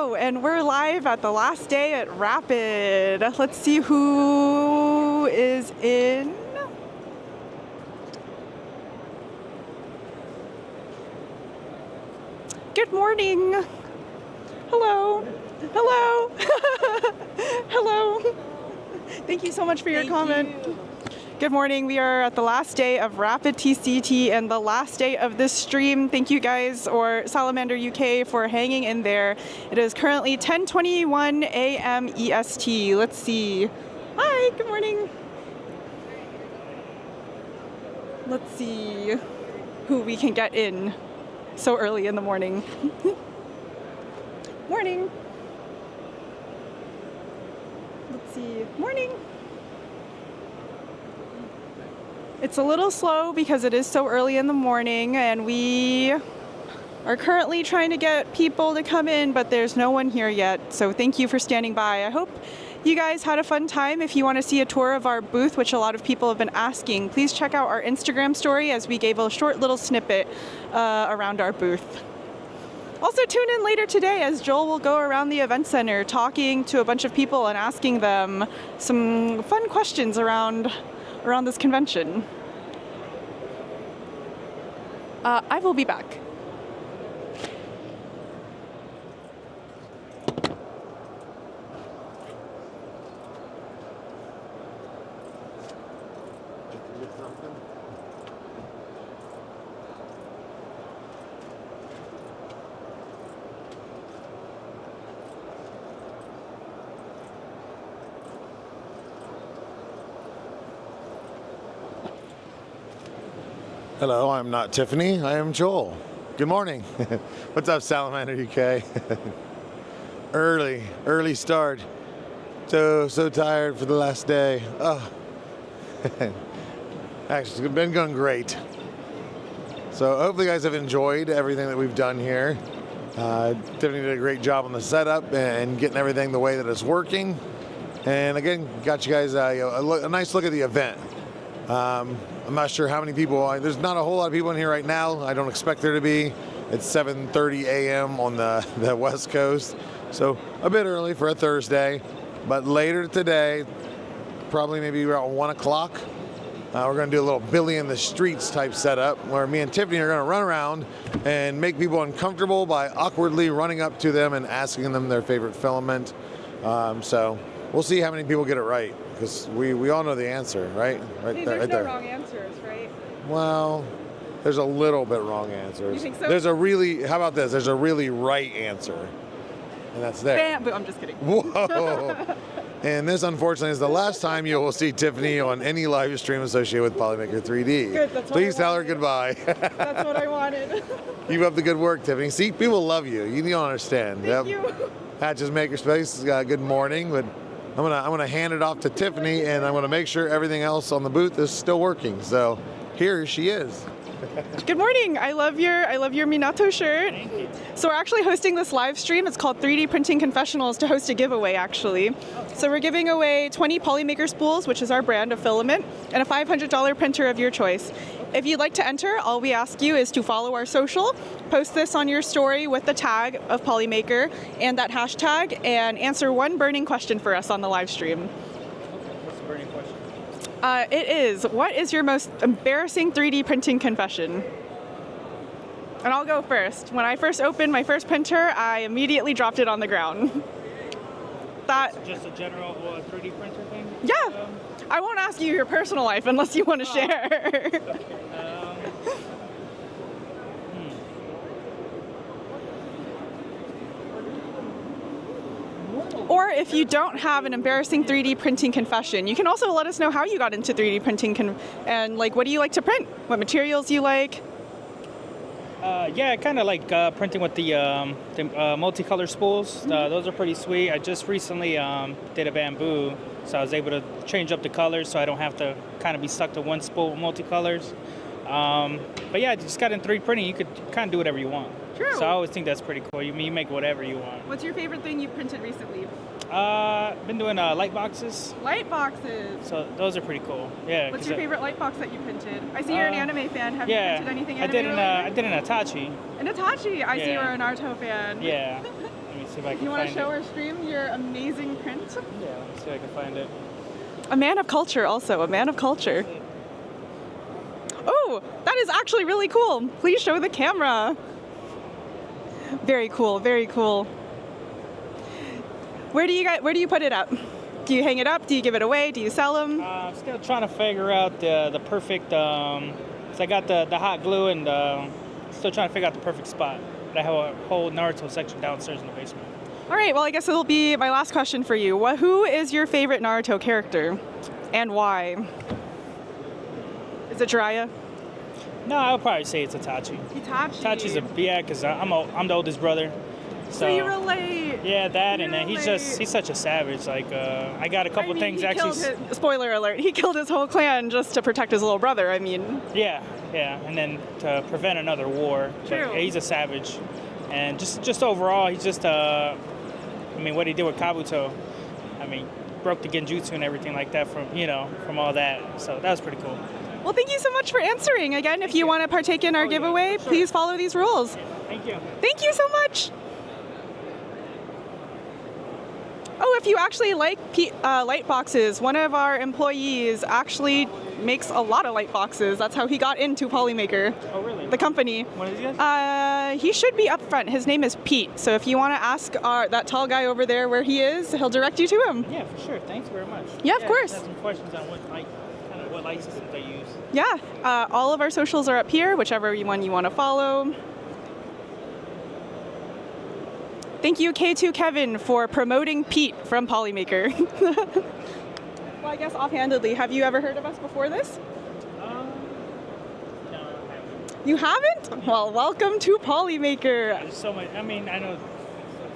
Hello, and we're live at the last day at Rapid. Let's see who is in. Good morning. Hello. Hello. Hello. Thank you so much for your comment. Good morning. We are at the last day of Rapid+TCT and the last day of this stream. Thank you guys, or Salamander UK, for hanging in there. It is currently 10:21 a.m. EST. Let's see. Hi, good morning. Let's see who we can get in so early in the morning. Morning. Let's see. Morning. It's a little slow because it is so early in the morning, and we are currently trying to get people to come in, but there's no one here yet. So thank you for standing by. I hope you guys had a fun time. If you want to see a tour of our booth, which a lot of people have been asking, please check out our Instagram story, as we gave a short little snippet around our booth. Also tune in later today, as Joel will go around the event center talking to a bunch of people and asking them some fun questions around this convention. I will be back. Hello, I'm not Tiffany, I am Joel. Good morning. What's up, Salamander UK? Early start. So tired for the last day. Oh. Actually, it's been going great. So hopefully you guys have enjoyed everything that we've done here. Tiffany did a great job on the setup and getting everything the way that it's working. And again, got you guys a nice look at the event. I'm not sure how many people, there's not a whole lot of people in here right now. I don't expect there to be. It's 7:30 a.m. on the West Coast, so a bit early for a Thursday. But later today, probably maybe around 1 o'clock, we're going to do a little Billy in the Streets type setup, where me and Tiffany are going to run around and make people uncomfortable by awkwardly running up to them and asking them their favorite filament. So we'll see how many people get it right, because we all know the answer, right? There's no wrong answers, right? Well, there's a little bit wrong answers. You think so? There's a really, how about this? There's a really right answer, and that's there. Bam! But I'm just kidding. Whoa! And this, unfortunately, is the last time you will see Tiffany on any live stream associated with Polymaker 3D. Good, that's what Please I tell her wanted. goodbye. That's what I wanted. Keep up the good work, Tiffany. See, people love you. You don't understand. Thank you. Hatches Makerspace, good morning, but I'm gonna hand it off to Tiffany, and I'm gonna make sure everything else on the booth is still working. So here she is. Good morning. I love your Minato shirt. Thank you. So we're actually hosting this live stream. It's called 3D Printing Confessionals, to host a giveaway, actually. So we're giving away 20 Polymaker spools, which is our brand of filament, and a $500 printer of your choice. If you'd like to enter, all we ask you is to follow our social, post this on your story with the tag of Polymaker and that hashtag, and answer one burning question for us on the live stream. What's the burning question? It is, what is your most embarrassing 3D printing confession? And I'll go first. When I first opened my first printer, I immediately dropped it on the ground. So just a general 3D printer thing? Yeah. I won't ask you your personal life unless you want to share. Or if you don't have an embarrassing 3D printing confession, you can also let us know how you got into 3D printing and like, what do you like to print? What materials you like? Yeah, I kind of like printing with the multicolor spools. Those are pretty sweet. I just recently did a bamboo, so I was able to change up the colors so I don't have to kind of be stuck to one spool with multicolors. But yeah, just got in 3D printing, you could kind of do whatever you want. True. So I always think that's pretty cool. You make whatever you want. What's your favorite thing you printed recently? Been doing light boxes. Light boxes. So those are pretty cool. Yeah. What's your favorite light box that you printed? I see you're an anime fan. Have you printed anything I anime did related? I did an Itachi. An Itachi. I see Yeah. you're a Naruto fan. Yeah. Let me see if I can You want find to show it. our stream your amazing print? Yeah, let me see if I can find it. A man of culture, also. A man of culture. Oh, that is actually really cool. Please show the camera. Very cool, very cool. Where do you put it up? Do you hang it up? Do you give it away? Do you sell them? I'm still trying to figure out the perfect. So I got the hot glue and still trying to figure out the perfect spot. But I have a whole Naruto section downstairs in the basement. All right, well, I guess it'll be my last question for you. Who is your favorite Naruto character and why? Is it Jiraiya? No, I would probably say it's Itachi. Itachi's because I'm the oldest brother. So you relate. Yeah, that, You and then he's relate. such a savage. Like I got a couple things he actually. Spoiler alert, he killed his whole clan just to protect his little brother, I mean. Yeah, and then to prevent another war. But, True. yeah, he's a savage, and just overall, he's just what he did with Kabuto, broke the Genjutsu and everything like that from all that. So that was pretty cool. Well, thank you so much for answering. Again, if you want to partake in our giveaway, sure. please follow these rules. Thank you. Thank you so much. Oh, if you actually like light boxes, one of our employees actually makes a lot of light boxes. That's how he got into Polymaker, Oh, really? the company. One of these guys? He should be up front. His name is Pete. So if you want to ask that tall guy over there where he is, he'll direct you to him. Yeah, for sure. Thanks very much. Yeah, of course. I have some questions on what light systems they use. Yeah, all of our socials are up here, whichever one you want to follow. Thank you, K2 Kevin, for promoting Pete from Polymaker. Well, I guess offhandedly, have you ever heard of us before this? No, I haven't. You haven't? Well, welcome to Polymaker. There's so much. I know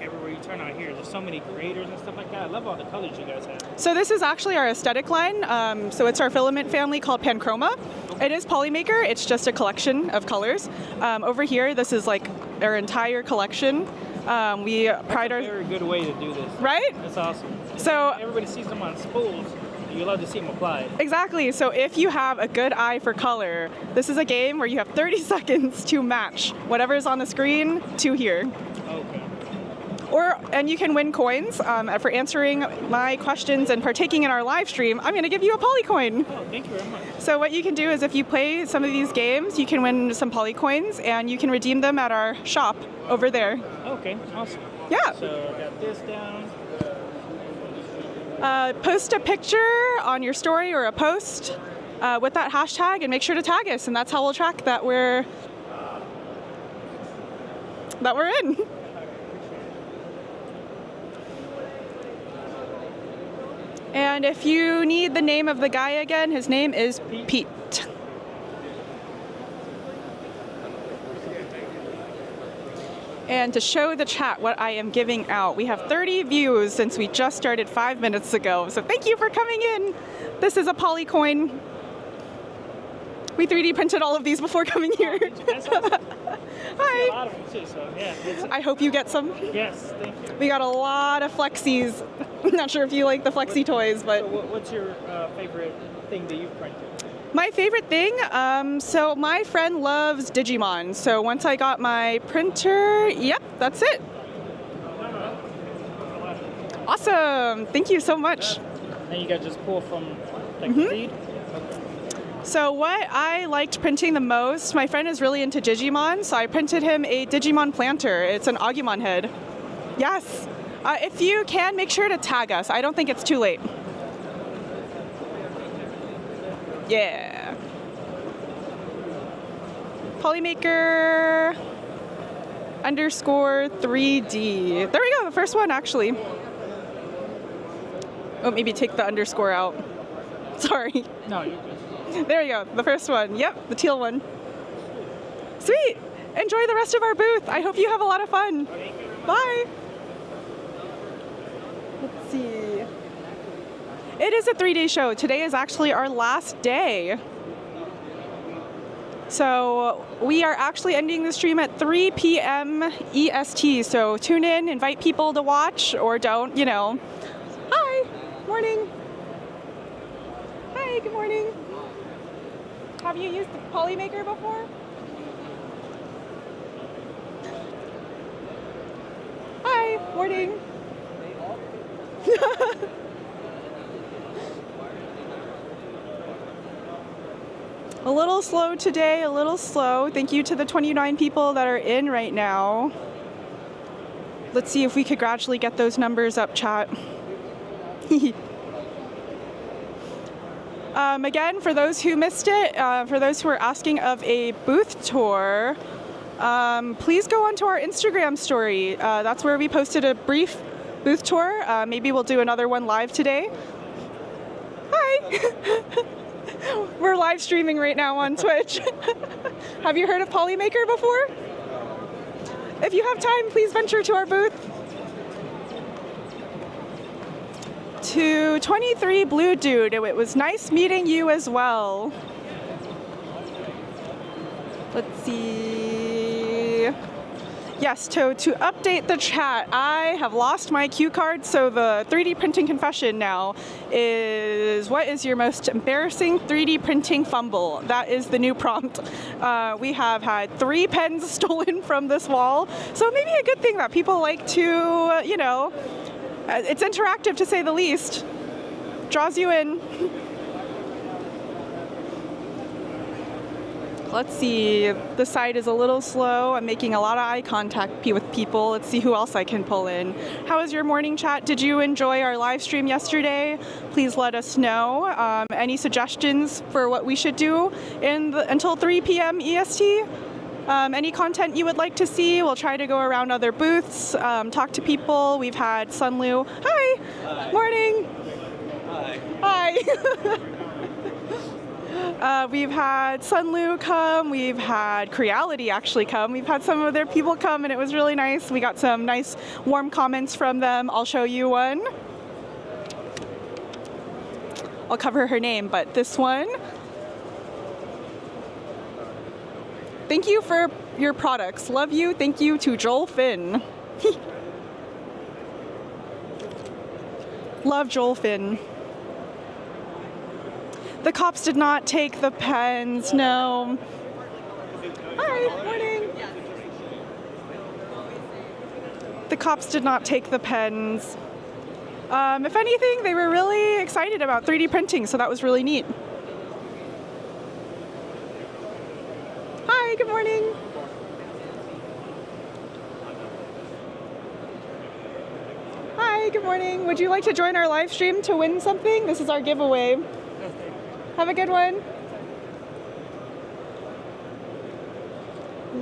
everywhere you turn out here, there's so many creators and stuff like that. I love all the colors you guys have. So this is actually our aesthetic line. So it's our filament family called Panchroma. It is Polymaker. It's just a collection of colors. Over here, this is like our entire collection. We pride our Very good way to do this. right. That's awesome. So Everybody sees them on spools. You love to see them applied. exactly. So if you have a good eye for color, this is a game where you have 30 seconds to match whatever is on the screen to here. Okay. And you can win coins for answering my questions and partaking in our live stream. I'm going to give you a Polycoin. Oh, thank you very much. So what you can do is if you play some of these games, you can win some Polycoins and you can redeem them at our shop over there. Okay, awesome. Yeah. So I got this down. Post a picture on your story or a post with that hashtag and make sure to tag us, and that's how we'll track that we're in. And if you need the name of the guy again, his name is Pete. And to show the chat what I am giving out, we have 30 views since we just started 5 minutes ago. So thank you for coming in. This is a Polycoin. We 3D printed all of these before coming here. That's awesome. A Hi. lot of them too, so yeah. I hope you get some. Yes, thank you. We got a lot of Flexies. I'm not sure if you like the Flexi toys, but So what's your favorite thing that you've printed? my favorite thing, so my friend loves Digimon. So once I got my printer, yep, that's it. Awesome. Thank you so much. Then you guys just pull from like the feed? So what I liked printing the most, my friend is really into Digimon, so I printed him a Digimon planter. It's an Agumon head. Yes. If you can, make sure to tag us. I don't think it's too late. Yeah. Polymaker _3D. There we go, the first one actually. Oh, maybe take the underscore out. Sorry. No, you're good. There you go, the first one. Yep, the teal one. Sweet. Enjoy the rest of our booth. I hope you have a lot of fun. Bye. Let's see. It is a 3-day show. Today is actually our last day. So we are actually ending the stream at 3 p.m. EST. So tune in, invite people to watch, or don't, you know. Hi. Morning. Hi, good morning. Have you used the Polymaker before? Hi. Morning. A little slow today, a little slow. Thank you to the 29 people that are in right now. Let's see if we could gradually get those numbers up, chat. Again, for those who missed it, for those who are asking of a booth tour, please go onto our Instagram story. That's where we posted a brief booth tour. Maybe we'll do another one live today. Hi! We're live streaming right now on Twitch. Have you heard of Polymaker before? If you have time, please venture to our booth. To 23 Blue Dude, it was nice meeting you as well. Let's see. Yes, to update the chat, I have lost my cue card, so the 3D printing confession now is, what is your most embarrassing 3D printing fumble? That is the new prompt. We have had 3 pens stolen from this wall, so maybe a good thing that people like to, you know, it's interactive to say the least. Draws you in. Let's see, the site is a little slow. I'm making a lot of eye contact with people. Let's see who else I can pull in. How was your morning chat? Did you enjoy our live stream yesterday? Please let us know. Any suggestions for what we should do until 3 p.m. EST? Any content you would like to see? We'll try to go around other booths, talk to people. We've had Sunlu. Hi. Hi. Morning. Hi. Hi. We've had Sunlu come, we've had Creality actually come, we've had some of their people come and it was really nice. We got some nice warm comments from them. I'll show you one. I'll cover her name, but this one. Thank you for your products. Love you. Thank you to Joel Finn. Love Joel Finn. The cops did not take the pens, no. Hi, morning. The cops did not take the pens. If anything, they were really excited about 3D printing, so that was really neat. Hi, good morning. Hi, good morning. Would you like to join our live stream to win something? This is our giveaway. Have a good one.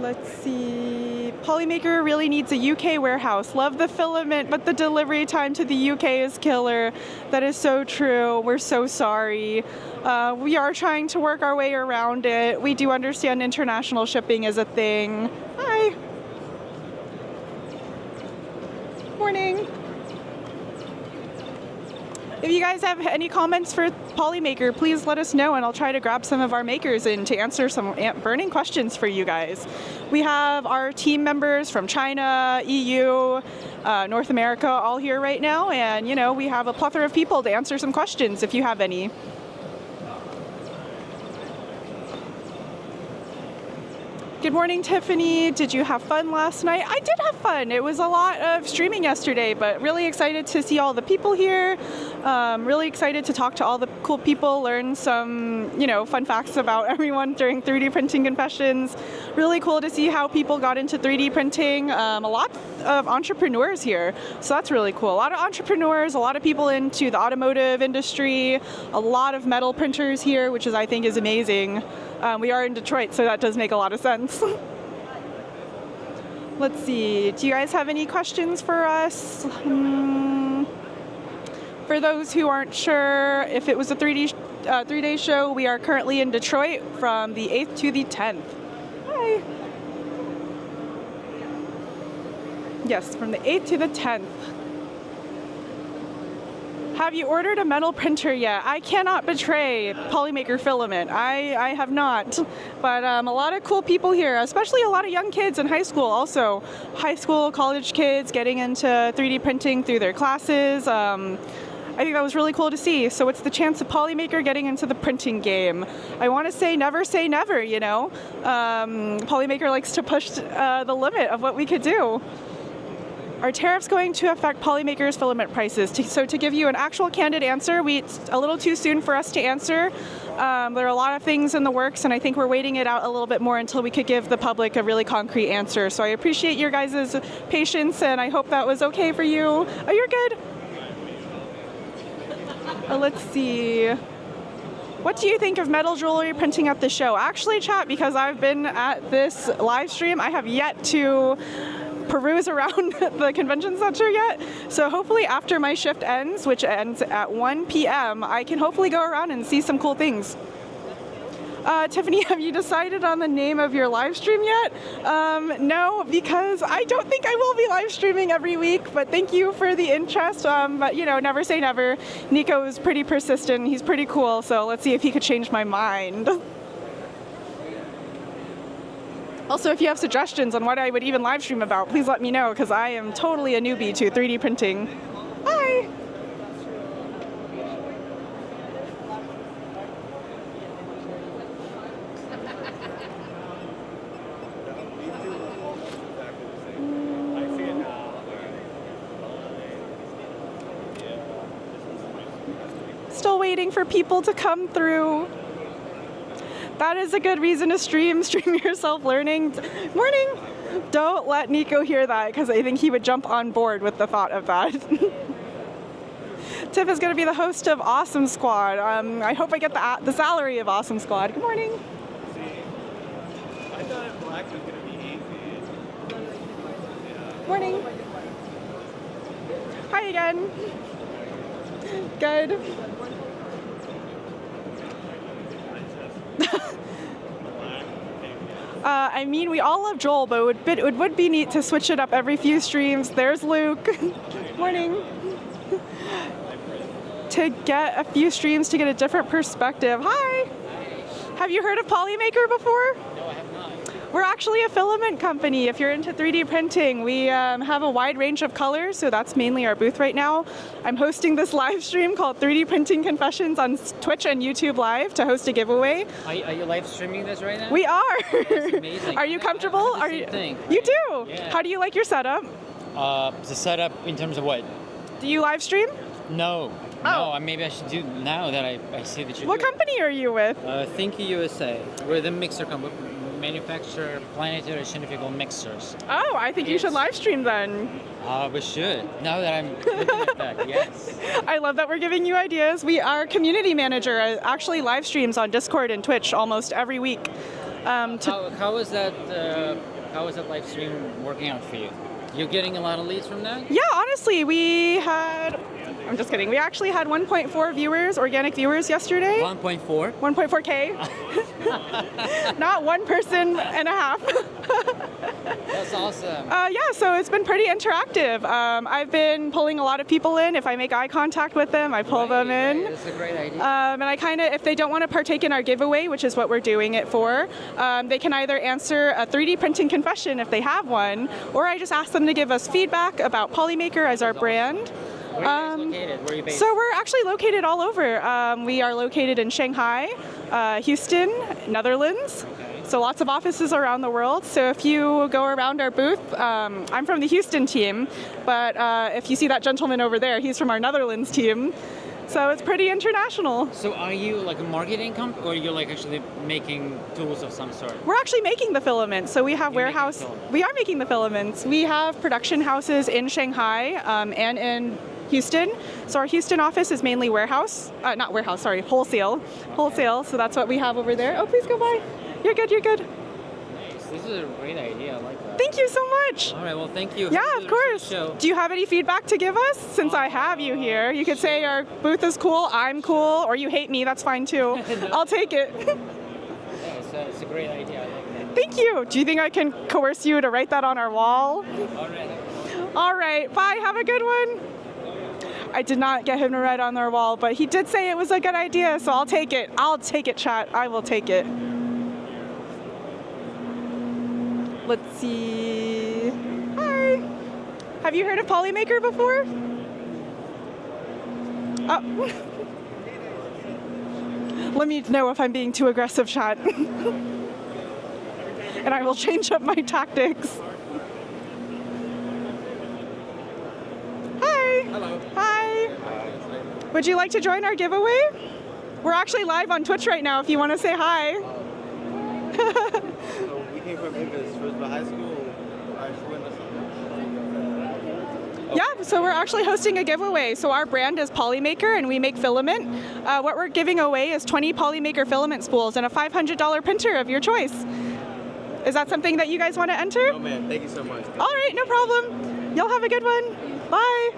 Let's see. Polymaker really needs a UK warehouse. Love the filament, but the delivery time to the UK is killer. That is so true. We're so sorry. We are trying to work our way around it. We do understand international shipping is a thing. Hi. Morning. If you guys have any comments for Polymaker, please let us know and I'll try to grab some of our makers in to answer some burning questions for you guys. We have our team members from China, EU, North America all here right now, and you know, we have a plethora of people to answer some questions if you have any. Good morning, Tiffany. Did you have fun last night? I did have fun. It was a lot of streaming yesterday, but really excited to see all the people here. Really excited to talk to all the cool people, learn some, you know, fun facts about everyone during 3D printing confessions. Really cool to see how people got into 3D printing. A lot of entrepreneurs here, so that's really cool. A lot of entrepreneurs, a lot of people into the automotive industry, a lot of metal printers here, which is, I think, is amazing. We are in Detroit, so that does make a lot of sense. Let's see, do you guys have any questions for us? For those who aren't sure if it was a 3-day show, we are currently in Detroit from the 8th to the 10th. Hi. Yes, from the 8th to the 10th. Have you ordered a metal printer yet? I cannot betray Polymaker filament. I have not. But a lot of cool people here, especially a lot of young kids in high school also. High school, college kids getting into 3D printing through their classes. I think that was really cool to see. So it's the chance of Polymaker getting into the printing game. I want to say never, you know. Polymaker likes to push the limit of what we could do. Are tariffs going to affect Polymaker's filament prices? So to give you an actual candid answer, it's a little too soon for us to answer. There are a lot of things in the works, and I think we're waiting it out a little bit more until we could give the public a really concrete answer. So I appreciate your guys' patience, and I hope that was okay for you. Oh, you're good. Let's see. What do you think of metal jewelry printing at the show? Actually, chat, because I've been at this live stream, I have yet to peruse around the convention center yet. So hopefully after my shift ends, which ends at 1 p.m., I can hopefully go around and see some cool things. Tiffany, have you decided on the name of your live stream yet? No, because I don't think I will be live streaming every week, but thank you for the interest. But you know, never say never. Nico is pretty persistent. He's pretty cool, so let's see if he could change my mind. Also, if you have suggestions on what I would even live stream about, please let me know, because I am totally a newbie to 3D printing. Hi! Still waiting for people to come through. That is a good reason to stream yourself learning. Morning! Don't let Nico hear that, because I think he would jump on board with the thought of that. Tiff is going to be the host of Awesome Squad. I hope I get the salary of Awesome Squad. Good morning. I thought black was going to be easy. Morning. Hi again. Good. I mean, we all love Joel, but it would be neat to switch it up every few streams. There's Luke. Morning. To get a few streams to get a different perspective. Hi. Have you heard of Polymaker before? No, I have not. We're actually a filament company. If you're into 3D printing, we have a wide range of colors, so that's mainly our booth right now. I'm hosting this live stream called 3D Printing Confessions on Twitch and YouTube Live to host a giveaway. Are you live streaming this right now? We are. That's amazing. Are you comfortable? I have the same thing. You do? Yeah. How do you like your setup? The setup in terms of what? Do you live stream? No. Oh. No, maybe I should do now that I see that you What do it. company are you with? Thinky USA. We're the mixer company. Manufacture planetary centrifugal mixers. Oh, I think you should live stream then. We should. Now that I'm looking at that, yes. I love that we're giving you ideas. Our community manager actually live streams on Discord and Twitch almost every week. How is that live stream working out for you? You're getting a lot of leads from that? Yeah, honestly, I'm just kidding. We actually had 1.4 viewers, organic viewers yesterday. 1.4? 1.4K. Not one person and a half. That's awesome. Yeah, so it's been pretty interactive. I've been pulling a lot of people in. If I make eye contact with them, I pull them in. Right. That's a great idea. And I kind of, if they don't want to partake in our giveaway, which is what we're doing it for, they can either answer a 3D printing confession if they have one, or I just ask them to give us feedback about Polymaker as our brand. Where are you guys located? Where are you based? So we're actually located all over. We are located in Shanghai, Houston, Netherlands. Okay. So lots of offices around the world. So if you go around our booth, I'm from the Houston team, but if you see that gentleman over there, he's from our Netherlands team. So it's pretty international. So are you like a marketing company, or you're like actually making tools of some sort? We're actually making the filaments. So we have warehouse. We are making the filaments. We have production houses in Shanghai and in Houston. So our Houston office is mainly warehouse, not warehouse, sorry, wholesale. Wholesale, so that's what we have over there. Oh, please go by. You're good, you're good. Nice. This is a great idea. I like that. Thank you so much. All right, well, thank you. Yeah, of course. Do you have any feedback to give us? Since I have you here, you could say our booth is cool, I'm cool, or you hate me, that's fine too. No. I'll take it. Yeah, it's a great idea. I like that. Thank you. Do you think I can coerce you to write that on our wall? All right. All right, bye, have a good one. I did not get him to write on their wall, but he did say it was a good idea, so I'll take it. I'll take it, chat. I will take it. Let's see. Hi. Have you heard of Polymaker before? Oh. Let me know if I'm being too aggressive, chat. And I will change up my tactics. Would you like to join our giveaway? We're actually live on Twitch right now if you want to say hi. So we came from Memphis, Roosevelt High School. Yeah, so we're actually hosting a giveaway. So our brand is Polymaker and we make filament. What we're giving away is 20 Polymaker filament spools and a $500 printer of your choice. Is that something that you guys want to enter? Oh man, thank you so much. All right, no problem. Y'all have a good one. Bye.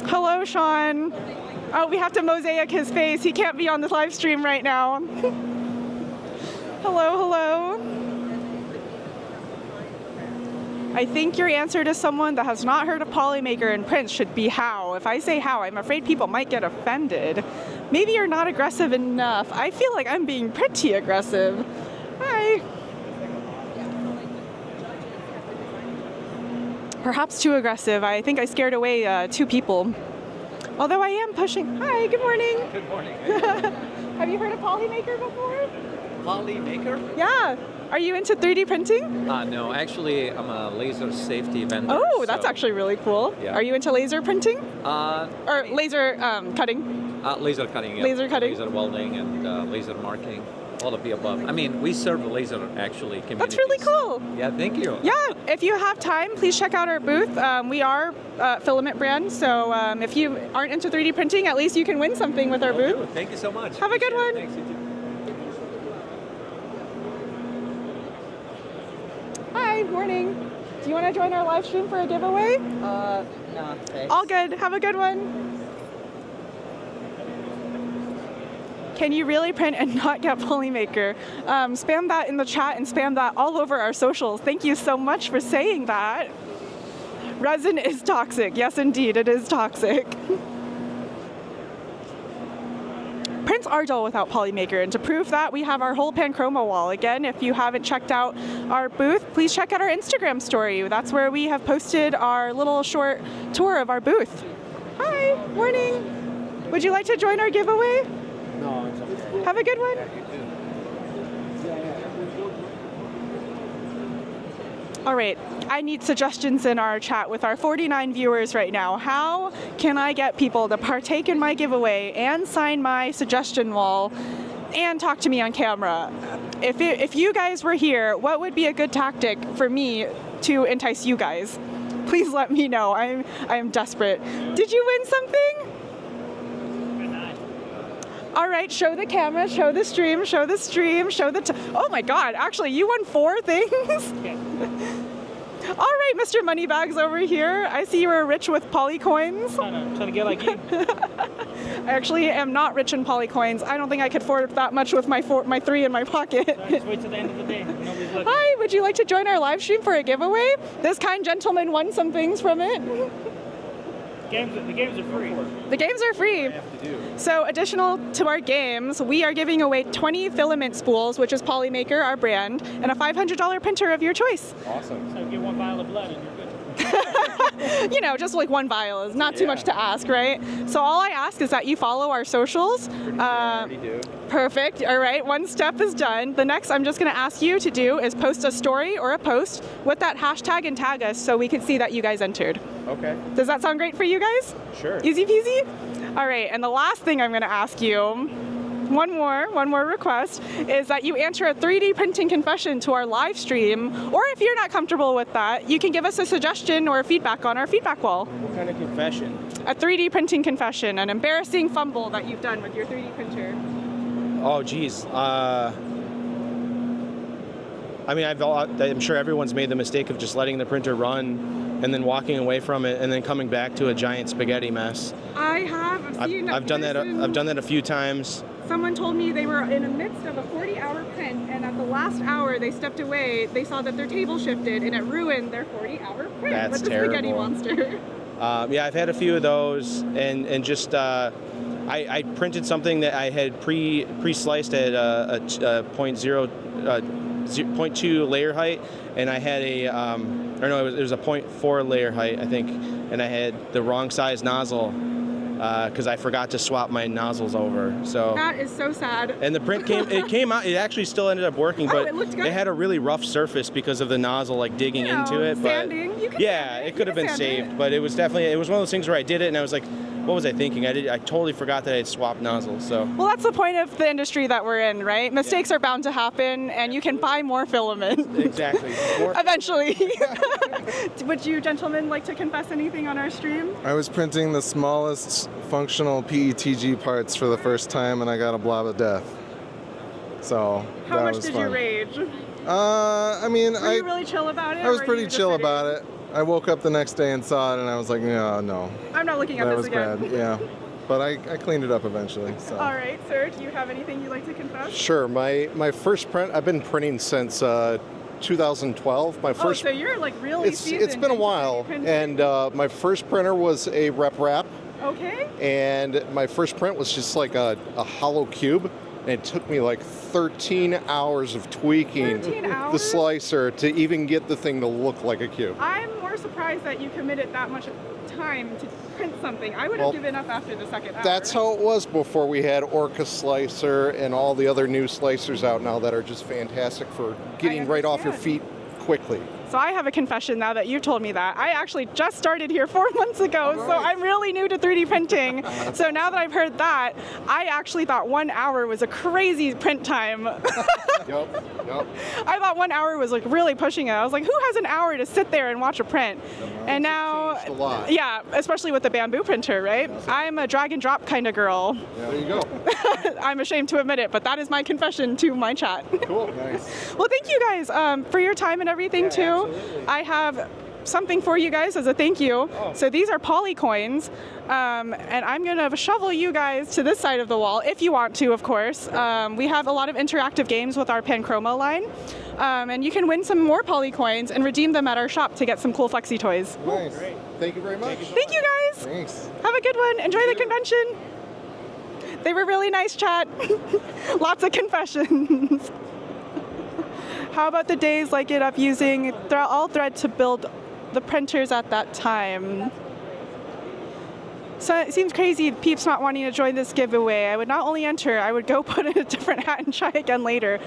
Hello, Sean. Oh, we have to mosaic his face. He can't be on the live stream right now. Hello, hello. I think your answer to someone that has not heard of Polymaker and Prince should be how. If I say how, I'm afraid people might get offended. Maybe you're not aggressive enough. I feel like I'm being pretty aggressive. Hi. Perhaps too aggressive. I think I scared away 2 people. Although I am pushing. Hi, good morning. Good morning. Have you heard of Polymaker before? Polymaker? Yeah. Are you into 3D printing? No, actually, I'm a laser safety vendor. Oh, that's so- actually really cool. Yeah. Are you into laser printing? Or laser cutting? Laser cutting. Yeah. Laser cutting. Laser welding and laser marking. All of the above. I mean, we serve laser actually communities. That's really cool. Yeah, thank you. Yeah, if you have time, please check out our booth. We are a filament brand, so if you aren't into 3D printing, at least you can win something with our Will booth. do. Thank you so much. Have a good one. Thanks, you too. Hi, morning. Do you want to join our live stream for a giveaway? No, thanks. All good. Have a good one. Can you really print and not get Polymaker? Spam that in the chat and spam that all over our socials. Thank you so much for saying that. Resin is toxic. Yes, indeed, it is toxic. Prints are dull without Polymaker, and to prove that, we have our whole Panchroma wall. Again, if you haven't checked out our booth, please check out our Instagram story. That's where we have posted our little short tour of our booth. Hi, morning. Would you like to join our giveaway? No, it's okay. Have a good one. All right, I need suggestions in our chat with our 49 viewers right now. How can I get people to partake in my giveaway and sign my suggestion wall and talk to me on camera? If you guys were here, what would be a good tactic for me to entice you guys? Please let me know. I am desperate. Did you win something? All right, show the camera, show the stream, show the stream, show the... Oh my God, actually, you won 4 things? All right, Mr. Moneybags over here. I see you were rich with Polycoins. Trying to get like you. I actually am not rich in Polycoins. I don't think I could afford that much with my 3 in my pocket. Just wait till the end of the day. Nobody's looking. Hi, would you like to join our live stream for a giveaway? This kind gentleman won some things from it. The games are free. The games are free. So additional to our games, we are giving away 20 filament spools, which is Polymaker, our brand, and a $500 printer of your choice. Awesome. So get 1 vial of blood and you're good. You know, just like 1 vial is not too much to ask, right? So all I ask is that you follow our socials. I already do. Perfect. All right, 1 step is done. The next I'm just going to ask you to do is post a story or a post with that hashtag and tag us so we can see that you guys entered. Okay. Does that sound great for you guys? Sure. Easy peasy? All right, and the last thing I'm going to ask you, one more request, is that you answer a 3D printing confession to our live stream, or if you're not comfortable with that, you can give us a suggestion or feedback on our feedback wall. What kind of confession? A 3D printing confession, an embarrassing fumble that you've done with your 3D printer. Oh, geez. I mean, I'm sure everyone's made the mistake of just letting the printer run and then walking away from it and then coming back to a giant spaghetti mess. I have. I've done that. I've done that a few times. Someone told me they were in the midst of a 40-hour print, and at the last hour they stepped away. They saw that their table shifted, and it ruined their 40-hour print. That's with the spaghetti terrible. monster. Yeah, I've had a few of those, and just I printed something that I had pre-sliced at a 0.2 layer height, and I had a it was a 0.4 layer height, I think, and I had the wrong size nozzle, because I forgot to swap my nozzles over. So. That is so sad. And the print came out. It actually still ended up working, but it looked good. had a really rough surface because of the nozzle like digging into it. Sanding. But You can yeah, sand it could have been sand it. saved. But it was one of those things where I did it and I was like, what was I thinking? I totally forgot that I had swapped nozzles. So. Well, that's the point of the industry that we're in, right? Mistakes are bound to happen, and you can buy more filament. Exactly. Eventually. Would you gentlemen like to confess anything on our stream? I was printing the smallest functional PETG parts for the first time, and I got a blob of death. So How that much was did fun. you rage? I mean, Were you really chill about it? I was pretty chill about it. I woke up the next day and saw it, and I was like, no, I'm not looking at that this was again. bad. Yeah, but I cleaned it up eventually. So. All right, sir, do you have anything you'd like to confess? Sure. My first print, I've been printing since 2012. My first. So you're like really It's seasoned been a into while, 3D printing. and my first printer was a rep wrap, Okay. and my first print was just like a hollow cube. And it took me like 13 hours of tweaking 13 the hours? slicer to even get the thing to look like a cube. I'm more surprised that you committed that much time to print something. I would have Well, given up after the second hour. That's how it was before we had Orca Slicer and all the other new slicers out now that are just fantastic for getting right off your feet quickly. So I have a confession now that you told me that. I actually just started here 4 months ago, so I'm really new to 3D printing. So now that I've heard that, I actually thought 1 hour was a crazy print time. Yep. I thought 1 hour was like really pushing it. I was like, who has an hour to sit there and watch a print? And now, changed a lot. yeah, especially with the bamboo printer, right? I'm a drag and drop kind of girl. There you go. I'm ashamed to admit it, but that is my confession to my chat. Cool. Nice. Well, thank you guys for your time and everything too. absolutely. I have something for you guys as a thank you. So these are poly coins, and I'm gonna shovel you guys to this side of the wall if you want to, of course. We have a lot of interactive games with our Panchroma line, and you can win some more poly coins and redeem them at our shop to get some cool flexi toys. Nice. Thank you very much. Thank you guys. Thanks. Have a good one. Enjoy the convention. They were really nice, chat. Lots of confessions. How about the days like it up using all thread to build the printers at that time? So it seems crazy, Peeps not wanting to join this giveaway. I would not only enter, I would go put in a different hat and try again later.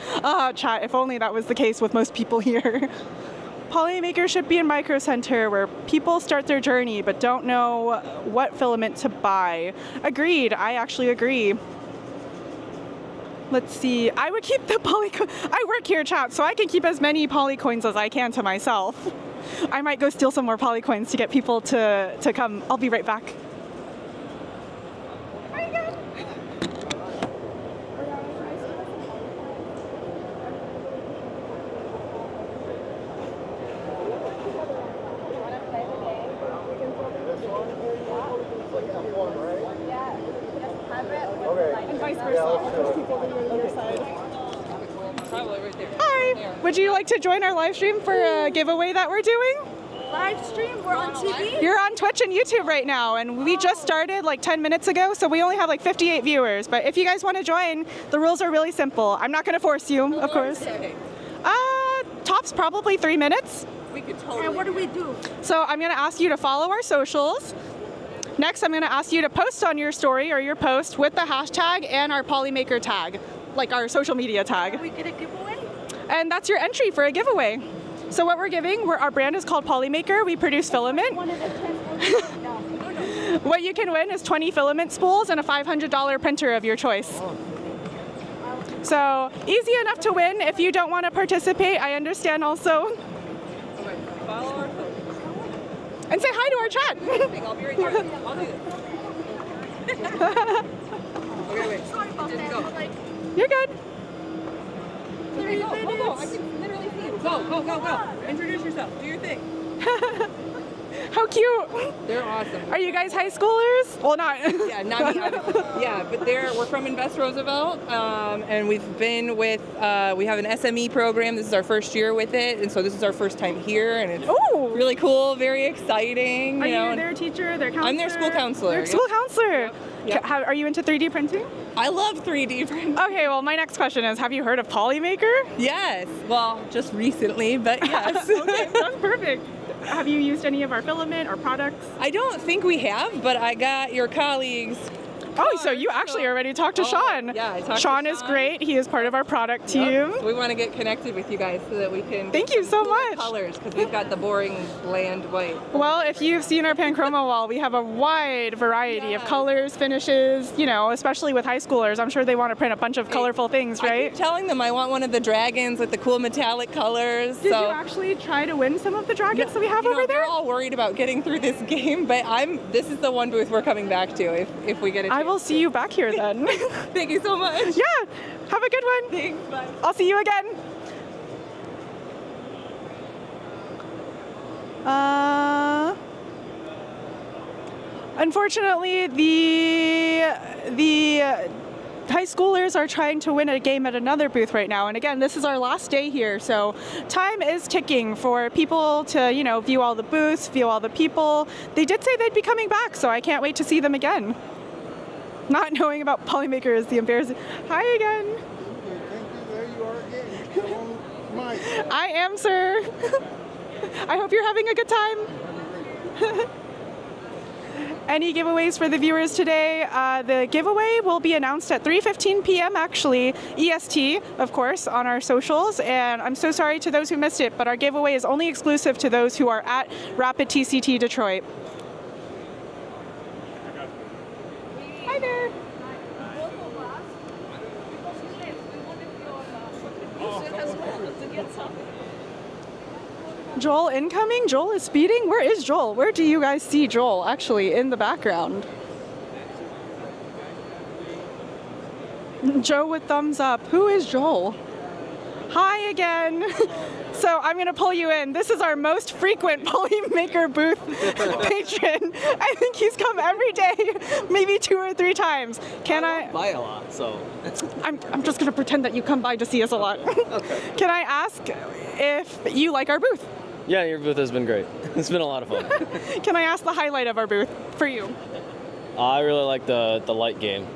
Chat, if only that was the case with most people here. Polymaker should be in Micro Center where people start their journey but don't know what filament to buy. Agreed, I actually agree. Let's see, I would keep the polycoin. I work here, chat, so I can keep as many polycoins as I can to myself. I might go steal some more polycoins to get people to come. I'll be right back. And vice versa. I'll push people to the other side. Hi. Would you like to join our live stream for a giveaway that we're doing? Live stream? We're on TV? You're on Twitch and YouTube right now, and we just started like 10 minutes ago, so we only have like 58 viewers. But if you guys want to join, the rules are really simple. I'm not going to force you, of course. Okay. Tops probably 3 minutes. We could totally. And what do we do? So I'm going to ask you to follow our socials. Next, I'm going to ask you to post on your story or your post with the hashtag and our Polymaker tag, like our social media tag. Can we get a giveaway? And that's your entry for a giveaway. So what we're giving, our brand is called Polymaker. We produce filament. What you can win is 20 filament spools and a $500 printer of your choice. So easy enough to win. If you don't want to participate, I understand also. Follow our And say hi to our chat. I'll be right there. I'll do it. Okay, wait. Sorry about that. You're good. Hold on. I can literally see you. Go. Introduce yourself. Do your thing. How cute. They're awesome. Are you guys high schoolers? Well, not. Yeah, not me, obviously. Yeah, but we're from Invest Roosevelt, and we've been with, we have an SME program. This is our first year with it, and so this is our first time here, and it's really cool, very exciting. Are you know, you their teacher, their counselor? I'm their school counselor. Their school counselor. Yep. Are you into 3D printing? I love 3D printing. Okay, well, my next question is, have you heard of Polymaker? Yes. Well, just recently, but yes. Okay, that's perfect. Have you used any of our filament or products? I don't think we have, but I got your colleagues. Oh, so you actually already talked to Sean. Yeah, I talked to Sean is great. He is part of our product team. So we want to get connected with you guys so that we can. Thank you so cooler much. Colors, because we've got the boring, bland white. Well, if you've seen our Panchroma wall, we have a wide variety of colors, finishes, you know, especially with high schoolers. I'm sure they want to print a bunch of colorful things, I right? keep telling them I want one of the dragons with the cool metallic colors. Did you actually try to win some of the dragons that we have over there? They're all worried about getting through this game, but this is the one booth we're coming back to if we get a chance. I will see you back here then. Thank you so much. Yeah, have a good one. Thanks, bye. I'll see you again. Unfortunately, the high schoolers are trying to win a game at another booth right now. And again, this is our last day here, so time is ticking for people to, you know, view all the booths, view all the people. They did say they'd be coming back, so I can't wait to see them again. Not knowing about Polymaker is the embarrassing. Hi again. Thank you. There you are again. Come on, Mike. I am, sir. I hope you're having a good time. Any giveaways for the viewers today? The giveaway will be announced at 3:15 p.m. actually, EST, of course, on our socials. And I'm so sorry to those who missed it, but our giveaway is only exclusive to those who are at Rapid+TCT Detroit. Hi there. Joel incoming? Joel is speeding? Where is Joel? Where do you guys see Joel actually in the background? Joe with thumbs up. Who is Joel? Hi again. So I'm gonna pull you in. This is our most frequent Polymaker booth patron. I think he's come every day, maybe 2 or 3 times. Can I buy a lot, so I'm just gonna pretend that you come by to see us a lot. Okay. Can I ask if you like our booth? Yeah, your booth has been great. It's been a lot of fun. Can I ask the highlight of our booth for you? I really like the light game.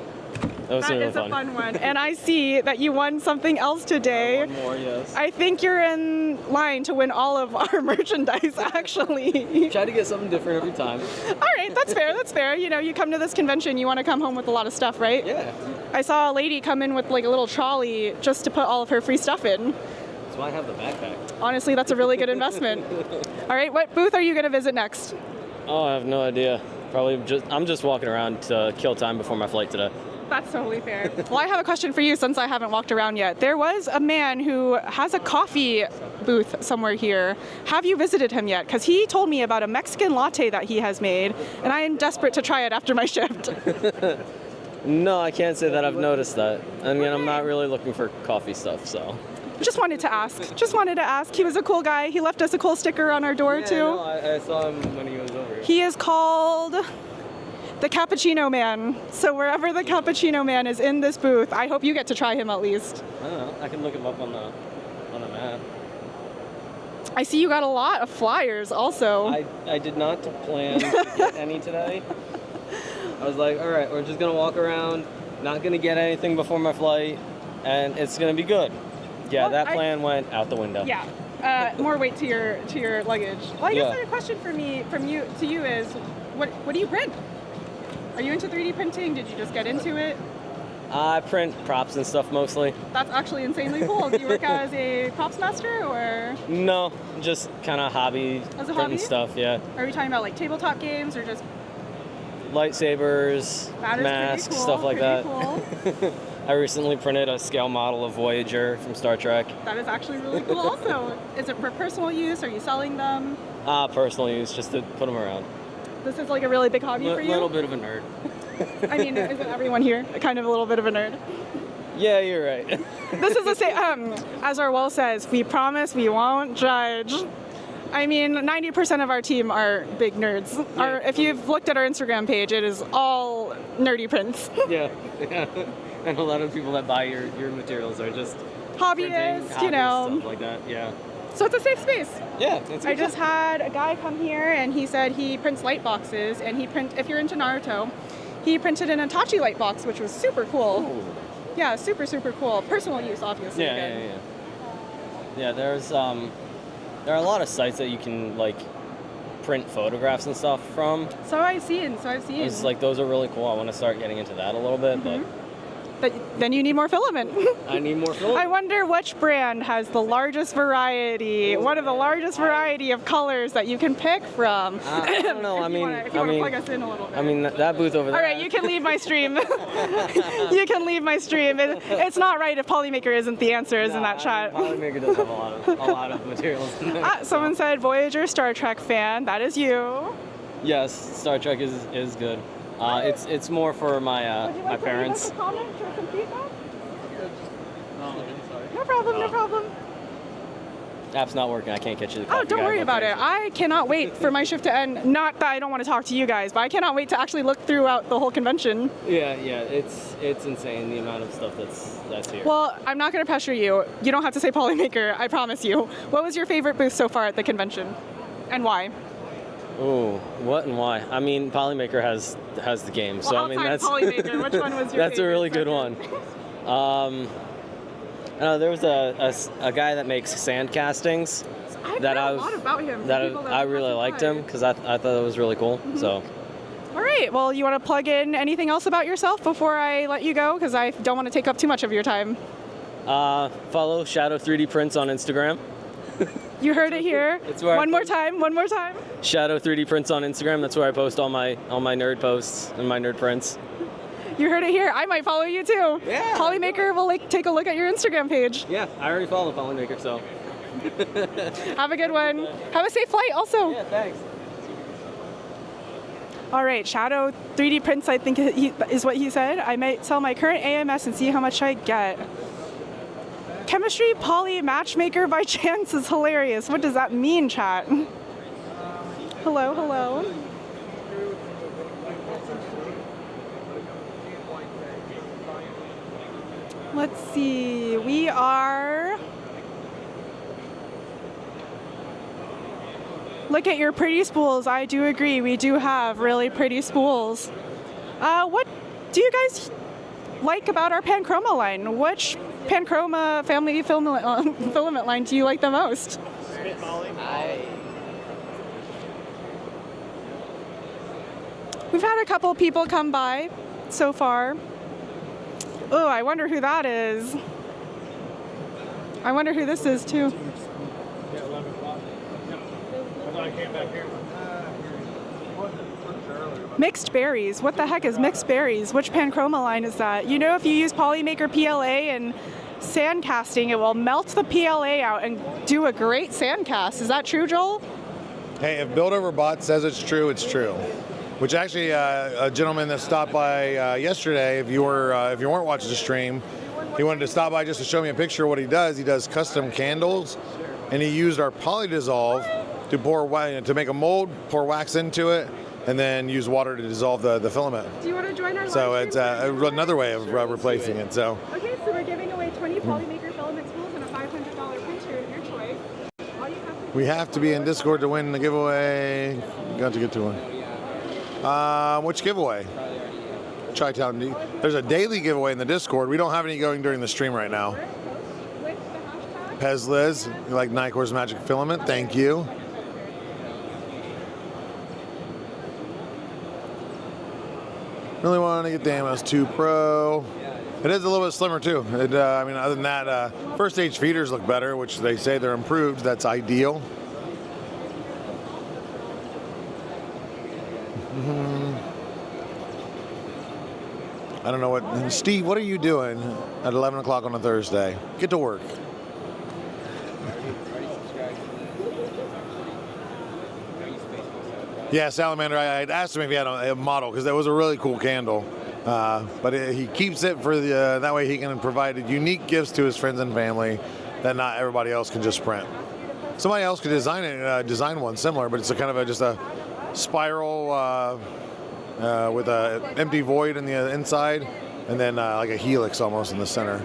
That was That really is a fun one. And I see that you won something else today. One more, yes. I think you're in line to win all of our merchandise, actually. Try to get something different every time. All right, that's fair, that's fair. You know, you come to this convention, you want to come home with a lot of stuff, right? Yeah. I saw a lady come in with like a little trolley just to put all of her free stuff in. That's why I have the backpack. Honestly, that's a really good investment. All right, what booth are you going to visit next? Oh, I have no idea. I'm just walking around to kill time before my flight today. That's totally fair. Well, I have a question for you since I haven't walked around yet. There was a man who has a coffee booth somewhere here. Have you visited him yet? Because he told me about a Mexican latte that he has made, and I am desperate to try it after my shift. No, I can't say that I've noticed that. I mean, I'm not really looking for coffee stuff, so. Just wanted to ask. Just wanted to ask. He was a cool guy. He left us a cool sticker on our door, too. No, I saw him when he was over here. He is called the Cappuccino Man. So wherever the Cappuccino Man is in this booth, I hope you get to try him at least. I don't know. I can look him up on the map. I see you got a lot of flyers also. I did not plan to get any today. I was like, all right, we're just gonna walk around, not gonna get anything before my flight, and it's gonna be good. Yeah, Well, that plan went out the window. Yeah, more weight to your luggage. Well, I guess the question from you to you is, what do you print? Are you into 3D printing? Did you just get into it? I print props and stuff mostly. That's actually insanely cool. Do you work as a props master or? No, just kind of hobby As a printing hobby? stuff. Yeah, Are we talking about like tabletop games or just? Lightsabers, That is masks, pretty cool, stuff like pretty that. I recently printed a scale model of Voyager from Star Trek. That is actually really cool. Also, is it for personal use? Are you selling them? Personal use, just to put them around. This is like a really big hobby for A you. little bit of a nerd. I mean, isn't everyone here kind of a little bit of a nerd? Yeah, you're right. This is the same. As our wall says, we promise we won't judge. I mean, 90% of our team are big nerds. If you've looked at our Instagram page, it is all nerdy prints. Yeah. And a lot of people that buy your materials are just Hobbyists, printing, you know. stuff like that. Yeah. So it's a safe space. Yeah, it's I just had a guy come here and he said he prints light boxes, and if you're into Naruto, he printed an Itachi light box, which was super cool. Ooh. Yeah, super, super cool. Personal use, obviously. Yeah. There's there are a lot of sites that you can like print photographs and stuff from. So I've seen. It's like those are really cool. I want to start getting into that a little bit, but Then you need more filament. I need more filament. I wonder which brand has the largest variety, one of the largest variety of colors that you can pick from. I don't know. If you want to plug us in a little bit. I mean, that booth over there. All right, you can leave my stream. You can leave my stream. It's not right if Polymaker isn't the answer, isn't that chat? Polymaker does have a lot of materials in there. Someone said Voyager Star Trek fan. That is you. Yes, Star Trek is good. It's more for my my parents. No problem, no problem. App's not working. I can't get you the coffee. Oh, don't worry about it. I cannot wait for my shift to end. Not that I don't want to talk to you guys, but I cannot wait to actually look throughout the whole convention. Yeah, it's insane the amount of stuff that's here. Well, I'm not going to pressure you. You don't have to say Polymaker, I promise you. What was your favorite booth so far at the convention, and why? Ooh, what and why? I mean, Polymaker has the game, so I mean that's Polymaker. Which one was your that's favorite? a really good one. There was a guy that makes sand castings. I've heard a lot about him. I really liked him because I thought it was really cool. So. All right. Well, you want to plug in anything else about yourself before I let you go? Because I don't want to take up too much of your time. Follow Shadow 3D Prints on Instagram. You heard it here. One more time. Shadow 3D Prints on Instagram. That's where I post all my nerd posts and my nerd prints. You heard it here. I might follow you too. Yeah. Polymaker will take a look at your Instagram page. Yeah, I already follow Polymaker, so. Have a good one. Have a safe flight also. Yeah, thanks. All right, Shadow 3D Prints, I think is what he said. I might sell my current AMS and see how much I get. Chemistry Poly Matchmaker by chance is hilarious. What does that mean, chat? Hello. Let's see, we are... Look at your pretty spools. I do agree, we do have really pretty spools. What do you guys like about our Panchroma line? Which Panchroma family filament line do you like the most? We've had a couple people come by so far. Oh, I wonder who that is. I wonder who this is too. Mixed berries. What the heck is mixed berries? Which Panchroma line is that? You know, if you use Polymaker PLA and sand casting, it will melt the PLA out and do a great sand cast. Is that true, Joel? Hey, if Build Over Bot says it's true, it's true. Which actually, a gentleman that stopped by yesterday, if you weren't watching the stream, he wanted to stop by just to show me a picture of what he does. He does custom candles, and he used our Poly Dissolve to make a mold, pour wax into it, and then use water to dissolve the filament. Do you want to join our So live it's stream? another way of replacing it. So. Okay, so we're giving away 20 Polymaker filament spools and a $500 printer of your choice. All you have to We have to be in Discord to win the giveaway. Got to get to one. Which giveaway? Chi-Town. There's a daily giveaway in the Discord. We don't have any going during the stream right now. Pez Liz, you like Nicor's Magic Filament? Thank you. Really want to get the MS2 Pro. It is a little bit slimmer too. I mean, other than that, first stage feeders look better, which they say they're improved. That's ideal. I don't know what, Steve, what are you doing at 11 o'clock on a Thursday? Get to work. Yeah, Salamander, I asked him if he had a model because that was a really cool candle. But he keeps it for that way he can provide unique gifts to his friends and family that not everybody else can just print. Somebody else could design one similar, but it's a kind of just a spiral with an empty void in the inside, and then like a helix almost in the center.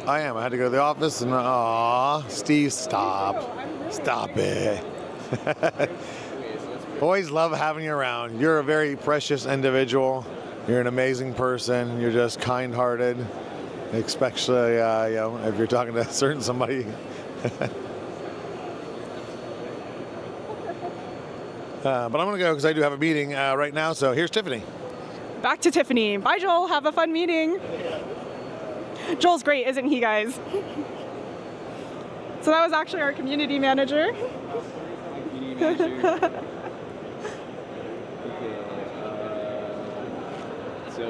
I am. I had to go to the office, and Steve, stop it. Always love having you around. You're a very precious individual. You're an amazing person. You're just kind-hearted, especially if you're talking to somebody. But I'm going to go because I do have a meeting right now. So here's Tiffany. Back to Tiffany. Bye, Joel. Have a fun meeting. Joel's great, isn't he, guys? So that was actually our community manager. So,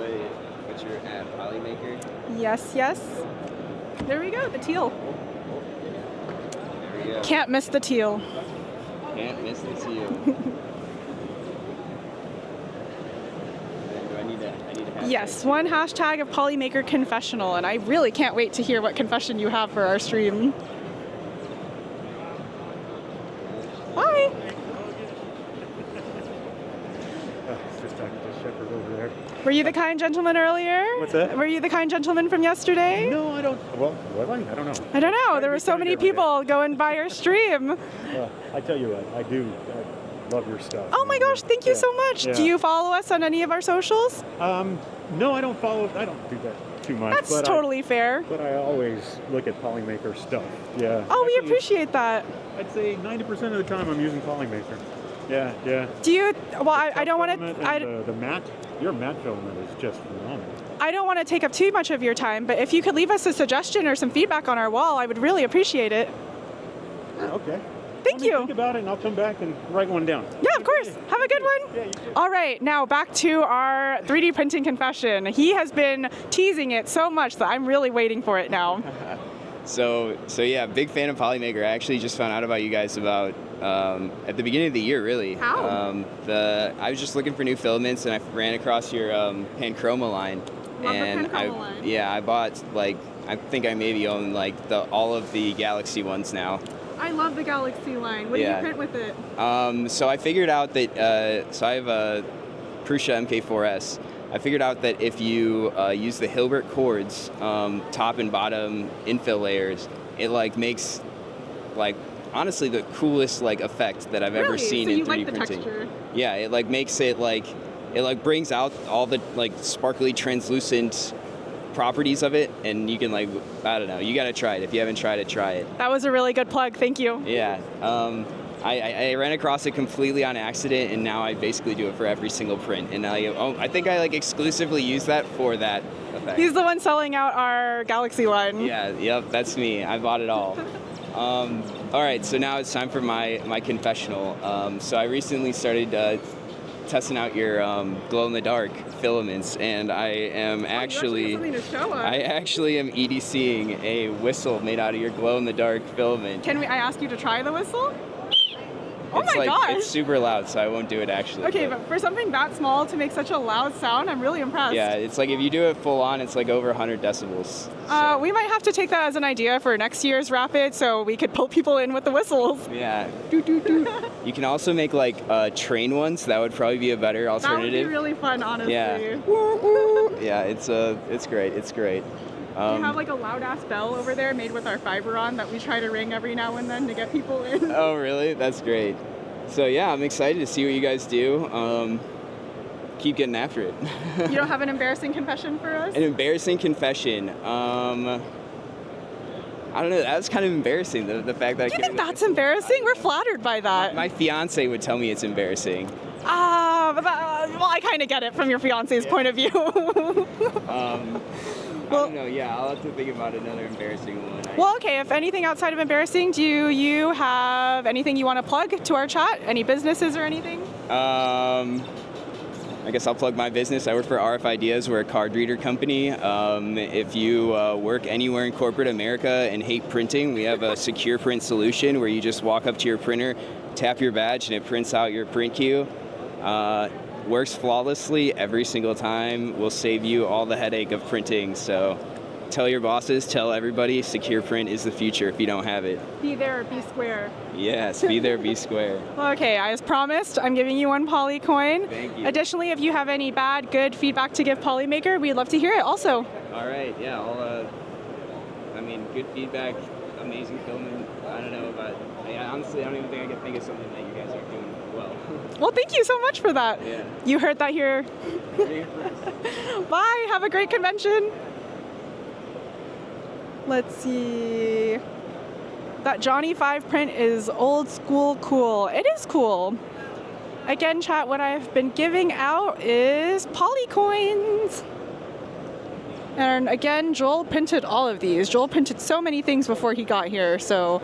what's your ad? Polymaker? Yes, yes. There we go, the teal. There we go. Can't miss the teal. Can't miss the teal. Do I need to hashtag? Yes, one hashtag of Polymaker Confessional, and I really can't wait to hear what confession you have for our stream. Bye. Just talking to Shepard over there. Were you the kind gentleman earlier? What's that? Were you the kind gentleman from yesterday? No, I don't. Well, was I? I don't know. I don't know. There were so many people going by your stream. Well, I tell you what, I do. I love your stuff. Oh my gosh, thank you so much. Yeah. Do you follow us on any of our socials? No, I don't follow. I don't do that too much. That's but totally fair. But I always look at Polymaker stuff. Yeah. Oh, we Actually, appreciate that. I'd say 90% of the time I'm using Polymaker. Yeah, yeah. Do you? Well, I don't want Filament to. and the matte. Your matte filament is just phenomenal. I don't want to take up too much of your time, but if you could leave us a suggestion or some feedback on our wall, I would really appreciate it. Okay. Thank you. Think about it, and I'll come back and write one down. Yeah, of course. Have a good one. Yeah, you too. All right, now back to our 3D printing confession. He has been teasing it so much that I'm really waiting for it now. So yeah, big fan of Polymaker. I actually just found out about you guys about at the beginning of the year, really. How? I was just looking for new filaments, and I ran across your Panchroma line. Love and the Panchroma line. Yeah, I bought I think I maybe own all of the Galaxy ones now. I love the Galaxy line. What Yeah. do you print with it? So I figured out that so I have a Prusa MK4S. I figured out that if you use the Hilbert cords, top and bottom infill layers, it makes honestly the coolest effect that I've ever seen so in you 3D like the printing. texture. Yeah, it makes it it brings out all the sparkly translucent properties of it, and you can I don't know, you gotta try it. If you haven't tried it, try it. That was a really good plug. Thank you. Yeah. I ran across it completely on accident, and now I basically do it for every single print. And I think I exclusively use that for that effect. He's the one selling out our Galaxy line. Yeah, yep, that's me. I bought it all. All right, so now it's time for my confessional. So I recently started testing out your glow-in-the-dark filaments, and I am actually something to show us. I actually am EDCing a whistle made out of your glow-in-the-dark filament. Can I ask you to try the whistle? Oh It's my gosh. It's super loud, so I won't do it actually. Okay, but for something that small to make such a loud sound, I'm really impressed. Yeah, it's if you do it full on, it's over 100 decibels. We might have to take that as an idea for next year's Rapid, so we could pull people in with the whistles. Yeah. You can also make train ones. That would probably be a better That would be alternative. really fun, honestly. Yeah. Yeah, it's great. It's great. We have a loud ass bell over there made with our fiber on that we try to ring every now and then to get people in. Oh, really? That's great. So yeah, I'm excited to see what you guys do. Keep getting after it. You don't have an embarrassing confession for us? An embarrassing confession. I don't know. That was kind of embarrassing. The fact that Do you think that's embarrassing? We're flattered by that. my fiance would tell me it's embarrassing. Well, I kind of get it from your fiance's point of view. I don't know. Yeah, I'll have to think about another embarrassing one. Well, okay, if anything outside of embarrassing, do you have anything you want to plug to our chat? Any businesses or anything? I guess I'll plug my business. I work for RF Ideas. We're a card reader company. If you work anywhere in corporate America and hate printing, we have a secure print solution where you just walk up to your printer, tap your badge, and it prints out your print queue. Works flawlessly every single time. Will save you all the headache of printing. So tell your bosses, tell everybody, secure print is the future if you don't have it. Be there, be square. Yes, be there, be square. Okay, as promised, I'm giving you one Poly coin. Thank you. Additionally, if you have any bad, good feedback to give Polymaker, we'd love to hear it also. All right, yeah, good feedback, amazing filming. I don't know about, honestly, I don't even think I can think of something that you guys are doing well. Well, thank you so much for that. Yeah. You heard that here. Bye, have a great convention. Let's see. That Johnny 5 print is old school cool. It is cool. Again, chat, what I've been giving out is Polycoins. And again, Joel printed all of these. Joel printed so many things before he got here, so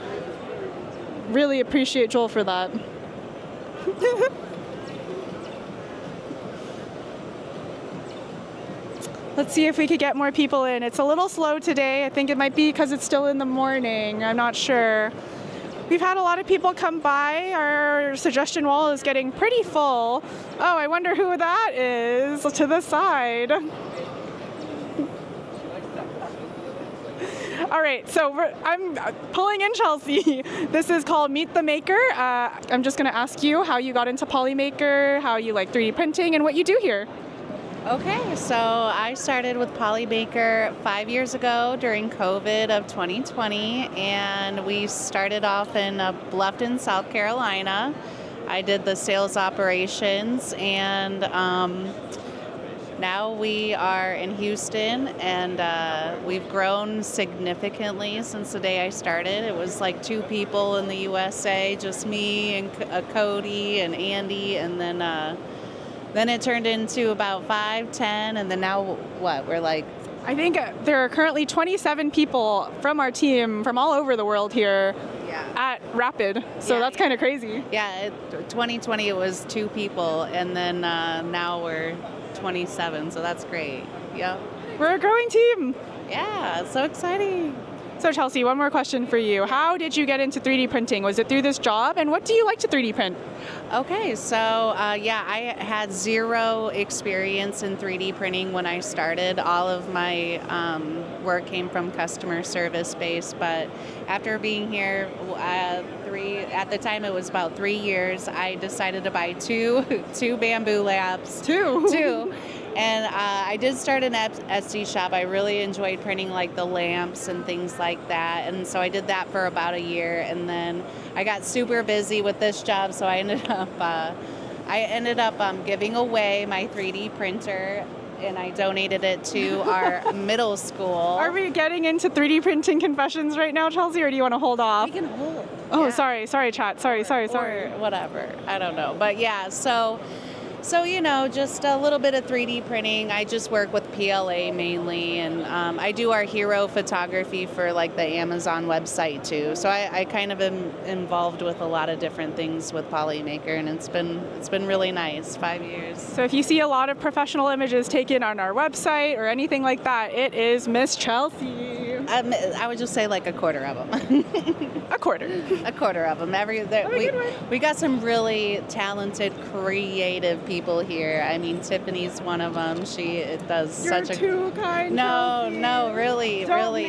really appreciate Joel for that. Let's see if we could get more people in. It's a little slow today. I think it might be because it's still in the morning. I'm not sure. We've had a lot of people come by. Our suggestion wall is getting pretty full. Oh, I wonder who that is to the side. All right, so I'm pulling in Chelsea. This is called Meet the Maker. I'm just going to ask you how you got into Polymaker, how you like 3D printing, and what you do here. Okay, so I started with Polymaker 5 years ago during COVID of 2020, and we started off in Bluffton, South Carolina. I did the sales operations, and now we are in Houston, and we've grown significantly since the day I started. It was like 2 people in the USA, just me and Cody and Andy, and then it turned into about 5, 10, and then now what? We're like... I think there are currently 27 people from our team from all over the world here at Rapid, so that's kind of crazy. Yeah, 2020 it was 2 people, and then now we're 27, so that's great. Yep. We're a growing team. Yeah, it's so exciting. So Chelsea, one more question for you. How did you get into 3D printing? Was it through this job? And what do you like to 3D print? Okay, so I had 0 experience in 3D printing when I started. All of my work came from customer service space, but after being here at the time it was about 3 years, I decided to buy two bamboo labs. Two. And I did start an Etsy shop. I really enjoyed printing like the lamps and things like that. And so I did that for about a year. And then I got super busy with this job. So I ended up giving away my 3D printer, and I donated it to our middle school. Are we getting into 3D printing confessions right now, Chelsea, or do you want to hold off? We can hold. Oh, yeah. sorry, chat. Sorry. Or whatever. I don't know. But yeah, so just a little bit of 3D printing. I just work with PLA mainly, and I do our hero photography for like the Amazon website too. So I kind of am involved with a lot of different things with Polymaker, and it's been really nice. 5 years. So if you see a lot of professional images taken on our website or anything like that, it is Miss Chelsea. I would just say like a quarter of them. A quarter of them. We got some really talented, creative people here. I mean, Tiffany's one of them. She does You're such a... too kind. No, really.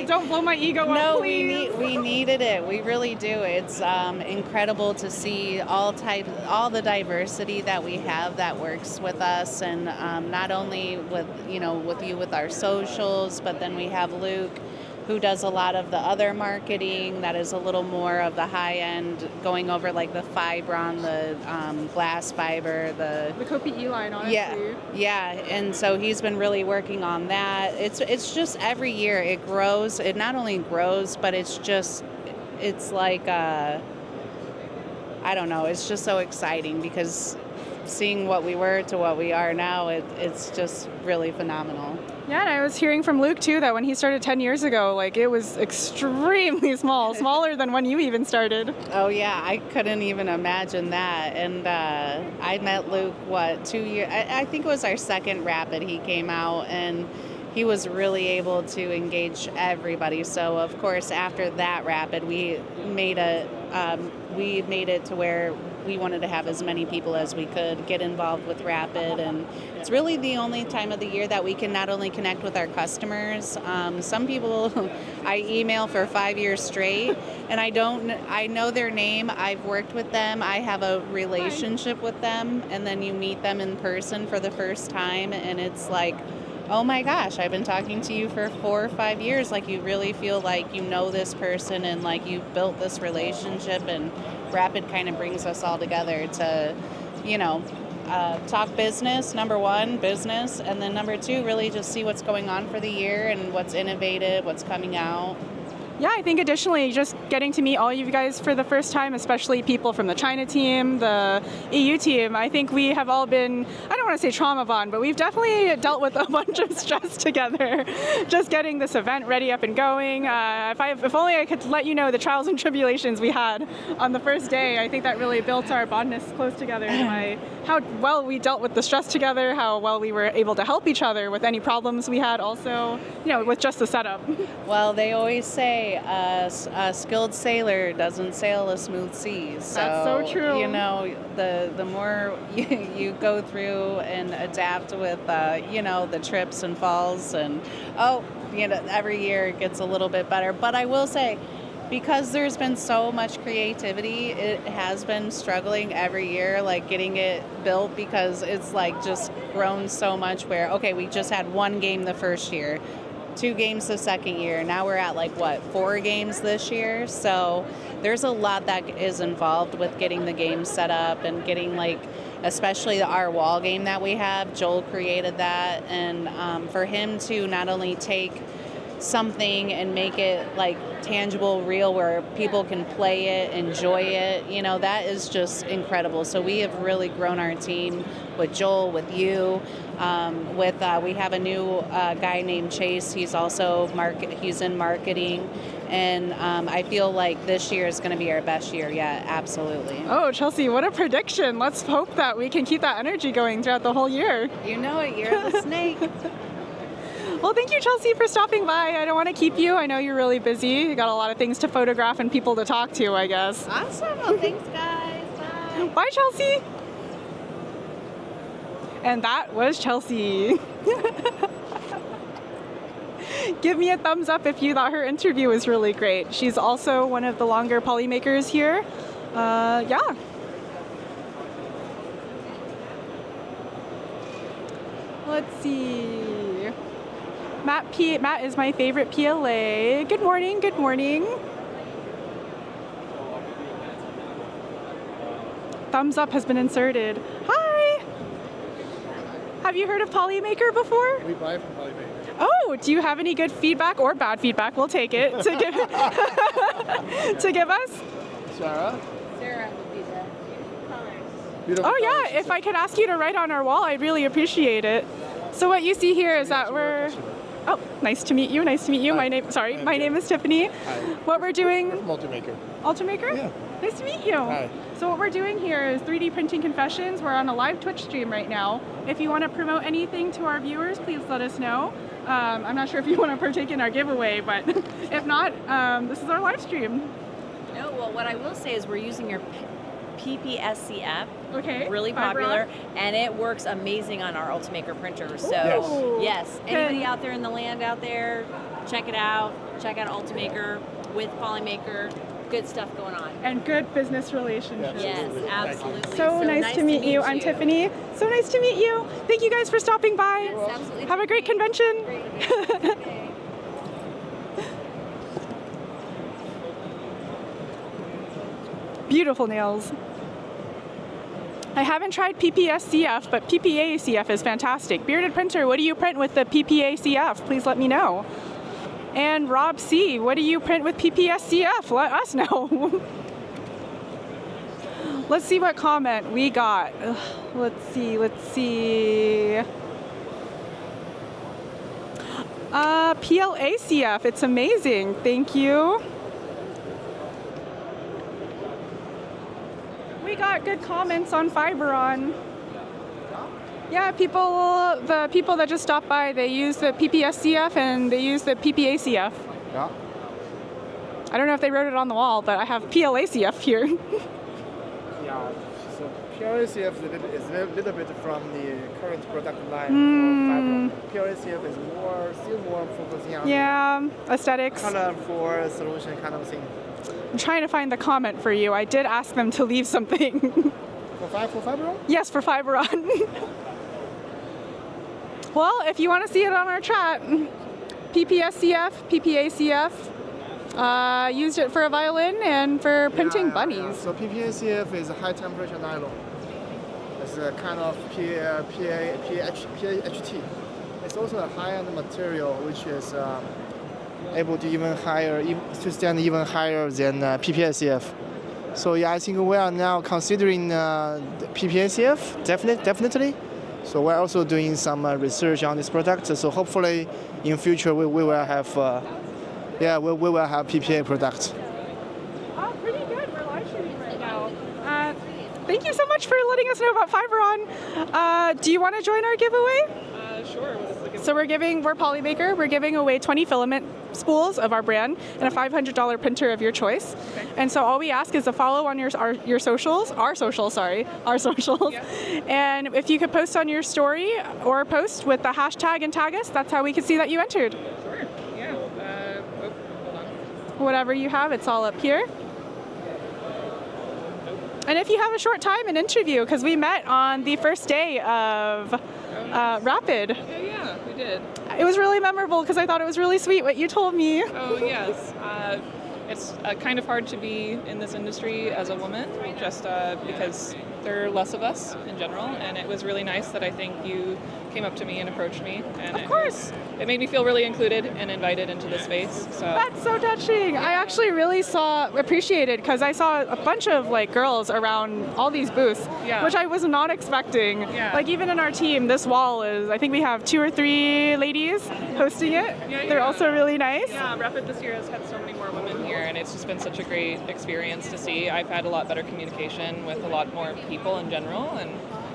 Don't blow my ego up, please. we needed it. We really do. It's incredible to see all the diversity that we have that works with us, and not only with with our socials, but then we have Luke, who does a lot of the other marketing that is a little more of the high end, going over like the Fibron, the glass fiber, the Kopi line, honestly. Yeah, and so he's been really working on that. It's just every year it grows. It not only grows, but it's like I don't know. It's just so exciting because seeing what we were to what we are now, it's just really phenomenal. Yeah, and I was hearing from Luke too that when he started 10 years ago, like it was extremely small, smaller than when you even started. Oh yeah, I couldn't even imagine that. And I met Luke, 2 years, I think it was our second Rapid he came out, and he was really able to engage everybody. So of course after that Rapid, we made it to where we wanted to have as many people as we could get involved with Rapid, and it's really the only time of the year that we can not only connect with our customers. Some people I email for 5 years straight, and I know their name, I've worked with them, I have a relationship with them, and then you meet them in person for the first time, and it's like, oh my gosh, I've been talking to you for 4 or 5 years. Like you really feel like you know this person, and like you built this relationship, and Rapid kind of brings us all together to, talk business, number one, business, and then number two, really just see what's going on for the year and what's innovative, what's coming out. Yeah, I think additionally, just getting to meet all you guys for the first time, especially people from the China team, the EU team, I think we have all been, I don't want to say trauma bond, but we've definitely dealt with a bunch of stress together, just getting this event ready up and going. If only I could let you know the trials and tribulations we had on the first day. I think that really built our bondness close together, and how well we dealt with the stress together, how well we were able to help each other with any problems we had also, with just the setup. Well, they always say a skilled sailor doesn't sail a smooth sea. So, that's so true. The more you go through and adapt with, the trips and falls, and every year it gets a little bit better. But I will say, because there's been so much creativity, it has been struggling every year, like getting it built, because it's like just grown so much where, okay, we just had one game the first year, 2 games the second year. Now we're at 4 games this year. So there's a lot that is involved with getting the game set up and getting especially our wall game that we have. Joel created that, and for him to not only take something and make it tangible, real, where people can play it, enjoy it, that is just incredible. So we have really grown our team with Joel, with you, we have a new guy named Chase. He's also he's in marketing, and I feel like this year is going to be our best year yet. Absolutely. Oh, Chelsea, what a prediction. Let's hope that we can keep that energy going throughout the whole year. You know it, you're the snake. Well, thank you, Chelsea, for stopping by. I don't want to keep you. I know you're really busy. You got a lot of things to photograph and people to talk to, I guess. Awesome. Well, thanks, guys. Bye. Bye, Chelsea. And that was Chelsea. Give me a thumbs up if you thought her interview was really great. She's also one of the longer Polymakers here. Yeah. Let's see. Matt is my favorite PLA. Good morning, good morning. Thumbs up has been inserted. Hi! Have you heard of Polymaker before? We buy from Polymaker. Oh, do you have any good feedback or bad feedback? We'll take it to give to give us. Sarah would be the Oh yeah, if I could ask you to write on our wall, I'd really appreciate it. So what you see here is that we're. Oh, nice to meet you. Nice to meet you. Hi. My name is Tiffany. Hi. What we're doing. Ultimaker. Ultimaker? Yeah. Nice to meet you. Hi. So what we're doing here is 3D printing Confessions. We're on a live Twitch stream right now. If you want to promote anything to our viewers, please let us know. I'm not sure if you want to partake in our giveaway, but if not, this is our live stream. No, well, what I will say is we're using your PPSCF. Okay. Really Fiber popular, Rock. and it works amazing on our Ultimaker printer. So, Ooh. yes, anybody out there in the land out there, check it out. Check out Ultimaker with Polymaker. Good stuff going on. And good business relationships. Yes, absolutely. So nice to meet you. I'm Tiffany. So nice to meet you. Thank you guys for stopping by. Yes, absolutely. Have a great convention. Beautiful nails. I haven't tried PPSCF, but PPACF is fantastic. Bearded Printer, what do you print with the PPACF? Please let me know. And Rob C, what do you print with PPSCF? Let us know. Let's see what comment we got. Let's see. PLACF, it's amazing. Thank you. We got good comments on Fiberon. Yeah, the people that just stopped by, they use the PPSCF and they use the PPACF. Yeah. I don't know if they wrote it on the wall, but I have PLACF here. Yeah. So PLACF is a little bit from the current product line for Fiberon. PLACF is still more focusing on aesthetics. Colorful solution kind of thing. I'm trying to find the comment for you. I did ask them to leave something. For Fiberon? Yes, for Fiberon. Well, if you want to see it on our chat, PPSCF, PPACF, used it for a violin and for printing bunnies. Yeah. So PPACF is a high temperature nylon. It's a kind of PHT. It's also a high-end material which is able to to stand even higher than PPICF. So yeah, I think we are now considering the PPICF definitely. So we're also doing some research on this product. So hopefully in future we will have we will have PPA product. Oh, pretty good. We're live streaming right now. Thank you so much for letting us know about Fiberon. Do you want to join our giveaway? Sure. So we're Polymaker. We're giving away 20 filament spools of our brand and a $500 printer of your choice. Okay. And so all we ask is to follow on your socials, our socials. Yeah. And if you could post on your story or post with the hashtag and tag us, that's how we can see that you entered. Sure. Yeah. Hold on. Whatever you have, it's all up here. And if you have a short time, an interview, because we met on the first day of Rapid. Yeah, we did. It was really memorable because I thought it was really sweet what you told me. Oh, yes. It's kind of hard to be in this industry as a woman, just because there are less of us in general, and it was really nice that I think you came up to me and approached me. And of course. It made me feel really included and invited into the space. So that's so touching. Yeah. I actually really appreciated because I saw a bunch of girls around all these booths, which I was not expecting. Yeah. Like even in our team, this wall is, I think we have 2 or 3 ladies hosting it. Yeah, they're also really nice. Yeah, Rapid this year has had so many more women here, and it's just been such a great experience to see. I've had a lot better communication with a lot more people in general, and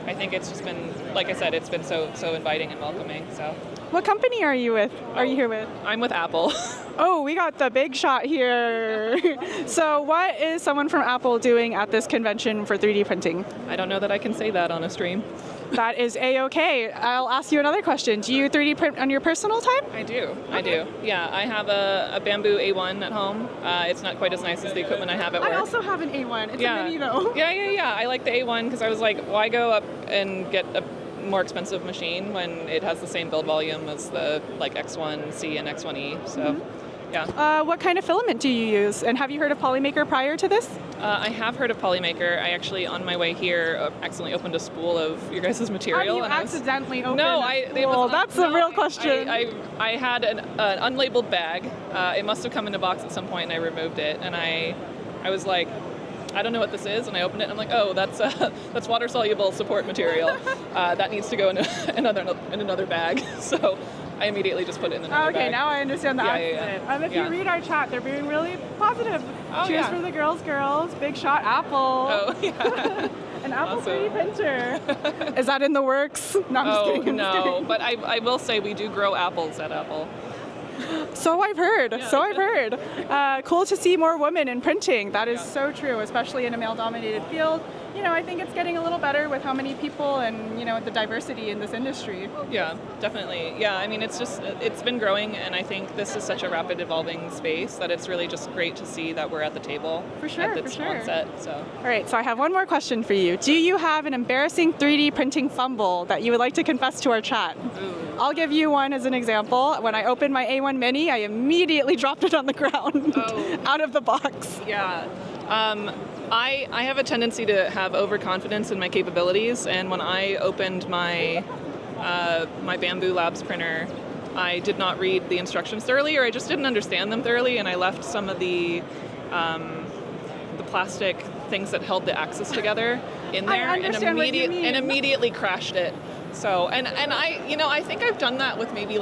I think it's just been, like I said, it's been so inviting and welcoming. So. What company are you with? Are you here with? I'm with Apple. Oh, we got the big shot here. So what is someone from Apple doing at this convention for 3D printing? I don't know that I can say that on a stream. That is A-okay. I'll ask you another question. Do you 3D print on your personal time? I do. Yeah, I have a Bamboo A1 at home. It's not quite as nice as the equipment I have at work. I also have an A1. It's a mini though. Yeah. I like the A1 because I was like, why go up and get a more expensive machine when it has the same build volume as the X1C and X1E. So, yeah. What kind of filament do you use? And have you heard of Polymaker prior to this? I have heard of Polymaker. I actually, on my way here, accidentally opened a spool of your guys' material. How do you accidentally open a spool? That's the real question. I had an unlabeled bag. It must have come in a box at some point, and I removed it. And I was like, I don't know what this is, and I opened it, and I'm like, oh, that's water-soluble support material. That needs to go in another bag. So I immediately just put it in another bag. Okay, now I understand the accident. If you read our chat, they're being really positive. Oh, Cheers for the girls. Big shot Apple. Oh, yeah. An Apple 3D printer. Is that in the works? No, I'm just kidding. No, but I will say we do grow apples at Apple. So I've heard. Cool to see more women in printing. That is so true, especially in a male-dominated field. I think it's getting a little better with how many people and, the diversity in this industry. Yeah, definitely. Yeah, I mean, it's been growing, and I think this is such a rapid evolving space that it's really just great to see that we're at the table. For sure. Onset, so. All right, so I have one more question for you. Do you have an embarrassing 3D printing fumble that you would like to confess to our chat? Ooh. I'll give you one as an example. When I opened my A1 Mini, I immediately dropped it on the ground out of the box. Yeah. I have a tendency to have overconfidence in my capabilities, and when I opened my my Bamboo Labs printer, I did not read the instructions thoroughly, or I just didn't understand them thoroughly, and I left some of the plastic things that held the axis together in there, and immediately crashed it. So, and I think I've done that with maybe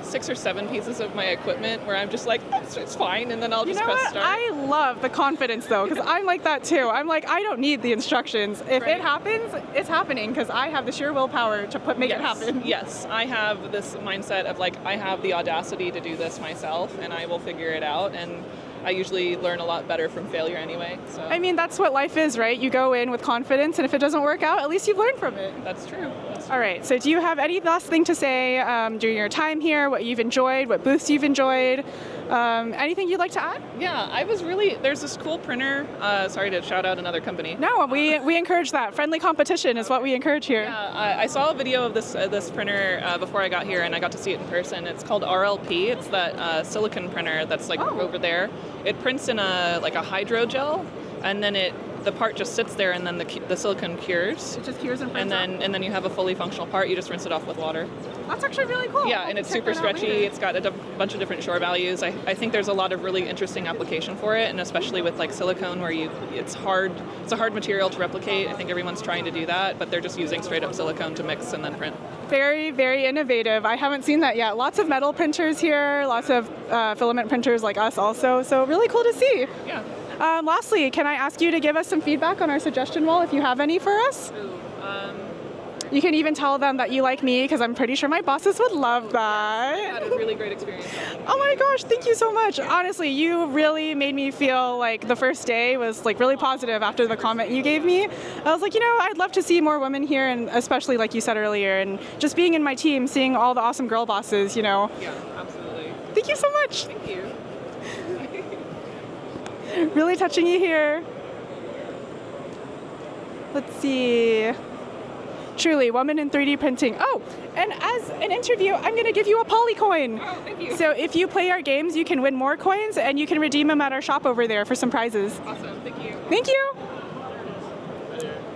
6 or 7 pieces of my equipment where I'm just like, it's fine, and then I'll just press start. I love the confidence though, because I'm like that too. I'm like, I don't need the instructions. If it happens, it's happening, because I have the sheer willpower to make it happen. Yes, I have this mindset of I have the audacity to do this myself, and I will figure it out, and I usually learn a lot better from failure anyway. So. I mean, that's what life is, right? You go in with confidence, and if it doesn't work out, at least you've learned from it. That's true. All right, so do you have any last thing to say during your time here, what you've enjoyed, what booths you've enjoyed? Anything you'd like to add? Yeah, there's this cool printer. Sorry to shout out another company. No, we encourage that. Friendly competition is what we encourage here. Yeah, I saw a video of this printer before I got here, and I got to see it in person. It's called RLP. It's that silicon printer that's over there. It prints in a hydrogel, and then it the part just sits there, and then the silicone cures. It just cures and prints and then you have a fully functional part. You just rinse it off with water. That's actually really cool. Yeah, and it's super stretchy. It's got a bunch of different shore values. I think there's a lot of really interesting application for it, and especially with like silicone, where it's hard. It's a hard material to replicate. I think everyone's trying to do that, but they're just using straight up silicone to mix and then print. Very, very innovative. I haven't seen that yet. Lots of metal printers here, lots of filament printers like us also, so really cool to see. Yeah. Lastly, can I ask you to give us some feedback on our suggestion wall if you have any for us? You can even tell them that you like me, because I'm pretty sure my bosses would love that. I had a really great experience. Oh my gosh, thank you so much. Honestly, you really made me feel like the first day was like really positive after the comment you gave me. I was like, I'd love to see more women here, and especially like you said earlier, and just being in my team, seeing all the awesome girl bosses, Yeah, absolutely. Thank you so much. Thank you. Really touching you here. Let's see. Truly, woman in 3D printing. Oh, and as an interview, I'm going to give you a poly coin. Oh, thank you. So if you play our games, you can win more coins, and you can redeem them at our shop over there for some prizes. Awesome, thank you. Thank you.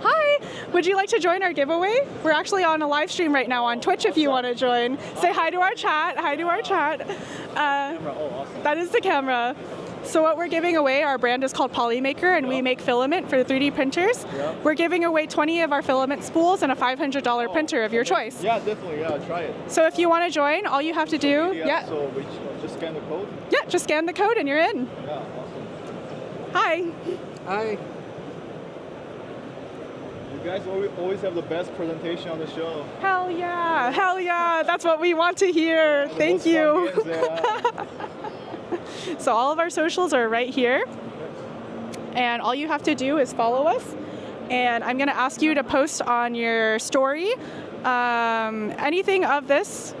Hi, would you like to join our giveaway? We're actually on a live stream right now on Twitch if you want to join. Say hi to our chat. Hi to our chat. That is the camera. So what we're giving away, our brand is called Polymaker, and we make filament for 3D printers. We're giving away 20 of our filament spools and a $500 printer of your choice. Yeah, definitely. Yeah, try it. So if you want to join, all you have to do, So we just scan the code? Yeah, just scan the code and you're in. Yeah, awesome. Hi. Hi. You guys always have the best presentation on the show. Hell yeah. Hell yeah. That's what we want to hear. Thank you. So all of our socials are right here, and all you have to do is follow us, and I'm going to ask you to post on your story anything of this.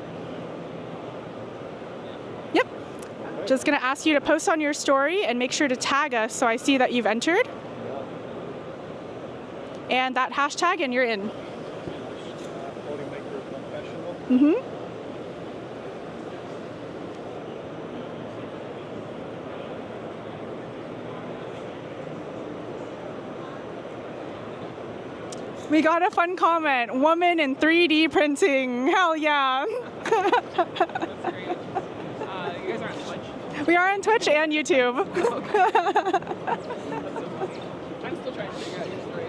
Yep. Just going to ask you to post on your story and make sure to tag us so I see that you've entered. And that hashtag, and you're in. Polymaker Confessional. Mm-hmm. We got a fun comment. Woman in 3D printing. Hell yeah. That's great. You guys are on Twitch? We are on Twitch and YouTube. I'm still trying to figure out your story.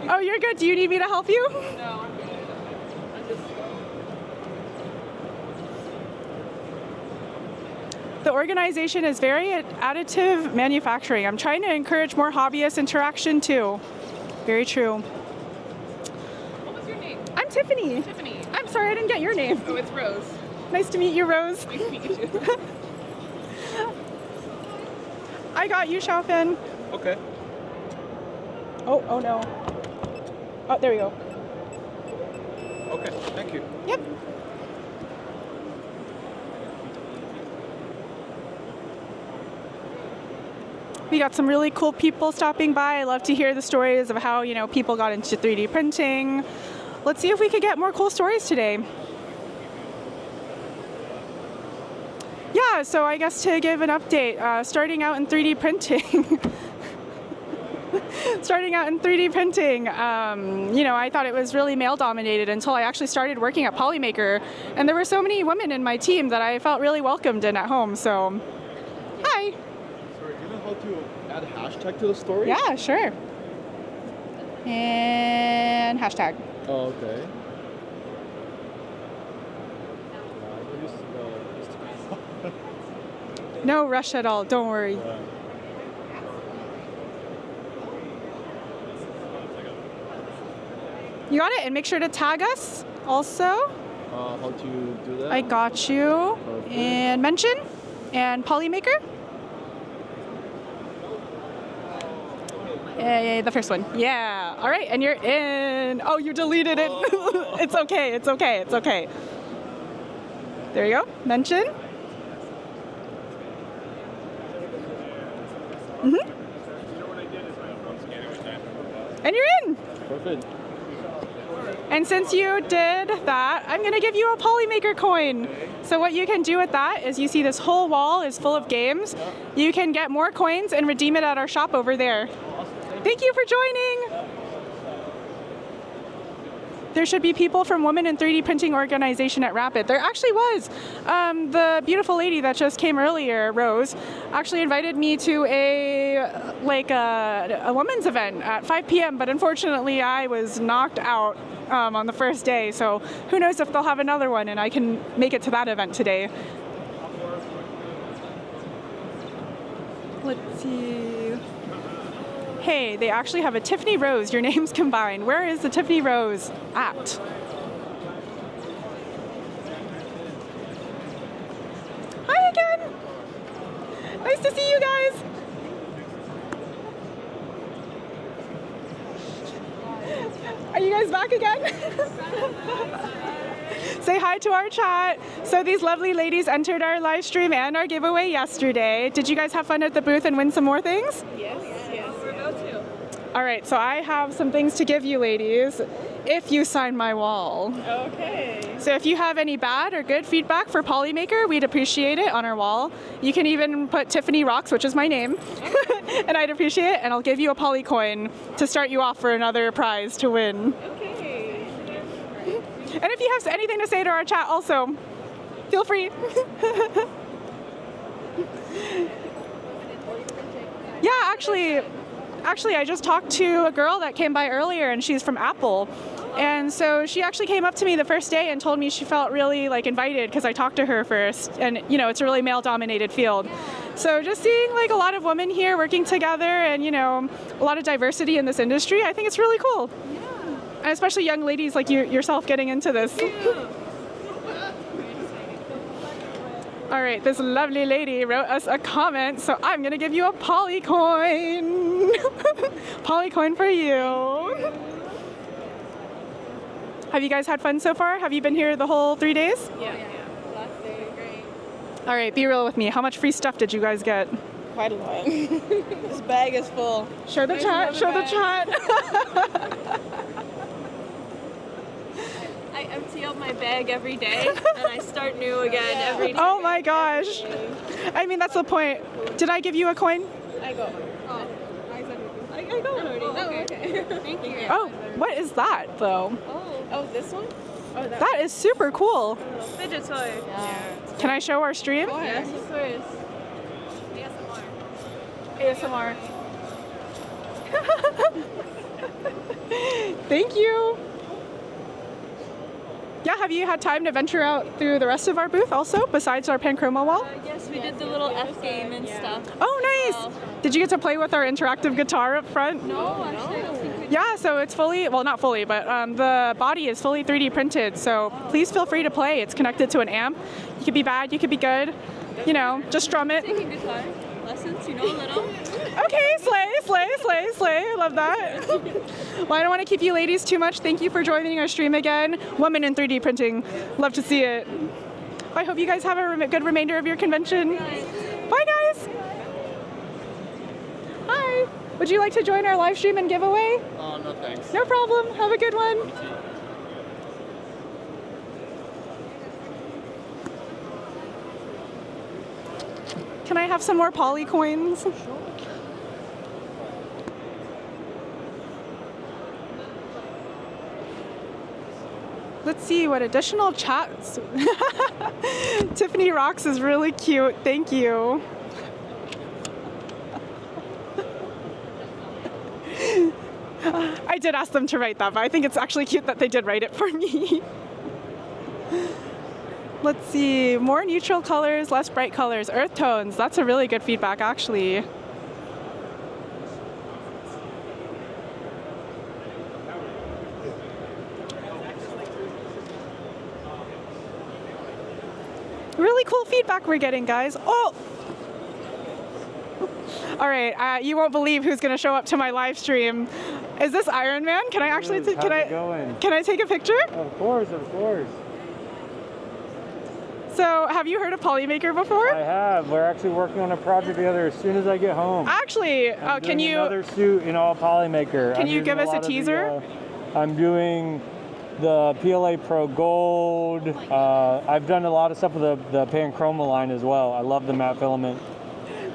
Oh, you're good. Do you need me to help you? No, I'm good. I'm just... The organization is very additive manufacturing. I'm trying to encourage more hobbyist interaction too. Very true. I'm Tiffany. Tiffany. I'm sorry, I didn't get your name. Oh, it's Rose. Nice to meet you, Rose. Nice to meet you too. I got you, Xiaofan. Okay. Oh no. Oh, there we go. Okay, thank you. Yep. We got some really cool people stopping by. I love to hear the stories of how, people got into 3D printing. Let's see if we could get more cool stories today. Yeah, so I guess to give an update, starting out in 3D printing. I thought it was really male dominated until I actually started working at Polymaker. And there were so many women in my team that I felt really welcomed and at home, so hi. Sorry, do you know how to add a hashtag to the story? Yeah, sure. And hashtag. Oh, okay. No rush at all, don't worry. You got it, and make sure to tag us also. How to do that? I got you. Perfect. And mention, and Polymaker. The first one. Yeah. All right, and you're in. Oh, you deleted it. It's okay. It's okay. It's okay. There you go. Mention. Mhm. And you're in. Perfect. And since you did that, I'm going to give you a Polymaker coin. So what you can do with that is you see this whole wall is full of games. You can get more coins and redeem it at our shop over there. Thank you for joining. There should be people from Women in 3D Printing Organization at Rapid. There actually was. The beautiful lady that just came earlier, Rose, actually invited me to a women's event at 5 p.m., but unfortunately I was knocked out on the first day, so who knows if they'll have another one and I can make it to that event today. Let's see. Hey, they actually have a Tiffany Rose. Your names combined. Where is the Tiffany Rose at? Hi again. Nice to see you guys. Are you guys back again? Say hi to our chat. So these lovely ladies entered our live stream and our giveaway yesterday. Did you guys have fun at the booth and win some more things? Yes, we're about to. All right, so I have some things to give you ladies if you sign my wall. Okay. So if you have any bad or good feedback for Polymaker, we'd appreciate it on our wall. You can even put Tiffany Rocks, which is my name, and I'd appreciate it, and I'll give you a Poly coin to start you off for another prize to win. Okay. And if you have anything to say to our chat also, feel free. Yeah, actually, I just talked to a girl that came by earlier, and she's from Apple. And so she actually came up to me the first day and told me she felt really invited because I talked to her first. And it's a really male-dominated field. So just seeing a lot of women here working together and a lot of diversity in this industry, I think it's really cool. Yeah. And especially young ladies like yourself getting into this. Yeah. All right, this lovely lady wrote us a comment, so I'm gonna give you a Poly coin. Poly coin for you. Have you guys had fun so far? Have you been here the whole 3 days? Yeah. Last day, great. All right, be real with me. How much free stuff did you guys get? Quite a lot. This bag is full. Show the chat, show the chat. I empty out my bag every day and I start new again every day. Oh my gosh. I mean, that's the point. Did I give you a coin? I got one. Oh, I got one already. Oh, okay. Thank you. Oh, what is that though? Oh, this one? Oh, That is super cool. Fidget toy. Yeah. Can I show our stream? Yes, of course. ASMR. Thank you. Yeah, have you had time to venture out through the rest of our booth also, besides our Panchroma wall? Yes, we did the little F game and stuff. Oh, nice. Did you get to play with our interactive guitar up front? No, actually, I don't think we did. Yeah, so it's fully, well, not fully, but the body is fully 3D printed. So please feel free to play. It's connected to an amp. You could be bad, you could be good. Just strum it. Taking guitar lessons, a little. Okay, slay. I love that. Well, I don't want to keep you ladies too much. Thank you for joining our stream again. Women in 3D printing. Love to see it. I hope you guys have a good remainder of your convention. Bye, guys. Hi. Would you like to join our live stream and giveaway? Oh, no thanks. No problem. Have a good one. Can I have some more Poly coins? Let's see what additional chats. Tiffany Rocks is really cute. Thank you. I did ask them to write that, but I think it's actually cute that they did write it for me. Let's see, more neutral colors, less bright colors, earth tones. That's a really good feedback, actually. Really cool feedback we're getting, guys. Oh! All right, you won't believe who's going to show up to my live stream. Is this Iron Man? Can I actually can I take a picture? Of course, of course. So, have you heard of Polymaker before? I have. We're actually working on a project together as soon as I get home. Actually, can you another suit in all Polymaker? Can you give us a teaser? I'm doing the PLA Pro Gold. I've done a lot of stuff with the Panchroma line as well. I love the matte filament.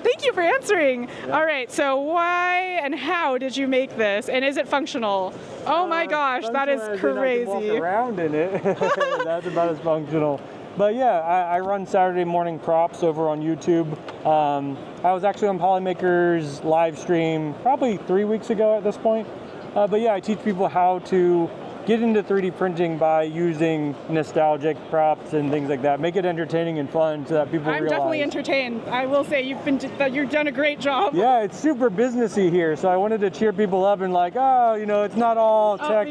Thank you. you for answering. All right, so why and how did you make this? And is it functional? Oh my gosh, that is crazy. I can walk around in it. That's about as functional. But yeah, I run Saturday morning props over on YouTube. I was actually on Polymaker's live stream probably 3 weeks ago at this point. But yeah, I teach people how to get into 3D printing by using nostalgic props and things like that. Make it entertaining and fun so that people I'm realize. definitely entertained. I will say you've done a great job. Yeah, it's super businessy here, so I wanted to cheer people up and like, oh, you know, it's not all tech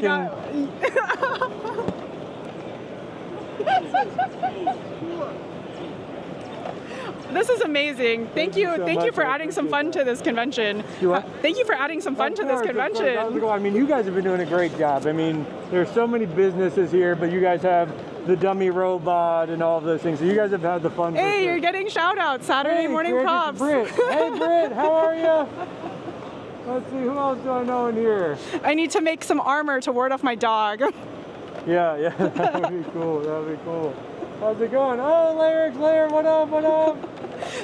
This is amazing. Thank you for adding some fun to this convention. Thank you for adding some fun to this convention. I mean, you guys have been doing a great job. I mean, there's so many businesses here, but you guys have the dummy robot and all of those things. So you guys have had the fun. Hey, you're getting shout outs. Saturday morning props. Britt. Hey, Britt, how are you? Let's see, who else do I know in here? I need to make some armor to ward off my dog. Yeah, that would be cool. That would be cool. How's it going? Oh, Larry, what up?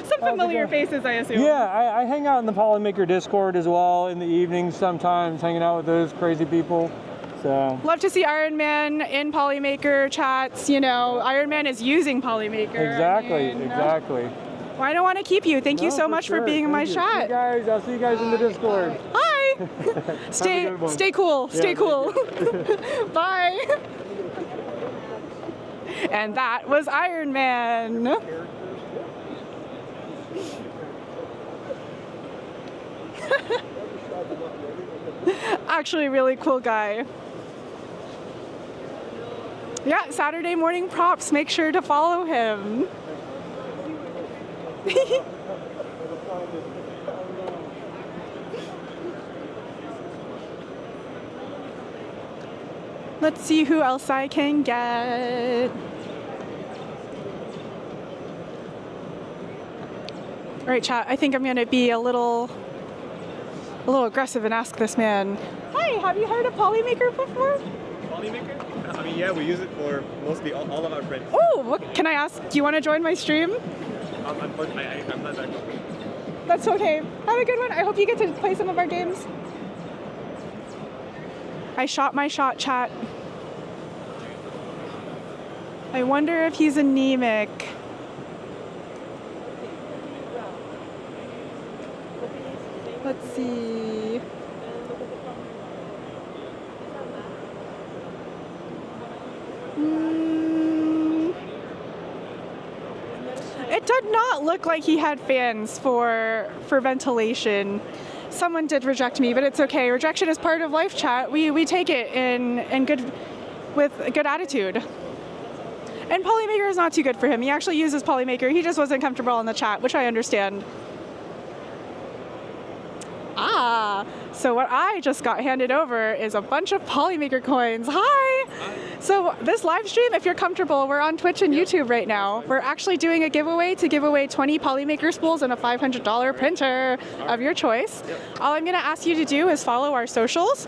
Some familiar faces, I assume. Yeah, I hang out in the Polymaker Discord as well in the evenings sometimes, hanging out with those crazy people. So love to see Iron Man in Polymaker chats. You know, Iron Man is using Polymaker. Exactly. Well, I don't want to keep you. Thank you so much for being in my chat. You guys, I'll see you guys in the Discord. Hi. Stay cool. Stay cool. Bye. And that was Iron Man. Actually, really cool guy. Yeah, Saturday morning props. Make sure to follow him. Let's see who else I can get. All right, chat, I think I'm gonna be a little aggressive and ask this man. Hi, have you heard of Polymaker before? Polymaker? I mean, yeah, we use it for mostly all of our prints. Oh, can I ask, do you want to join my stream? Unfortunately, I'm not that good. That's okay. Have a good one. I hope you get to play some of our games. I shot my shot, chat. I wonder if he's anemic. Let's see. It did not look like he had fans for ventilation. Someone did reject me, but it's okay. Rejection is part of life, chat. We take it with a good attitude. And Polymaker is not too good for him. He actually uses Polymaker. He just wasn't comfortable in the chat, which I understand. So what I just got handed over is a bunch of Polymaker coins. Hi! So this live stream, if you're comfortable, we're on Twitch and YouTube right now. We're actually doing a giveaway to give away 20 Polymaker spools and a $500 printer of your choice. All I'm gonna ask you to do is follow our socials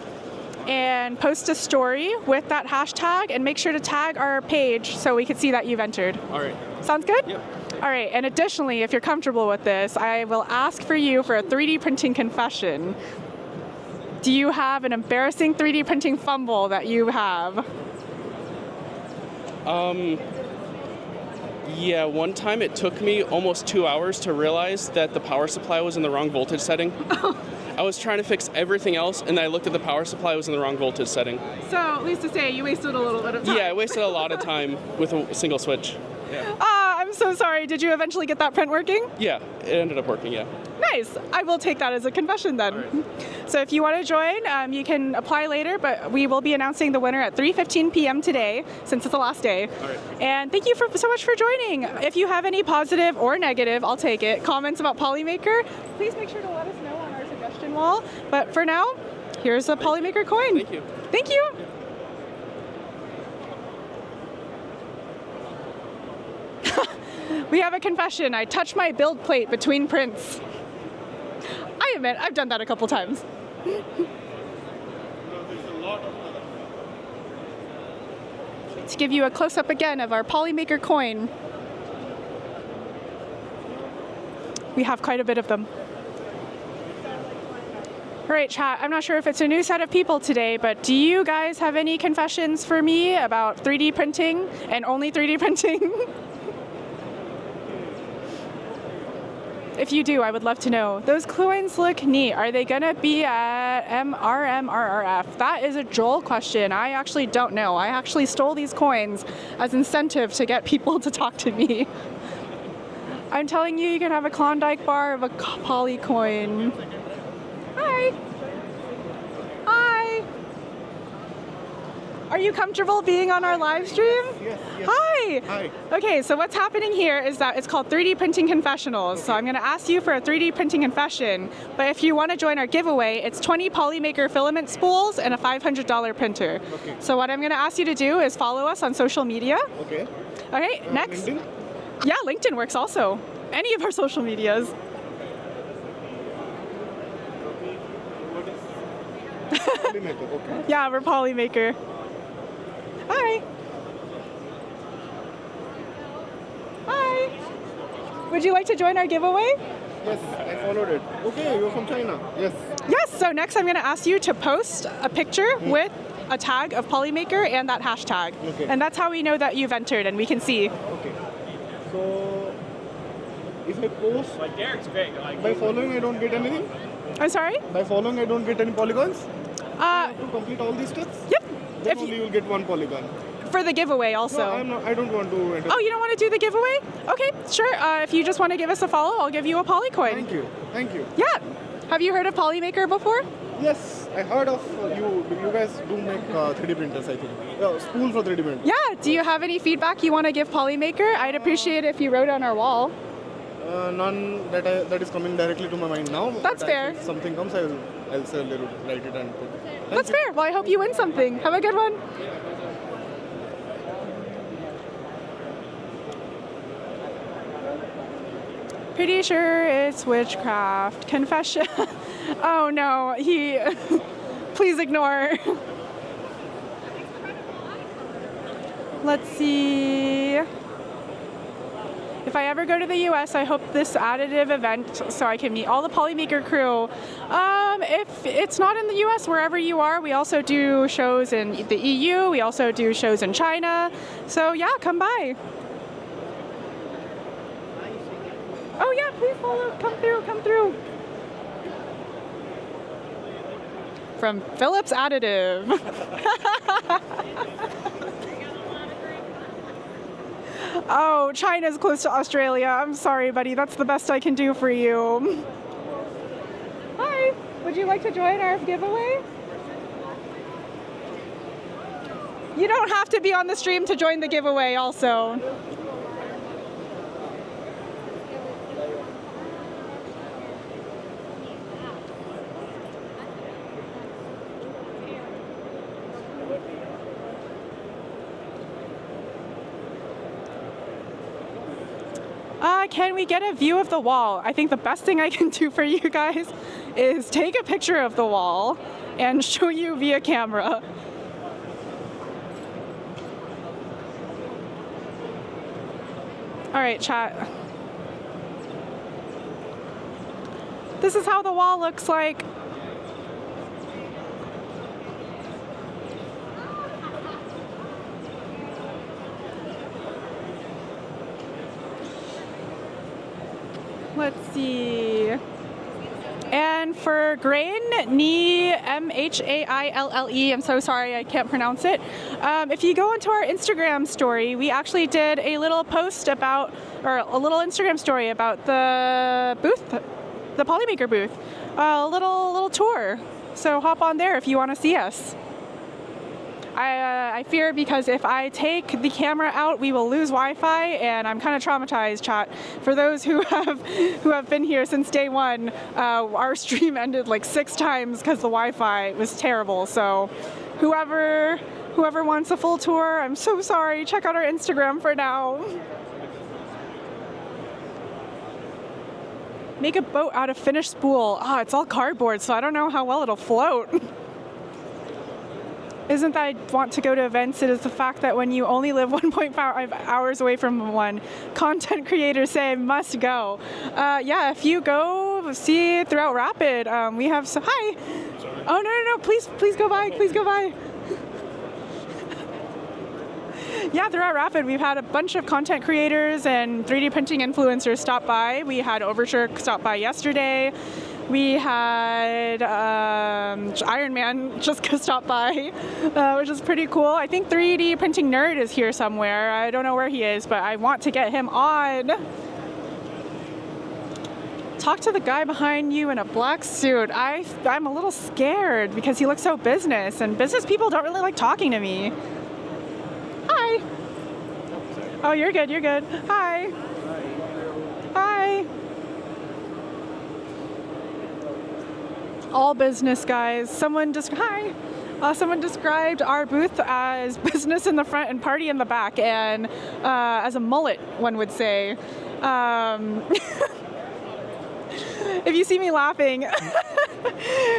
and post a story with that hashtag and make sure to tag our page so we can see that you've entered. All right. Sounds good? Yep. All right, and additionally, if you're comfortable with this, I will ask for you for a 3D printing confession. Do you have an embarrassing 3D printing fumble that you have? Yeah, one time it took me almost 2 hours to realize that the power supply was in the wrong voltage setting. I was trying to fix everything else, and I looked at the power supply was in the wrong voltage setting. So, at least to say, you wasted a little bit of time. Yeah, I wasted a lot of time with a single switch. Yeah. I'm so sorry. Did you eventually get that print working? Yeah, it ended up working, yeah. Nice. I will take that as a confession then. Right. So if you want to join, you can apply later, but we will be announcing the winner at 3:15 p.m. today, since it's the last day. All right. And thank you so much for joining. If you have any positive or negative, I'll take it, comments about Polymaker, please make sure to let us know on our suggestion wall. But for now, here's a Polymaker coin. Thank you. Thank you. We have a confession. I touched my build plate between prints. I admit, I've done that a couple times. To give you a close-up again of our Polymaker coin. we have quite a bit of them. All right, chat, I'm not sure if it's a new set of people today, but do you guys have any confessions for me about 3D printing and only 3D printing? If you do, I would love to know. Those coins look neat. Are they gonna be at MRMRRF? That is a Joel question. I actually don't know. I actually stole these coins as incentive to get people to talk to me. I'm telling you, you can have a Klondike bar of a poly coin. Hi. Hi. Are you comfortable being on our live stream? Yes. Hi. Hi. Okay, so what's happening here is that it's called 3D Printing Confessionals. So I'm going to ask you for a 3D printing confession, but if you want to join our giveaway, it's 20 Polymaker filament spools and a $500 printer. Okay. So what I'm going to ask you to do is follow us on social media. Okay. Okay, next. LinkedIn? Yeah, LinkedIn works also. Any of our social medias. Polymaker, okay. Yeah, we're Polymaker. Hi. Hi. Would you like to join our giveaway? Yes, I followed it. Okay, you're from China. Yes. Yes, so next I'm going to ask you to post a picture with a tag of Polymaker and that hashtag. Okay. And that's how we know that you've entered and we can see. Okay. So, if I post, Like Derek's big. Like by following I don't get anything? I'm sorry? By following I don't get any polygons? I have to complete all these steps? Yep. Then only you'll get one polygon. For the giveaway also. No, I don't want to enter. Oh, you don't want to do the giveaway? Okay, sure. If you just want to give us a follow, I'll give you a Polycoin. Thank you. Thank you. Yeah. Have you heard of Polymaker before? Yes, I heard of you. You guys do make 3D printers, I think. Spool for 3D printers. Yeah. Do you have any feedback you want to give Polymaker? I'd appreciate it if you wrote on our wall. None that is coming directly to my mind now. That's fair. If something comes, I'll say a little, write it and put it. That's fair. Well, I hope you win something. Have a good one. Pretty sure it's witchcraft. Confession. Oh no, please ignore. Let's see. If I ever go to the US, I hope this additive event so I can meet all the Polymaker crew. If it's not in the US, wherever you are, we also do shows in the EU. We also do shows in China. So yeah, come by. Oh yeah, please follow. Come through. From Philips Additive. Oh, China's close to Australia. I'm sorry, buddy. That's the best I can do for you. Hi. Would you like to join our giveaway? You don't have to be on the stream to join the giveaway also. Can we get a view of the wall? I think the best thing I can do for you guys is take a picture of the wall and show you via camera. All right, chat. This is how the wall looks like. Let's see. And for Grain, Mhaille, I'm so sorry, I can't pronounce it. If you go into our Instagram story, we actually did a little post about, or a little Instagram story about the booth, the Polymaker booth, a little tour. So hop on there if you want to see us. I fear because if I take the camera out, we will lose Wi-Fi, and I'm kind of traumatized, chat. For those who have been here since day one, our stream ended like 6 times because the Wi-Fi was terrible. So whoever wants a full tour, I'm so sorry. Check out our Instagram for now. Make a boat out of finished spool. It's all cardboard, so I don't know how well it'll float. isn't that I want to go to events. It is the fact that when you only live 1.5 hours away from one, content creators say must go. Yeah, if you go see it throughout Rapid, we have some. Hi. Oh no, please go by. Please go by. Yeah, throughout Rapid, we've had a bunch of content creators and 3D printing influencers stop by. We had Overture stop by yesterday. We had Iron Man just stop by, which is pretty cool. I think 3D Printing Nerd is here somewhere. I don't know where he is, but I want to get him on. Talk to the guy behind you in a black suit. I'm a little scared because he looks so business, and business people don't really like talking to me. Hi. Oh, you're good, you're good. Hi. Hi. All business guys. Someone described our booth as business in the front and party in the back, and as a mullet, one would say. If you see me laughing,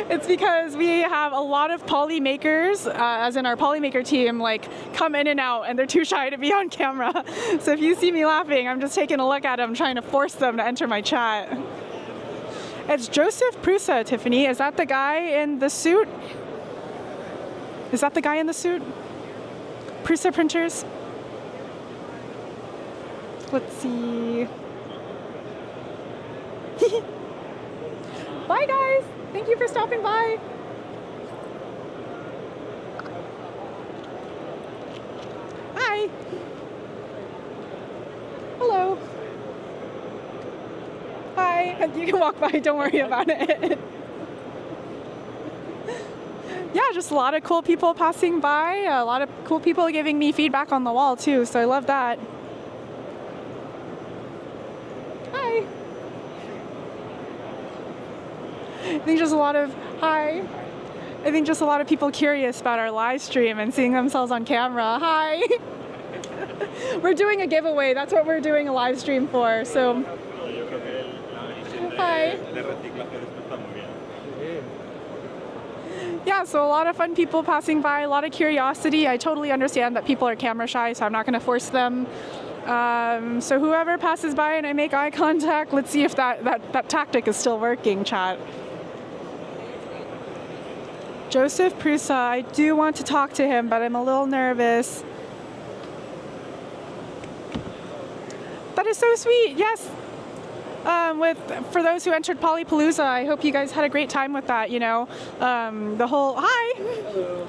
it's because we have a lot of Polymakers, as in our Polymaker team, like come in and out, and they're too shy to be on camera. So if you see me laughing, I'm just taking a look at them, trying to force them to enter my chat. It's Joseph Prusa, Tiffany. Is that the guy in the suit? Is that the guy in the suit? Prusa Printers? Let's see. Bye, guys. Thank you for stopping by. Hi. Hello. Hi. You can walk by. Don't worry about it. Yeah, just a lot of cool people passing by. A lot of cool people giving me feedback on the wall, too. So I love that. Hi. I think just a lot of people curious about our live stream and seeing themselves on camera. Hi. We're doing a giveaway. That's what we're doing a live stream for. So hi. Yeah, so a lot of fun people passing by, a lot of curiosity. I totally understand that people are camera shy, so I'm not going to force them. So whoever passes by and I make eye contact, let's see if that tactic is still working, chat. Joseph Prusa, I do want to talk to him, but I'm a little nervous. That is so sweet, yes. For those who entered Polypalooza, I hope you guys had a great time with that, you know. The whole, hi. Hello.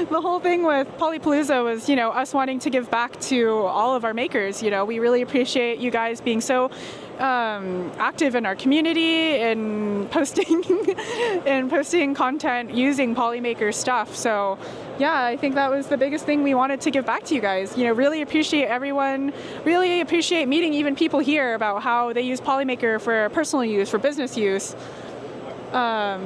The whole thing with Polypalooza was, you know, us wanting to give back to all of our makers. You know, we really appreciate you guys being so active in our community and posting content using Polymaker stuff. So yeah, I think that was the biggest thing we wanted to give back to you guys. You know, really appreciate everyone, really appreciate meeting even people here about how they use Polymaker for personal use, for business use. Yeah.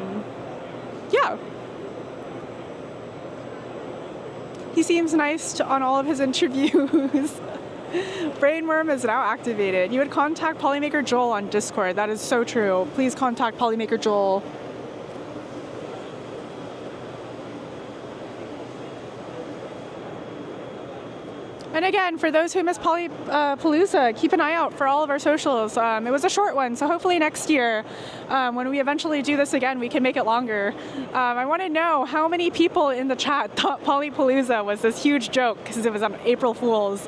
He seems nice on all of his interviews. Brainworm is now activated. You would contact Polymaker Joel on Discord. That is so true. Please contact Polymaker Joel. And again, for those who missed Polypalooza, keep an eye out for all of our socials. It was a short one, so hopefully next year, when we eventually do this again, we can make it longer. I want to know how many people in the chat thought Polypalooza was this huge joke because it was on April Fool's.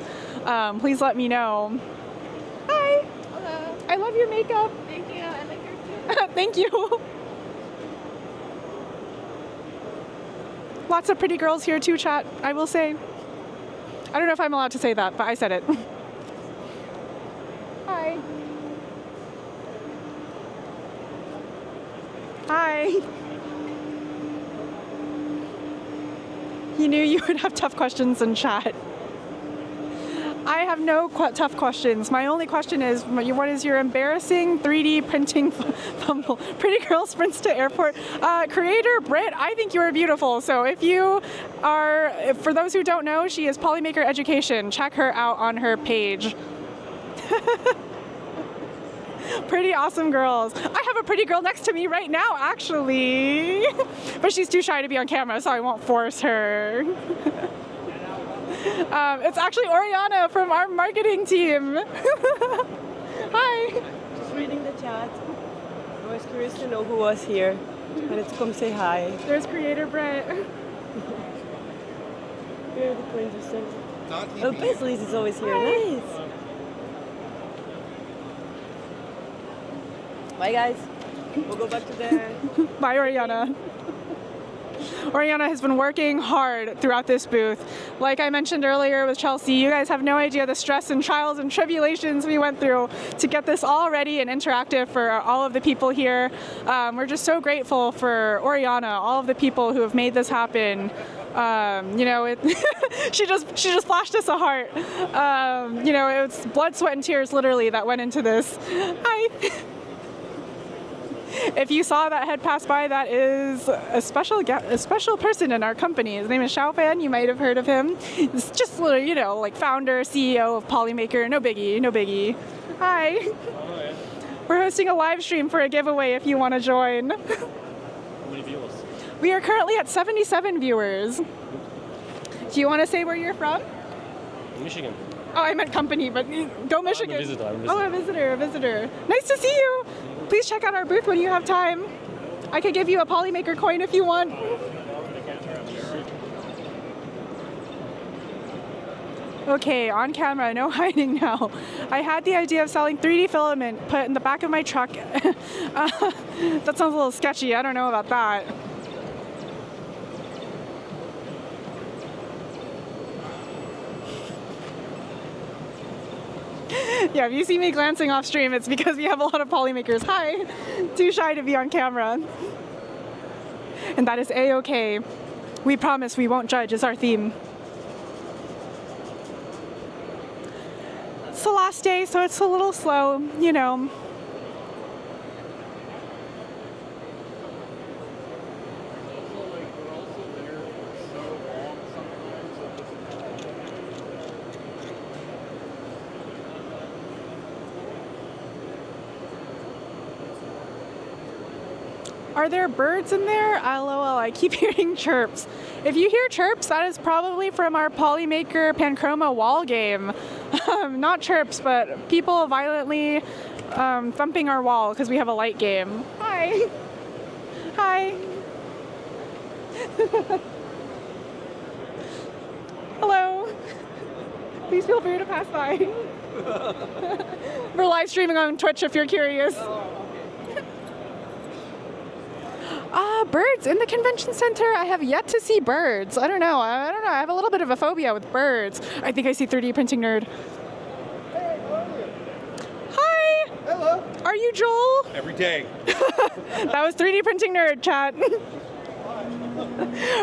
Please let me know. Hi. Hello. I love your makeup. Thank you. I like yours too. Thank you. Lots of pretty girls here too, chat, I will say. I don't know if I'm allowed to say that, but I said it. Hi. Hi. You knew you would have tough questions in chat. I have no tough questions. My only question is, what is your embarrassing 3D printing fumble? Pretty girl sprints to airport. Creator Britt, I think you are beautiful. So if you are, for those who don't know, she is Polymaker Education. Check her out on her page. Pretty awesome girls. I have a pretty girl next to me right now, actually. But she's too shy to be on camera, so I won't force her. It's actually Oriana from our marketing team. Hi. Just reading the chat. I was curious to know who was here. Wanted to come say hi. There's creator Brett. Very interesting. Oh, Paisley's is always here. Nice. Bye, guys. We'll go back to the... Bye, Oriana. Oriana has been working hard throughout this booth. Like I mentioned earlier with Chelsea, you guys have no idea the stress and trials and tribulations we went through to get this all ready and interactive for all of the people here. We're just so grateful for Oriana, all of the people who have made this happen. You know, she just flashed us a heart. You know, it was blood, sweat, and tears literally that went into this. Hi. If you saw that head pass by, that is a special person in our company. His name is Xiao Fan. You might have heard of him. He's just, you know, like founder, CEO of Polymaker. No biggie, no biggie. Hi. We're hosting a live stream for a giveaway if you want to join. How many viewers? We are currently at 77 viewers. Do you want to say where you're from? Michigan. Oh, I meant company, but go Michigan. I'm a visitor. Oh, a visitor. Nice to see you. Please check out our booth when you have time. I could give you a Polymaker coin if you want. Okay, on camera, no hiding now. I had the idea of selling 3D filament put in the back of my truck. That sounds a little sketchy. I don't know about that. Yeah, if you see me glancing off stream, it's because we have a lot of Polymakers. Hi. Too shy to be on camera. And that is A-okay. We promise we won't judge is our theme. It's the last day, so it's a little slow, you know. Are there birds in there? LOL, I keep hearing chirps. If you hear chirps, that is probably from our Polymaker Panchroma wall game. Not chirps, but people violently thumping our wall because we have a light game. Hi. Hi. Hello. Please feel free to pass by. We're live streaming on Twitch if you're curious. Birds in the convention center. I have yet to see birds. I don't know. I have a little bit of a phobia with birds. I think I see 3D printing nerd. Hi. Hello. Are you Joel? Every day. That was 3D printing nerd chat.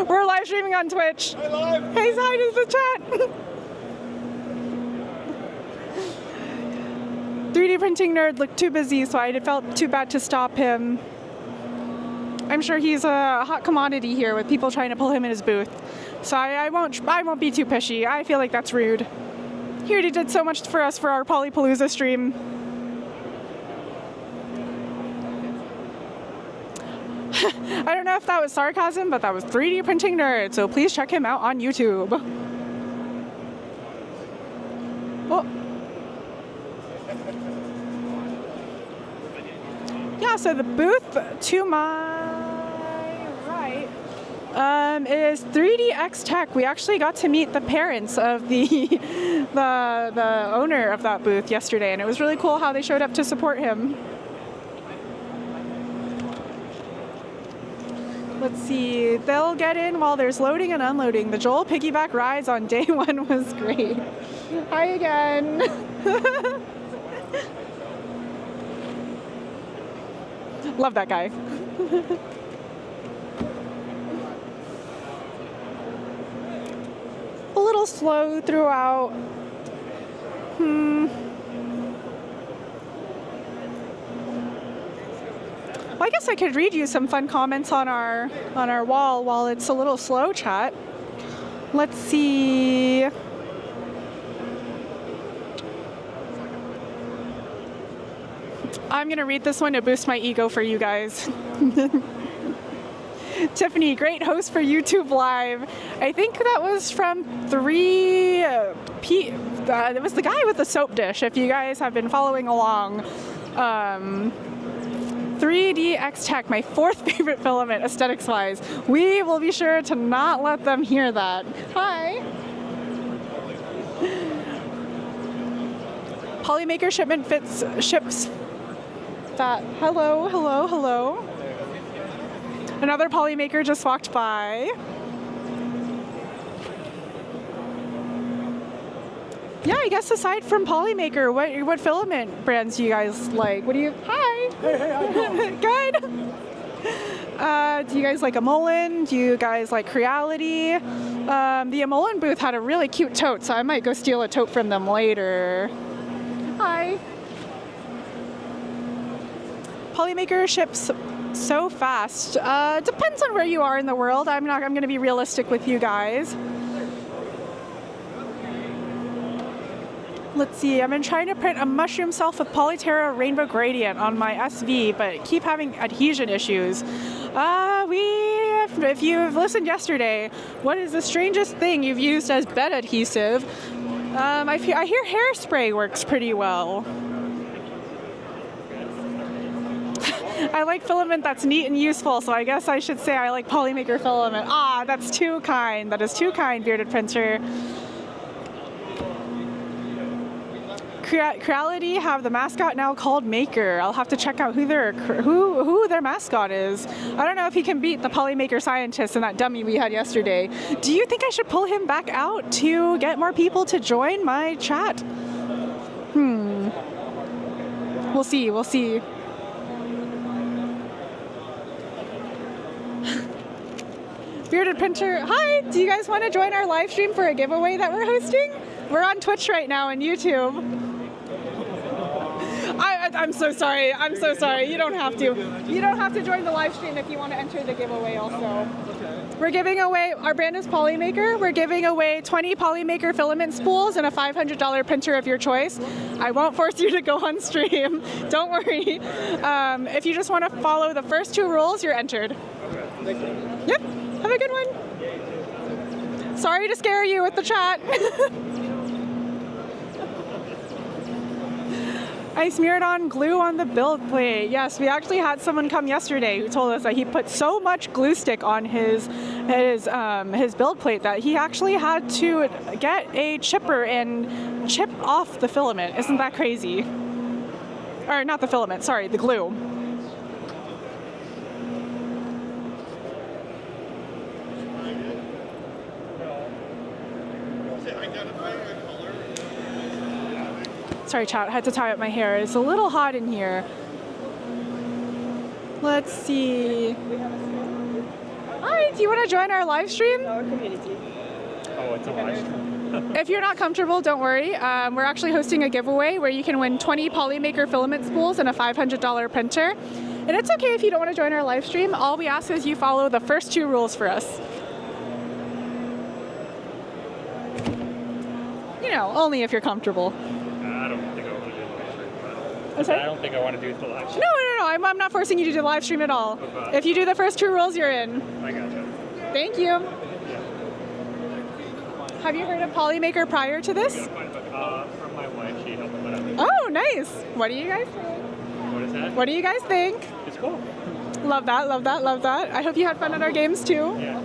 We're live streaming on Twitch. Hi, live. Hey, hi to the chat. 3D printing nerd looked too busy, so I felt too bad to stop him. I'm sure he's a hot commodity here with people trying to pull him in his booth. So I won't be too pushy. I feel like that's rude. He already did so much for us for our Polypalooza stream. I don't know if that was sarcasm, but that was 3D printing nerd. So please check him out on YouTube. Oh. Yeah, so the booth to my right is 3DX Tech. We actually got to meet the parents of the owner of that booth yesterday, and it was really cool how they showed up to support him. Let's see, they'll get in while there's loading and unloading. The Joel piggyback rides on day one was great. Hi again. Love that guy. A little slow throughout. Well, I guess I could read you some fun comments on our wall while it's a little slow, chat. Let's see. I'm going to read this one to boost my ego for you guys. Tiffany, great host for YouTube Live. I think that was from it was the guy with the soap dish, if you guys have been following along. 3D X Tech, my fourth favorite filament aesthetics-wise. We will be sure to not let them hear that. Hi. Polymaker shipment ships that. Hello, hello, hello. Another Polymaker just walked by. Yeah, I guess aside from Polymaker, what filament brands do you guys like? What do you? Hi. Hey, how you doing? Good. Do you guys like Emolyn? Do you guys like Creality? The Emolyn booth had a really cute tote, so I might go steal a tote from them later. Hi. Polymaker ships so fast. Depends on where you are in the world. I'm going to be realistic with you guys. Let's see, I've been trying to print a mushroom self with Polyterra Rainbow Gradient on my SV, but keep having adhesion issues. If you've listened yesterday, what is the strangest thing you've used as bed adhesive? I hear hairspray works pretty well. I like filament that's neat and useful, so I guess I should say I like Polymaker filament. Ah, that's too kind. That is too kind, Bearded Printer. Creality have the mascot now called Maker. I'll have to check out who their mascot is. I don't know if he can beat the Polymaker scientist and that dummy we had yesterday. Do you think I should pull him back out to get more people to join my chat? We'll see, we'll see. Bearded Printer, hi! Do you guys want to join our live stream for a giveaway that we're hosting? We're on Twitch right now and YouTube. I'm so sorry. I'm so sorry. You don't have to. You don't have to join the live stream if you want to enter the giveaway also. We're giving away, our brand is Polymaker. We're giving away 20 Polymaker filament spools and a $500 printer of your choice. I won't force you to go on stream. Don't worry. If you just want to follow the first 2 rules, you're entered. Thank you. Yep. Have a good one. Sorry to scare you with the chat. I smeared on glue on the build plate. Yes, we actually had someone come yesterday who told us that he put so much glue stick on his build plate that he actually had to get a chipper and chip off the filament. Isn't that crazy? Or not the filament, sorry, the glue. Sorry, chat, I had to tie up my hair. It's a little hot in here. Let's see. Hi, do you want to join our live stream? Our community. Oh, it's a live stream. If you're not comfortable, don't worry. We're actually hosting a giveaway where you can win 20 Polymaker filament spools and a $500 printer. And it's okay if you don't want to join our live stream. All we ask is you follow the first 2 rules for us. You know, only if you're comfortable. I don't think I want to do the live stream. Okay. I don't think I want to do the live stream. No. I'm not forcing you to do the live stream at all. Okay. If you do the first 2 rules, you're in. I gotcha. Thank you. Have you heard of Polymaker prior to this? From my wife, she helped me put it. Oh, nice. What do you guys think? What is that? What do you guys think? It's cool. Love that, love that, love that. I hope you had fun at our games too. Yeah.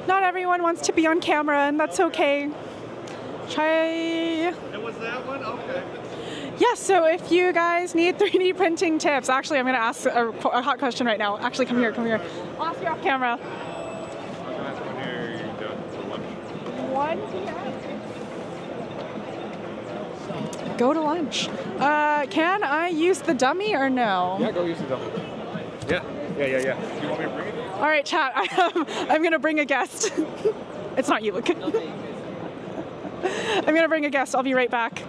Not everyone wants to be on camera, and that's okay. It was that one? Okay. Yeah, so if you guys need 3D printing tips, actually I'm going to ask a hot question right now. Actually, come here. I'll ask you off camera. One? Go to lunch. Can I use the dummy or no? Yeah, go use the dummy. Yeah. Do you want me to bring it? All right, chat. I'm going to bring a guest. It's not you, look. I'm going to bring a guest. I'll be right back.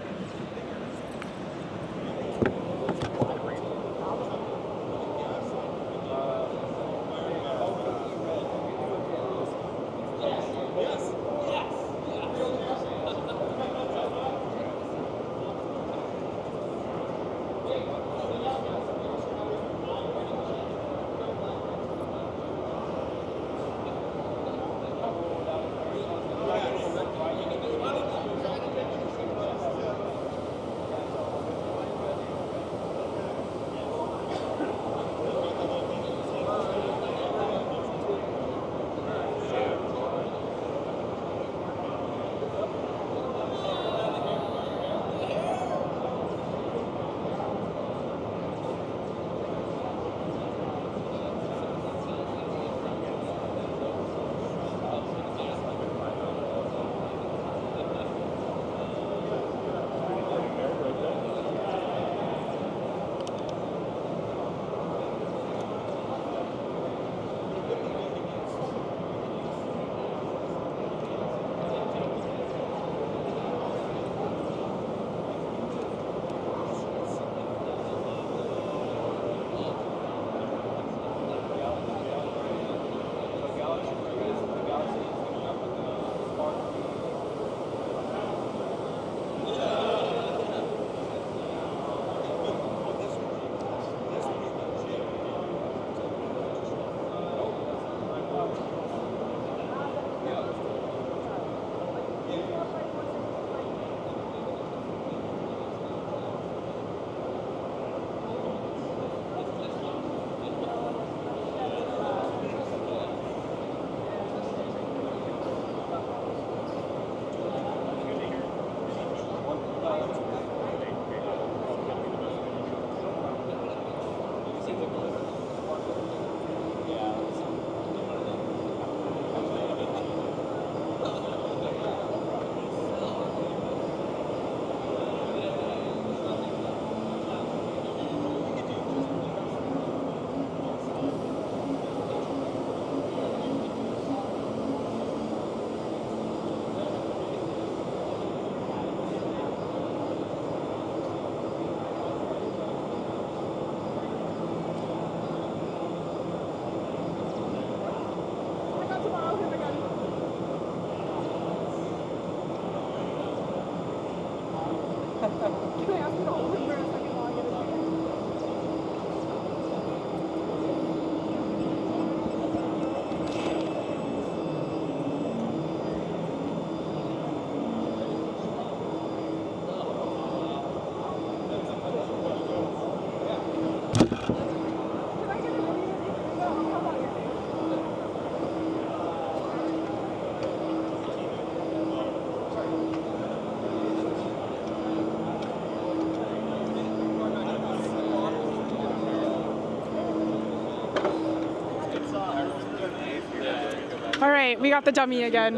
All right, we got the dummy again.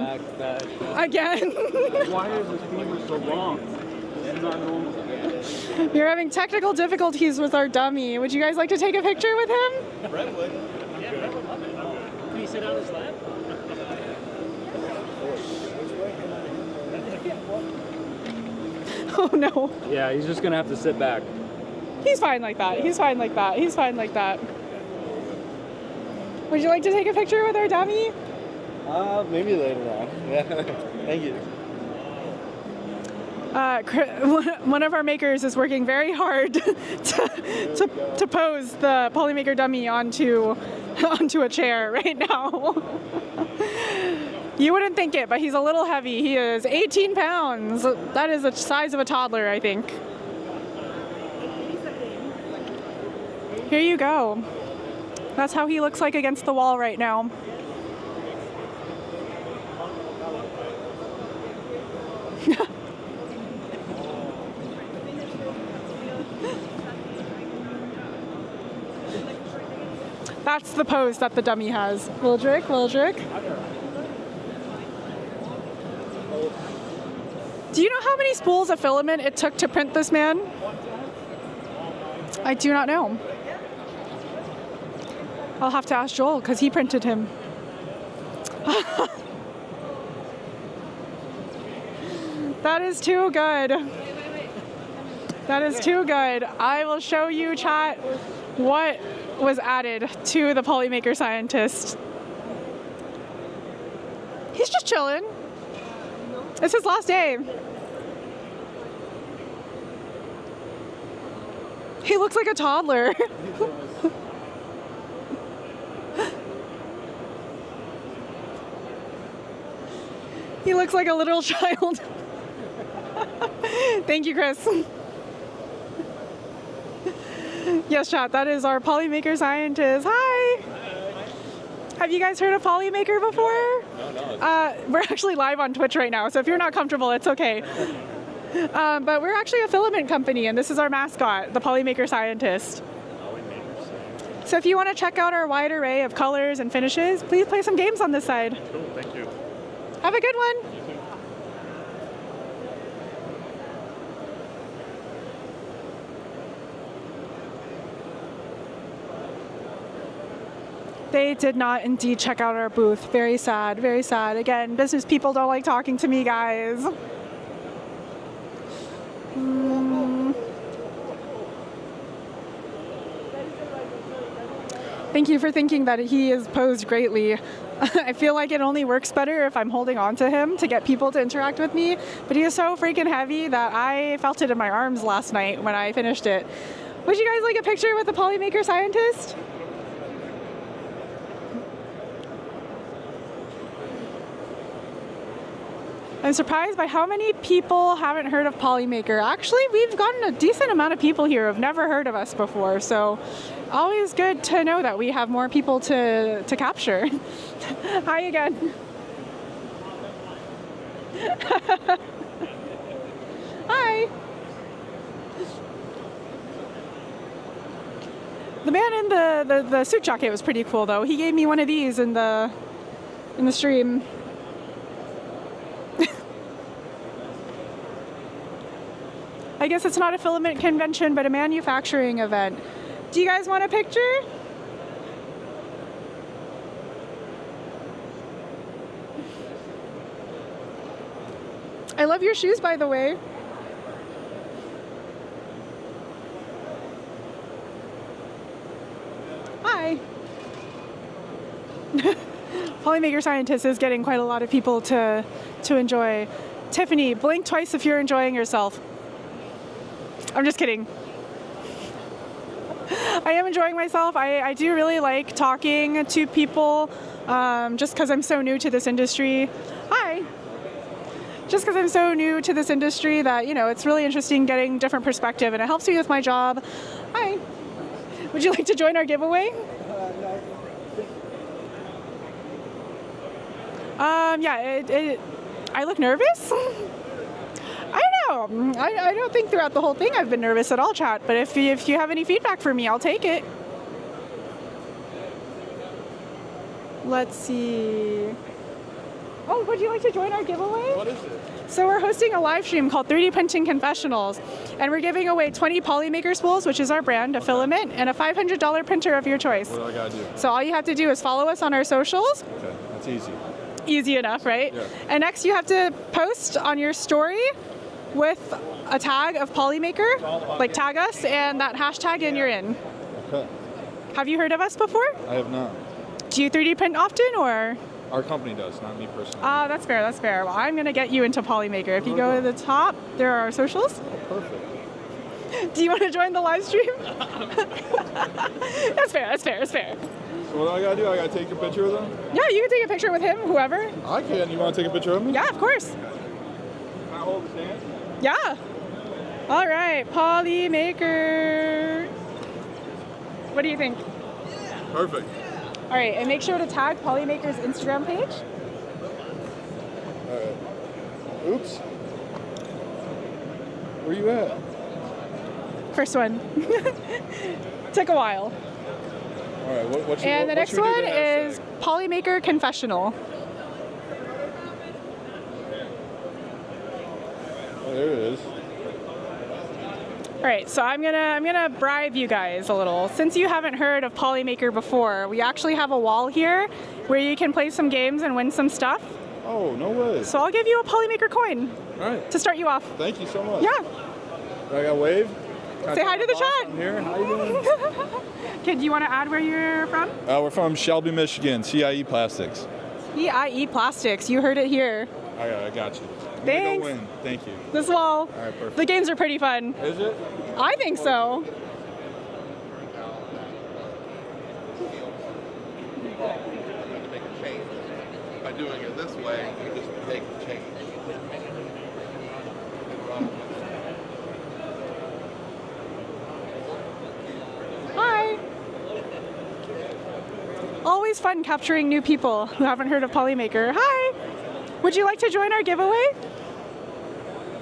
Again. Why is this fever so long? This is not normal. We're having technical difficulties with our dummy. Would you guys like to take a picture with him? Brett would. Yeah, Brett would love it. Can you sit on his lap? Oh no. Yeah, he's just gonna have to sit back. He's fine like that. He's fine like that. He's fine like that. Would you like to take a picture with our dummy? Maybe later on. Yeah. Thank you. One of our makers is working very hard to pose the Polymaker dummy onto a chair right now. You wouldn't think it, but he's a little heavy. He is 18 pounds. That is the size of a toddler, I think. Here you go. That's how he looks like against the wall right now. That's the pose that the dummy has. Wildrick. Do you know how many spools of filament it took to print this man? I do not know. I'll have to ask Joel because he printed him. That is too good. That is too good. I will show you, chat, what was added to the Polymaker scientist. He's just chilling. It's his last day. He looks like a toddler. He looks like a little child. Thank you, Chris. Yes, chat, that is our Polymaker scientist. Hi. Have you guys heard of Polymaker before? No. We're actually live on Twitch right now, so if you're not comfortable, it's okay. But we're actually a filament company, and this is our mascot, the Polymaker scientist. So if you want to check out our wide array of colors and finishes, please play some games on this side. Cool, thank you. Have a good one. They did not indeed check out our booth. Very sad, very sad. Again, business people don't like talking to me, guys. Thank you for thinking that he is posed greatly. I feel like it only works better if I'm holding on to him to get people to interact with me, but he is so freaking heavy that I felt it in my arms last night when I finished it. Would you guys like a picture with the Polymaker scientist? I'm surprised by how many people haven't heard of Polymaker. Actually, we've gotten a decent amount of people here who have never heard of us before, so always good to know that we have more people to capture. Hi again. Hi. The man in the suit jacket was pretty cool, though. He gave me one of these in the stream. I guess it's not a filament convention, but a manufacturing event. Do you guys want a picture? I love your shoes, by the way. Hi. Polymaker Scientist is getting quite a lot of people to enjoy. Tiffany, blink twice if you're enjoying yourself. I'm just kidding. I am enjoying myself. I do really like talking to people just because I'm so new to this industry. Hi. Just because I'm so new to this industry that, it's really interesting getting different perspective, and it helps me with my job. Hi. Would you like to join our giveaway? I look nervous. I don't know. I don't think throughout the whole thing I've been nervous at all, chat. But if you have any feedback for me, I'll take it. Let's see. Oh, would you like to join our giveaway? What is it? So we're hosting a live stream called 3D Printing Confessionals, and we're giving away 20 Polymaker spools, which is our brand, a filament, and a $500 printer of your choice. What do I gotta do? So all you have to do is follow us on our socials. Okay, that's easy. Easy enough, right? Yeah. And next you have to post on your story with a tag of Polymaker, like tag us, and that hashtag, and you're in. Okay. Have you heard of us before? I have not. Do you 3D print often, or? Our company does, not me personally. That's fair, that's fair. Well, I'm gonna get you into Polymaker. If you go to the top, there are our socials. Perfect. Do you want to join the live stream? That's fair, that's fair, that's fair. So what do I gotta do? I gotta take a picture of them? Yeah, you can take a picture with him, whoever. I can. You wanna take a picture of me? Yeah, of course. Can I hold his hand? Yeah. All right, Polymaker. What do you think? Perfect. All right, and make sure to tag Polymaker's Instagram page. All right. Oops. Where you at? First one. Took a while. All right. What should, And the what next should we do one to hashtag? is Polymaker Confessional. Oh, there it is. All right, so I'm gonna bribe you guys a little. Since you haven't heard of Polymaker before, we actually have a wall here where you can play some games and win some stuff. Oh, no way. So I'll give you a Polymaker coin. All right. To start you off. Thank you so much. Yeah. Do I gotta wave? Say hi to the chat. I'm here. How you doing? Okay, do you want to add where you're from? We're from Shelby, Michigan. CIE Plastics. CIE Plastics. You heard it here. I got you. I'm Thanks. gonna go win. Thank you. This wall. All right, perfect. The games are pretty fun. Is it? I think so. By doing it this way, you just make a change. Hi. Always fun capturing new people who haven't heard of Polymaker. Hi. Would you like to join our giveaway?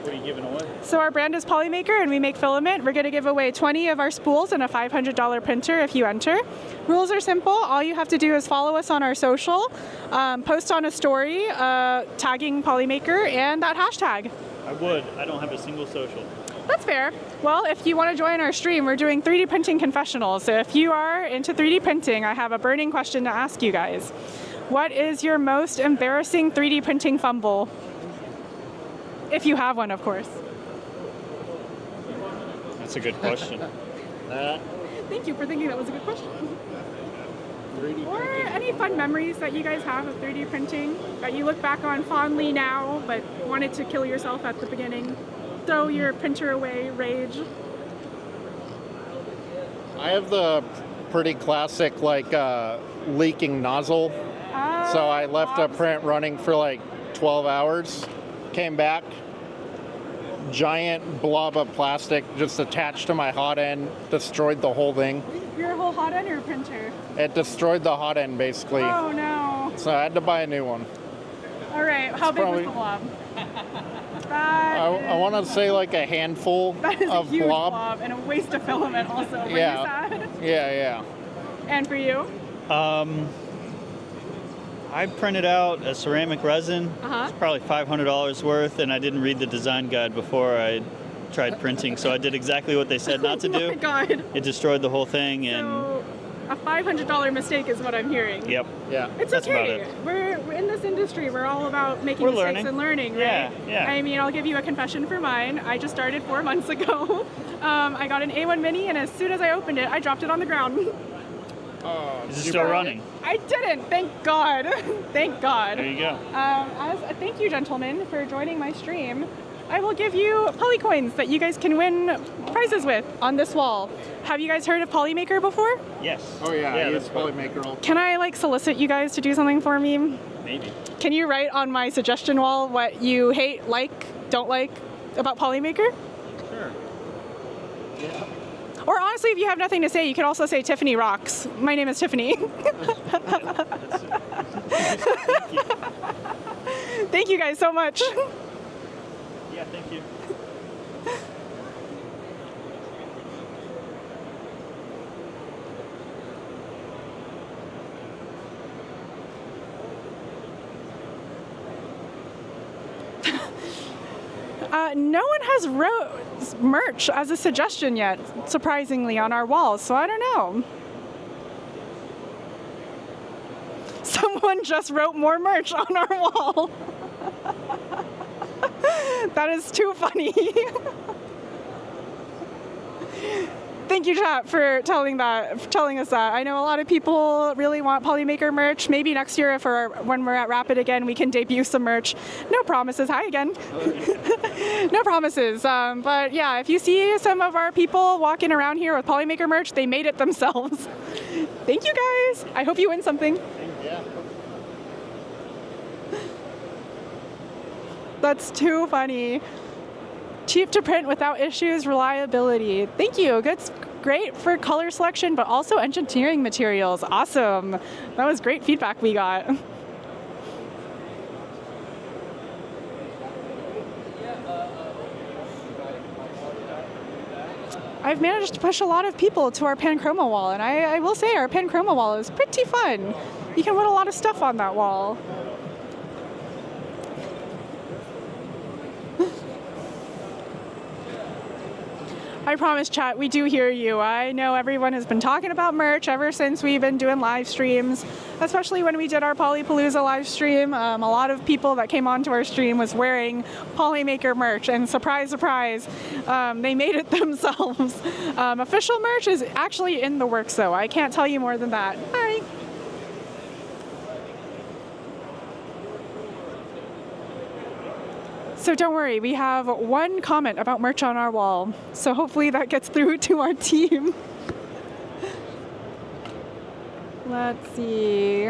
What are you giving away? So our brand is Polymaker and we make filament. We're going to give away 20 of our spools and a $500 printer if you enter. Rules are simple. All you have to do is follow us on our social, post on a story tagging Polymaker and that hashtag. I would. I don't have a single social. That's fair. Well, if you want to join our stream, we're doing 3D printing confessionals. So if you are into 3D printing, I have a burning question to ask you guys. What is your most embarrassing 3D printing fumble? If you have one, of course. That's a good question. Thank you for thinking that was a good question. Or any fun memories that you guys have of 3D printing that you look back on fondly now, but wanted to kill yourself at the beginning? Throw your printer away, rage. I have the pretty classic leaking nozzle. So I left a print running for like 12 hours, came back, giant blob of plastic just attached to my hot end, destroyed the whole thing. Your whole hot end or printer? It destroyed the hot end basically. Oh no. So I had to buy a new one. All right, how big was the blob? I want to say like a handful That is of a huge blob. blob and a waste of filament also. Were you sad? Yeah. And for you? I printed out a ceramic resin. Uh-huh. It's probably $500 worth, and I didn't read the design guide before I tried printing, so I did exactly what they said not to do. Oh my God. It destroyed the whole thing, and So a $500 mistake is what I'm hearing. yep. Yeah. It's That's about okay. it. We're in this industry. We're all about making We're mistakes learning. and learning, Yeah, right? yeah. I mean, I'll give you a confession for mine. I just started 4 months ago. I got an A1 Mini, and as soon as I opened it, I dropped it on the ground. Is it still running? I didn't. Thank God. Thank God. There you go. As a thank you, gentlemen, for joining my stream, I will give you Polycoins that you guys can win prizes with on this wall. Have you guys heard of Polymaker before? Yes. Oh yeah, I use that's fun. Polymaker. Can I like solicit you guys to do something for me? Maybe. Can you write on my suggestion wall what you hate, like, don't like about Polymaker? Sure. Yeah. Or honestly, if you have nothing to say, you can also say Tiffany rocks. My name is Tiffany. Thank you guys so much. Yeah, thank you. No one has wrote merch as a suggestion yet, surprisingly, on our walls, so I don't know. Someone just wrote more merch on our wall. That is too funny. Thank you, chat, for telling us that. I know a lot of people really want Polymaker merch. Maybe next year, when we're at Rapid again, we can debut some merch. No promises. Hi again. No promises. But yeah, if you see some of our people walking around here with Polymaker merch, they made it themselves. Thank you, guys. I hope you win something. Yeah. That's too funny. Cheap to print without issues, reliability. Thank you. Great for color selection, but also engineering materials. Awesome. That was great feedback we got. I've managed to push a lot of people to our Panchroma wall, and I will say our Panchroma wall is pretty fun. You can put a lot of stuff on that wall. I promise, chat, we do hear you. I know everyone has been talking about merch ever since we've been doing live streams, especially when we did our Polypalooza live stream. A lot of people that came onto our stream was wearing Polymaker merch, and surprise, surprise, they made it themselves. Official merch is actually in the works, though. I can't tell you more than that. Hi. So don't worry, we have one comment about merch on our wall. So hopefully that gets through to our team. Let's see.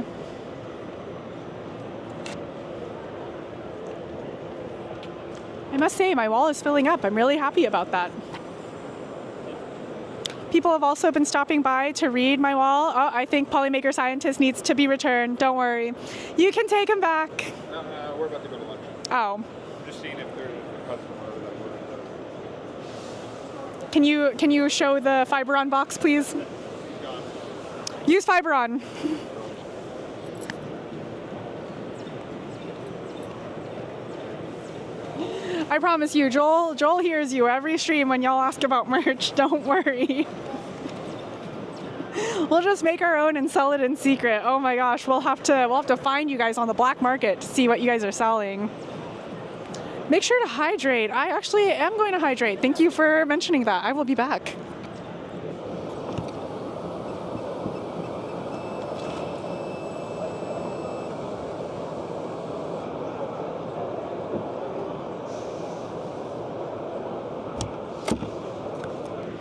I must say, my wall is filling up. I'm really happy about that. People have also been stopping by to read my wall. Oh, I think Polymaker Scientist needs to be returned. Don't worry. You can take him back. We're about to go to lunch. Oh. Just seeing if there's a customer that Can you show the Fiberon box, please? Use Fiberon. I promise you, Joel hears you every stream when y'all ask about merch. Don't worry. We'll just make our own and sell it in secret. Oh my gosh, we'll have to find you guys on the black market to see what you guys are selling. Make sure to hydrate. I actually am going to hydrate. Thank you for mentioning that. I will be back.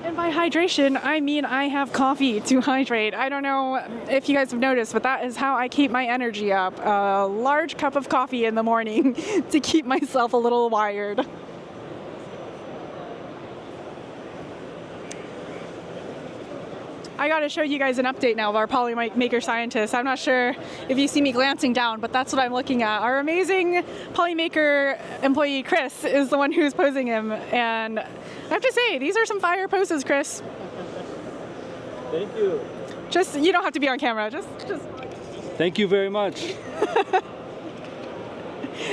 And by hydration, I mean I have coffee to hydrate. I don't know if you guys have noticed, but that is how I keep my energy up. A large cup of coffee in the morning to keep myself a little wired. I gotta show you guys an update now of our Polymaker Scientist. I'm not sure if you see me glancing down, but that's what I'm looking at. Our amazing Polymaker employee, Chris, is the one who's posing him. And I have to say, these are some fire poses, Chris. Thank you. You don't have to be on camera, just. Thank you very much.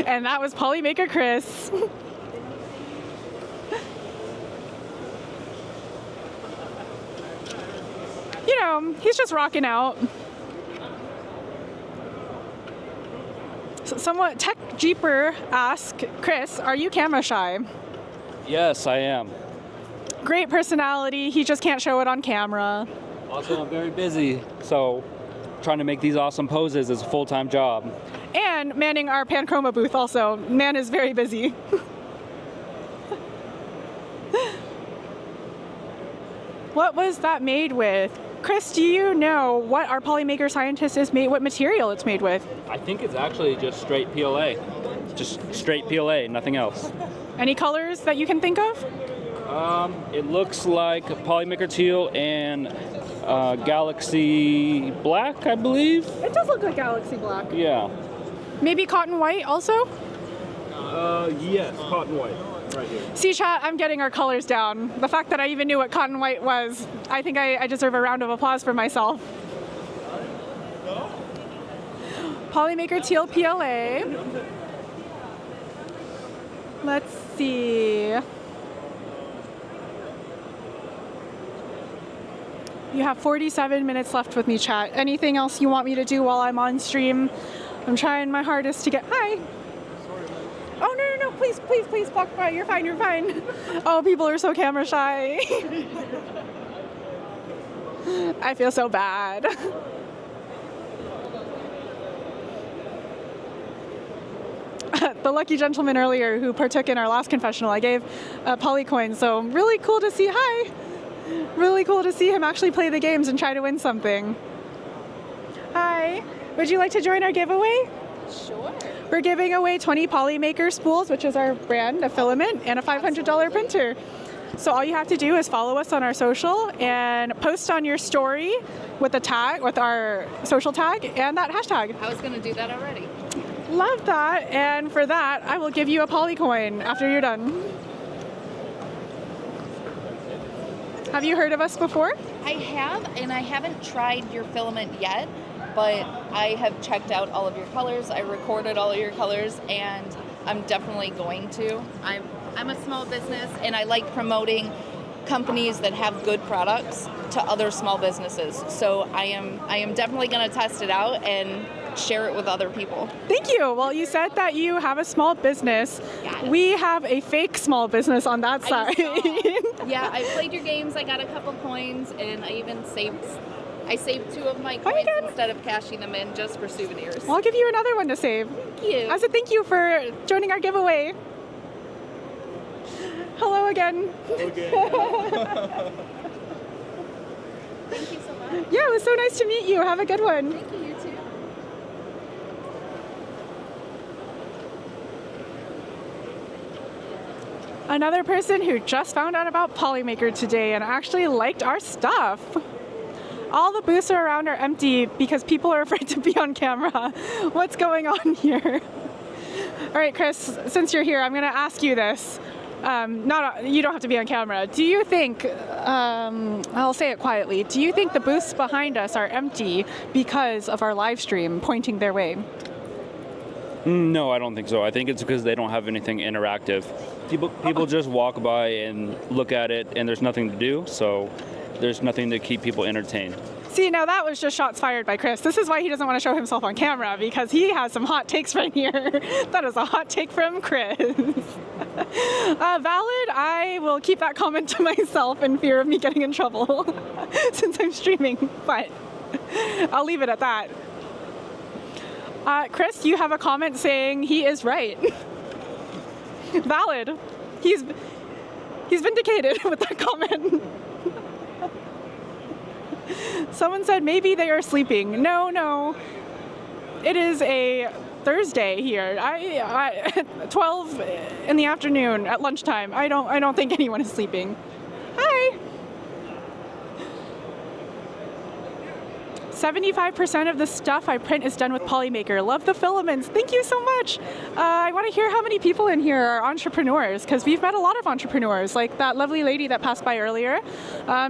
And that was Polymaker Chris. You know, he's just rocking out. Somewhat Tech Jeeper asked, Chris, are you camera shy? Yes, I am. Great personality, he just can't show it on camera. Also, I'm very busy, so trying to make these awesome poses is a full-time job. And manning our Panchroma booth also. Man is very busy. What was that made with? Chris, do you know what our Polymaker scientist is made, what material it's made with? I think it's actually just straight PLA. Just straight PLA, nothing else. Any colors that you can think of? It looks like Polymaker teal and Galaxy black, I believe. It does look like Galaxy black. Yeah. Maybe cotton white also? Yes, cotton white, right here. See, chat, I'm getting our colors down. The fact that I even knew what cotton white was, I think I deserve a round of applause for myself. Polymaker teal PLA. Let's see. You have 47 minutes left with me, chat. Anything else you want me to do while I'm on stream? I'm trying my hardest to get... Hi! Oh, no, please, walk by. You're fine. Oh, people are so camera shy. I feel so bad. The lucky gentleman earlier who partook in our last confessional, I gave a Polycoin, so really cool to see. Hi! Really cool to see him actually play the games and try to win something. Hi! Would you like to join our giveaway? Sure. We're giving away 20 Polymaker spools, which is our brand, a filament, and a $500 printer. So all you have to do is follow us on our social and post on your story with the tag, with our social tag and that hashtag. I was going to do that already. Love that. And for that, I will give you a Polycoin after you're done. Have you heard of us before? I have, and I haven't tried your filament yet, but I have checked out all of your colors. I recorded all of your colors, and I'm definitely going to. I'm a small business, and I like promoting companies that have good products to other small businesses. So I am definitely going to test it out and share it with other people. Thank you. Well, you said that you have a small business. We have a fake small business on that side. Yeah, I played your games. I got a couple coins, and I even saved 2 of my coins instead of cashing them in just for souvenirs. Well, I'll give you another one to save. Thank you. As a thank you for joining our giveaway. Hello again. Thank you so much. Yeah, it was so nice to meet you. Have a good one. Thank you, you too. Another person who just found out about Polymaker today and actually liked our stuff. All the booths around are empty because people are afraid to be on camera. What's going on here? All right, Chris, since you're here, I'm going to ask you this. You don't have to be on camera. Do you think, I'll say it quietly, do you think the booths behind us are empty because of our live stream pointing their way? No, I don't think so. I think it's because they don't have anything interactive. People just walk by and look at it, and there's nothing to do, so there's nothing to keep people entertained. See, now that was just shots fired by Chris. This is why he doesn't want to show himself on camera, because he has some hot takes right here. That is a hot take from Chris. Valid, I will keep that comment to myself in fear of me getting in trouble since I'm streaming, but I'll leave it at that. Chris, you have a comment saying he is right. Valid. He's vindicated with that comment. Someone said maybe they are sleeping. No. It is a Thursday here. 12 in the afternoon at lunchtime. I don't think anyone is sleeping. Hi. 75% of the stuff I print is done with Polymaker. Love the filaments. Thank you so much. I want to hear how many people in here are entrepreneurs, because we've met a lot of entrepreneurs, like that lovely lady that passed by earlier.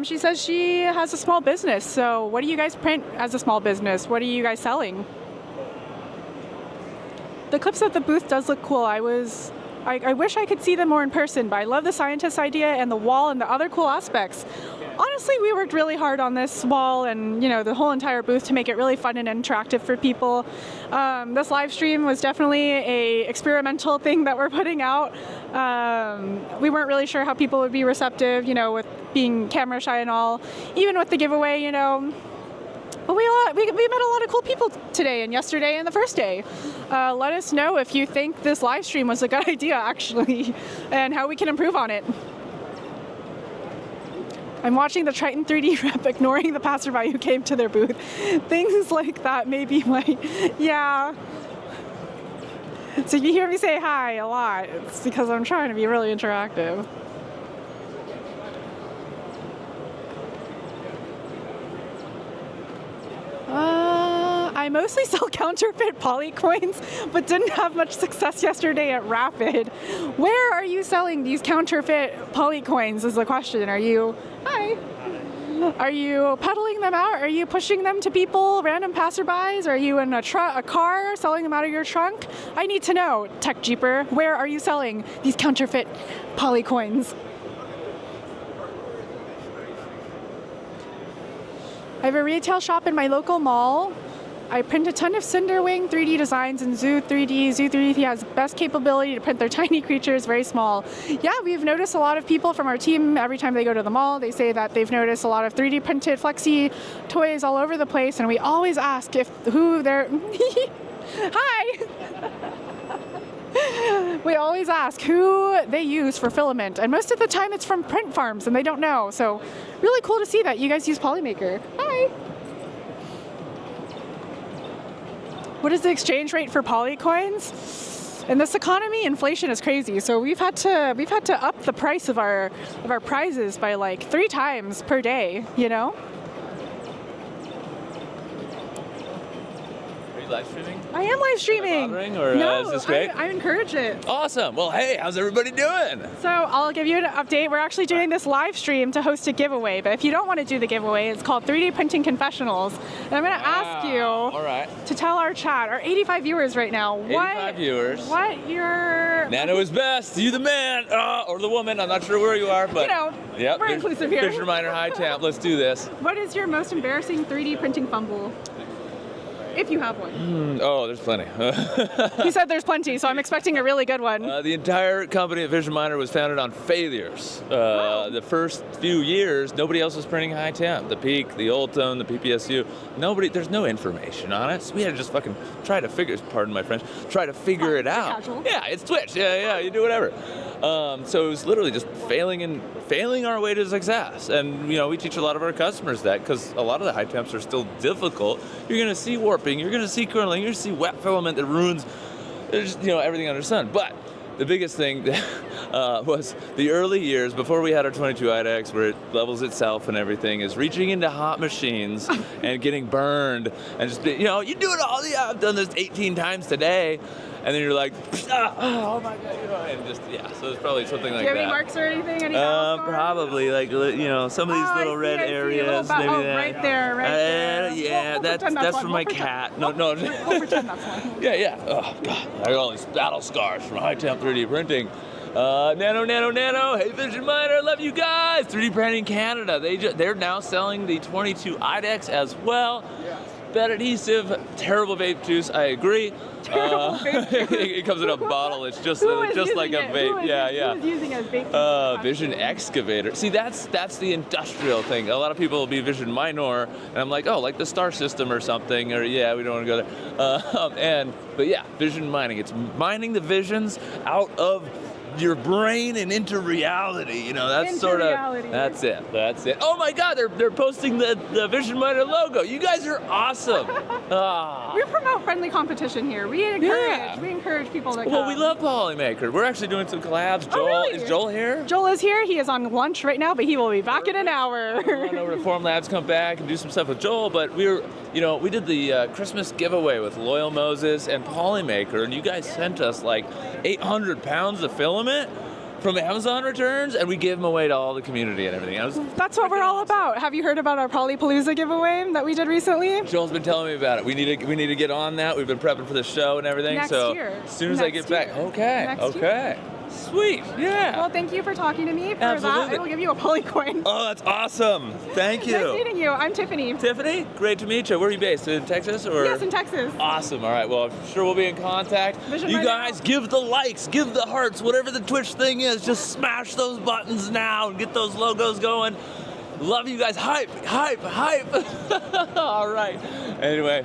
She says she has a small business. So what do you guys print as a small business? What are you guys selling? The clips at the booth does look cool. I wish I could see them more in person, but I love the scientist idea and the wall and the other cool aspects. Honestly, we worked really hard on this wall and the whole entire booth to make it really fun and interactive for people. This live stream was definitely a experimental thing that we're putting out. We weren't really sure how people would be receptive, with being camera shy and all. Even with the giveaway, but we met a lot of cool people today and yesterday and the first day. Let us know if you think this live stream was a good idea, actually, and how we can improve on it. I'm watching the Triton 3D rep, ignoring the passerby who came to their booth. Things like that maybe might, yeah. So if you hear me say hi a lot, it's because I'm trying to be really interactive. I mostly sell counterfeit poly coins, but didn't have much success yesterday at Rapid. Where are you selling these counterfeit poly coins is the question. Are you peddling them out? Are you pushing them to people, random passerbys? Are you in a car selling them out of your trunk? I need to know, Tech Jeeper, where are you selling these counterfeit poly coins? I have a retail shop in my local mall. I print a ton of Cinderwing 3D designs in Zoo 3D. Zoo 3D has best capability to print their tiny creatures very small. Yeah, we've noticed a lot of people from our team, every time they go to the mall, they say that they've noticed a lot of 3D printed flexi toys all over the place, and we always ask who they're... Hi! We always ask who they use for filament, and most of the time it's from print farms, and they don't know. So really cool to see that you guys use Polymaker. Hi! What is the exchange rate for poly coins? In this economy, inflation is crazy. So we've had to up the price of our prizes by like 3 times per day, you know? Are you live streaming? I am live streaming. Or no, is this great? I encourage it. Awesome. Well, hey, how's everybody doing? So I'll give you an update. We're actually doing this live stream to host a giveaway, but if you don't want to do the giveaway, it's called 3D Printing Confessionals. And I'm going to ask you to tell our chat, our 85 viewers right now, 85 viewers. What your... Nano is best. You the man or the woman. I'm not sure where you are, but... You know, yep, we're inclusive here. Fisher Minor High Temp. Let's do this. What is your most embarrassing 3D printing fumble? If you have one. Oh, there's plenty. He said there's plenty, so I'm expecting a really good one. The entire company at Vision Minor was founded on failures. The first few years, nobody else was printing high temp. The Peak, the Ultone, the PPSU. There's no information on it. So we had to just fucking try to figure, pardon my French, try to figure it out. Casual. Yeah, it's Twitch. Yeah, you do whatever. So it was literally just failing our way to success. And, we teach a lot of our customers that because a lot of the high temps are still difficult. You're going to see warping, you're going to see curling, you're going to see wet filament that ruins everything under the sun. But the biggest thing was the early years before we had our 22 IDEX where it levels itself and everything is reaching into hot machines and getting burned and just, you do it all. Yeah, I've done this 18 times today. And then you're like, oh my God, and just, so it's probably something like that. Do you have any marks or anything? Any probably, like, some of these little red areas. Maybe that. Right there. Yeah, that's from my cat. No. We'll pretend that's one. Yeah. Oh, God. I got all these battle scars from high temp 3D printing. Nano. Hey, Vision Minor, love you guys. 3D Printing Canada. They're now selling the 22 IDEX as well. Bad adhesive, terrible vape juice. I agree. It comes in a bottle. It's just like a vape. Yeah. Who's using a vape? Vision Excavator. See, that's the industrial thing. A lot of people will be Vision Minor, and I'm like, oh, like the Star System or something, or we don't want to go there. But yeah, Vision mining. It's mining the visions out of your brain and into reality. That's sort of that's it. Oh my God, they're posting the Vision Minor logo. You guys are awesome. We promote friendly competition here. We encourage people to come. Well, we love Polymaker. We're actually doing some collabs. Joel, really? Is Joel here? Joel is here. He is on lunch right now, but he will be back in an hour. We'll run over to Form Labs, come back and do some stuff with Joel, but we did the Christmas giveaway with Loyal Moses and Polymaker, and you guys sent us like 800 pounds of filament from Amazon returns, and we gave them away to all the community and everything. That's what we're all about. Have you heard about our Polypalooza giveaway that we did recently? Joel's been telling me about it. We need to get on that. We've been prepping for the show and everything. Next year. As soon as I get back. Okay. Sweet. Yeah. Well, thank you for talking to me. For Absolutely. that, I will give you a poly coin. Oh, that's awesome. Thank you. Nice meeting you. I'm Tiffany. Tiffany? Great to meet you. Where are you based? In Texas? Yes, in Texas. Awesome. All right. Well, I'm sure we'll be in contact. You guys, give the likes, give the hearts, whatever the Twitch thing is. Just smash those buttons now and get those logos going. Love you guys. Hype. All right. Anyway.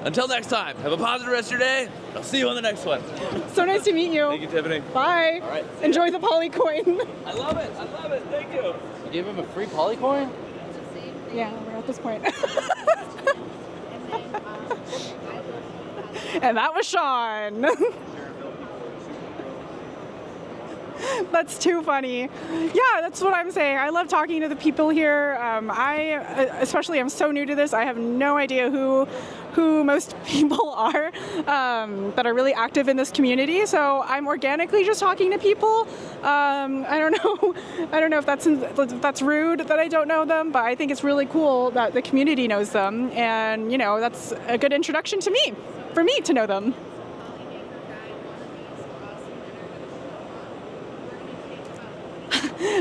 Until next time, have a positive rest of your day. I'll see you on the next one. So nice to meet you. Thank you, Tiffany. Bye. All right. Enjoy the poly coin. I love it. I love it. Thank you. You gave him a free Polycoin? Yeah, we're at this point. And that was Sean. That's too funny. Yeah, that's what I'm saying. I love talking to the people here. Especially, I'm so new to this. I have no idea who most people are that are really active in this community. So I'm organically just talking to people. I don't know if that's rude that I don't know them, but I think it's really cool that the community knows them, and that's a good introduction to me, for me to know them.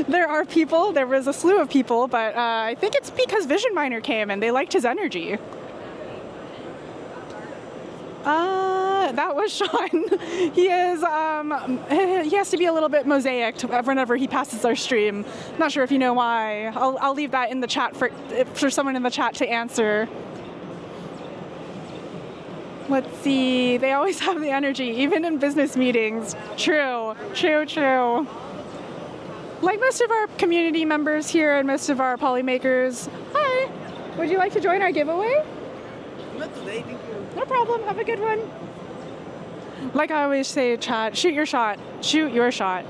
There was a slew of people, but I think it's because Vision Miner came and they liked his energy. That was Sean. He has to be a little bit mosaicked whenever he passes our stream. Not sure if you know why. I'll leave that in the chat for someone in the chat to answer. Let's see. They always have the energy, even in business meetings. True. Like most of our community members here and most of our Polymakers. Hi. Would you like to join our giveaway? Not today, thank you. No problem. Have a good one. Like I always say, chat, shoot your shot. Shoot your shot.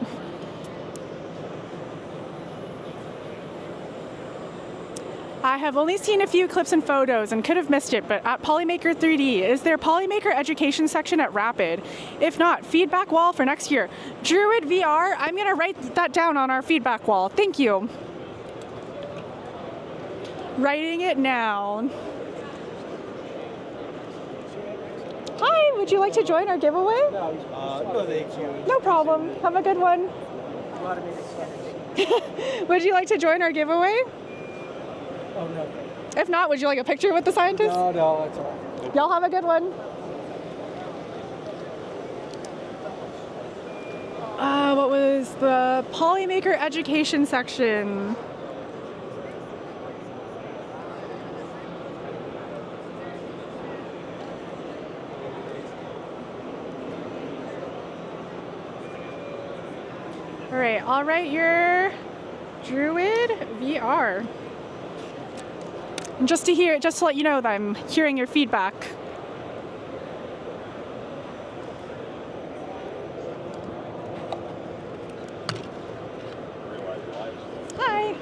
I have only seen a few clips and photos and could have missed it, but at Polymaker 3D, is there Polymaker education section at Rapid? If not, feedback wall for next year. Druid VR, I'm going to write that down on our feedback wall. Thank you. Writing it down. Hi, would you like to join our giveaway? No, thank you. No problem. Have a good one. Would you like to join our giveaway? Oh, no. If not, would you like a picture with the scientist? No, that's all right. Y'all have a good one. What was the Polymaker education section? All right, I'll write your Druid VR. And just to let you know that I'm hearing your feedback. Hi.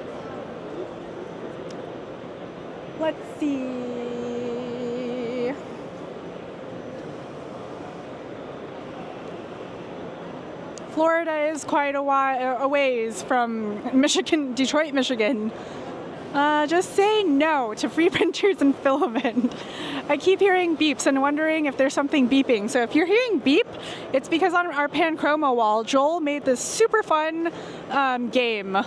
Let's see. Florida is quite a ways from Michigan, Detroit, Michigan. Just say no to free printers and filament. I keep hearing beeps and wondering if there's something beeping. So if you're hearing beep, it's because on our Panchroma wall, Joel made this super fun game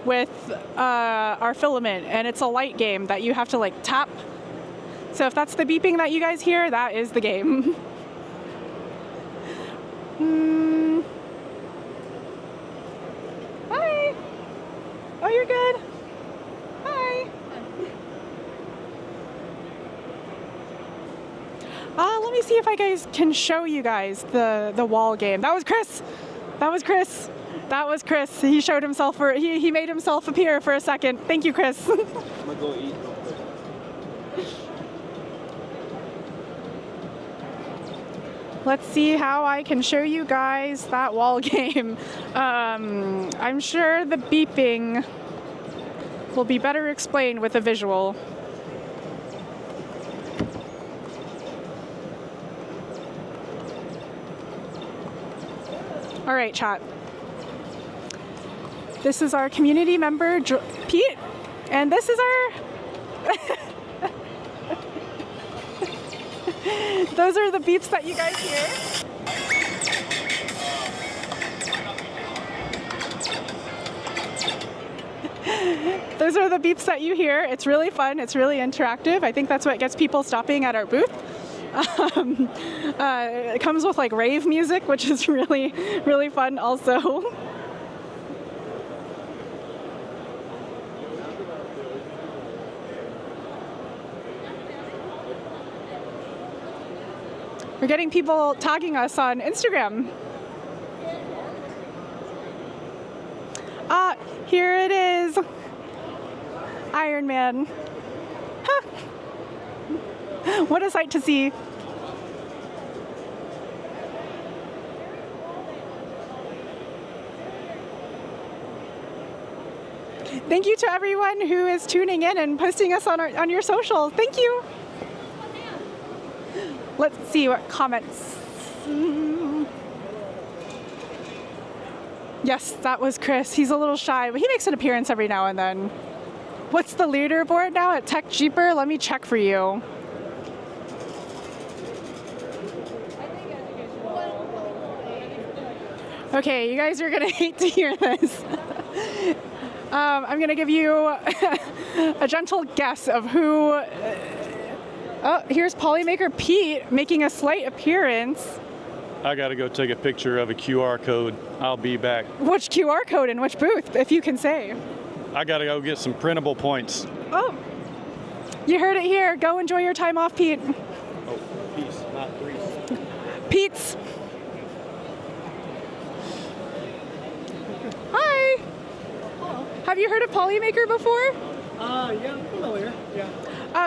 with our filament, and it's a light game that you have to like tap. So if that's the beeping that you guys hear, that is the game. Hi. Oh, you're good. Hi. Let me see if I can show you guys the wall game. That was Chris. He showed himself he made himself appear for a second. Thank you, Chris. I'm gonna go eat real quick. Let's see how I can show you guys that wall game. I'm sure the beeping will be better explained with a visual. All right, chat. This is our community member, Pete, and this is our... Those are the beeps that you guys hear. Those are the beeps that you hear. It's really fun. It's really interactive. I think that's what gets people stopping at our booth. It comes with like rave music, which is really, really fun also. We're getting people tagging us on Instagram. Here it is. Iron Man. Huh. What a sight to see. Thank you to everyone who is tuning in and posting us on your social. Thank you. Let's see what comments. Yes, that was Chris. He's a little shy, but he makes an appearance every now and then. What's the leaderboard now at Tech Jeeper? Let me check for you. Okay, you guys are gonna hate to hear this. I'm gonna give you a gentle guess of who. Oh, here's Polymaker Pete making a slight appearance. I gotta go take a picture of a QR code. I'll be back. Which QR code in which booth, if you can say? I gotta go get some printable points. Oh, you heard it here. Go enjoy your time off, Pete. Oh, peace, not Greece. Pete's. Hi. Hello. Have you heard of Polymaker before? Yeah, I'm familiar. Yeah.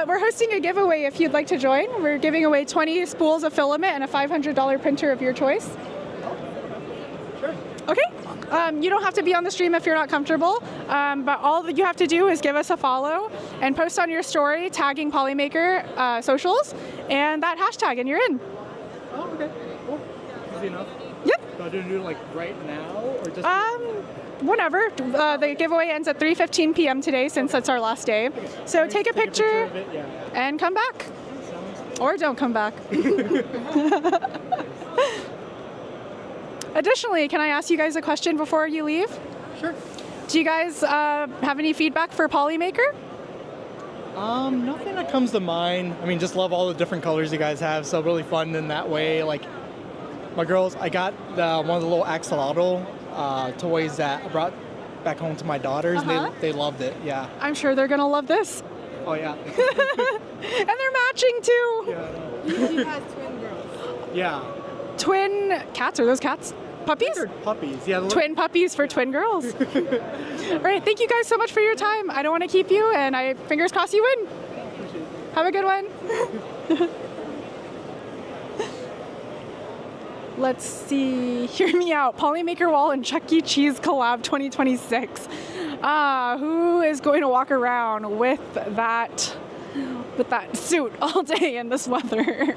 We're hosting a giveaway if you'd like to join. We're giving away 20 spools of filament and a $500 printer of your choice. Sure. Okay. You don't have to be on the stream if you're not comfortable, but all that you have to do is give us a follow and post on your story tagging Polymaker socials and that hashtag, and you're in. Oh, okay. Cool. Easy enough. Yep. So I do it like right now, or just? Whenever. The giveaway ends at 3:15 p.m. today since it's our last day. So take a picture of it, yeah. and come back. Or don't come back. Additionally, can I ask you guys a question before you leave? Sure. Do you guys have any feedback for Polymaker? Nothing that comes to mind. I mean, just love all the different colors you guys have. So really fun in that way. Like my girls, I got one of the little axolotl toys that I brought back home to my daughters, and they loved it. Yeah. I'm sure they're gonna love this. Oh yeah. And they're matching too. Yeah. She has twin girls. Yeah. Twin cats? Are those cats? Puppies? Puppies. Yeah. Twin puppies for twin girls. All right. Thank you guys so much for your time. I don't want to keep you, and I fingers crossed you win. Have a good one. Let's see. Hear me out. Polymaker Wall and Chuck E. Cheese collab 2026. Who is going to walk around with that suit all day in this weather?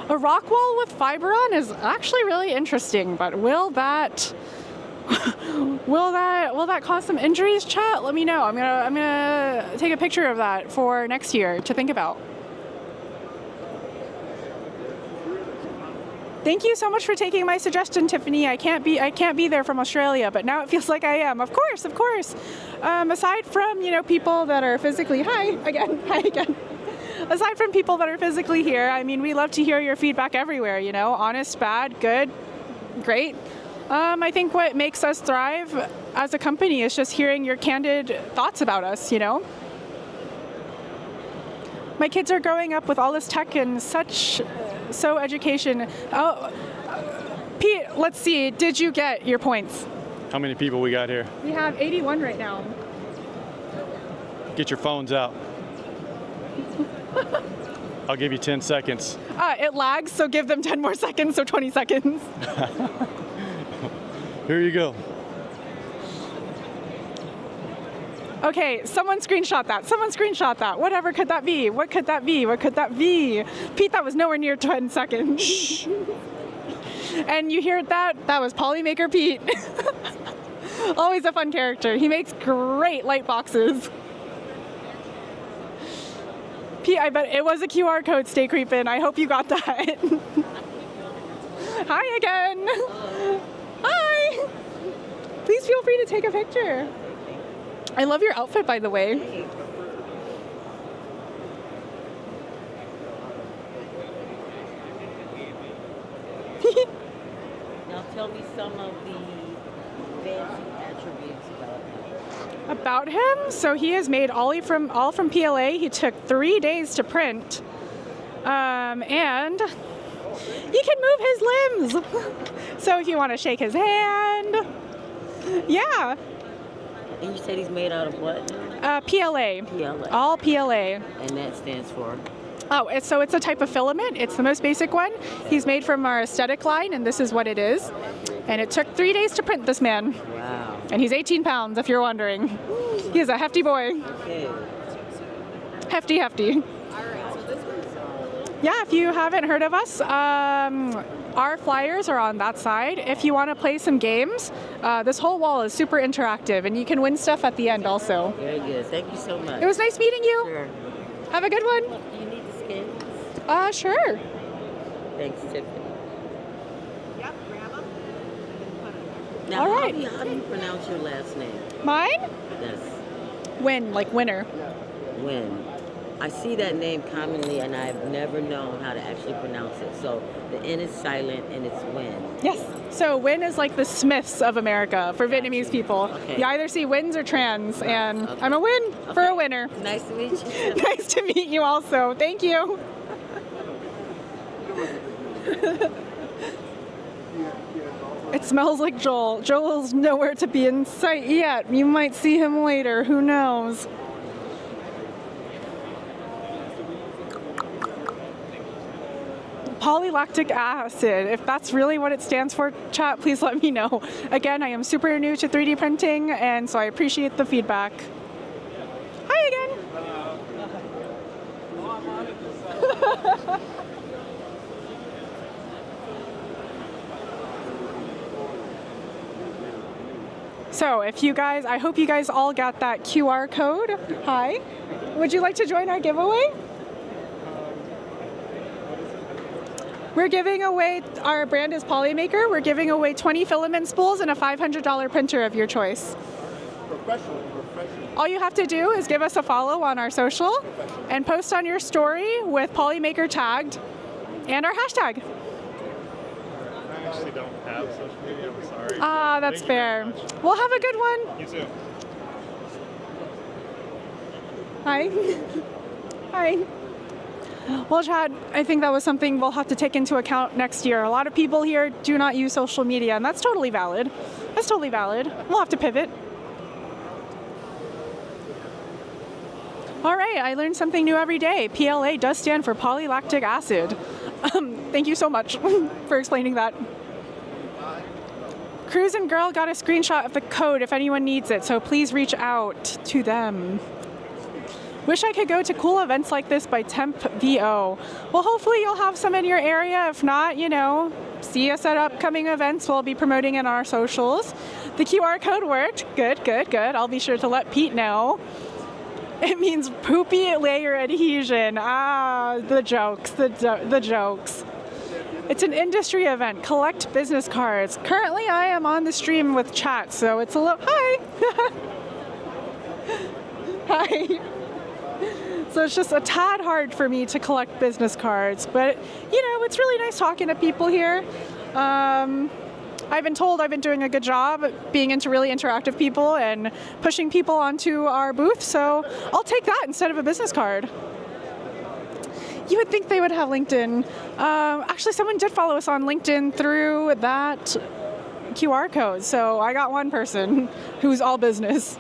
A rock wall with fiber on is actually really interesting, but will that cause some injuries, chat? Let me know. I'm gonna take a picture of that for next year to think about. Thank you so much for taking my suggestion, Tiffany. I can't be there from Australia, but now it feels like I am. Of course. Aside from people that are physically hi again. Aside from people that are physically here, I mean, we love to hear your feedback everywhere. Honest, bad, good, great. I think what makes us thrive as a company is just hearing your candid thoughts about us. My kids are growing up with all this tech and so education. Oh, Pete, let's see. Did you get your points? How many people we got here? We have 81 right now. Get your phones out. I'll give you 10 seconds. It lags, so give them 10 more seconds, so 20 seconds. Here you go. Okay, someone screenshot that. Whatever could that be? What could that be? Pete, that was nowhere near 10 seconds. Shh. And you hear that? That was Polymaker Pete. Always a fun character. He makes great light boxes. Pete, I bet it was a QR code. Stay creepin'. I hope you got that. Hi again. Hi. Please feel free to take a picture. I love your outfit, by the way. Now tell me some of the fancy attributes About him? So he is made all from PLA. He took 3 days to print. And You can move his limbs. So if you want to shake his hand, yeah. And you said he's made out of what? PLA. PLA. All PLA. And that stands for? Oh, so it's a type of filament. It's the most basic one. He's made from our aesthetic line, and this is what it is. And it took 3 days to print this man. Wow. And he's 18 pounds, if you're wondering. He's a hefty boy. Okay. Hefty. Yeah, if you haven't heard of us, our flyers are on that side. If you want to play some games, this whole wall is super interactive, and you can win stuff at the end also. Very good. Thank you so much. It was nice meeting you. Sure. Have a good one. Do you need the skins? Sure. Thanks, Tiffany. Yep, grab them. Now, All right. how do you pronounce your last name? Mine? Yes. Win, like winner. Win. I see that name commonly, and I've never known how to actually pronounce it. So the N is silent, and it's Win. Yes. So Win is like the Smiths of America for Vietnamese people. Okay. You either see Wins or Trans, and I'm a Win for a winner. Nice to meet you. Nice to meet you also. Thank you. It smells like Joel. Joel's nowhere to be in sight yet. You might see him later. Who knows? Polylactic acid. If that's really what it stands for, chat, please let me know. Again, I am super new to 3D printing, and so I appreciate the feedback. Hi again. So if you guys, I hope you guys all got that QR code. Hi. Would you like to join our giveaway? We're giving away, our brand is Polymaker. We're giving away 20 filament spools and a $500 printer of your choice. Professional. All you have to do is give us a follow on our social and post on your story with Polymaker tagged and our hashtag. I actually don't have social media, I'm sorry. Ah, that's fair. Well, have a good one. You too. Hi. Hi. Well, Chad, I think that was something we'll have to take into account next year. A lot of people here do not use social media, and that's totally valid. That's totally valid. We'll have to pivot. All right, I learned something new every day. PLA does stand for polylactic acid. Thank you so much for explaining that. Cruz and Girl got a screenshot of the code if anyone needs it, so please reach out to them. Wish I could go to cool events like this by Temp VO. Well, hopefully you'll have some in your area. If not, you know, see us at upcoming events we'll be promoting in our socials. The QR code worked. Good. I'll be sure to let Pete know. It means poopy layer adhesion. Ah, the jokes, the jokes. It's an industry event. Collect business cards. Currently, I am on the stream with chat, so it's a little... Hi! Hi. So it's just a tad hard for me to collect business cards, but you know, it's really nice talking to people here. I've been told I've been doing a good job being into really interactive people and pushing people onto our booth, so I'll take that instead of a business card. You would think they would have LinkedIn. Actually, someone did follow us on LinkedIn through that QR code, so I got one person who's all business.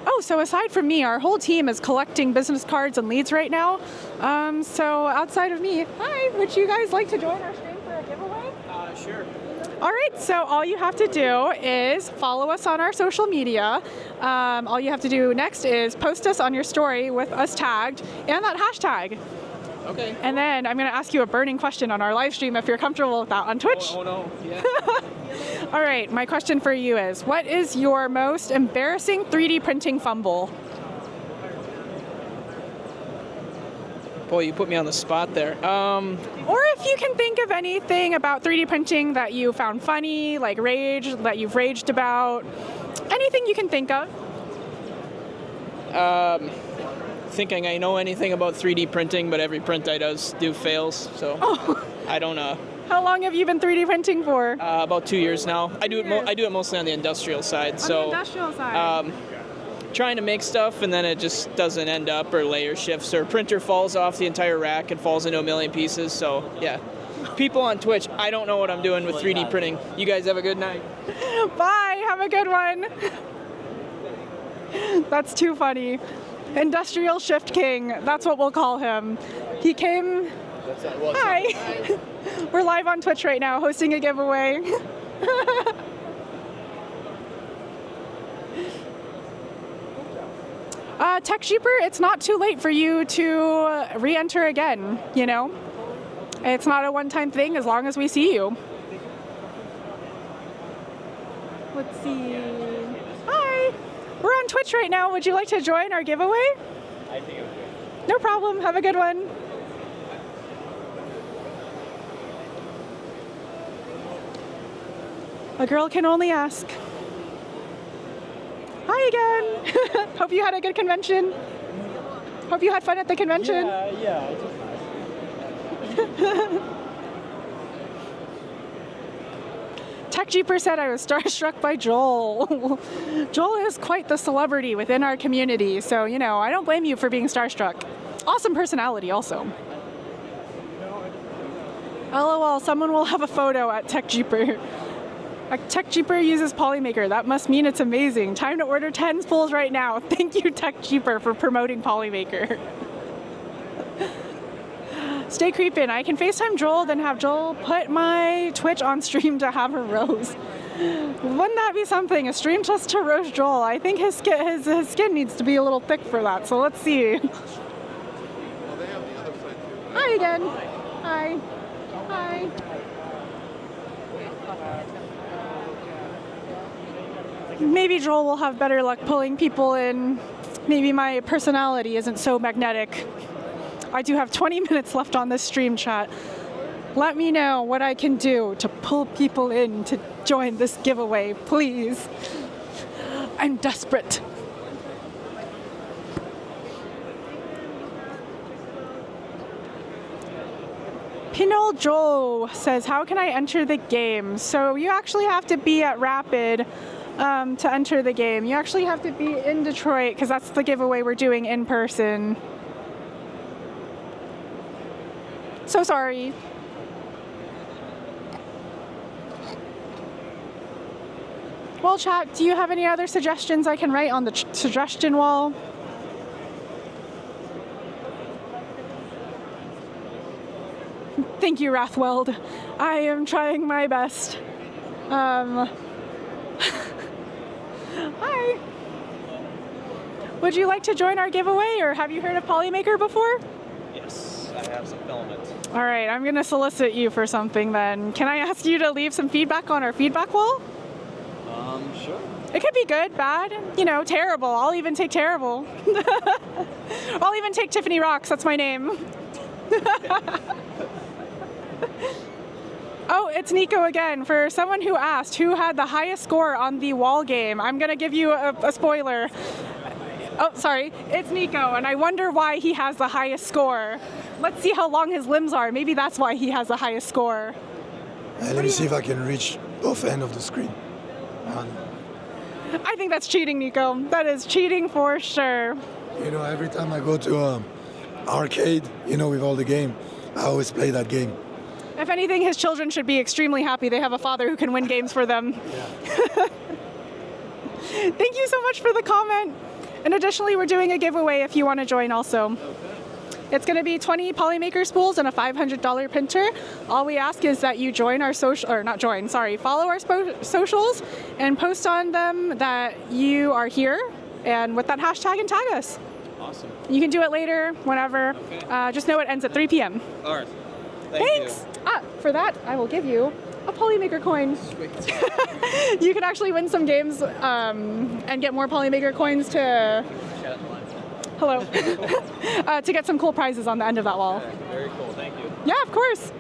Oh, so aside from me, our whole team is collecting business cards and leads right now. So outside of me, hi, would you guys like to join our stream for a giveaway? Sure. All right, so all you have to do is follow us on our social media. All you have to do next is post us on your story with us tagged and that hashtag. Okay. And then I'm going to ask you a burning question on our live stream if you're comfortable with that on Twitch. Oh no, yeah. All right, my question for you is, what is your most embarrassing 3D printing fumble? Boy, you put me on the spot there. Or if you can think of anything about 3D printing that you found funny, like that you've raged about, anything you can think of. Thinking I know anything about 3D printing, but every print I do fails, so I don't know. How long have you been 3D printing for? About 2 years now. I do it mostly on the industrial side. On the industrial side. trying to make stuff and then it just doesn't end up, or layer shifts, or printer falls off the entire rack and falls into a million pieces. So yeah, people on Twitch, I don't know what I'm doing with 3D printing. You guys have a good night. Bye. Have a good one. That's too funny. Industrial Shift King. That's what we'll call him. He came. Hi. We're live on Twitch right now, hosting a giveaway. Tech Sheeper, it's not too late for you to re-enter again, you know? It's not a one-time thing as long as we see you. Let's see. Hi. We're on Twitch right now. Would you like to join our giveaway? I think I'm good. No problem. Have a good one. A girl can only ask. Hi again. Hope you had a good convention. Hope you had fun at the convention. Yeah. Tech Jeeper said I was starstruck by Joel. Joel is quite the celebrity within our community, so, you know, I don't blame you for being starstruck. Awesome personality also. LOL, someone will have a photo at Tech Jeeper. Tech Jeeper uses Polymaker. That must mean it's amazing. Time to order 10 spools right now. Thank you, Tech Jeeper, for promoting Polymaker. Stay creepin'. I can FaceTime Joel, then have Joel put my Twitch on stream to have her roast. Wouldn't that be something? A stream just to roast Joel. I think his skin needs to be a little thick for that, so let's see. Hi again. Hi. Hi. Maybe Joel will have better luck pulling people in. Maybe my personality isn't so magnetic. I do have 20 minutes left on this stream chat. Let me know what I can do to pull people in to join this giveaway, please. I'm desperate. Pinol Joel says, how can I enter the game? So you actually have to be at Rapid to enter the game. You actually have to be in Detroit because that's the giveaway we're doing in person. So sorry. Well, chat, do you have any other suggestions I can write on the suggestion wall? Thank you, Rathweld. I am trying my best. Hi. Would you like to join our giveaway, or have you heard of Polymaker before? Yes, I have some filament. All right, I'm going to solicit you for something then. Can I ask you to leave some feedback on our feedback wall? Sure. It could be good, bad, you know, terrible. I'll even take terrible. I'll even take Tiffany Rocks, that's my name. Oh, it's Nico again. For someone who asked who had the highest score on the wall game, I'm going to give you a spoiler. Oh, sorry, it's Nico, and I wonder why he has the highest score. Let's see how long his limbs are. Maybe that's why he has the highest score. Let me see if I can reach both ends of the screen. I think that's cheating, Nico. That is cheating for sure. You know, every time I go to arcade, you know, with all the game, I always play that game. If anything, his children should be extremely happy they have a father who can win games for them. Yeah. Thank you so much for the comment. And additionally, we're doing a giveaway if you want to join also. Okay. It's going to be 20 Polymaker spools and a $500 printer. All we ask is that you join our follow our socials and post on them that you are here and with that hashtag and tag us. Awesome. You can do it later, whenever. Okay. Just know it ends at 3 p.m. All right. Thanks. For that, I will give you a Polymaker coin. Sweet. You can actually win some games and get more Polymaker coins to... Hello. To get some cool prizes on the end of that wall. Yeah, very cool. Thank you. Yeah, of course.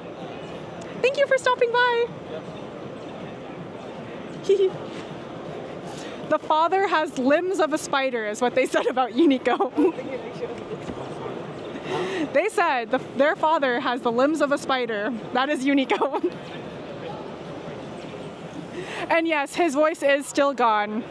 Thank you for stopping by. Yep. The father has limbs of a spider is what they said about Unico. They said their father has the limbs of a spider. That is Unico. And yes, his voice is still gone.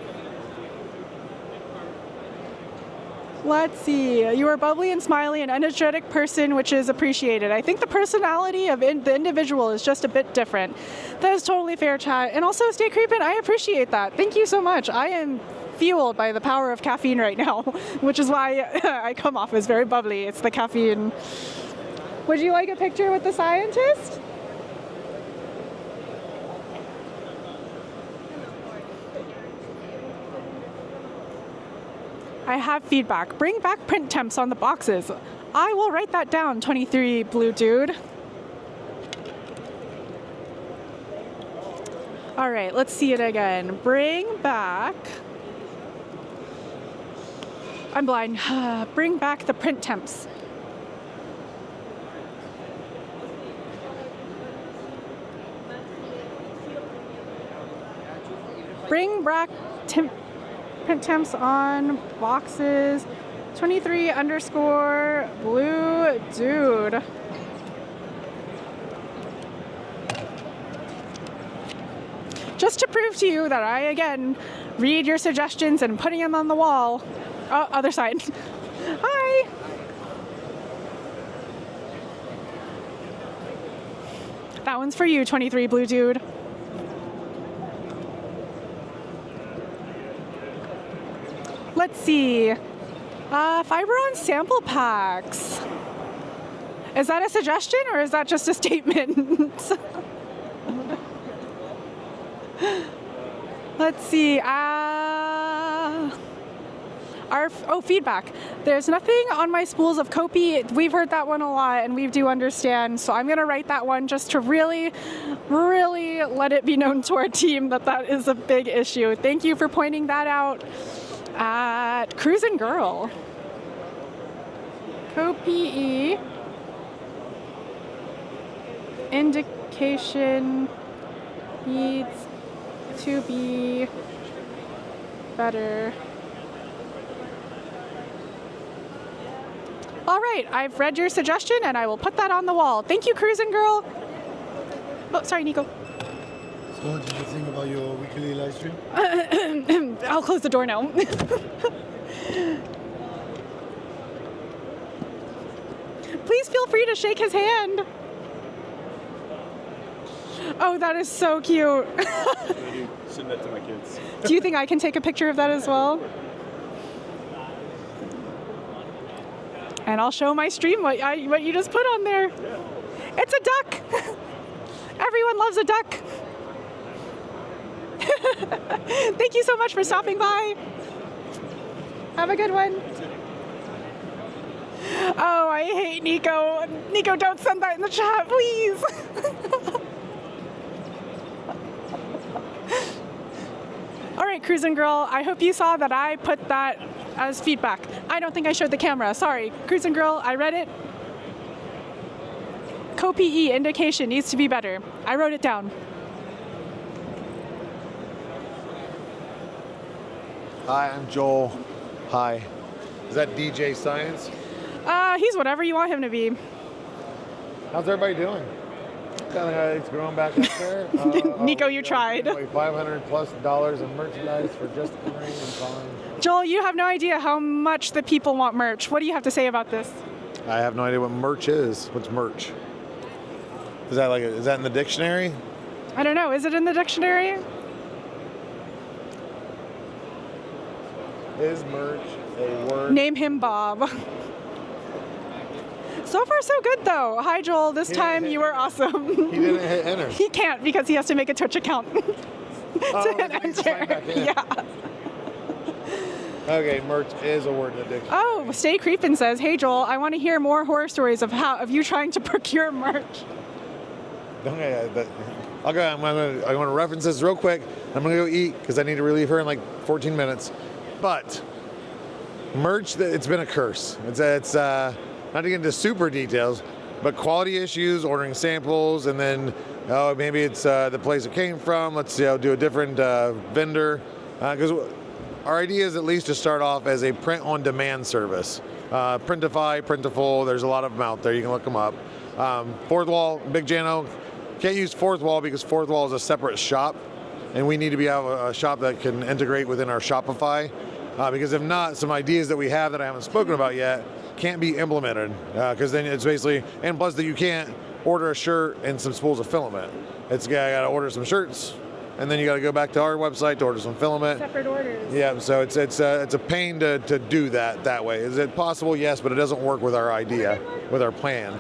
Let's see. You are bubbly and smiley, an energetic person, which is appreciated. I think the personality of the individual is just a bit different. That is totally fair, chat. And also, stay creeping. I appreciate that. Thank you so much. I am fueled by the power of caffeine right now, which is why I come off as very bubbly. It's the caffeine. Would you like a picture with the scientist? I have feedback. Bring back print temps on the boxes. I will write that down, 23 Blue Dude. All right, let's see it again. Bring back... I'm blind. Bring back the print temps. Bring back print temps on boxes. 23_ Blue Dude. Just to prove to you that I, again, read your suggestions and putting them on the wall. Oh, other side. Hi. That one's for you, 23 Blue Dude. Let's see. Fiberon sample packs. Is that a suggestion or is that just a statement? Let's see. Feedback. There's nothing on my spools of Kopi. We've heard that one a lot and we do understand. So I'm going to write that one just to really, really let it be known to our team that that is a big issue. Thank you for pointing that out. At Cruisin' Girl. Co-PE indication needs to be better. All right, I've read your suggestion and I will put that on the wall. Thank you, Cruisin' Girl. Oh, sorry, Nico. So what did you think about your weekly live stream? I'll close the door now. Please feel free to shake his hand. Oh, that is so cute. Send that to my kids. Do you think I can take a picture of that as well? And I'll show my stream what you just put on there. Yeah. It's a duck. Everyone loves a duck. Thank you so much for stopping by. Have a good one. Oh, I hate Nico. Nico, don't send that in the chat, please. All right, Cruisin' Girl, I hope you saw that I put that as feedback. I don't think I showed the camera. Sorry. Cruisin' Girl, I read it. Co-PE indication needs to be better. I wrote it down. Hi, I'm Joel. Hi. Is that DJ Science? He's whatever you want him to be. How's everybody doing? It's growing back up there. Nico, you tried. $500+ in merchandise for just Rain and Colin. Joel, you have no idea how much the people want merch. What do you have to say about this? I have no idea what merch is. What's merch? Is that in the dictionary? I don't know. Is it in the dictionary? Is merch a word? Name him Bob. So far, so good, though. Hi, Joel. This time you were awesome. He didn't hit enter. He can't because he has to make a Twitch account to hit enter. Yeah. Okay, merch is a word in the dictionary. Oh, Stay Creepin' says, "Hey, Joel, I want to hear more horror stories of you trying to procure merch." Okay, I'm going to reference this real quick. I'm going to go eat because I need to relieve her in like 14 minutes. But merch, it's been a curse. It's not to get into super details, but quality issues, ordering samples, and then maybe it's the place it came from. Let's do a different vendor. Because our idea is at least to start off as a print-on-demand service. Printify, Printful, there's a lot of them out there. You can look them up. Fourth Wall, Big Jano. Can't use Fourth Wall because Fourth Wall is a separate shop, and we need to be a shop that can integrate within our Shopify. because if not, some ideas that we have that I haven't spoken about yet can't be implemented, because then it's basically, and plus that you can't order a shirt and some spools of filament. It's, I got to order some shirts, and then you got to go back to our website to order some filament. Separate orders. Yeah, so it's a pain to do that way. Is it possible? Yes, but it doesn't work with our idea, with our plan.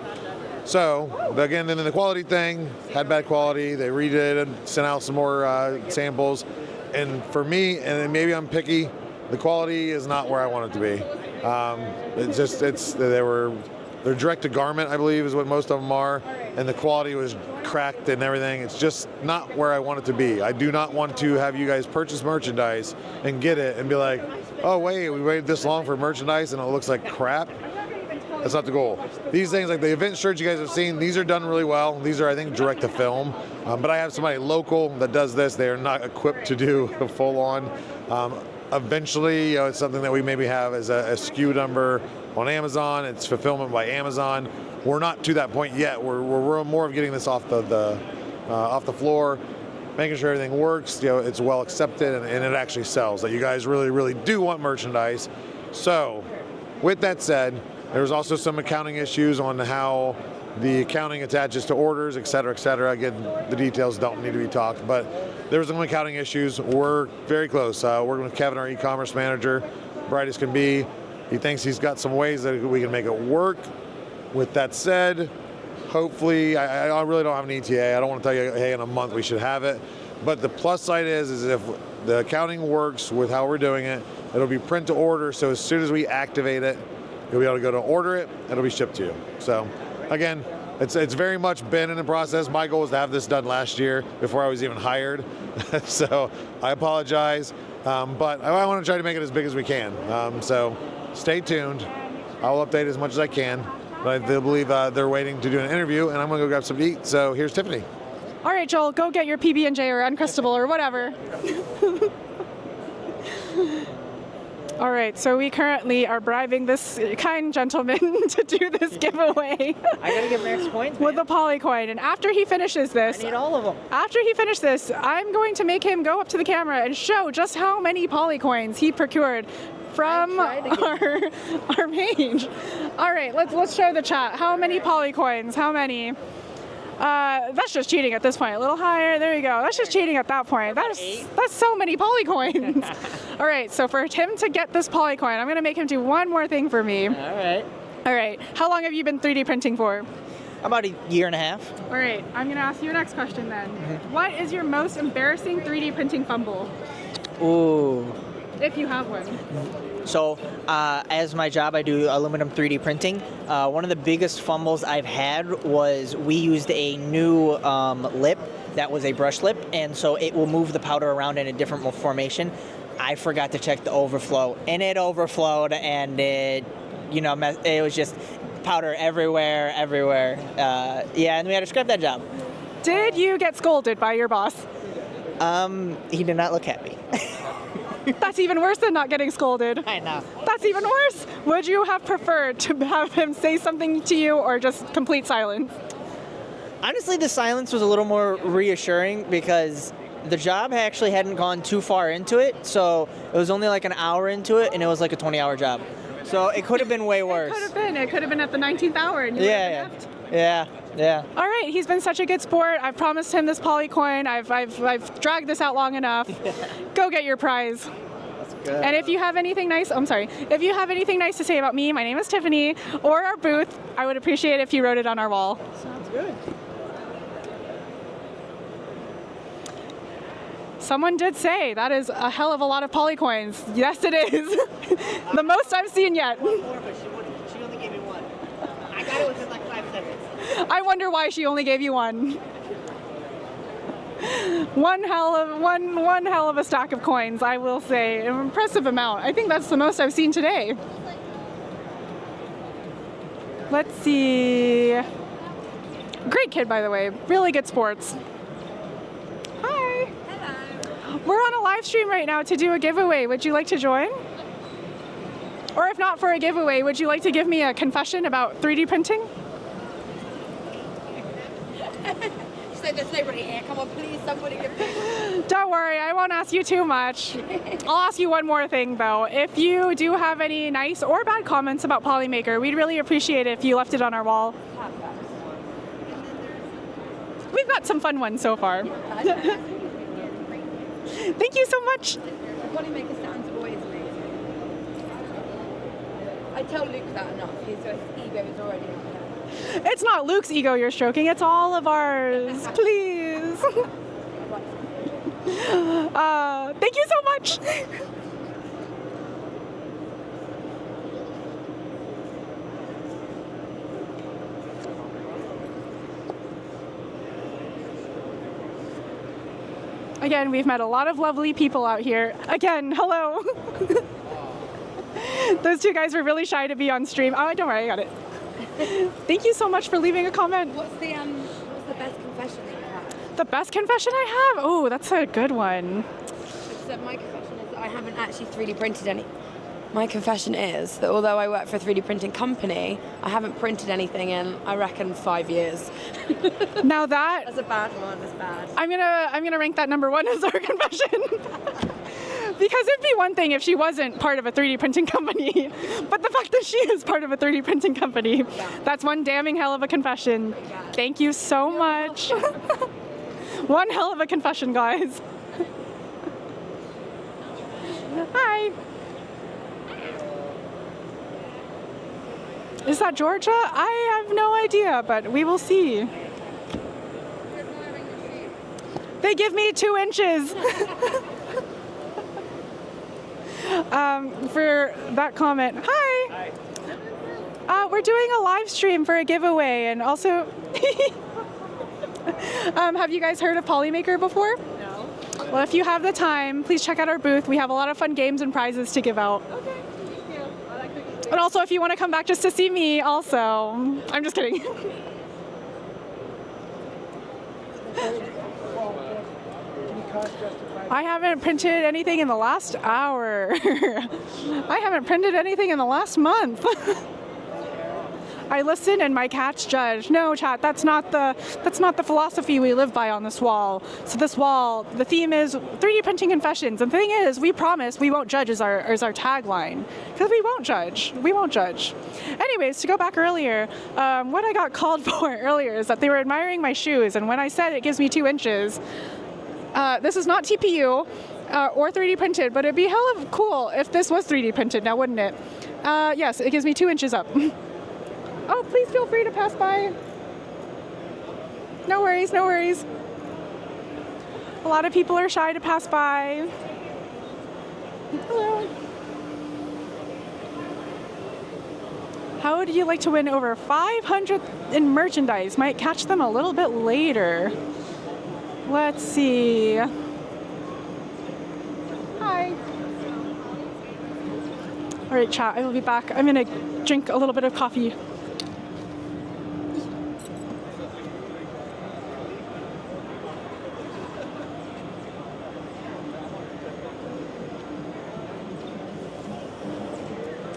So again, then the quality thing had bad quality. They redid it, sent out some more samples, and for me, and maybe I'm picky, the quality is not where I want it to be. They're direct to garment, I believe, is what most of them are, and the quality was cracked and everything. It's just not where I want it to be. I do not want to have you guys purchase merchandise and get it and be like, oh wait, we waited this long for merchandise and it looks like crap. That's not the goal. These things, like the event shirts you guys have seen, these are done really well. These are, I think, direct to film. But I have somebody local that does this. They are not equipped to do a full on. Eventually, it's something that we maybe have as a SKU number on Amazon. It's fulfillment by Amazon. We're not to that point yet. We're more of getting this off the floor, making sure everything works. It's well accepted and it actually sells. That you guys really, really do want merchandise. So, with that said, there's also some accounting issues on how the accounting attaches to orders, et cetera, et cetera. Again, the details don't need to be talked, but there's some accounting issues. We're very close. Working with Kevin, our e-commerce manager, bright as can be. He thinks he's got some ways that we can make it work. With that said, hopefully, I really don't have an ETA. I don't want to tell you, hey, in a month we should have it. But the plus side is if the accounting works with how we're doing it, it'll be print to order. So as soon as we activate it, you'll be able to go to order it, it'll be shipped to you. So again, it's very much been in the process. My goal was to have this done last year before I was even hired. So I apologize, but I want to try to make it as big as we can. So stay tuned. I will update as much as I can. But I believe they're waiting to do an interview, and I'm going to go grab something to eat. So here's Tiffany. All right, Joel, go get your PB&J or Uncrustable or whatever. All right, so we currently are bribing this kind gentleman to do this giveaway. I gotta get max points, with the Polycoin, and after he finishes this, I need all of them. After he finishes this, I'm going to make him go up to the camera and show just how many Polycoins he procured from our page. All right, let's show the chat. How many Polycoins? How many? That's just cheating at this point. A little higher. There you go. That's just cheating at that point. That's so many Polycoins. All right, so for him to get this Polycoin, I'm going to make him do one more thing for me. All right. All right. How long have you been 3D printing for? About a year and a half. All right. I'm going to ask you a next question then. What is your most embarrassing 3D printing fumble? Ooh. If you have one. So, as my job, I do aluminum 3D printing. One of the biggest fumbles I've had was we used a new lip that was a brush lip, and so it will move the powder around in a different formation. I forgot to check the overflow, and it overflowed, and it was just powder everywhere. Yeah, and we had to scrap that job. Did you get scolded by your boss? He did not look happy. That's even worse than not getting scolded. I know. That's even worse. Would you have preferred to have him say something to you or just complete silence? Honestly, the silence was a little more reassuring because the job actually hadn't gone too far into it. So it was only like an hour into it, and it was like a 20-hour job. So it could have been way worse. It could have been at the 19th hour. And you left. Yeah. All right, he's been such a good sport. I've promised him this Polycoin. I've dragged this out long enough. Go get your prize. That's good. And if you have anything nice, if you have anything nice to say about me, my name is Tiffany, or our booth, I would appreciate it if you wrote it on our wall. Sounds good. Someone did say that is a hell of a lot of Polycoins. Yes, it is. The most I've seen yet. She only gave me one. I got it within like 5 seconds. I wonder why she only gave you one. One hell of a stack of coins, I will say. An impressive amount. I think that's the most I've seen today. Let's see. Great kid, by the way. Really good sports. Hi. Hello. We're on a live stream right now to do a giveaway. Would you like to join? Or if not for a giveaway, would you like to give me a confession about 3D printing? She said There's nobody here. Come on, please, somebody give me. Don't worry, I won't ask you too much. I'll ask you one more thing though. If you do have any nice or bad comments about Polymaker, we'd really appreciate it if you left it on our wall. We've got some fun ones so far. Thank you so much. Polymaker sounds always amazing. I tell Luke that enough. His ego is already on there. It's not Luke's ego you're stroking, it's all of ours. Please. Thank you so much. Again, we've met a lot of lovely people out here. Again, hello. Those two guys were really shy to be on stream. Oh, don't worry, I got it. Thank you so much for leaving a comment. What's the best confession that you have? The best confession I have? Oh, that's a good one. So my confession is that I haven't actually 3D printed any. My confession is that although I work for a 3D printing company, I haven't printed anything in, I reckon, 5 years. Now that's a bad one. That's bad. I'm gonna rank that number one as our confession. Because it'd be one thing if she wasn't part of a 3D printing company, but the fact that she is part of a 3D printing company, that's one damning hell of a confession. Thank you so much. One hell of a confession, guys. Hi. Is that Georgia? I have no idea, but we will see. They give me 2 inches. For that comment. Hi. We're doing a live stream for a giveaway, and also, have you guys heard of Polymaker before? No. Well, if you have the time, please check out our booth. We have a lot of fun games and prizes to give out. Okay, thank you. I like the And also, if you want to come back just to see me, also. I'm just kidding. I haven't printed anything in the last hour. I haven't printed anything in the last month. I listen and my cats judge. No, chat, that's not the philosophy we live by on this wall. So this wall, the theme is 3D printing confessions. And the thing is, we promise we won't judge is our tagline. Because we won't judge. We won't judge. Anyways, to go back earlier, what I got called for earlier is that they were admiring my shoes. And when I said it gives me 2 inches, this is not TPU or 3D printed, but it'd be hella cool if this was 3D printed now, wouldn't it? Yes, it gives me 2 inches up. Oh, please feel free to pass by. No worries, no worries. A lot of people are shy to pass by. Hello. How would you like to win over 500 in merchandise? Might catch them a little bit later. Let's see. Hi. All right, chat, I will be back. I'm gonna drink a little bit of coffee.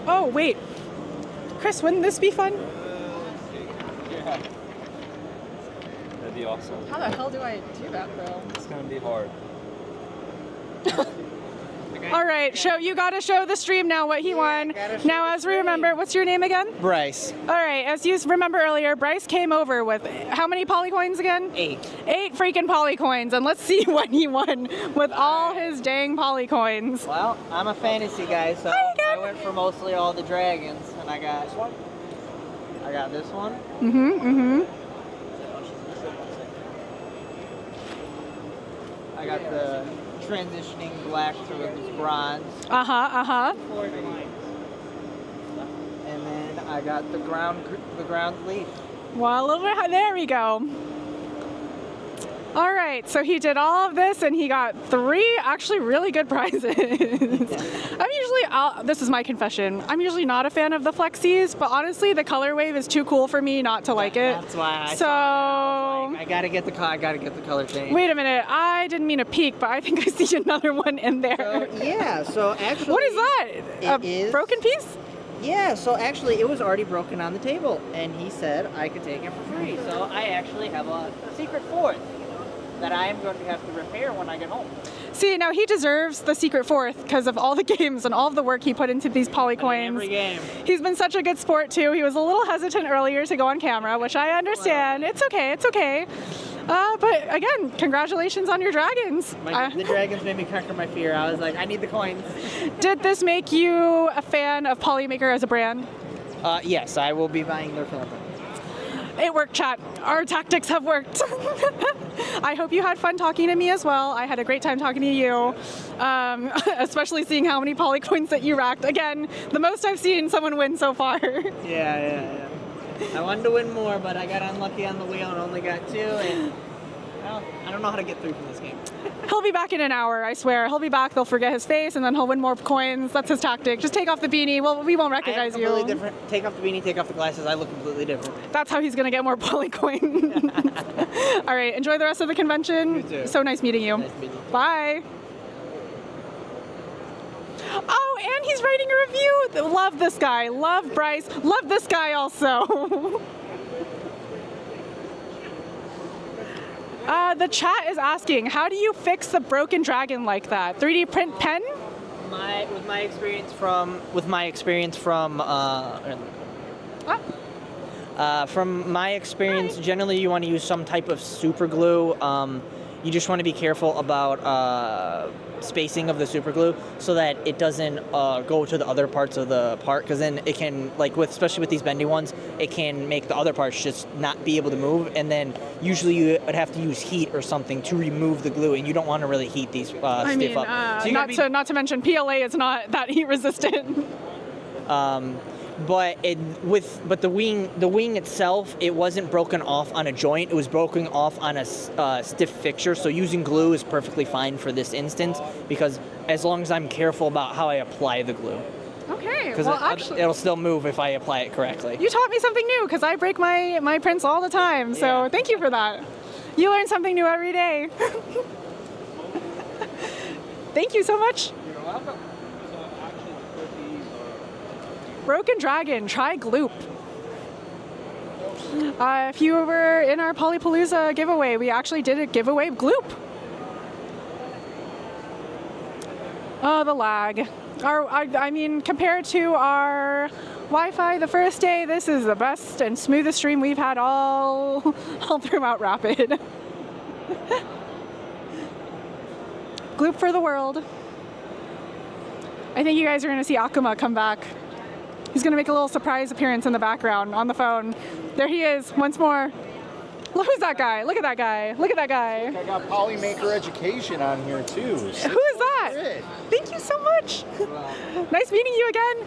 Oh, wait. Chris, wouldn't this be fun? Yeah. That'd be awesome. How the hell do I do that, though? It's gonna be hard. All right, you gotta show the stream now what he won. Now, as we remember, what's your name again? Bryce. All right, as you remember earlier, Bryce came over with how many polycoins again? 8. 8 freaking polycoins, and let's see what he won with all his dang polycoins. Well, I'm a fantasy guy, so I went for mostly all the dragons, and I got this one. I got this one. I got the transitioning black to bronze. And then I got the ground leaf. Well, a little bit, there we go. All right, so he did all of this and he got 3 actually really good prizes. This is my confession, I'm usually not a fan of the flexies, but honestly the color wave is too cool for me not to like it. That's why I saw it. I gotta get the color change. Wait a minute, I didn't mean to peek, but I think I see another one in there. So actually... What is that? It is... broken piece? Yeah, so actually it was already broken on the table, and he said I could take it for free. So I actually have a secret 4th. that I am going to have to repair when I get home. See, now he deserves the secret fourth because of all the games and all of the work he put into these poly coins. Every game. He's been such a good sport too. He was a little hesitant earlier to go on camera, which I understand. It's okay, it's okay. But again, congratulations on your dragons. The dragons made me conquer my fear. I was like, I need the coins. Did this make you a fan of Polymaker as a brand? Yes, I will be buying their filament. It worked, chat. Our tactics have worked. I hope you had fun talking to me as well. I had a great time talking to you, especially seeing how many poly coins that you racked. Again, the most I've seen someone win so far. Yeah. I wanted to win more, but I got unlucky on the wheel and only got 2. And well, I don't know how to get through from this game. He'll be back in an hour, I swear. He'll be back, they'll forget his face, and then he'll win more coins. That's his tactic. Just take off the beanie. Well, we won't recognize you. Completely different. Take off the beanie, take off the glasses. I look completely different. That's how he's going to get more poly coins. All right, enjoy the rest of the convention. You too. So nice meeting you. Nice meeting you. Bye. Oh, and he's writing a review. Love this guy. Love Bryce. Love this guy also. The chat is asking, how do you fix the broken dragon like that? 3D print pen? With my experience from my experience, generally you want to use some type of super glue. You just want to be careful about spacing of the super glue so that it doesn't go to the other parts of the part, because then it can, especially with these bendy ones, it can make the other parts just not be able to move, and then usually you would have to use heat or something to remove the glue, and you don't want to really heat these stiff up. So not to mention PLA is not that heat resistant. But the wing itself, it wasn't broken off on a joint. It was broken off on a stiff fixture. So using glue is perfectly fine for this instance, because as long as I'm careful about how I apply the glue. Okay. Because Well, it'll still move if I apply it correctly. you taught me something new because I break my prints all the time. So thank you for that. You learn something new every day. Thank you so much. You're welcome. Broken Dragon, try Gloop. If you were in our Polypalooza giveaway, we actually did a giveaway of Gloop. Oh, the lag. I mean, compared to our Wi-Fi the first day, this is the best and smoothest stream we've had all throughout Rapid. Gloop for the world. I think you guys are going to see Akuma come back. He's going to make a little surprise appearance in the background on the phone. There he is, once more. Look, who's that guy? Look at that guy. Look at that guy. I got Polymaker Education on here too. Who is that? Thank you so much. Nice meeting you again.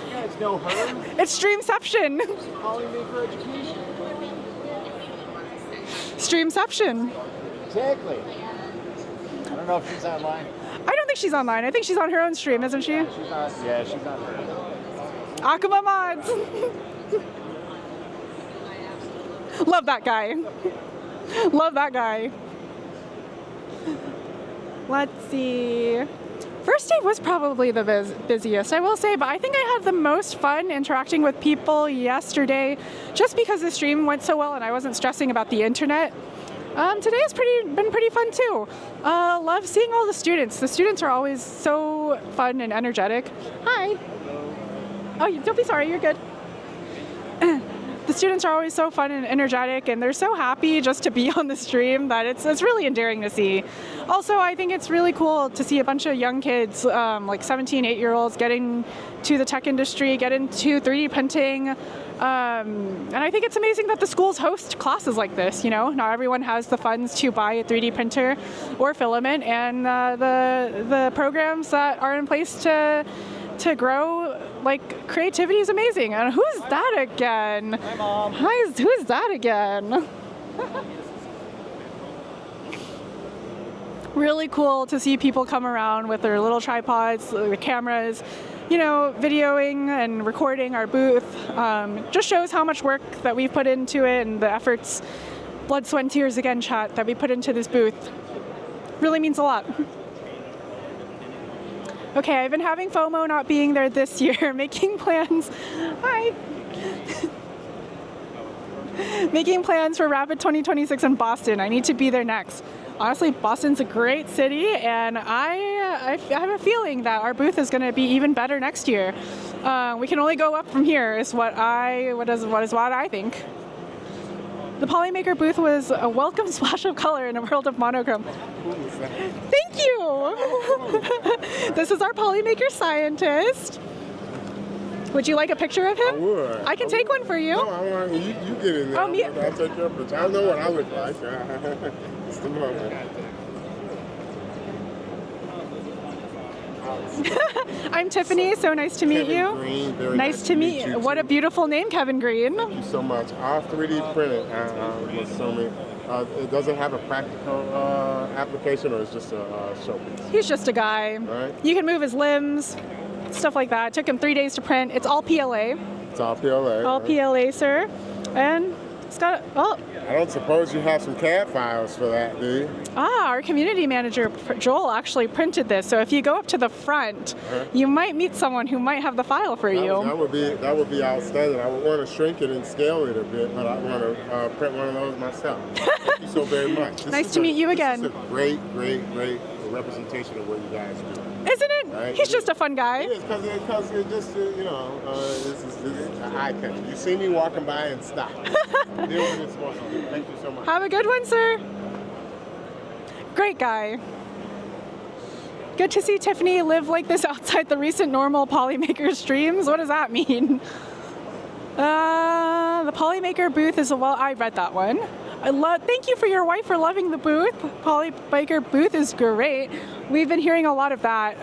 You guys know her? It's Streamception. Polymaker Education. Streamception. Exactly. I don't know if she's online. I don't think she's online. I think she's on her own stream, isn't she? She's on. Yeah, she's on her. Akuma mods. Love that guy. Love that guy. Let's see. First day was probably the busiest, I will say, but I think I had the most fun interacting with people yesterday just because the stream went so well and I wasn't stressing about the internet. Today has been pretty fun too. Love seeing all the students. The students are always so fun and energetic. Hi. Oh, don't be sorry, you're good. The students are always so fun and energetic, and they're so happy just to be on the stream that it's really endearing to see. Also, I think it's really cool to see a bunch of young kids, like 17, 8-year-olds, getting to the tech industry, get into 3D printing. And I think it's amazing that the schools host classes like this, you know? Not everyone has the funds to buy a 3D printer or filament, and the programs that are in place to grow, like, creativity is amazing. And who's that again? Hi, Mom. Hi, who's that again? Really cool to see people come around with their little tripods, their cameras, you know, videoing and recording our booth. Just shows how much work that we've put into it and the efforts, blood, sweat, and tears again, chat, that we put into this booth. Really means a lot. Okay, I've been having FOMO not being there this year, making plans. Hi. Making plans for Rapid 2026 in Boston. I need to be there next. Honestly, Boston's a great city, and I have a feeling that our booth is going to be even better next year. We can only go up from here, is what I think. The Polymaker booth was a welcome splash of color in a world of monochrome. Thank you. This is our Polymaker scientist. Would you like a picture of him? I would. I can take one for you. No, I want you get in there. Oh, me? I'll take your picture. I know what I look like. It's the moment. I'm Tiffany, so nice to meet you. Green, very nice to meet you. What a beautiful name, Kevin Green. Thank you so much. All 3D printed, I'm assuming. It doesn't have a practical application, or it's just a showpiece? He's just a guy. Right. You can move his limbs, stuff like that. It took him 3 days to print. It's all PLA. It's all PLA. All right? PLA, sir. And it's got, oh. I don't suppose you have some CAD files for that, do you? Our community manager, Joel, actually printed this. So if you go up to the front, you might meet someone who might have the file for you. That would be outstanding. I would want to shrink it and scale it a bit, but I want to print one of those myself. Thank you so very much. Nice to meet you again. This is a great representation of what you guys do. Isn't it? Right? He's just a fun guy. It is, because it just, this is a high country. You see me walking by and stop. Deal with it supposed to do. Thank you so much. Have a good one, sir. Great guy. Good to see Tiffany live like this outside the recent normal Polymaker streams. What does that mean? The Polymaker booth is I read that one. Thank you for your wife for loving the booth. Polymaker booth is great. We've been hearing a lot of that.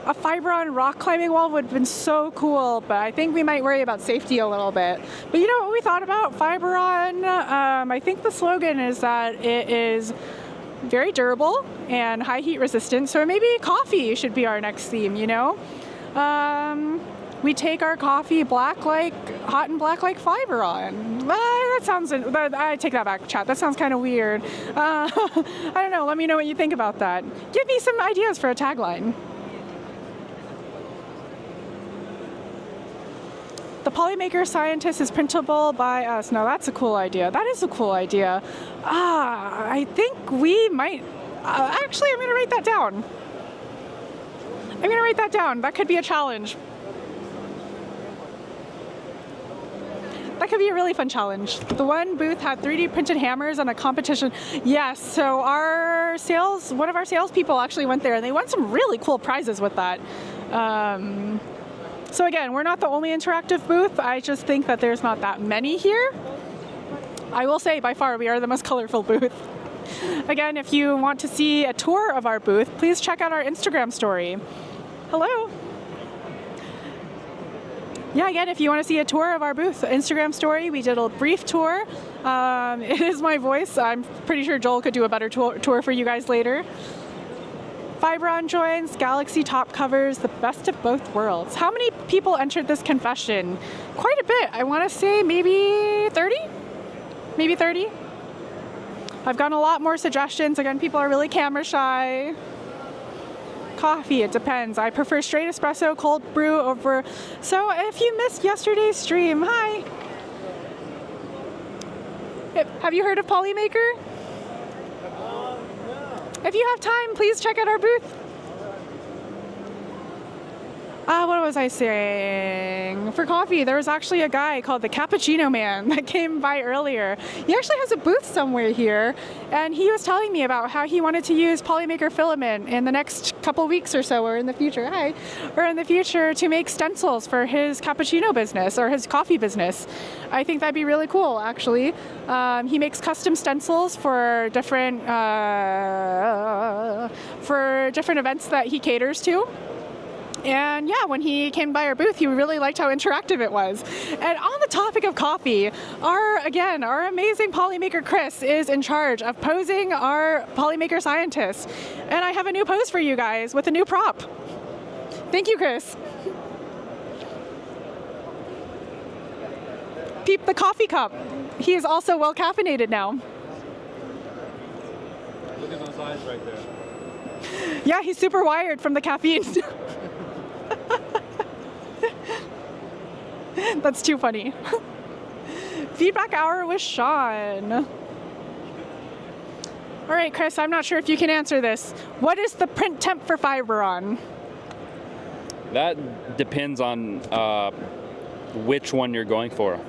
A Fibron rock climbing wall would have been so cool, but I think we might worry about safety a little bit. But you know what we thought about Fibron? I think the slogan is that it is very durable and high heat resistant, so maybe coffee should be our next theme, you know? We take our coffee hot and black like Fibron. I take that back, chat. That sounds kind of weird. I don't know, let me know what you think about that. Give me some ideas for a tagline. The Polymaker scientist is printable by us. No, that's a cool idea. That is a cool idea. I think we might, actually I'm gonna write that down. That could be a challenge. That could be a really fun challenge. The one booth had 3D printed hammers on a competition. Yes, so one of our salespeople actually went there and they won some really cool prizes with that. So again, we're not the only interactive booth. I just think that there's not that many here. I will say by far we are the most colorful booth. Again, if you want to see a tour of our booth, please check out our Instagram story. Hello. Yeah, again, if you want to see a tour of our booth, Instagram story, we did a brief tour. It is my voice. I'm pretty sure Joel could do a better tour for you guys later. Fibron joins, Galaxy top covers, the best of both worlds. How many people entered this confession? Quite a bit. I want to say maybe 30? Maybe 30? I've gotten a lot more suggestions. Again, people are really camera shy. Coffee, it depends. I prefer straight espresso, cold brew over. So if you missed yesterday's stream, hi. Have you heard of Polymaker? If you have time, please check out our booth. What was I saying? For coffee, there was actually a guy called the Cappuccino Man that came by earlier. He actually has a booth somewhere here, and he was telling me about how he wanted to use Polymaker filament in the next couple weeks or so, or in the future, to make stencils for his cappuccino business or his coffee business. I think that'd be really cool, actually. He makes custom stencils for different events that he caters to. And yeah, when he came by our booth, he really liked how interactive it was. And on the topic of coffee, our amazing Polymaker Chris is in charge of posing our Polymaker scientist. And I have a new pose for you guys with a new prop. Thank you, Chris. Peep the coffee cup. He is also well caffeinated now. Look at those eyes right there. Yeah, he's super wired from the caffeine. That's too funny. Feedback hour with Sean. All right, Chris, I'm not sure if you can answer this. What is the print temp for Fiberon? That depends on which one you're going for.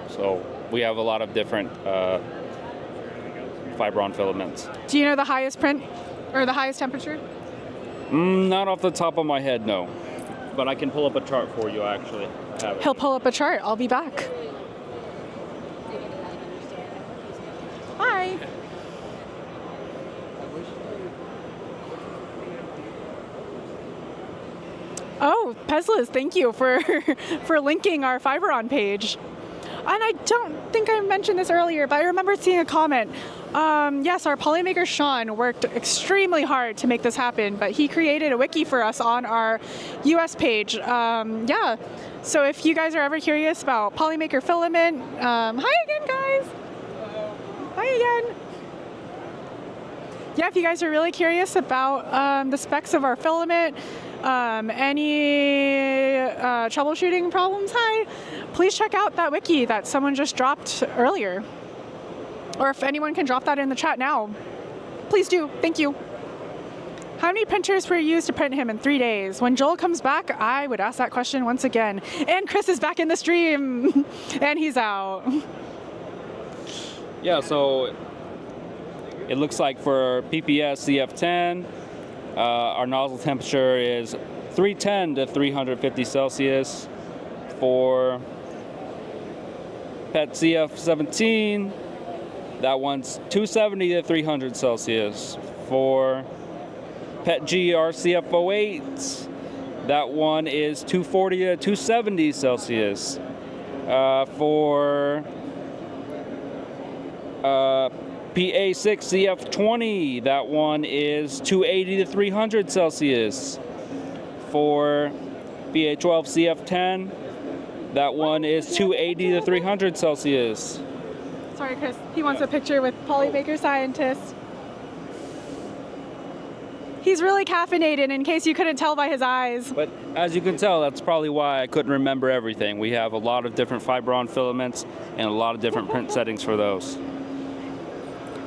So we have a lot of different Fiberon filaments. Do you know the highest print or the highest temperature? Not off the top of my head, no. But I can pull up a chart for you, actually. I have it. He'll pull up a chart. I'll be back. Hi. Oh, Peslas, thank you for for linking our Fiberon page. And I don't think I mentioned this earlier, but I remember seeing a comment. Yes, our Polymaker Sean worked extremely hard to make this happen, but he created a wiki for us on our US page. Yeah, so if you guys are ever curious about Polymaker filament, hi again, guys. Hi again. Yeah, if you guys are really curious about the specs of our filament, any troubleshooting problems, please check out that wiki that someone just dropped earlier. Or if anyone can drop that in the chat now, please do. Thank you. How many printers were used to print him in 3 days? When Joel comes back, I would ask that question once again. And Chris is back in the stream, and he's out. Yeah, so it looks like for PPS CF10, our nozzle temperature is 310 to 350 Celsius. For PET CF17, that one's 270 to 300 Celsius. For PET GRCF08, that one is 240 to 270 Celsius. For PA6CF20, that one is 280 to 300 Celsius. For PA12CF10, that one is 280 to 300 Celsius. Sorry, Chris. He wants a picture with Polymaker Scientist. He's really caffeinated, in case you couldn't tell by his eyes. But as you can tell, that's probably why I couldn't remember everything. We have a lot of different Fiberon filaments and a lot of different print settings for those.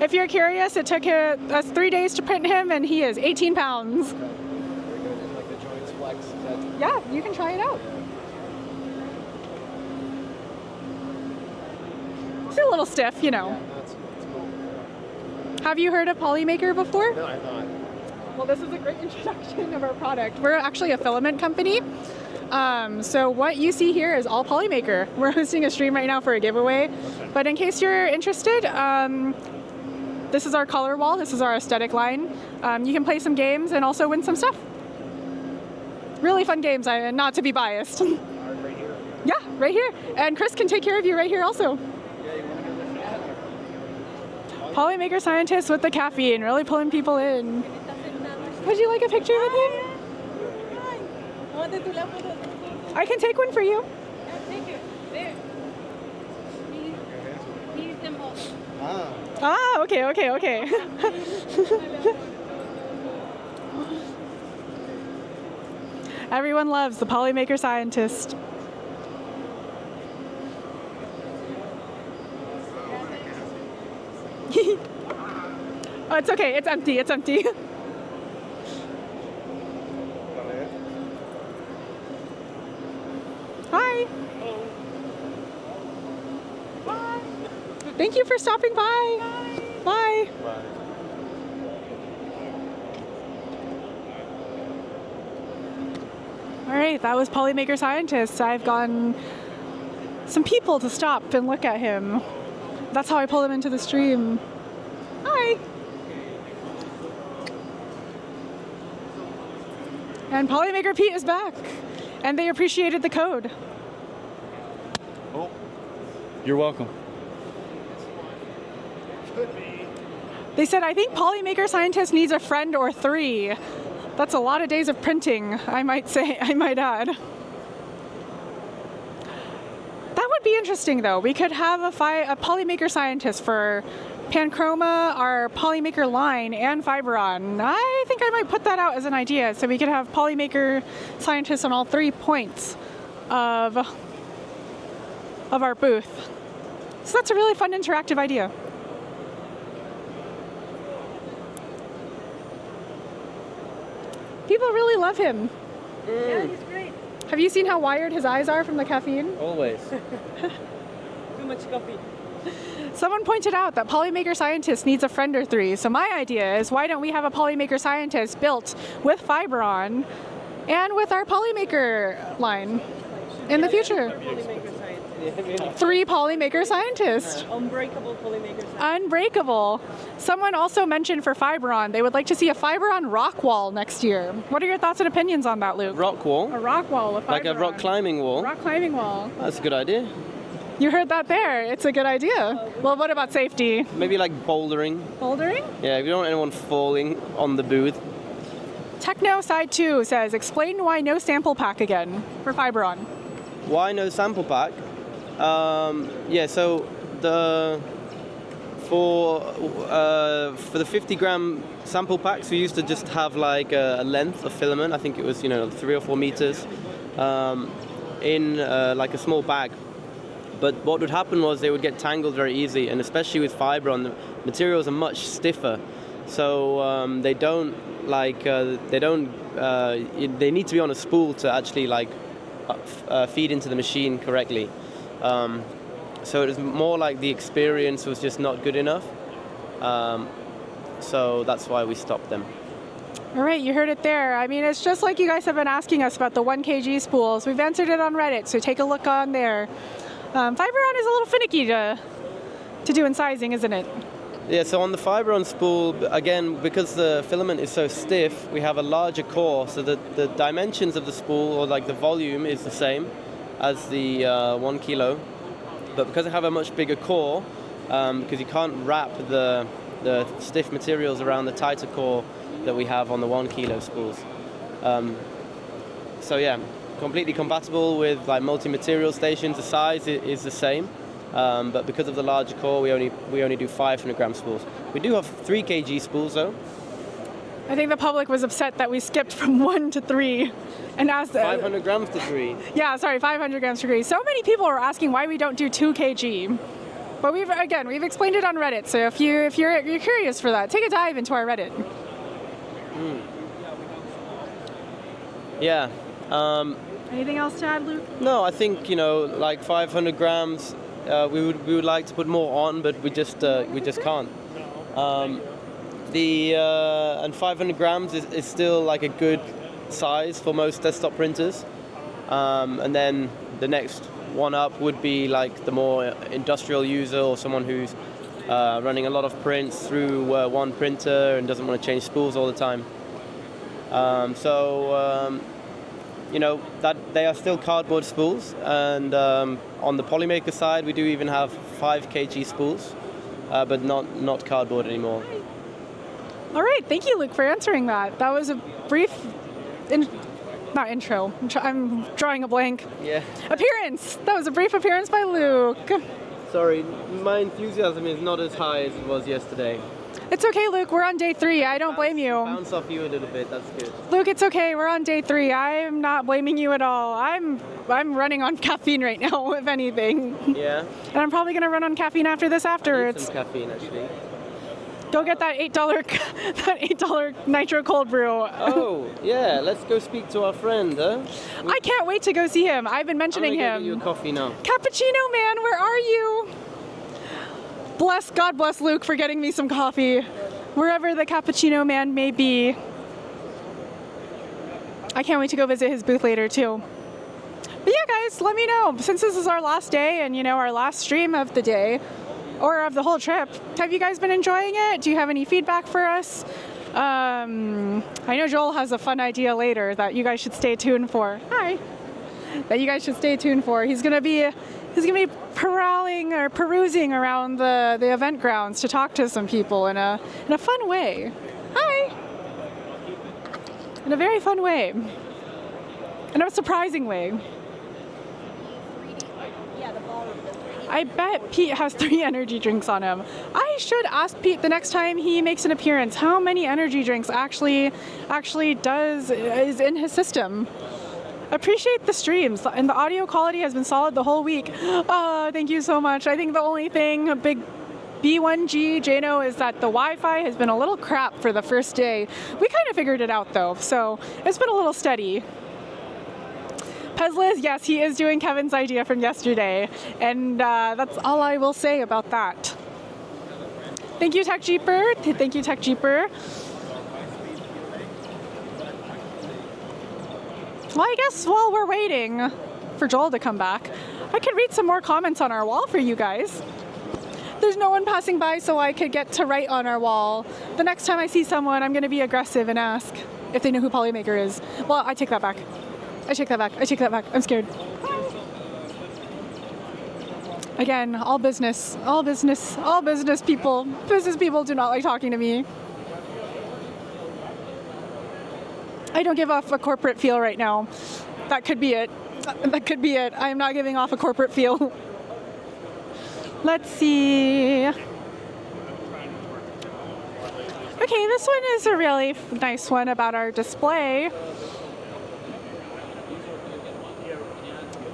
If you're curious, it took us 3 days to print him, and he is 18 pounds. Very good. And like the joints flex. Is that... Yeah, you can try it out. It's a little stiff, you know. Yeah, that's cool. Have you heard of Polymaker before? No, I thought. Well, this is a great introduction of our product. We're actually a filament company. So what you see here is all Polymaker. We're hosting a stream right now for a giveaway. Okay. But in case you're interested, this is our color wall. This is our aesthetic line. You can play some games and also win some stuff. Really fun games, not to be biased. Right here? Yeah, right here. And Chris can take care of you right here also. Polymaker Scientist with the caffeine, really pulling people in. Would you like a picture with him? I can take one for you. Ah, okay. Everyone loves the Polymaker Scientist. Oh, it's okay. It's empty. It's empty. Hi. Bye. Thank you for stopping by. Bye. Bye. All right, that was Polymaker Scientist. I've gotten some people to stop and look at him. That's how I pull him into the stream. Hi. And Polymaker Pete is back. And they appreciated the code. Oh, you're welcome. They said, I think Polymaker Scientist needs a friend or 3. That's a lot of days of printing, I might add. That would be interesting, though. We could have a Polymaker Scientist for Panchroma, our Polymaker line, and Fiberon. I think I might put that out as an idea, so we could have Polymaker Scientists on all 3 points of our booth. So that's a really fun interactive idea. People really love him. Yeah, he's great. Have you seen how wired his eyes are from the caffeine? Always. Too much coffee. Someone pointed out that Polymaker scientist needs a friend or three. So my idea is, why don't we have a Polymaker scientist built with Fibron and with our Polymaker line in the future? Polymaker scientist. 3 Polymaker scientists. Unbreakable Polymaker scientist. Unbreakable. Someone also mentioned for Fibron, they would like to see a Fibron rock wall next year. What are your thoughts and opinions on that, Luke? Rock wall? A rock wall of Fibron. Like a rock climbing wall? Rock climbing wall. That's a good idea. You heard that there. It's a good idea. Well, what about safety? Maybe like bouldering. Bouldering? Yeah, we don't want anyone falling on the booth. Techno Side 2 says, explain why no sample pack again for Fibron. Why no sample pack? Yeah, so for the 50 gram sample packs, we used to just have like a length of filament. I think it was 3 or 4 meters in like a small bag. But what would happen was they would get tangled very easily, and especially with Fibron, the materials are much stiffer. So they don't they need to be on a spool to actually like feed into the machine correctly. So it was more like the experience was just not good enough. So that's why we stopped them. All right, you heard it there. I mean, it's just like you guys have been asking us about the 1 kg spools. We've answered it on Reddit, so take a look on there. Fibron is a little finicky to do in sizing, isn't it? Yeah, so on the Fibron spool, again, because the filament is so stiff, we have a larger core, so that the dimensions of the spool, or like the volume, is the same as the 1 kilo. But because I have a much bigger core, because you can't wrap the stiff materials around the tighter core that we have on the 1 kilo spools. So yeah, completely compatible with like multi-material stations. The size is the same, but because of the larger core, we only do 500 gram spools. We do have 3 kg spools though. I think the public was upset that we skipped from 1 to 3 and asked 500 grams to 3. Yeah, sorry, 500 grams to 3. So many people are asking why we don't do 2 kg. But we've explained it on Reddit. So if you're curious for that, take a dive into our Reddit. Yeah. Anything else to add, Luke? No, I think like 500 grams. We would like to put more on, but we just can't. And 500 grams is still like a good size for most desktop printers. And then the next one up would be like the more industrial user, or someone who's running a lot of prints through one printer and doesn't want to change spools all the time. That they are still cardboard spools, and on the Polymaker side we do even have 5 kg spools, but not cardboard anymore. All right, thank you, Luke, for answering that. That was a brief, not intro. I'm drawing a blank. Yeah. Appearance. That was a brief appearance by Luke. Sorry, my enthusiasm is not as high as it was yesterday. It's okay, Luke. We're on day 3. I don't blame you. Bounce off you a little bit. That's good. Luke, it's okay. We're on day 3. I'm not blaming you at all. I'm running on caffeine right now, if anything. Yeah. And I'm probably gonna run on caffeine after this afterwards. Some caffeine, actually. Go get that $8 nitro cold brew. Oh, yeah. Let's go speak to our friend, huh? I can't wait to go see him. I've been mentioning him. I'm gonna get you a coffee now. Cappuccino Man, where are you? God bless Luke for getting me some coffee, wherever the Cappuccino Man may be. I can't wait to go visit his booth later too. But yeah, guys, let me know. Since this is our last day and our last stream of the day, or of the whole trip, have you guys been enjoying it? Do you have any feedback for us? I know Joel has a fun idea later that you guys should stay tuned for. Hi. That you guys should stay tuned for. He's gonna be prowling or perusing around the event grounds to talk to some people in a fun way. Hi. In a very fun way. In a surprising way. I bet Pete has 3 energy drinks on him. I should ask Pete the next time he makes an appearance how many energy drinks actually is in his system. Appreciate the streams, and the audio quality has been solid the whole week. Oh, thank you so much. I think the only thing, a big B1G, Jano, is that the Wi-Fi has been a little crap for the first day. We kind of figured it out though, so it's been a little steady. Pezliz, yes, he is doing Kevin's idea from yesterday, and that's all I will say about that. Thank you, Tech Jeeper. Thank you, Tech Jeeper. Well, I guess while we're waiting for Joel to come back, I could read some more comments on our wall for you guys. There's no one passing by, so I could get to write on our wall. The next time I see someone, I'm going to be aggressive and ask if they know who Polymaker is. Well, I take that back. I take that back. I take that back. I'm scared. Again, all business people. Business people do not like talking to me. I don't give off a corporate feel right now. That could be it. That could be it. I am not giving off a corporate feel. Let's see. Okay, this one is a really nice one about our display.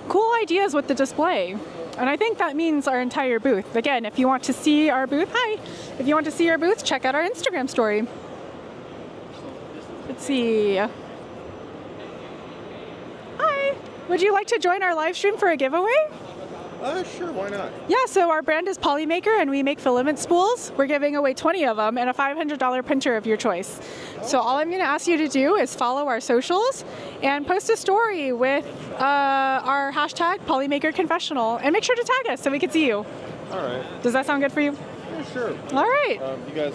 Cool ideas with the display. And I think that means our entire booth. Again, if you want to see our booth, hi. If you want to see our booth, check out our Instagram story. Let's see. Hi. Would you like to join our live stream for a giveaway? Sure, why not? Yeah, so our brand is Polymaker and we make filament spools. We're giving away 20 of them and a $500 printer of your choice. So all I'm going to ask you to do is follow our socials and post a story with our hashtag Polymaker Confessional and make sure to tag us so we can see you. All right. Does that sound good for you? Yeah, sure. All right. You guys,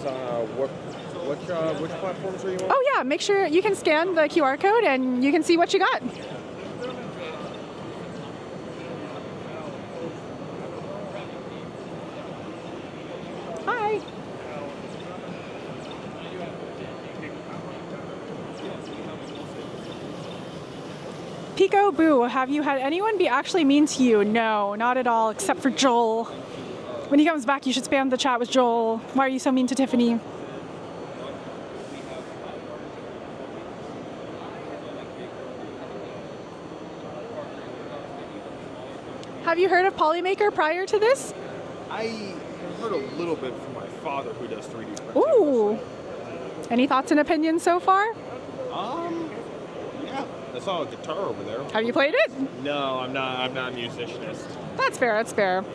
which platforms are you on? Oh yeah, make sure you can scan the QR code and you can see what you got. Hi. Pico Boo, have you had anyone be actually mean to you? No, not at all, except for Joel. When he comes back, you should spam the chat with Joel. Why are you so mean to Tiffany? Have you heard of Polymaker prior to this? I heard a little bit from my father who does 3D printing. Ooh. Any thoughts and opinions so far? Yeah. I saw a guitar over there. Have you played it? No, I'm not a musicianist. That's fair, that's fair.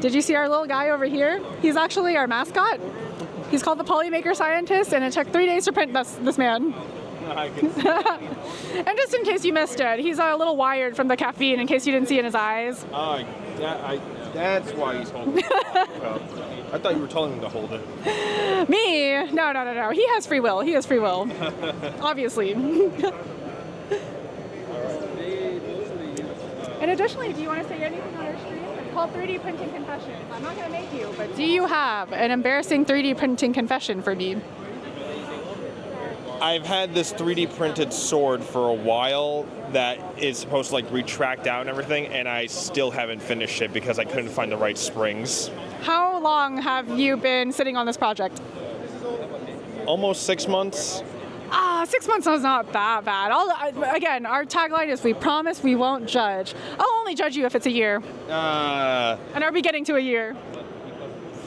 Did you see our little guy over here? He's actually our mascot. He's called the Polymaker Scientist, and it took 3 days to print this man. I can see that. And just in case you missed it, he's a little wired from the caffeine in case you didn't see in his eyes. That's why he's holding it. I thought you were telling him to hold it. Me? No. He has free will. He has free will. Obviously. And additionally, do you want to say anything on our stream? It's called 3D Printing Confessions. I'm not going to make you, but do you have an embarrassing 3D printing confession for me? I've had this 3D printed sword for a while that is supposed to like retract out and everything, and I still haven't finished it because I couldn't find the right springs. How long have you been sitting on this project? Almost 6 months. 6 months is not that bad. Again, our tagline is we promise we won't judge. I'll only judge you if it's a year. And are we getting to a year?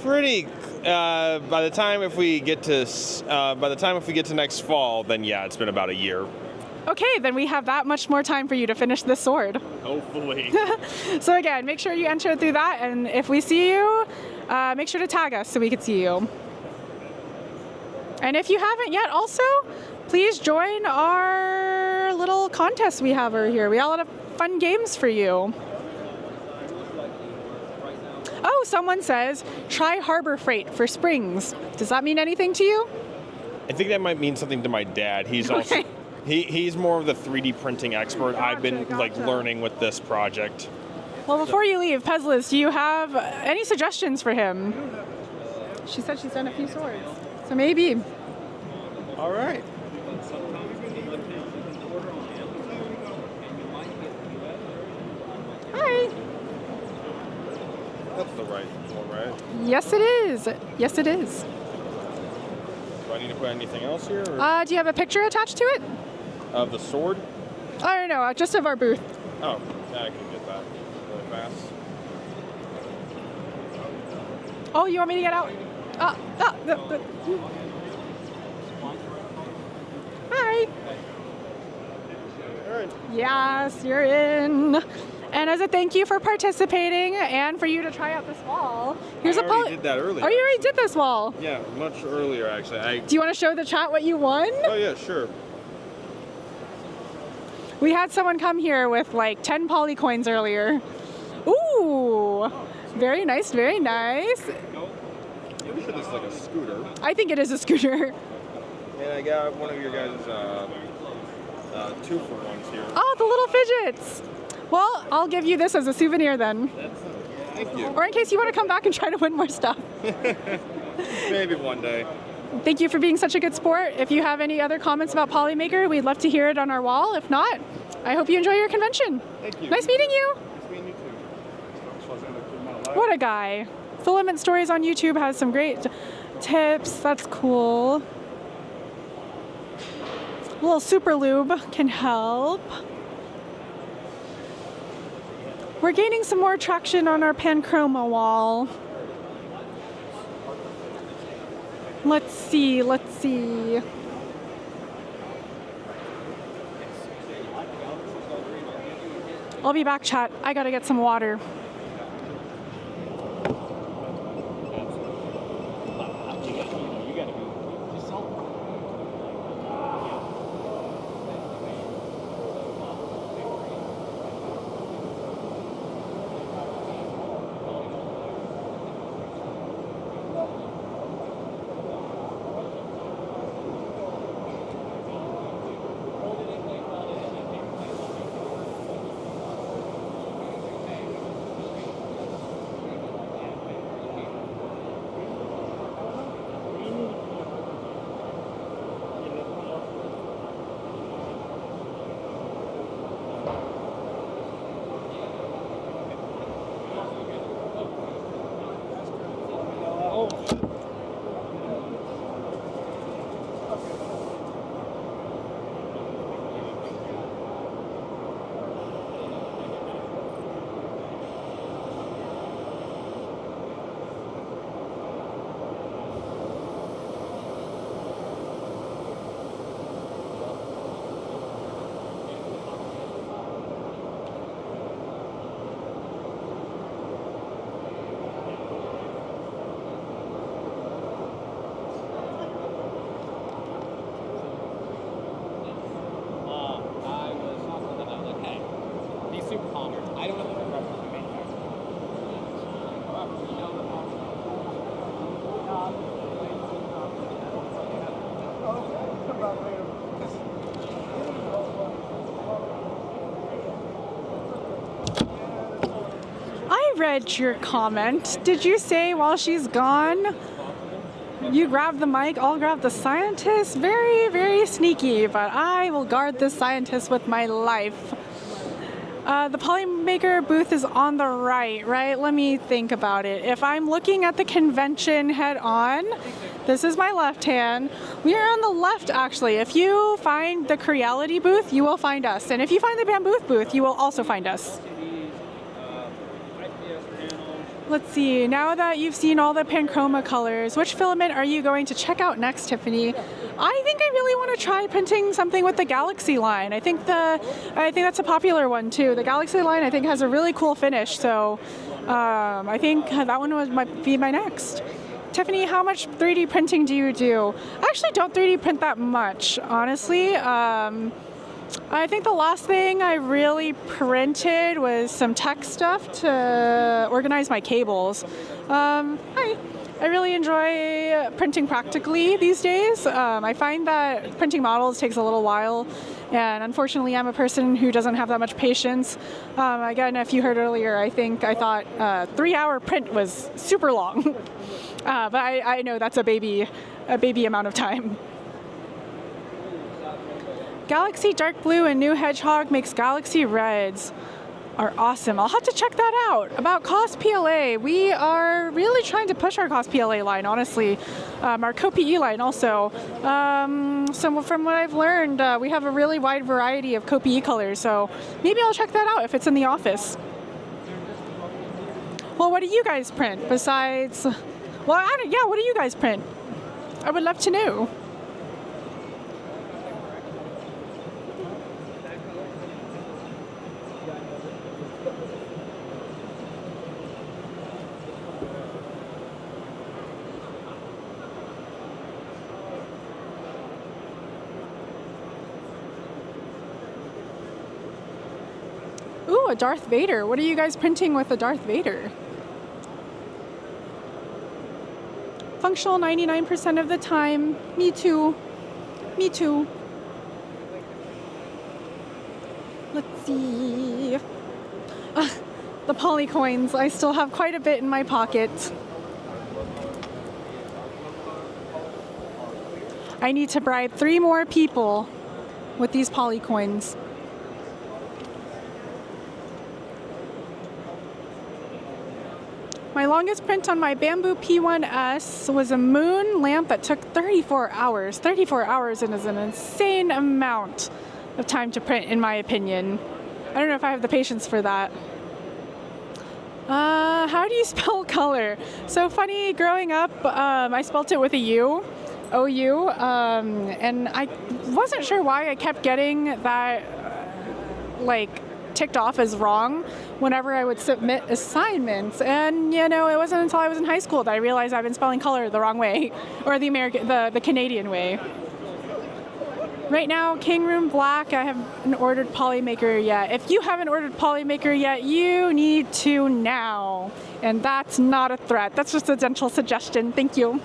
Pretty. By the time if we get to next fall, then yeah, it's been about a year. Okay, then we have that much more time for you to finish this sword. Hopefully. So again, make sure you enter through that, and if we see you, make sure to tag us so we can see you. And if you haven't yet, also, please join our little contest we have over here. We got a lot of fun games for you. Oh, someone says, try Harbor Freight for springs. Does that mean anything to you? I think that might mean something to my dad. He's also he's more of the 3D printing expert. I've been like learning with this project. Well, before you leave, Pezliz, do you have any suggestions for him? She said she's done a few swords, so maybe. All right. Hi. That's the right one, right? Yes, it is. Yes, it is. Do I need to put anything else here? Or? Do you have a picture attached to it? Of the sword? I don't know, just of our booth. Oh, yeah, I can get that really fast. Oh, you want me to get out? Hi. Yes, you're in. And as a thank you for participating and for you to try out this wall, here's I already did that earlier. Oh, you already did this wall. Yeah, much earlier actually. Do you want to show the chat what you won? Oh yeah, sure. We had someone come here with like 10 poly coins earlier. Ooh, very nice, very nice. Pretty sure this is like a scooter. I think it is a scooter. And I got one of your guys' 2-for-1s here. Oh, the little fidgets. Well, I'll give you this as a souvenir then. Thank you. Or in case you want to come back and try to win more stuff. Maybe one day. Thank you for being such a good sport. If you have any other comments about Polymaker, we'd love to hear it on our wall. If not, I hope you enjoy your convention. Thank you. Nice meeting you. Nice meeting you too. What a guy. Filament Stories on YouTube has some great tips. That's cool. A little super lube can help. We're gaining some more traction on our Panchroma wall. Let's see. I'll be back, chat. I gotta get some water. I read your comment. Did you say while she's gone, you grab the mic, I'll grab the scientist? Very, very sneaky, but I will guard this scientist with my life. The Polymaker booth is on the right? Let me think about it. If I'm looking at the convention head on, this is my left hand. We are on the left, actually. If you find the Creality booth, you will find us. And if you find the Bamboo booth, you will also find us. Let's see, now that you've seen all the Panchroma colors, which filament are you going to check out next, Tiffany? I think I really want to try printing something with the Galaxy line. I think that's a popular one too. The Galaxy line I think has a really cool finish, so I think that one might be my next. Tiffany, how much 3D printing do you do? I actually don't 3D print that much, honestly. I think the last thing I really printed was some tech stuff to organize my cables. I really enjoy printing practically these days. I find that printing models takes a little while, and unfortunately I'm a person who doesn't have that much patience. Again, if you heard earlier, I thought 3-hour print was super long. But I know that's a baby amount of time. Galaxy Dark Blue and New Hedgehog makes Galaxy Reds are awesome. I'll have to check that out. About Cost PLA, we are really trying to push our Cost PLA line, honestly. Our CoPE line also. So from what I've learned, we have a really wide variety of Kopie colors, so maybe I'll check that out if it's in the office. Well, what do you guys print besides? Well, what do you guys print? I would love to know. Ooh, a Darth Vader. What are you guys printing with a Darth Vader? Functional 99% of the time. Me too. Me too. Let's see. The poly coins. I still have quite a bit in my pocket. I need to bribe 3 more people with these poly coins. My longest print on my Bamboo P1S was a moon lamp that took 34 hours. 34 hours is an insane amount of time to print, in my opinion. I don't know if I have the patience for that. How do you spell color? So funny, growing up, I spelt it with a U, O-U, and I wasn't sure why I kept getting that, ticked off as wrong whenever I would submit assignments. And it wasn't until I was in high school that I realized I've been spelling color the wrong way, or the Canadian way. Right now, King Room Black, I haven't ordered Polymaker yet. If you haven't ordered Polymaker yet, you need to now. And that's not a threat. That's just a gentle suggestion. Thank you.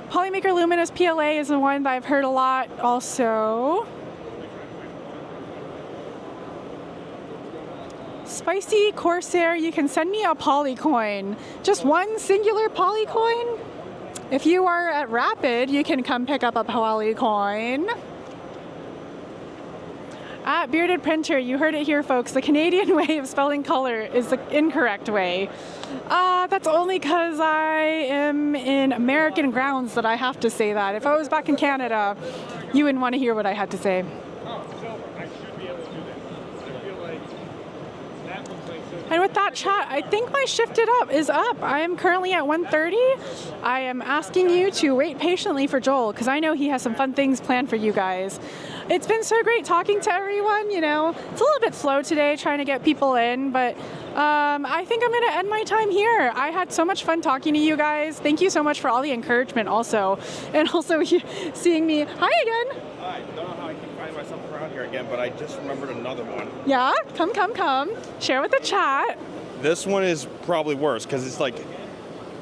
Polymaker Luminous PLA is the one that I've heard a lot also. Spicy Corsair, you can send me a Polycoin. Just one singular Polycoin? If you are at Rapid, you can come pick up a Polycoin. At Bearded Printer, you heard it here, folks. The Canadian way of spelling color is the incorrect way. That's only because I am in American grounds that I have to say that. If I was back in Canada, you wouldn't want to hear what I had to say. And with that chat, I think my shift is up. I am currently at 1:30. I am asking you to wait patiently for Joel, because I know he has some fun things planned for you guys. It's been so great talking to everyone, It's a little bit slow today trying to get people in, but I think I'm going to end my time here. I had so much fun talking to you guys. Thank you so much for all the encouragement also. And also seeing me. Hi again. I don't know how I can find myself around here again, but I just remembered another one. Yeah? Come. Share with the chat. This one is probably worse because it's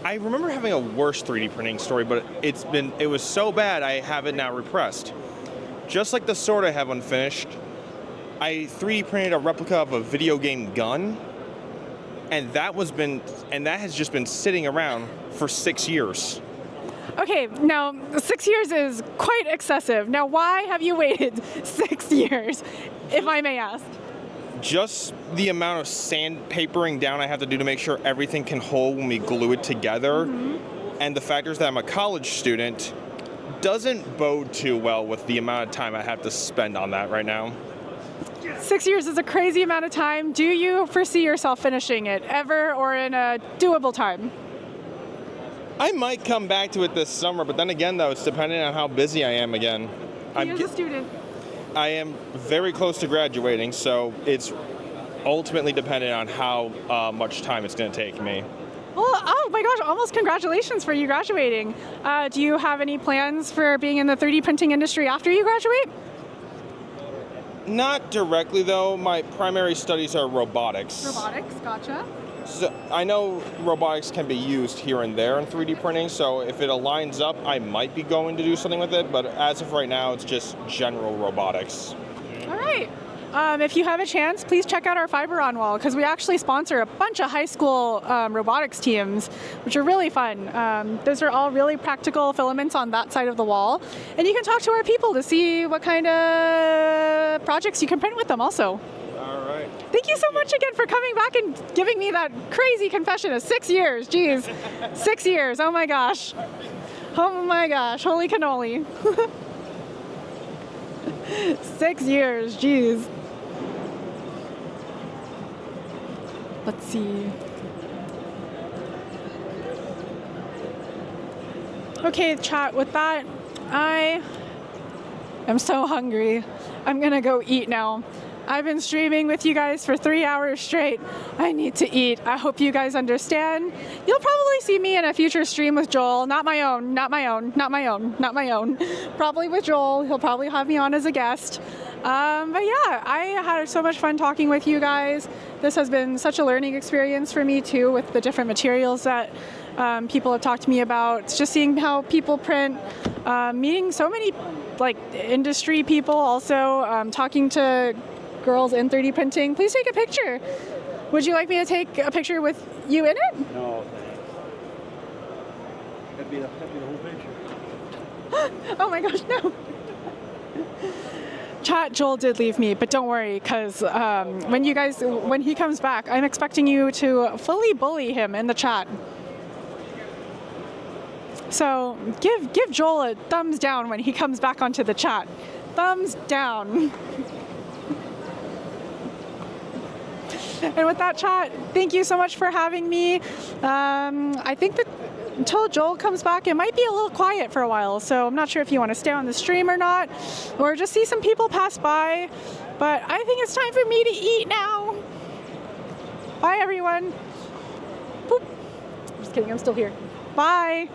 I remember having a worse 3D printing story, but it was so bad I have it now repressed. Just like the sword I have unfinished, I 3D printed a replica of a video game gun, and that has just been sitting around for 6 years. Okay, now 6 years is quite excessive. Now, why have you waited 6 years, if I may ask? Just the amount of sandpapering down I have to do to make sure everything can hold when we glue it together, and the factors that I'm a college student doesn't bode too well with the amount of time I have to spend on that right now. 6 years is a crazy amount of time. Do you foresee yourself finishing it ever, or in a doable time? I might come back to it this summer, but then again, though, it's dependent on how busy I am again. I'm a student. I am very close to graduating, so it's ultimately dependent on how much time it's going to take me. Well, oh my gosh, almost congratulations for you graduating. Do you have any plans for being in the 3D printing industry after you graduate? Not directly, though. My primary studies are robotics. Robotics, gotcha. So I know robotics can be used here and there in 3D printing, so if it aligns up, I might be going to do something with it, but as of right now, it's just general robotics. All right. If you have a chance, please check out our Fiberon wall, because we actually sponsor a bunch of high school robotics teams, which are really fun. Those are all really practical filaments on that side of the wall. And you can talk to our people to see what kind of projects you can print with them also. All right. Thank you so much again for coming back and giving me that crazy confession of 6 years. Geez, 6 years. Oh my gosh. Oh my gosh, holy cannoli. 6 years, jeez. Let's see. Okay, chat, with that, I am so hungry. I'm gonna go eat now. I've been streaming with you guys for 3 hours straight. I need to eat. I hope you guys understand. You'll probably see me in a future stream with Joel. Not my own, not my own, not my own, not my own. Probably with Joel. He'll probably have me on as a guest. But yeah, I had so much fun talking with you guys. This has been such a learning experience for me too, with the different materials that people have talked to me about. It's just seeing how people print, meeting so many like industry people, also talking to girls in 3D printing. Please take a picture. Would you like me to take a picture with you in it? No, that'd be the whole picture. Oh my gosh, no. Chat, Joel did leave me, but don't worry, because when he comes back, I'm expecting you to fully bully him in the chat. So give Joel a thumbs down when he comes back onto the chat. Thumbs down. And with that, chat, thank you so much for having me. I think that until Joel comes back, it might be a little quiet for a while, so I'm not sure if you want to stay on the stream or not, or just see some people pass by. But I think it's time for me to eat now. Bye, everyone. Boop. Just kidding, I'm still here. Bye.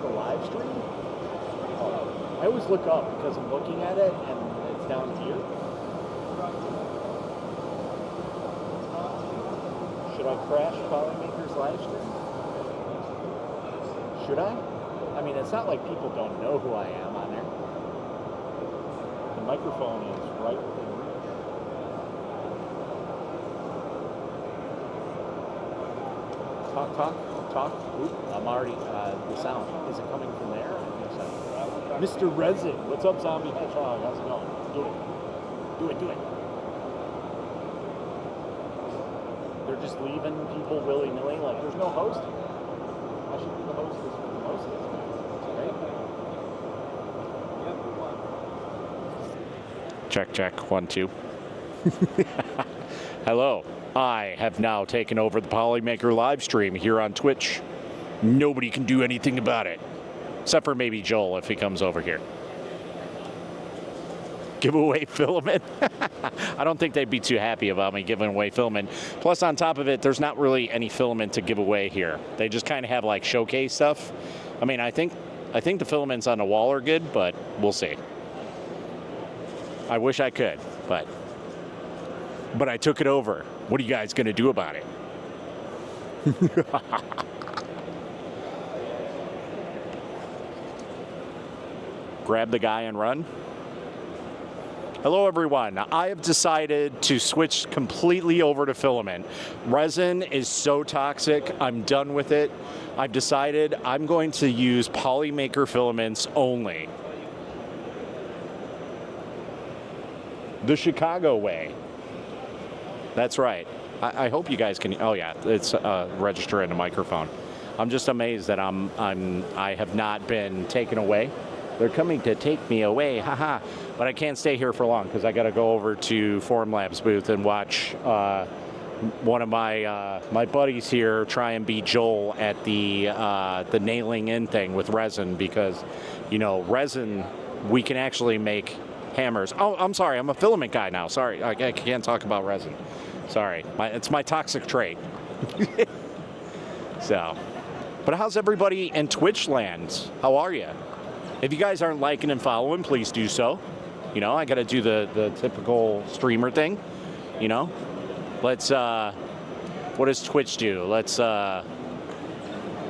the live stream? Oh, I always look up because I'm looking at it and it's down here. Should I crash Polymaker's live stream? Should I? I mean, it's not like people don't know who I am on there. The microphone is right there. Talk. Oop, I'm already, the sound. Is it coming from there? Mr. Resin, what's up, Zombie Hedgehog? How's it going? Do it. They're just leaving people willy-nilly, like there's no host. I should be the hostess with the hostess, right? Check, 1, 2. Hello. I have now taken over the Polymaker live stream here on Twitch. Nobody can do anything about it. Except for maybe Joel if he comes over here. Give away filament? I don't think they'd be too happy about me giving away filament. Plus, on top of it, there's not really any filament to give away here. They just kind of have like showcase stuff. I mean, I think the filaments on the wall are good, but we'll see. I wish I could, but I took it over. What are you guys going to do about it? Grab the guy and run. Hello, everyone. I have decided to switch completely over to filament. Resin is so toxic. I'm done with it. I've decided I'm going to use Polymaker filaments only. The Chicago way. That's right. I hope you guys can. Oh yeah, it's registering the microphone. I'm just amazed that I have not been taken away. They're coming to take me away, haha. But I can't stay here for long because I got to go over to Formlabs booth and watch one of my buddies here try and beat Joel at the nailing in thing with resin, because resin, we can actually make hammers. Oh, I'm sorry. I'm a filament guy now. Sorry, I can't talk about resin. Sorry, it's my toxic trait. So, but how's everybody in Twitch land? How are you? If you guys aren't liking and following, please do so. I got to do the typical streamer thing. Let's. What does Twitch do? Let's.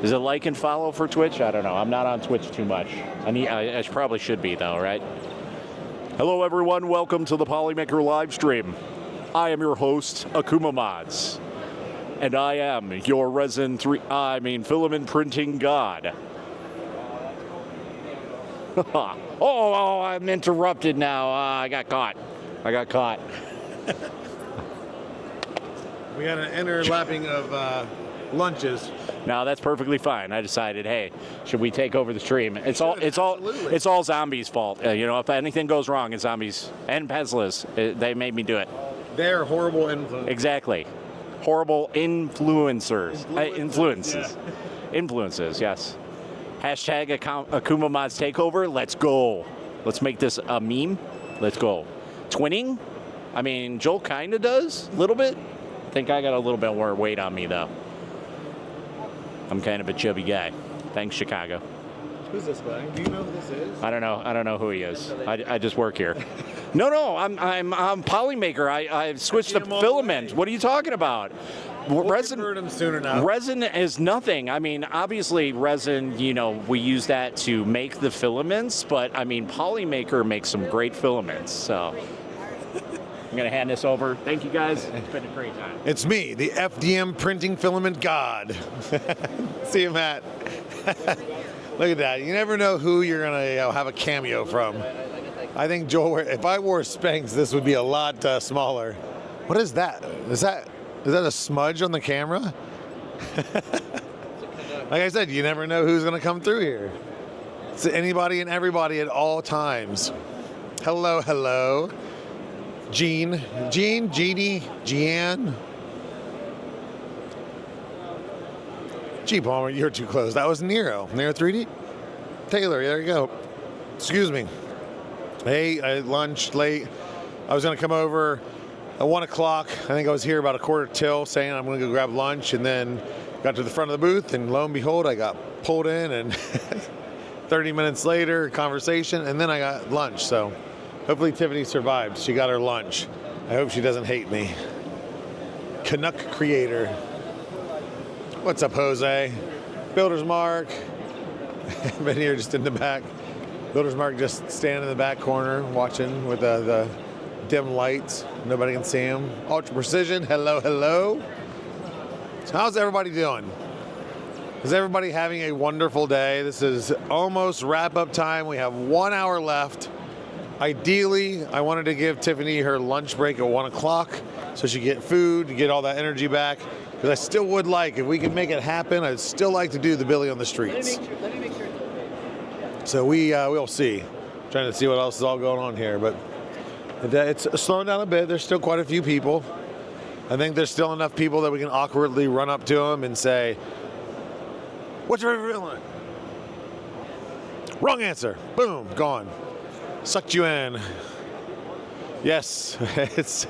Is it like and follow for Twitch? I don't know. I'm not on Twitch too much. I probably should be though, right? Hello, everyone. Welcome to the Polymaker live stream. I am your host, Akuma Mods, and I am your filament printing god. Oh, I'm interrupted now. I got caught. We got an interlapping of lunches. No, that's perfectly fine. I decided, hey, should we take over the stream? It's all Zombies' fault. If anything goes wrong, it's Zombies and Pezlas. They made me do it. They're horrible influencers. Exactly. Horrible influencers. Influences, yes. Hashtag Akuma Mods Takeover. Let's go. Let's make this a meme. Let's go. Twinning? I mean, Joel kind of does, a little bit. I think I got a little bit more weight on me, though. I'm kind of a chubby guy. Thanks, Chicago. Who's this guy? Do you know who this is? I don't know who he is. I just work here. No, I'm Polymaker. I've switched to filament. What are you talking about? Resin. We'll convert them soon enough. Resin is nothing. I mean, obviously, resin. We use that to make the filaments, but I mean, Polymaker makes some great filaments. So I'm gonna hand this over. Thank you, guys. It's been a great time. It's me, the FDM printing filament god. See you, Matt. Look at that. You never know who you're gonna have a cameo from. I think Joel, if I wore Spanx, this would be a lot smaller. What is that? Is that a smudge on the camera? Like I said, you never know who's going to come through here. It's anybody and everybody at all times. Hello. Jeannie, Jeanne. Gee, Palmer, you're too close. That was Nero 3D. Taylor, there you go. Excuse me. Hey, I had lunch late. I was going to come over at 1 o'clock. I think I was here about 1:45 saying I'm going to go grab lunch, and then got to the front of the booth, and lo and behold, I got pulled in, and 30 minutes later, conversation, and then I got lunch. So hopefully Tiffany survived. She got her lunch. I hope she doesn't hate me. Canuck Creator. What's up, Jose? Builder's Mark. Been here just in the back. Builder's Mark just standing in the back corner watching with the dim lights. Nobody can see him. Ultra Precision. Hello, hello. So how's everybody doing? Is everybody having a wonderful day? This is almost wrap-up time. We have 1 hour left. Ideally, I wanted to give Tiffany her lunch break at 1 o'clock so she get food, get all that energy back. Because I still would like, if we can make it happen, I'd still like to do the Billy on the Streets. Let me make sure. So we'll see. Trying to see what else is all going on here, but it's slowing down a bit. There's still quite a few people. I think there's still enough people that we can awkwardly run up to them and say, "What's your favorite villain?" Wrong answer. Boom, gone. Sucked you in. Yes, it's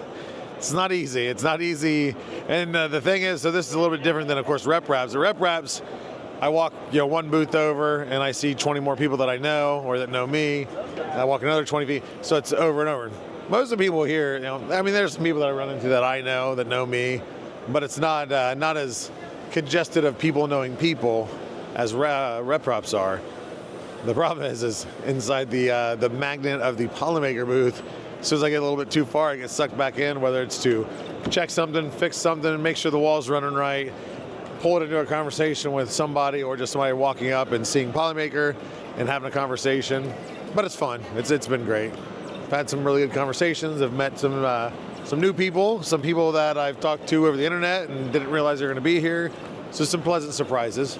not easy. It's not easy. And the thing is, so this is a little bit different than, of course, rep raps. The rep raps, I walk one booth over and I see 20 more people that I know or that know me. I walk another 20 feet. So it's over and over. Most of the people here, I mean, there's some people that I run into that I know, that know me, but it's not as congested of people knowing people as rep props are. The problem is inside the magnet of the Polymaker booth, as soon as I get a little bit too far, I get sucked back in, whether it's to check something, fix something, make sure the wall's running right, pull it into a conversation with somebody, or just somebody walking up and seeing Polymaker and having a conversation. But it's fun. It's been great. I've had some really good conversations. I've met some new people, some people that I've talked to over the internet and didn't realize they were going to be here. So some pleasant surprises.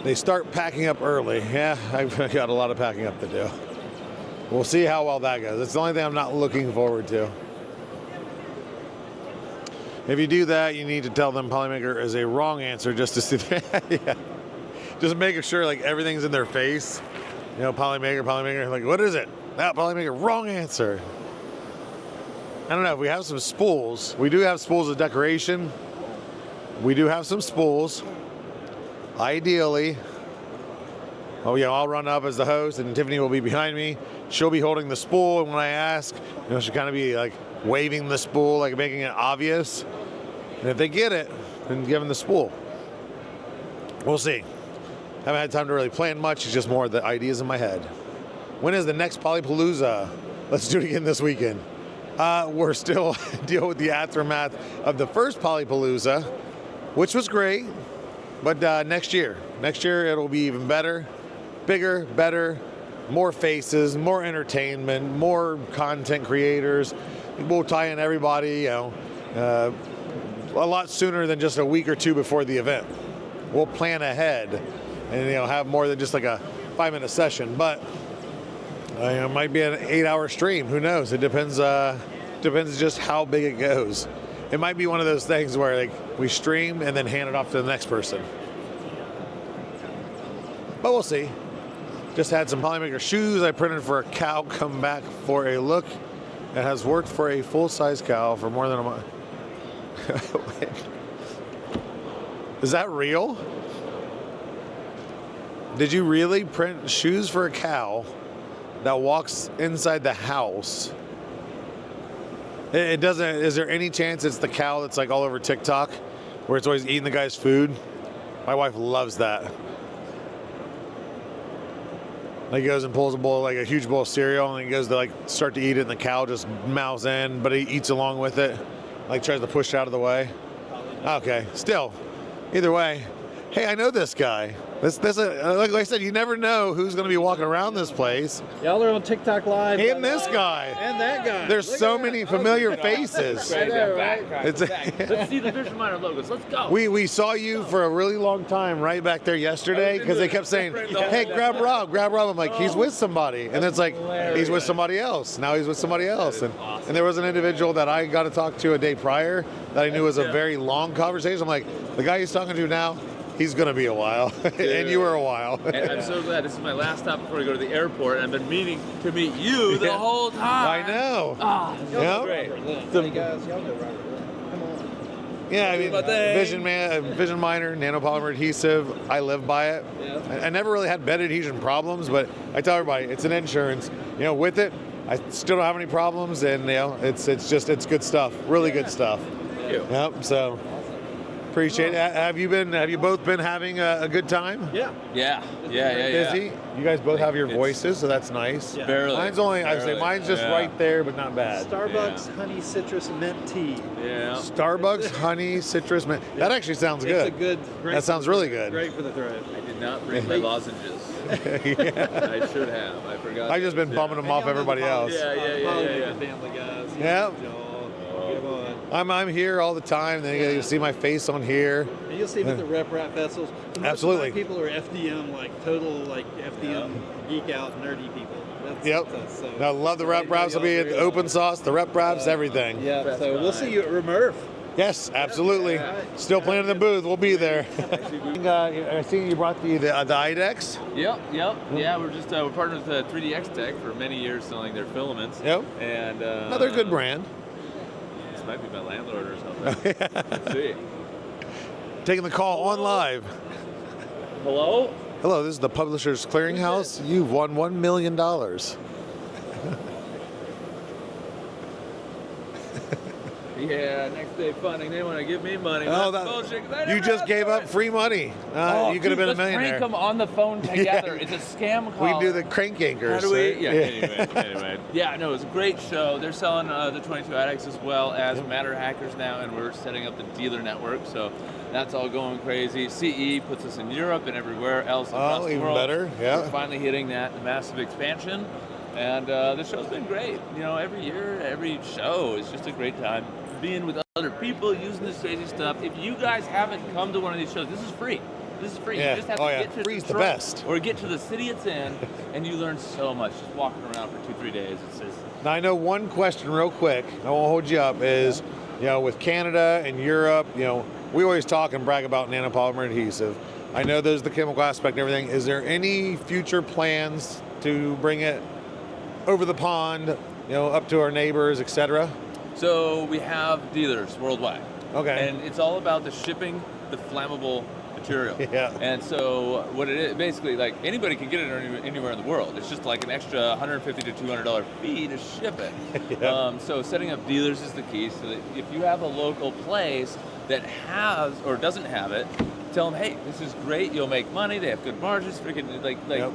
They start packing up early. Yeah, I've got a lot of packing up to do. We'll see how well that goes. It's the only thing I'm not looking forward to. If you do that, you need to tell them Polymaker is a wrong answer just to see that. Yeah. Just making sure like everything's in their face. Polymaker, like, what is it? That Polymaker, wrong answer. I don't know, if we have some spools. We do have spools of decoration. We do have some spools. Ideally, I'll run up as the host and Tiffany will be behind me. She'll be holding the spool, and when I ask, she'll kind of be like waving the spool, like making it obvious. And if they get it, then give them the spool. We'll see. Haven't had time to really plan much. It's just more the ideas in my head. When is the next Polypalooza? Let's do it again this weekend. We're still dealing with the aftermath of the first Polypalooza, which was great. But next year it'll be even better, bigger, better, more faces, more entertainment, more content creators. We'll tie in everybody, a lot sooner than just a week or two before the event. We'll plan ahead and have more than just like a 5-minute session. But it might be an 8-hour stream. Who knows? It depends. Depends just how big it goes. It might be one of those things where like we stream and then hand it off to the next person. But we'll see. Just had some Polymaker shoes I printed for a cow come back for a look. It has worked for a full-size cow for more than a month. Is that real? Did you really print shoes for a cow that walks inside the house? It doesn't. Is there any chance it's the cow that's like all over TikTok, where it's always eating the guy's food? My wife loves that. Like he goes and pulls a bowl, like a huge bowl of cereal, and he goes to like start to eat it, and the cow just mouths in, but he eats along with it, like tries to push it out of the way. Okay, still, either way. Hey, I know this guy. Like I said, you never know who's going to be walking around this place. Y'all are on TikTok Live. And this guy. And that guy. There's so many familiar faces. I know, right? Let's see the Vision Miner logos. Let's go. We saw you for a really long time right back there yesterday because they kept saying, hey, grab Rob. I'm like, he's with somebody. And it's like, he's with somebody else. Now he's with somebody else. And there was an individual that I got to talk to a day prior that I knew was a very long conversation. I'm like, the guy he's talking to now, he's going to be a while. And you were a while. And I'm so glad this is my last stop before I go to the airport. And I've been meaning to meet you the whole time. I know. Ah, yeah. great. Hey guys, y'all go right. Come on. Yeah, I Do mean, my thing. Vision Miner, nanopolymer adhesive. I live by it. I never really had bed adhesion problems, but I tell everybody it's an insurance. With it, I still don't have any problems, and it's good stuff. Really good stuff. Thank you. Yep. So appreciate it. Have you both been having a good time? Yeah. Busy. You guys both have your voices, so that's nice. Yeah. Barely. Mine's mine's just right there, but not bad. Starbucks honey citrus mint tea. Yeah. Starbucks honey citrus mint. That actually sounds good. It's a good. That sounds really good. Great for the throat. I did not bring my lozenges. I should have. I forgot. I've just been bumming them off everybody else. Yeah. Family guys. Yeah. Come on. I'm here all the time. Then you see my face on here. And you'll see me at the Rep festivals. Absolutely. Most of my people are FDM, total FDM geek out nerdy people. That's I love the Rep Raps. I'll be at the open sauce, the Rep Raps, everything. Yeah. So we'll see you at Remurf. Yes, absolutely. Still playing in the booth. We'll be there. I see you brought the IDEX. Yep. Yeah, we're partners with 3DX Tech for many years, selling their filaments. Yep. And another good brand. This might be my landlord or something. Let's see. Taking the call on live. Hello. Hello, this is the Publishers Clearinghouse. You've won $1 million. Yeah, next day funding. They want to give me money. Oh, That's bullshit. 'Cause I You never just asked gave for up it. free money. You could have been a millionaire. Let's prank them on the phone together. It's a scam call. We do the crank anchors. How do we? right? Yeah. Anyway. Yeah. No, it's a great show. They're selling the 22 addicts as well as Matter Hackers now, and we're setting up the dealer network. So that's all going crazy. CE puts us in Europe and everywhere else across the even world. better. Yeah. We're finally hitting that massive expansion, and the show's been great. Every year, every show is just a great time. Being with other people, using this crazy stuff. If you guys haven't come to one of these shows, this is free. This is free. Yeah. You just have to get to Free's the Detroit best. or get to the city it's in, and you learn so much just walking around for 2-3 days. It's just Now I know one question real quick, I won't hold you up, is with Canada and Europe, we always talk and brag about nanopolymer adhesive. I know there's the chemical aspect and everything. Is there any future plans to bring it over the pond, up to our neighbors, etc.? So we have dealers worldwide. Okay. And it's all about the shipping, the flammable material. Yeah. And so what it is, basically, anybody can get it anywhere in the world. It's just like an extra $150 to $200 fee to ship it. Yeah. So setting up dealers is the key. So that if you have a local place that has or doesn't have it, tell them, hey, this is great. You'll make money. They have good margins. Freaking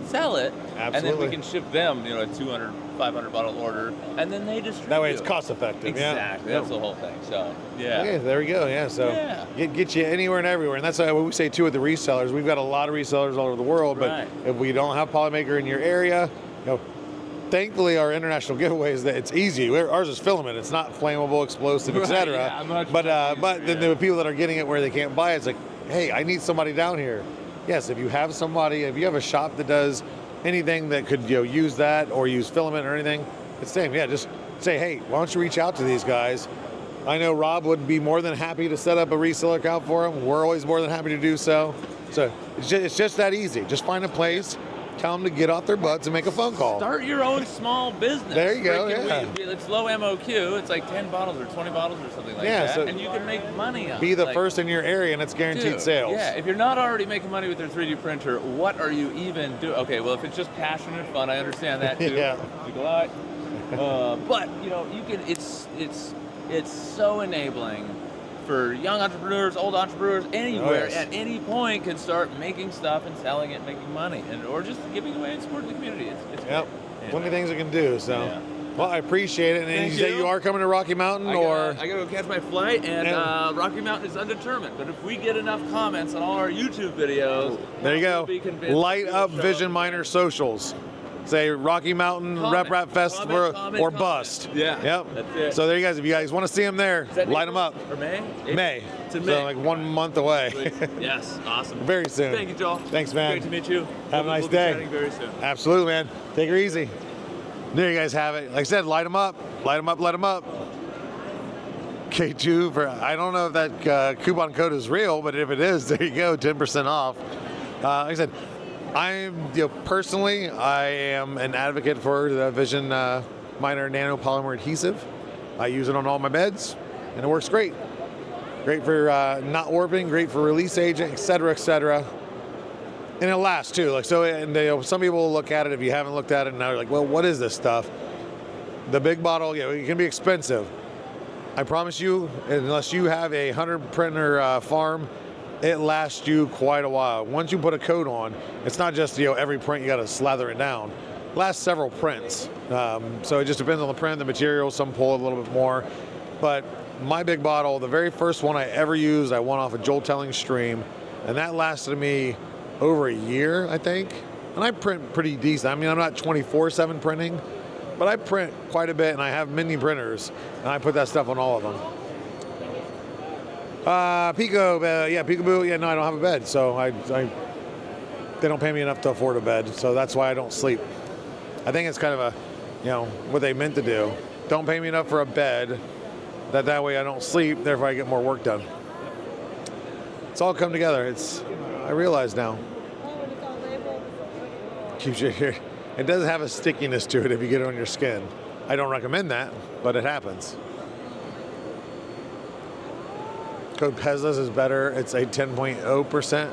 sell it, Absolutely. and then we can ship them, a 200, 500 bottle order, and then they distribute. That way it's cost effective. Exactly. Yeah. That's the whole thing. So yeah. Okay, there we go. Yeah. So get you anywhere and everywhere, and that's what we say too with the resellers. We've got a lot of resellers all over the world, but if we don't have Polymaker in your area, thankfully our international giveaways that it's easy. Ours is filament. It's not flammable, explosive, etc. Yeah, but then the people that are getting it where they can't buy it, it's like, hey, I need somebody down here. Yes, if you have somebody, if you have a shop that does anything that could use that or use filament or anything, it's the same. Yeah, just say, hey, why don't you reach out to these guys? I know Rob would be more than happy to set up a reseller account for them. We're always more than happy to do so. So it's just that easy. Just find a place, tell them to get off their butts and make a phone call. Start your own small business. There you go, yeah. It's low MOQ. It's like 10 bottles or 20 bottles or something like that. So and you can make money on it. Be the first in your area and it's guaranteed Dude, sales. Yeah, if you're not already making money with your 3D printer, what are you even doing? Okay, well, if it's just passion and fun, I understand that too. Yeah. Like a lot. But, you can, it's so enabling for young entrepreneurs, old entrepreneurs, anywhere, at any point can start making stuff and selling it, making money, or just giving away and supporting the community. It's Yep. great. Plenty of things we can do. So, well, I appreciate it. And Thank you say you. you are coming to Rocky Mountain, I gotta go catch my flight, and Yeah. Rocky Mountain is undetermined. But if we get enough comments on all our YouTube videos, there you go. we'll be convinced Light to up show Vision Miner socials. Say Rocky Mountain Rap Festival or bust. Yeah. Yep. That's it. So there you guys. If you guys want to see them there, Is that light them up. Or May? May. It's in So May. like 1 month away. Yes, awesome. Very soon. Thank you, Joel. Thanks, man. Great to meet you. Have a nice we'll be day. chatting very soon. Absolutely, man. Take her easy. There you guys have it. Like I said, light them up. Light them up. Light them up. K2 for, I don't know if that coupon code is real, but if it is, there you go, 10% off. Like I said, personally, I am an advocate for the Vision Miner nanopolymer adhesive. I use it on all my beds, and it works great. great for not warping, great for release agent, etc., etc. And it lasts too. Like so, and some people will look at it if you haven't looked at it, and now you're like, well, what is this stuff? The big bottle, it can be expensive. I promise you, unless you have a 100 printer farm, it lasts you quite a while. Once you put a coat on, it's not just every print you got to slather it down. It lasts several prints. So it just depends on the print, the material. Some pull a little bit more, but my big bottle, the very first one I ever used, I won off a Joel Telling stream, and that lasted me over a year, I think. And I print pretty decent. I mean, I'm not 24/7 printing, but I print quite a bit, and I have mini printers, and I put that stuff on all of them. Peekaboo. Yeah, no, I don't have a bed, so they don't pay me enough to afford a bed, so that's why I don't sleep. I think it's kind of what they meant to do. Don't pay me enough for a bed, that way I don't sleep, therefore I get more work done. It's all come together. I realize now. Keeps you here. It does have a stickiness to it if you get it on your skin. I don't recommend that, but it happens. Code PESLAS is better. It's a 10.0%.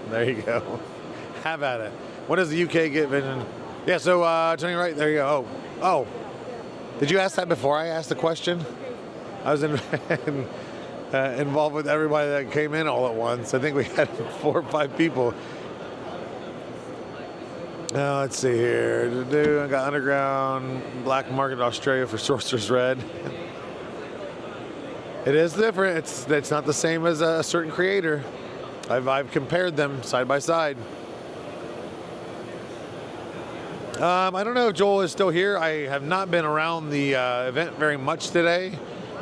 There you go. Have at it. What does the UK get? Yeah, so Tony, right there you go. Oh, did you ask that before I asked the question? I was involved with everybody that came in all at once. I think we had 4 or 5 people. Let's see here. I got Underground, Black Market Australia for Sorcerer's Red. It is different. It's not the same as a certain creator. I've compared them side by side. I don't know if Joel is still here. I have not been around the event very much today.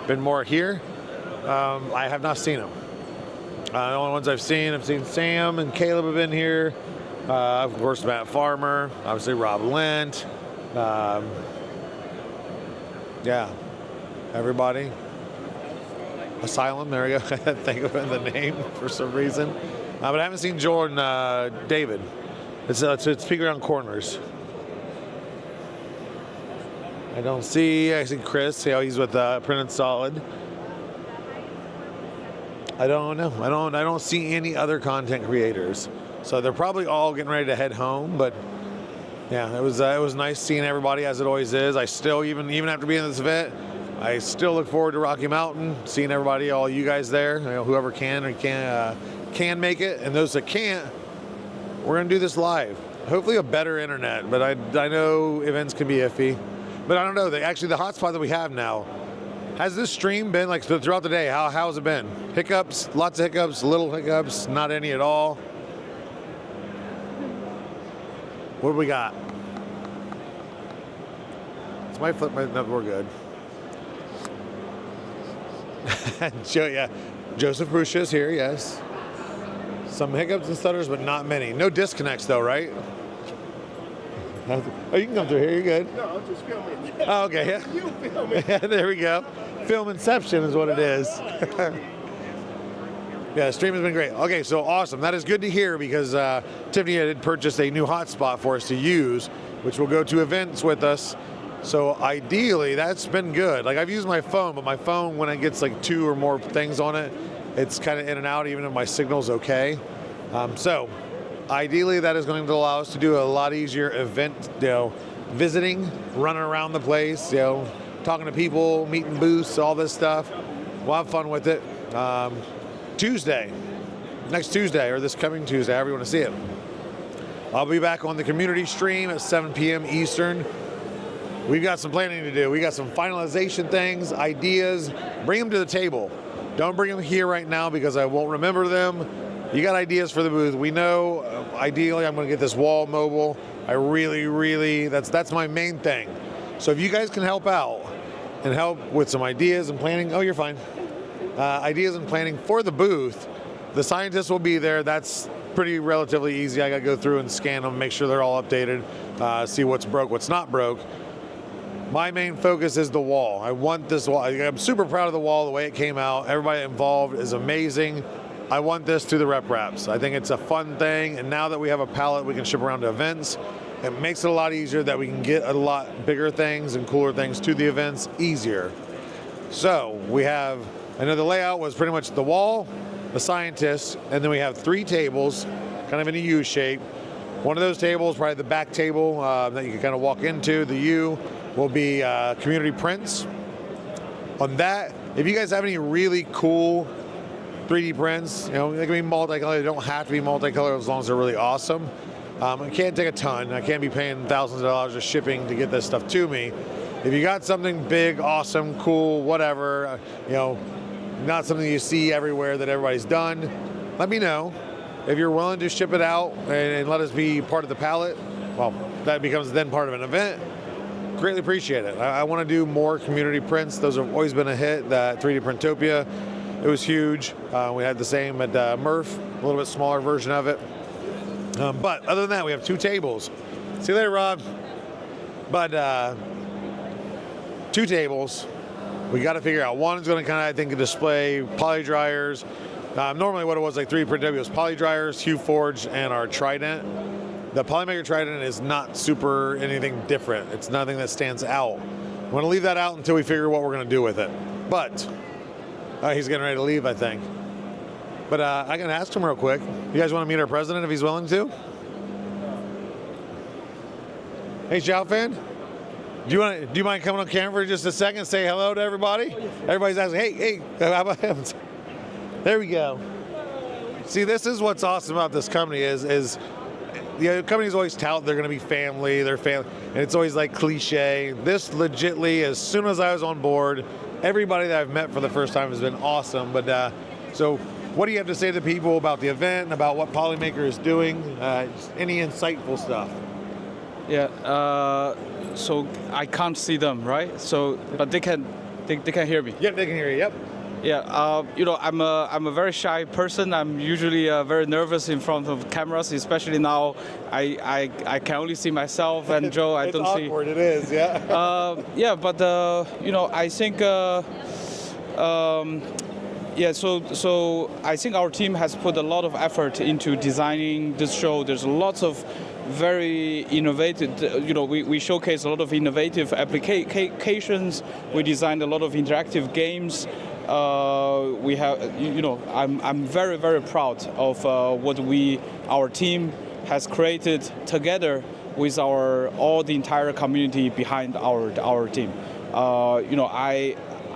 Been more here. I have not seen him. The only ones I've seen Sam and Caleb have been here. Of course, Matt Farmer. Obviously, Rob Lent. Yeah, everybody. Asylum, there we go. I can't think of the name for some reason. But I haven't seen Joel and David. It's peek around corners. I see Chris. He's with Printed Solid. I don't know. I don't see any other content creators. So they're probably all getting ready to head home. But yeah, it was nice seeing everybody as it always is. I still, even after being at this event, I still look forward to Rocky Mountain, seeing everybody, all you guys there, whoever can make it, and those that can't, we're gonna do this live. Hopefully a better internet, but I know events can be iffy. But I don't know, actually the hotspot that we have now, has this stream been like throughout the day? How has it been? Hiccups, lots of hiccups, little hiccups, not any at all. What do we got? It's my flip, no, we're good. Joseph Prusha is here, yes. Some hiccups and stutters, but not many. No disconnects though, right? Oh, you can come through here, you're good. No, I'm just filming. Oh, okay, yeah. You filming. Yeah, there we go. Film inception is what it is. Yeah, the stream has been great. Okay, so awesome. That is good to hear because Tiffany did purchase a new hotspot for us to use, which will go to events with us. So ideally, that's been good. Like I've used my phone, but my phone, when it gets like 2 or more things on it, it's kind of in and out, even if my signal's okay. So ideally, that is going to allow us to do a lot easier event, visiting, running around the place, talking to people, meeting booths, all this stuff. We'll have fun with it. Next Tuesday, or this coming Tuesday, however you want to see it. I'll be back on the community stream at 7 p.m. Eastern. We've got some planning to do. We got some finalization things, ideas. Bring them to the table. Don't bring them here right now because I won't remember them. You got ideas for the booth. We know, ideally, I'm going to get this wall mobile. I really, that's my main thing. So if you guys can help out and help with some ideas and planning, oh, you're fine. Ideas and planning for the booth, the scientists will be there. That's pretty relatively easy. I got to go through and scan them, make sure they're all updated, see what's broke, what's not broke. My main focus is the wall. I want this wall. I'm super proud of the wall, the way it came out. Everybody involved is amazing. I want this to the rep wraps. I think it's a fun thing, and now that we have a palette we can ship around to events, it makes it a lot easier that we can get a lot bigger things and cooler things to the events easier. So we have I know the layout was pretty much the wall, the scientists, and then we have 3 tables, kind of in a U shape. One of those tables, probably the back table that you can kind of walk into, the U, will be community prints. On that, if you guys have any really cool 3D prints, they can be multicolored. They don't have to be multicolored as long as they're really awesome. I can't take a ton. I can't be paying thousands of dollars of shipping to get this stuff to me. If you got something big, awesome, cool, whatever, not something you see everywhere that everybody's done, let me know. If you're willing to ship it out and let us be part of the palette, well, that becomes then part of an event. Greatly appreciate it. I want to do more community prints. Those have always been a hit. The 3D Printopia, it was huge. We had the same at Murph, a little bit smaller version of it. But other than that, we have 2 tables. See you later, Rob. But 2 tables. We got to figure out. One's going to kind of, I think, display poly dryers. Normally what it was like 3D Printopia was poly dryers, Hue Forge, and our Trident. The Polymaker Trident is not super anything different. It's nothing that stands out. I'm going to leave that out until we figure what we're going to do with it. But he's getting ready to leave, I think. But I can ask him real quick. You guys want to meet our president if he's willing to? Hey, Xiao Fan, do you mind coming on camera for just a second and say hello to everybody? Everybody's asking, hey, how about him? There we go. See, this is what's awesome about this company is companies always tout they're going to be family, they're family, and it's always like cliche. This legitly, as soon as I was on board, everybody that I've met for the first time has been awesome. But so what do you have to say to people about the event and about what Polymaker is doing? Any insightful stuff? Yeah, so I can't see them, right? So, but they can hear me. Yep, they can hear you, yep. Yeah, I'm a very shy person. I'm usually very nervous in front of cameras, especially now. I can only see myself and Joe. I don't see. It's awkward. It is, yeah. Yeah, but I think. Yeah, so I think our team has put a lot of effort into designing this show. There's lots of very innovative, we showcase a lot of innovative applications. We designed a lot of interactive games. We have, I'm very, very proud of what our team has created together with all the entire community behind our team.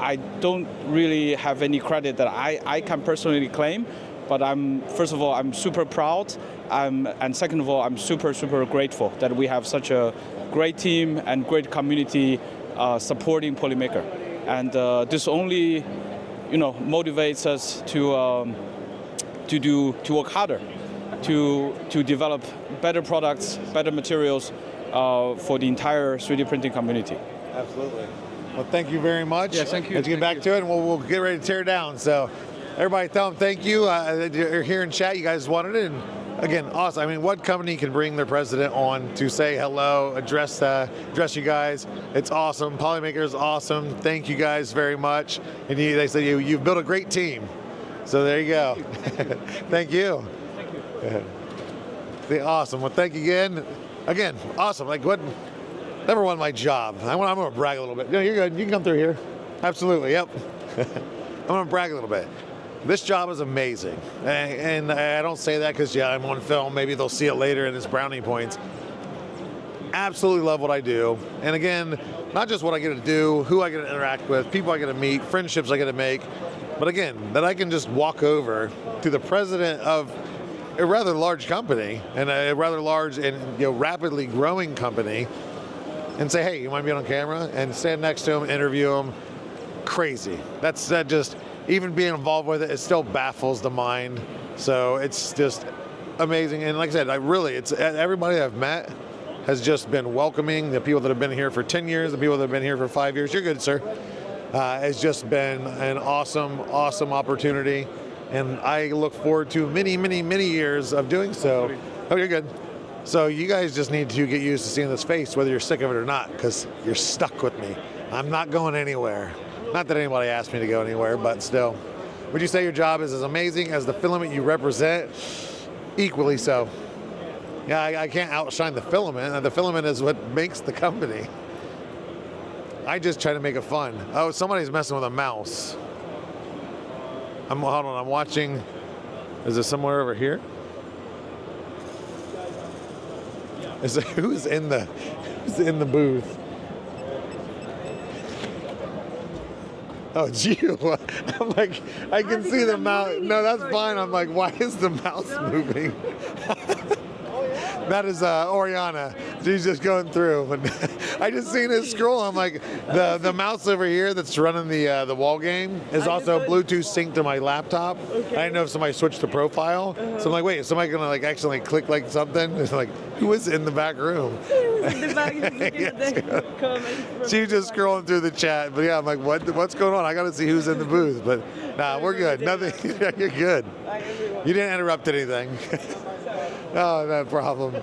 I don't really have any credit that I can personally claim, but first of all, I'm super proud. And second of all, I'm super, super grateful that we have such a great team and great community supporting Polymaker. And this only, motivates us to work harder, to develop better products, better materials for the entire 3D printing community. Absolutely. Well, thank you very much. Yeah, thank you. Let's get back to it, and we'll get ready to tear down. So, everybody, tell them thank you. You're here in chat. You guys wanted it, and again, awesome. I mean, what company can bring their president on to say hello, address you guys? It's awesome. Polymaker is awesome. Thank you guys very much. And they said you've built a great team. So there you go. Thank you. Thank you. Awesome. Well, thank you again. Again, awesome. Like what? Never won my job. I'm going to brag a little bit. No, you're good. You can come through here. Absolutely. Yep. I'm going to brag a little bit. This job is amazing. And I don't say that because, I'm on film. Maybe they'll see it later and it's brownie points. Absolutely love what I do. And again, not just what I get to do, who I get to interact with, people I get to meet, friendships I get to make, but again, that I can just walk over to the president of a rather large company and a rather large and rapidly growing company and say, hey, you want to be on camera? And stand next to him, interview him. Crazy. That just, even being involved with it still baffles the mind. So it's just amazing. And like I said, it's everybody I've met has just been welcoming. The people that have been here for 10 years, the people that have been here for 5 years, you're good, sir. It's just been an awesome, awesome opportunity. And I look forward to many, many, many years of doing so. Oh, you're good. So you guys just need to get used to seeing this face, whether you're sick of it or not, because you're stuck with me. I'm not going anywhere. Not that anybody asked me to go anywhere, but still. Would you say your job is as amazing as the filament you represent? Equally so. Yeah, I can't outshine the filament. The filament is what makes the company. I just try to make it fun. Oh, somebody's messing with a mouse. hold on. I'm watching. Is it somewhere over here? Who's in the booth? Oh, it's you. I'm like, I can see the mouse. No, that's fine. I'm like, why is the mouse moving? That is Oriana. She's just going through. But I just seen it scroll. I'm like, the mouse over here that's running the wall game is also Bluetooth synced to my laptop. I didn't know if somebody switched the profile. So I'm like, wait, is somebody gonna like accidentally click like something? It's like, who is in the back room? She's just scrolling through the chat. But yeah, I'm like, what's going on? I got to see who's in the booth. But nah, we're good. Nothing. You're good. You didn't interrupt anything. Oh, no problem.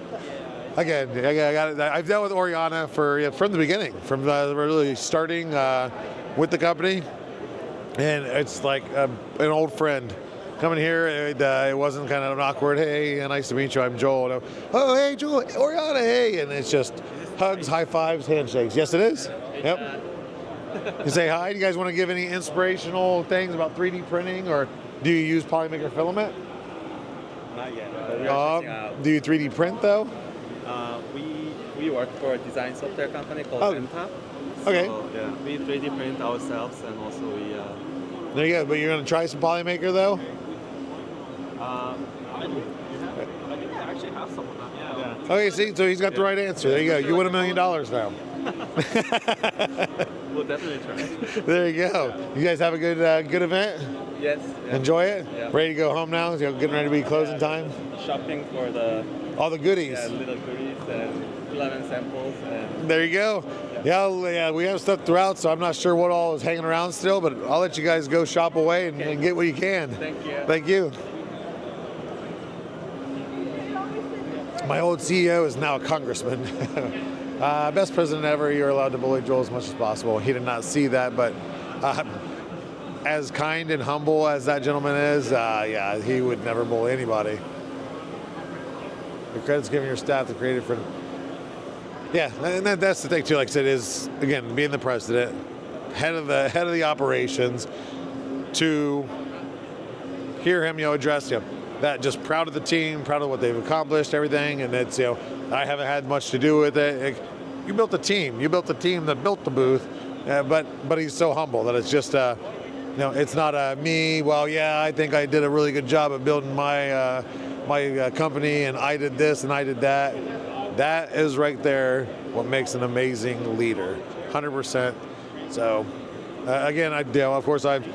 Again, I got it. I've dealt with Oriana from the beginning, from really starting with the company, and it's like an old friend coming here. It wasn't kind of an awkward, hey, nice to meet you. I'm Joel. Oh, hey, Joel, Oriana, hey, and it's just hugs, high fives, handshakes. Yes, it is. Yep. You say hi. Do you guys want to give any inspirational things about 3D printing, or do you use Polymaker filament? Not yet. But we are checking out. Do you 3D print though? We work for a design software company called MTAP. Okay. So, yeah, we 3D print ourselves, and also we. There you go. But you're gonna try some Polymaker though. I think I actually have some of them. Yeah. Okay. See, so he's got the right answer. There you go. You win $1 million now. We'll definitely try. There you go. You guys have a good event. Yes. Yeah. Enjoy it. Yeah. Ready to go home now? You know, getting ready to be closing time. Shopping for all the goodies. Yeah, little goodies and filament samples. And there you go. Yeah, we have stuff throughout, so I'm not sure what all is hanging around still, but I'll let you guys go shop away and get what you can. Thank you. Thank you. My old CEO is now a congressman. Best president ever. You're allowed to bully Joel as much as possible. He did not see that, but as kind and humble as that gentleman is, yeah, he would never bully anybody. The credit's given your staff the creative freedom. Yeah, and that's the thing too. Like I said, is again being the president, head of the operations, to hear him, address that just proud of the team, proud of what they've accomplished, everything, and it's I haven't had much to do with it. You built a team. You built the team that built the booth, but he's so humble that it's just it's not me. Well, yeah, I think I did a really good job at building my my company, and I did this and I did that. That is right there what makes an amazing leader, 100%. So, again, of course, I've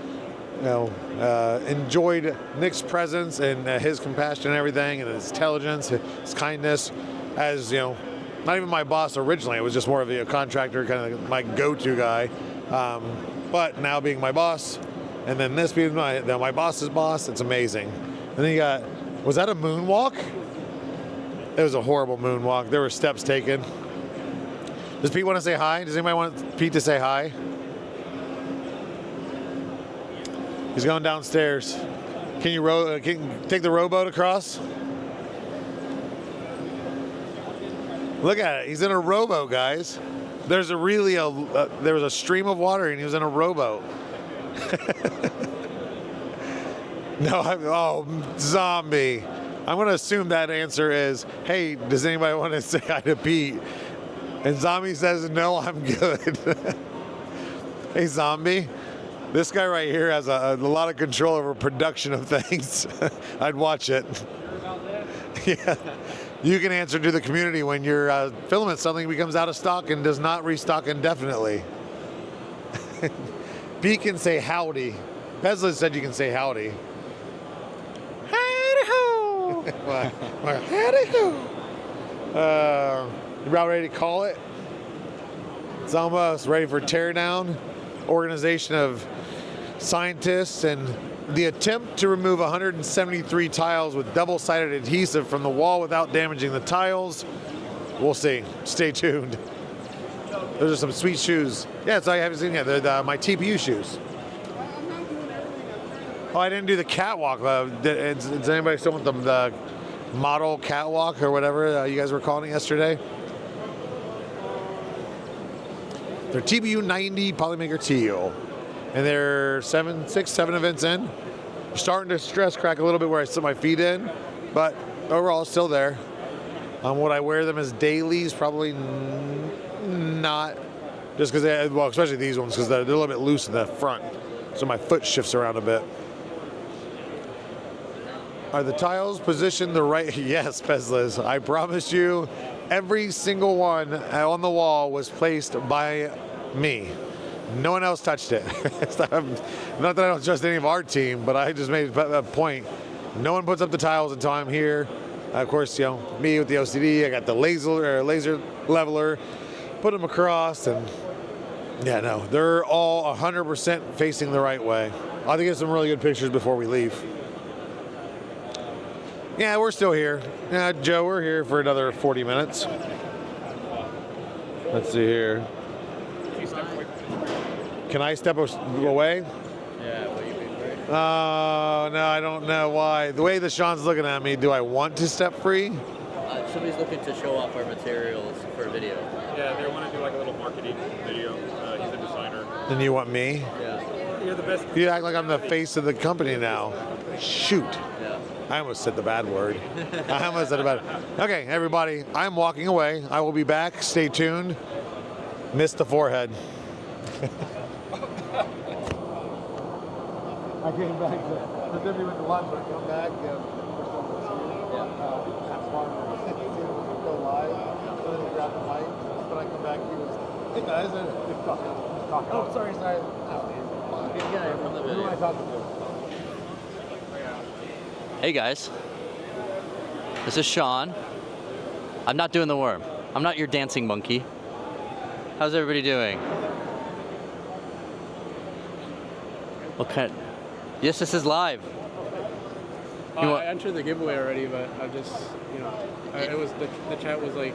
enjoyed Nick's presence and his compassion and everything, and his intelligence, his kindness. As not even my boss originally. It was just more of a contractor, kind of my go-to guy. But now being my boss, and then this being my boss's boss, it's amazing. And then you got, was that a moonwalk? It was a horrible moonwalk. There were steps taken. Does Pete want to say hi? Does anybody want Pete to say hi? He's going downstairs. Can you take the rowboat across? Look at it. He's in a rowboat, guys. There's there was a stream of water, and he was in a rowboat. No, zombie. I'm going to assume that answer is, hey, does anybody want to say hi to Pete? And Zombie says, no, I'm good. Hey, Zombie, this guy right here has a lot of control over production of things. I'd watch it. Yeah. You can answer to the community when your filament something becomes out of stock and does not restock indefinitely. Pete can say howdy. Pesla said you can say howdy. Howdy-ho! Howdy-ho! You about ready to call it? It's almost ready for teardown. Organization of scientists and the attempt to remove 173 tiles with double-sided adhesive from the wall without damaging the tiles. We'll see. Stay tuned. Those are some sweet shoes. Yeah, so I haven't seen yet. They're my TPU shoes. Oh, I didn't do the catwalk. Does anybody still want the model catwalk or whatever you guys were calling it yesterday? They're TPU 90 Polymaker Teal. And they're 7 events in. Starting to stress crack a little bit where I sit my feet in, but overall still there. Would I wear them as dailies? Probably not. Just because, well, especially these ones, because they're a little bit loose in the front. So my foot shifts around a bit. Are the tiles positioned the right? Yes, Pezliz. I promise you, every single one on the wall was placed by me. No one else touched it. Not that I don't trust any of our team, but I just made a point. No one puts up the tiles until I'm here. Of course, you know, me with the OCD, I got the laser leveler, put them across, and yeah, no, they're all 100% facing the right way. I'll have to get some really good pictures before we leave. Yeah, we're still here. Yeah, Joe, we're here for another 40 minutes. Let's see here. Can I step away? Yeah, what do you mean, right? Oh, no, I don't know why. The way that Sean's looking at me, do I want to step free? Somebody's looking to show off our materials for a video. Yeah, they want to do like a little marketing video. He's a designer. Then you want me? Yeah. You're the best. You act like I'm the face of the company now. Shoot. Yeah. I almost said the bad word. I almost said the bad. Okay, everybody, I'm walking away. I will be back. Stay tuned. Missed the forehead. I came back to then we went to lunch. I come back. Go live. So then he grabbed the mic. When I come back, he was, hey guys, talking. Oh, sorry. Good guy from the video. Who am I talking to? Hey guys, this is Sean. I'm not doing the worm. I'm not your dancing monkey. How's everybody doing? Okay. Yes, this is live. I entered the giveaway already, but I just, it was the chat was like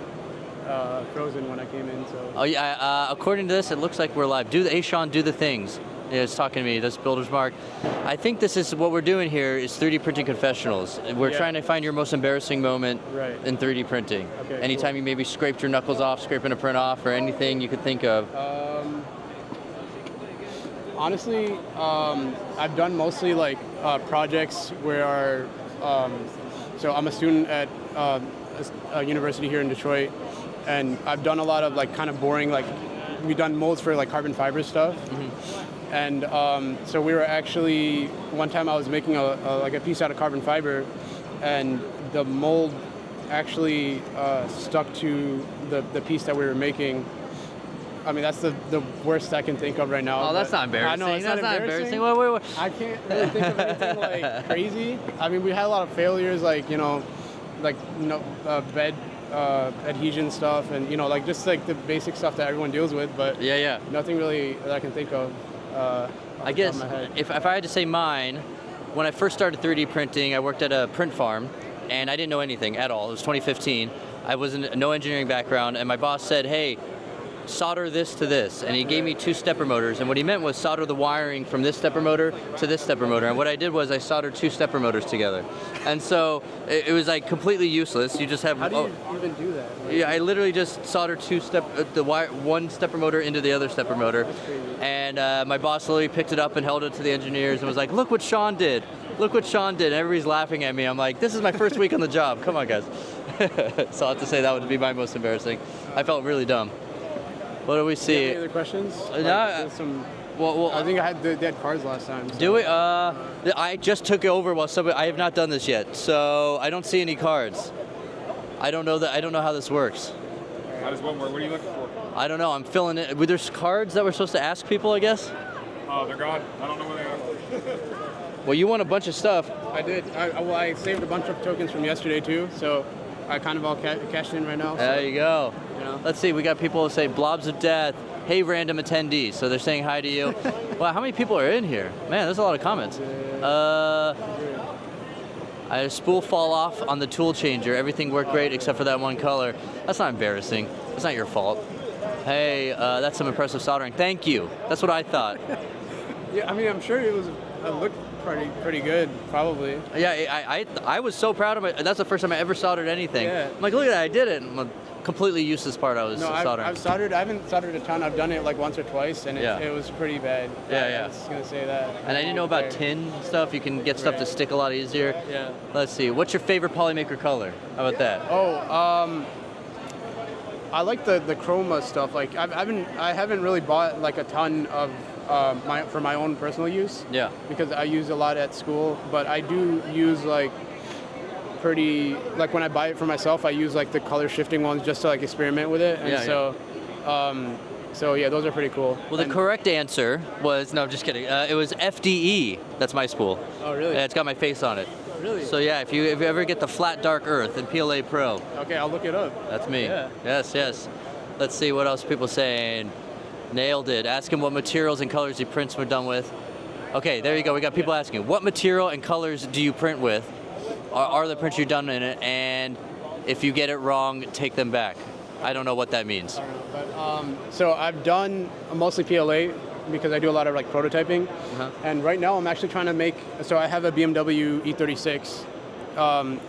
frozen when I came in. So. Oh yeah. According to this, it looks like we're live. Hey Sean, do the things. Yeah, it's talking to me. That's Builder's Mark. I think this is what we're doing here is 3D printing confessionals. We're trying to find your most embarrassing moment in 3D printing. Okay, anytime you maybe scraped your knuckles off, scraping a print off, or anything you could think of. Honestly, I've done mostly like projects where so I'm a student at a university here in Detroit, and I've done a lot of like kind of boring, like we've done molds for like carbon fiber stuff. Mm-hmm. And so we were actually, one time I was making a piece out of carbon fiber, and the mold actually stuck to the piece that we were making. I mean, that's the worst I can think of right now. Oh, that's not embarrassing. I know, it's that's not embarrassing. Wait. I can't really think of anything like crazy. I mean, we had a lot of failures, like, bed adhesion stuff, and, like just like the basic stuff that everyone deals with, but nothing really that I can think of. I guess if I had to say mine, when I first started 3D printing, I worked at a print farm, and I didn't know anything at all. It was 2015. I was no engineering background, and my boss said, hey, solder this to this, and he gave me 2 stepper motors, and what he meant was solder the wiring from this stepper motor to this stepper motor, and what I did was I soldered 2 stepper motors together, and so it was like completely useless. You just have how do you even do that? Yeah, I literally just soldered one stepper motor into the other stepper motor, and my boss literally picked it up and held it to the engineers and was like, look what Sean did, look what Sean did, and everybody's laughing at me. I'm like, this is my first week on the job, come on guys. So I'll have to say that would be my most embarrassing. I felt really dumb. What do we see? Any other questions? No. Well, I think they had cards last time. So. Do we? I just took it over while I have not done this yet, so I don't see any cards. I don't know how this works. How does one work? What are you looking for? I don't know. I'm filling it. Were there cards that we're supposed to ask people? I guess. Oh, they're gone. I don't know where they are. Well, you won a bunch of stuff. I did. I saved a bunch of tokens from yesterday too, so I kind of all cashed in right now. So. There you go. Let's see, we got people who say blobs of death, hey random attendees, so they're saying hi to you. Wow, how many people are in here? Man, there's a lot of comments. I had a spool fall off on the tool changer. Everything worked great except for that one color. That's not embarrassing. That's not your fault. Hey, that's some impressive soldering. Thank you. That's what I thought. Yeah, I mean, I'm sure it looked pretty good, probably. Yeah, I was so proud of it. That's the first time I ever soldered anything. Yeah. I'm like, look at that, I did it. I'm like, completely useless part I was No, soldering? I've soldered. I haven't soldered a ton. I've done it like once or twice, and Yeah. it was pretty bad. I was gonna say that. And I didn't know about tin stuff. You can get stuff to stick a lot easier. Yeah. Let's see. What's your favorite Polymaker color? How about that? Oh, I like the chroma stuff. Like I haven't really bought like a ton of for my own personal use. Yeah. Because I use a lot at school, but I do use like pretty like when I buy it for myself, I use like the color shifting ones just to like experiment with it. And so yeah, those are pretty cool. Well, the correct answer was, no, I'm just kidding. It was FDE. That's my spool. Oh, really? Yeah, it's got my face on it. Really? So yeah, if you ever get the flat dark earth in PLA Pro. Okay, I'll look it up. That's me. Yeah. Yes. Let's see what else people saying. Nailed it. Ask him what materials and colors he prints when done with. Okay, there you go. We got people asking, what material and colors do you print with? Are the prints you've done in it? And if you get it wrong, take them back. I don't know what that means. So I've done mostly PLA because I do a lot of like prototyping. And right now I'm actually trying to make, so I have a BMW E36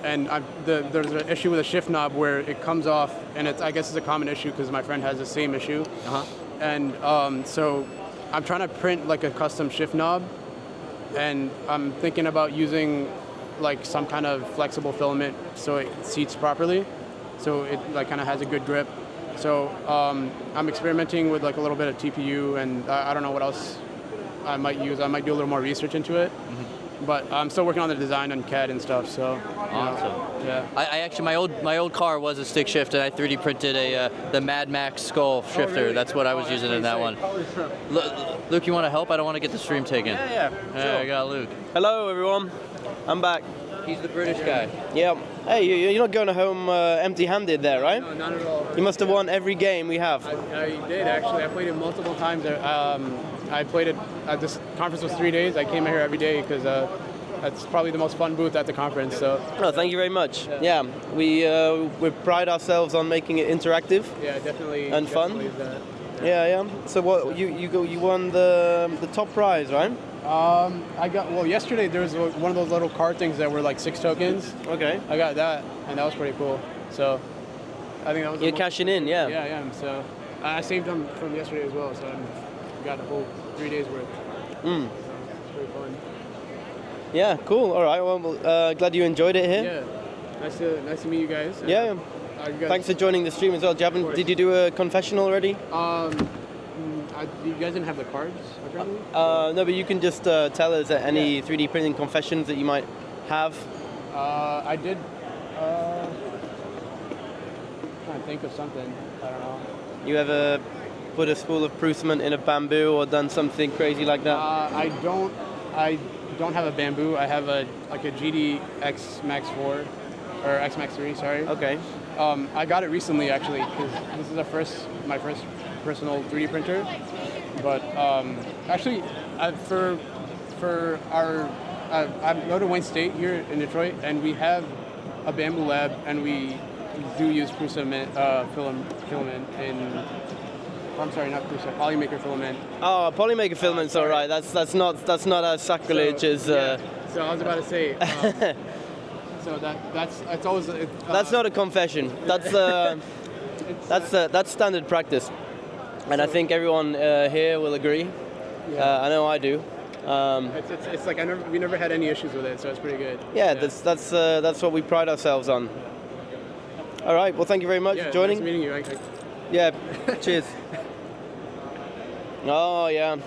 and there's an issue with a shift knob where it comes off, and I guess it's a common issue because my friend has the same issue. And so I'm trying to print like a custom shift knob, and I'm thinking about using like some kind of flexible filament so it seats properly, so it like kind of has a good grip. So I'm experimenting with like a little bit of TPU, and I don't know what else I might use. I might do a little more research into it. But I'm still working on the design on CAD and stuff. So awesome. Yeah. I actually my old car was a stick shift, and I 3D printed the Mad Max skull shifter. really? That's what I was using in that one. Luke, you want to help? I don't want to get the stream taken. Yeah. I got Luke. Hello, everyone. I'm back. He's the British guy. Yeah. Hey, you're not going home empty-handed there, right? No, not at all. You must have won every game we have. I did actually. I played it multiple times. I played it. This conference was 3 days. I came here every day because that's probably the most fun booth at the conference. So. Oh, thank you very much. Yeah, we pride ourselves on making it interactive. Yeah, definitely. And fun. That. Yeah. So what you won the top prize, right? Yesterday there was one of those little card things that were like 6 tokens. Okay. I got that, and that was pretty cool. So I think that was. You're cashing in, yeah. Yeah, I am. So I saved them from yesterday as well. So I got a whole 3 days worth. Mm. It's pretty fun. Yeah, cool. All right. Well, glad you enjoyed it here. Yeah. Nice to meet you guys. Yeah. Thanks for joining the stream as well. Did you do a confessional already? You guys didn't have the cards, apparently? No, but you can just tell us any 3D printing confessions that you might have. I did. I'm trying to think of something. I don't know. You ever put a spool of Prusament in a bamboo or done something crazy like that? I don't have a bamboo. I have a GD X Max 4 or X Max 3. Sorry. Okay. I got it recently actually because this is my first personal 3D printer. But actually, I go to Wayne State here in Detroit, and we have a bamboo lab, and we do use Prusament filament in. I'm sorry, not Prusament, Polymaker filament. Oh, Polymaker filament's all right. That's not as sacrilege as. So I was about to say. So that's always. That's not a confession. That's standard practice, and I think everyone here will agree. Yeah. I know I do. It's like we never had any issues with it, so it's pretty good. Yeah, that's what we pride ourselves on. All right. Well, thank you very much for joining. Nice meeting you. Yeah. Cheers. Oh yeah.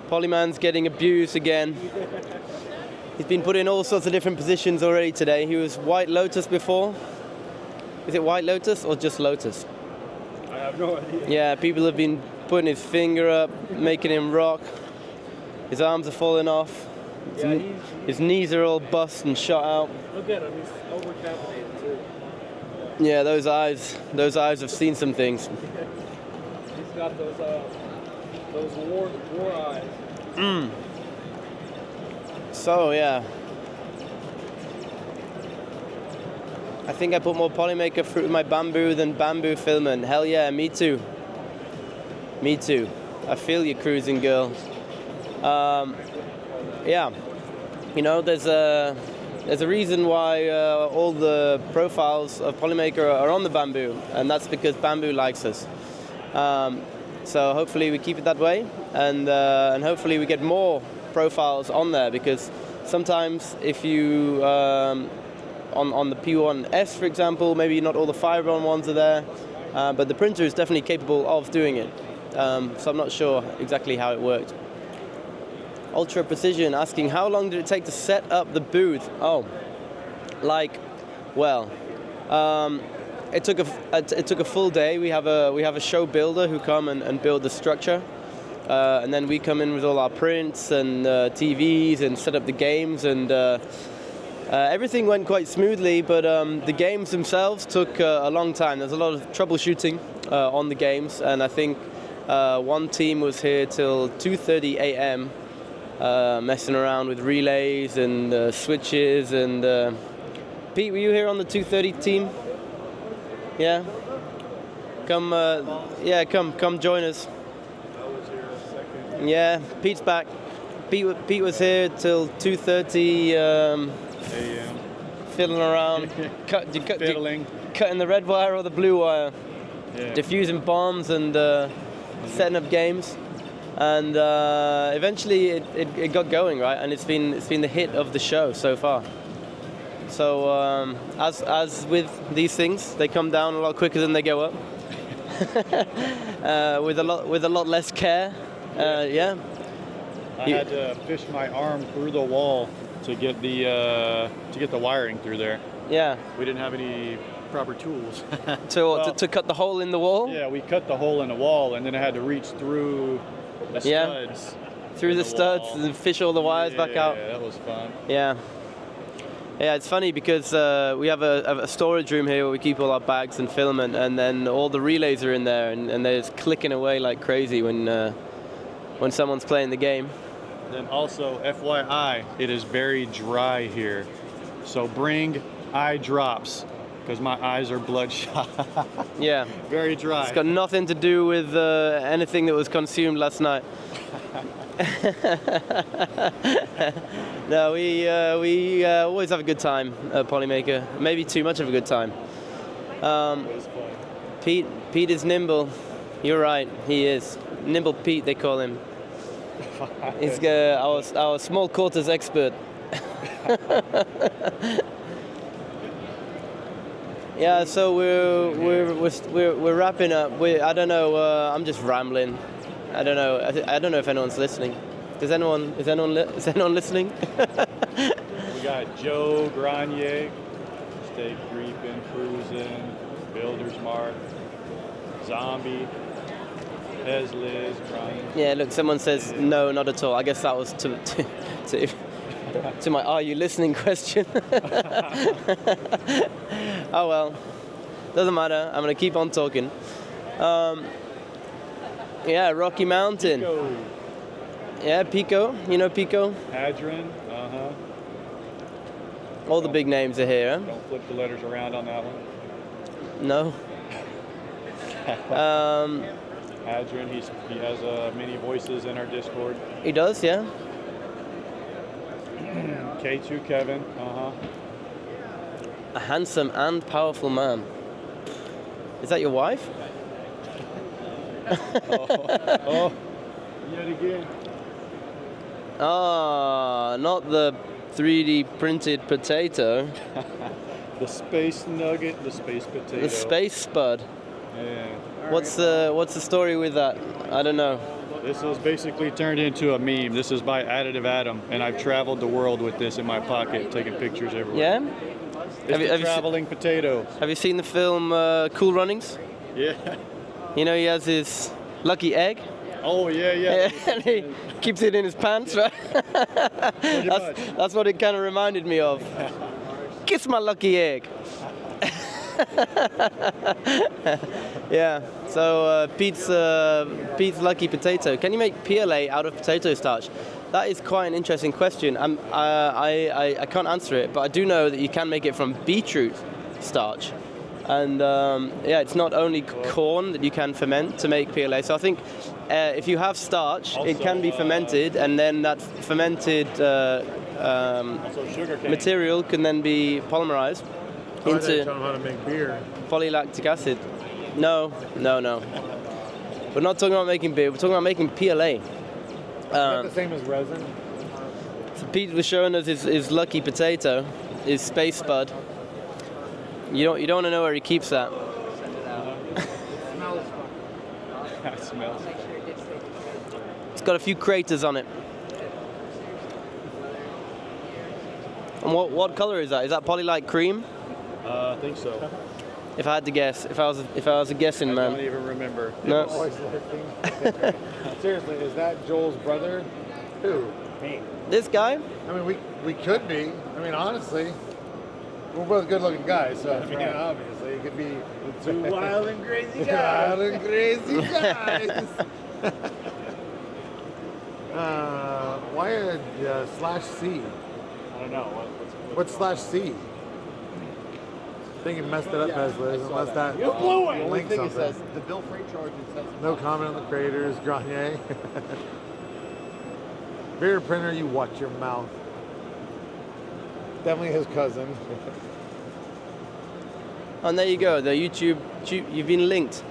Polyman's getting abused again. He's been put in all sorts of different positions already today. He was White Lotus before. Is it White Lotus or just Lotus? I have no idea. Yeah, people have been putting his finger up, making him rock. His arms are falling off. His knees are all bust and shot out. Look at him, he's overcaffeinated too. Yeah, those eyes have seen some things. He's got those war eyes. Mm. So yeah, I think I put more Polymaker through my bamboo than bamboo filament. Hell yeah, me too. Me too. I feel you, cruising girl. Yeah, you know, there's There's a reason why all the profiles of Polymaker are on the bamboo, and that's because bamboo likes us. So hopefully we keep it that way, and hopefully we get more profiles on there, because sometimes if you on the P1S, for example, maybe not all the Fiberon ones are there, but the printer is definitely capable of doing it. So I'm not sure exactly how it worked. Ultra Precision asking, how long did it take to set up the booth? Oh, it took a full day. We have a show builder who come and build the structure, and then we come in with all our prints and TVs and set up the games, and everything went quite smoothly. But the games themselves took a long time. There's a lot of troubleshooting on the games, and I think one team was here till 2:30 a.m. Messing around with relays and switches. And Pete, were you here on the 2:30 team? Yeah. Come join us. I was here a second. Yeah, Pete's back. Pete was here till 2:30 a.m. Fiddling around, cutting the red wire or the blue wire, diffusing bombs and setting up games. And eventually it got going, right? And it's been the hit of the show so far. So as with these things, they come down a lot quicker than they go up, with a lot less care. Yeah. I had to fish my arm through the wall to get the wiring through there. Yeah. We didn't have any proper tools. to cut the hole in the wall? Yeah, we cut the hole in the wall, and then I had to reach through the studs. Through the studs and fish all the wires back out. Yeah, that was fun. Yeah. Yeah, it's funny because we have a storage room here where we keep all our bags and filament, and then all the relays are in there, and they're just clicking away like crazy when someone's playing the game. Then also, FYI, it is very dry here. So bring eye drops, because my eyes are bloodshot. Yeah. Very dry. It's got nothing to do with anything that was consumed last night. No, we always have a good time at Polymaker. Maybe too much of a good time. Pete is nimble. You're right, he is. Nimble Pete, they call him. He's our small quarters expert. Yeah, so we're wrapping up. I don't know. I'm just rambling. I don't know. I don't know if anyone's listening. Is anyone listening? We got Joe Granier, Steak Creeping, Cruising, Builder's Mark, Zombie, Hez Liz, Brian. Yeah, look, someone says no, not at all. I guess that was to my "Are you listening?" question. Oh well, doesn't matter. I'm gonna keep on talking. Yeah, Rocky Mountain. Pico. Yeah, Pico. You know Pico? Hadron. All the big names are here, huh? Don't flip the letters around on that one. No. Hadron, he has many voices in our Discord. He does, yeah. K2 Kevin, A handsome and powerful man. Is that your wife? Oh, yet again. Ah, not the 3D printed potato. The space nugget, the space potato. The space spud. Yeah. What's the story with that? I don't know. This is basically turned into a meme. This is by Additive Adam, and I've traveled the world with this in my pocket, taking pictures everywhere. Yeah? It's the traveling potato. Have you seen the film Cool Runnings? Yeah. You know, he has his lucky egg. Oh, yeah. And he keeps it in his pants, right? That's what it kind of reminded me of. Kiss my lucky egg. Yeah, so Pete's lucky potato. Can you make PLA out of potato starch? That is quite an interesting question. I can't answer it, but I do know that you can make it from beetroot starch. And yeah, it's not only corn that you can ferment to make PLA. So I think if you have starch, it can be fermented, and then that fermented material can then be polymerized into how to make beer. polylactic acid. No. We're not talking about making beer. We're talking about making PLA. Is that the same as resin? So Pete was showing us his lucky potato, his space spud. You don't want to know where he keeps that. It smells. It's got a few craters on it. And what color is that? Is that polylite cream? I think so. If I had to guess, if I was a guessing man. I don't even remember. No. Seriously, is that Joel's brother? Who? Me. This guy? I mean, we could be. I mean, honestly, we're both good-looking guys, so I mean, obviously, it could be Two wild and crazy guys. Wild and crazy guys. Why a /C? I don't know. What's /C? I think you messed it up, Bezliz, unless that You blew it. link The only thing it something. says, the bill freight charge, it says No comment on the creators, Grenier. Beer printer, you watch your mouth. Definitely his cousin. And there you go. The YouTube, you've been linked.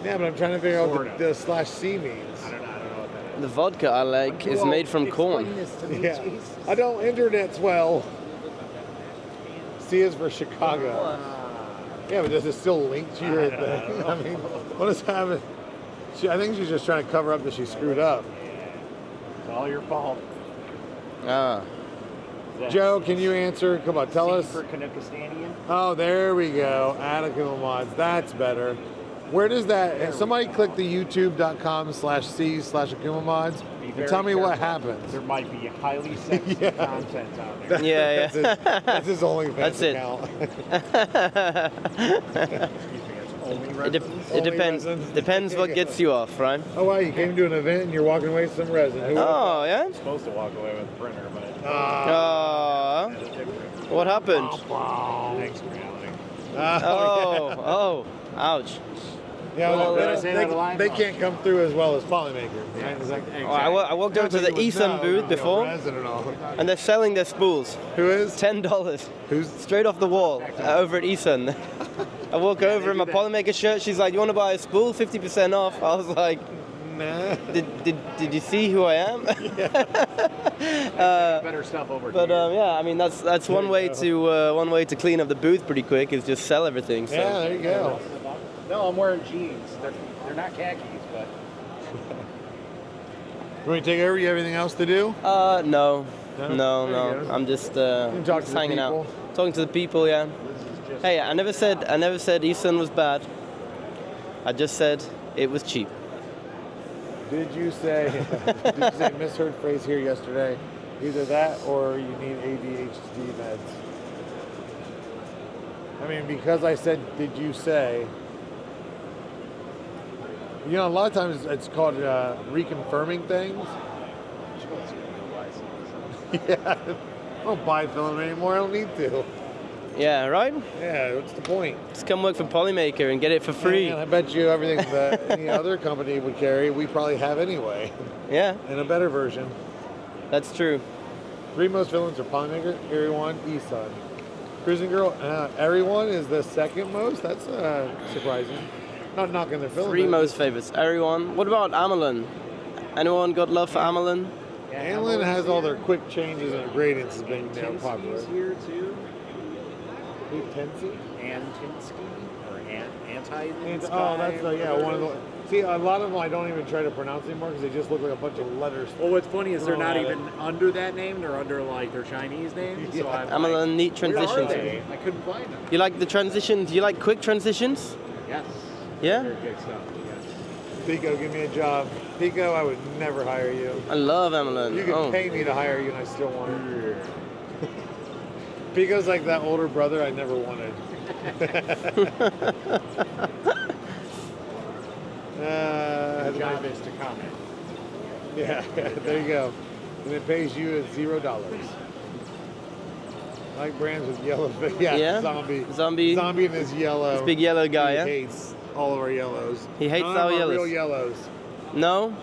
Yeah, but I'm trying to figure out what the /C means. I don't know what that is. The vodka I like is made from corn. Yeah. I don't internet's well. C is for Chicago. Yeah, but does it still link to your thing? I mean, what is happening? I think she's just trying to cover up that she screwed up. It's all your fault. Ah. Joe, can you answer? Come on, tell us. For Canuckistanian? Oh, there we go. Attica Mods. That's better. Where does that? Somebody click the youtube.com/c/Akuma Mods and tell me what happens. There might be highly sexy content out there. Yeah. That's his OnlyFans That's it. account. It depends what gets you off, right? Oh wow, you came to an event and you're walking away with some resin. Who Oh yeah. I'm supposed to walk away with a printer, but What happened? thanks, reality. Oh, ouch. Yeah, Well, they can't come through as well as Polymaker. Right? Exactly. I walked over to the Ethan booth before, and they're selling their spools. Who is? $10. Who's? Straight off the wall over at Ethan. I walk over in my Polymaker shirt. She's like, "You want to buy a spool? 50% off." I was like, "Nah." Did you see who I am? Better stuff over But here. yeah, I mean that's one way to clean up the booth pretty quick is just sell everything. So. Yeah, there you go. No, I'm wearing jeans. They're not khakis, but. You want to take over? You have anything else to do? No. There you go. I'm just talk to the hanging out, people. talking to the people. Yeah. Hey, I never said Easton was bad. I just said it was cheap. Did you say misheard phrase here yesterday? Either that or you need ADHD meds. I mean, because I said, did you say? You know, a lot of times it's called reconfirming things. Yeah, I don't buy film anymore. I don't need to. Yeah, right? Yeah, what's the point? Just come work for Polymaker and get it for free. And I bet you everything that any other company would carry, we probably have anyway. Yeah. In a better version. That's true. 3 most villains are Polymaker, Airy One, E-Sun. Cruising Girl, Airy One is the 2nd most? That's surprising. Not knocking their filament. 3 most favorites. Everyone. What about Amelin? Anyone got love for Amelin? Amelin has all their quick changes and gradients has been popular. here too. Who, Tensy? Antinsky or anti-Insky. Oh, that's one of the. See, a lot of them I don't even try to pronounce anymore because they just look like a bunch of letters. Well, what's funny is they're not even under that name; they're under like their Chinese name. So I'm Amelin, neat transitions. Where are they? I couldn't find them. You like the transitions? You like quick transitions? Yes. Yeah? Very good stuff. Yes. Pico, give me a job. Pico, I would never hire you. I love Amelin. You can pay me to hire you and I still want it. Pico's like that older brother I never wanted. The job is to comment. Yeah, there you go. And it pays you at $0. Like brands with yellow. Yeah, Yeah? Zombie in his yellow. This big yellow guy, he yeah? hates all of our yellows. He hates None our of yellows. real yellows. No?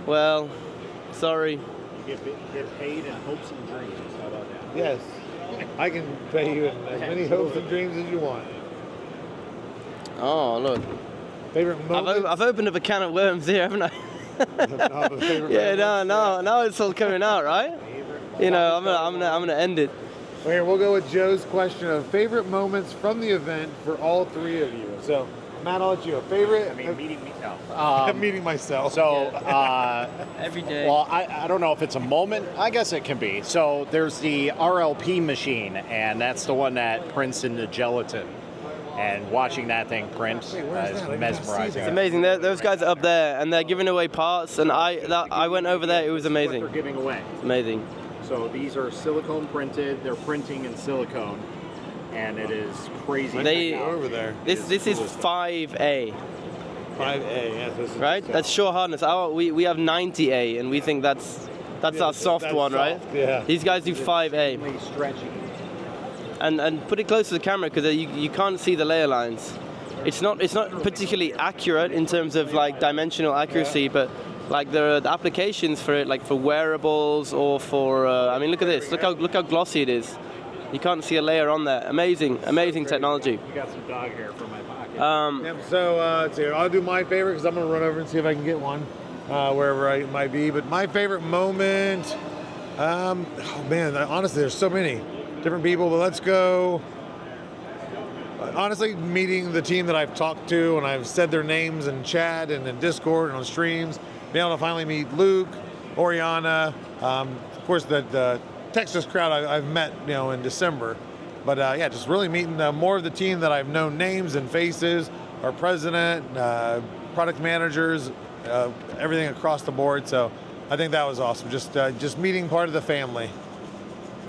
Well, sorry. Get paid in hopes and dreams. How about that? Yes. I can pay you in as many hopes and dreams as you want. Oh, look. Favorite moment? I've opened up a can of worms here, haven't I? Yeah, now it's all coming out, right? You know, I'm gonna end it. Well, here, we'll go with Joe's question of favorite moments from the event for all three of you. So, Matt, I'll let you go. Favorite? I mean, meeting me. No. I'm meeting myself. So, every day. Well, I don't know if it's a moment. I guess it can be. So there's the RLP machine, and that's the one that prints into gelatin. And watching that thing print is mesmerizing. It's amazing. Those guys are up there, and they're giving away parts. And I went over there. It was amazing. What they're giving away. It's amazing. So these are silicone printed. They're printing in silicone, and it is crazy. Over there. This is 5A. 5A, yes. This is Right? That's sure hardness. We have 90A, and we think that's our soft one, right? Yeah. These guys do 5A. Stretchy. And put it close to the camera because you can't see the layer lines. It's not particularly accurate in terms of like dimensional accuracy, but like there are the applications for it, like for wearables or for. I mean, look at this. Look how glossy it is. You can't see a layer on there. Amazing technology. You got some dog hair from my pocket. Yep, so let's see. I'll do my favorite because I'm going to run over and see if I can get one wherever I might be. But my favorite moment, oh man, honestly, there's so many different people. But let's go. Honestly, meeting the team that I've talked to and I've said their names in chat and in Discord and on streams, being able to finally meet Luke, Oriana, of course the Texas crowd I've met, in December. But yeah, just really meeting more of the team that I've known names and faces, our president, product managers, everything across the board. So I think that was awesome. Just meeting part of the family.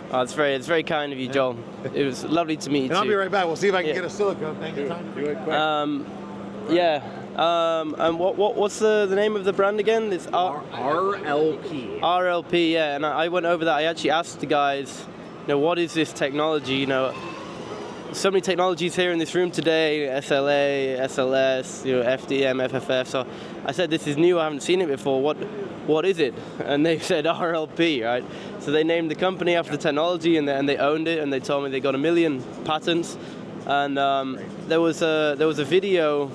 Oh, it's very kind of you, Joel. It was lovely to meet you. And I'll be right back. We'll see if I can get a silicone. Thank you. Do it quick. Yeah. And what's the name of the brand again? It's RLP. RLP, yeah. And I went over that. I actually asked the guys, what is this technology? So many technologies here in this room today, SLA, SLS, FDM, FFF. So I said, this is new, I haven't seen it before. What is it? And they said RLP, right? So they named the company after the technology and they owned it, and they told me they got 1 million patents. And there was a video,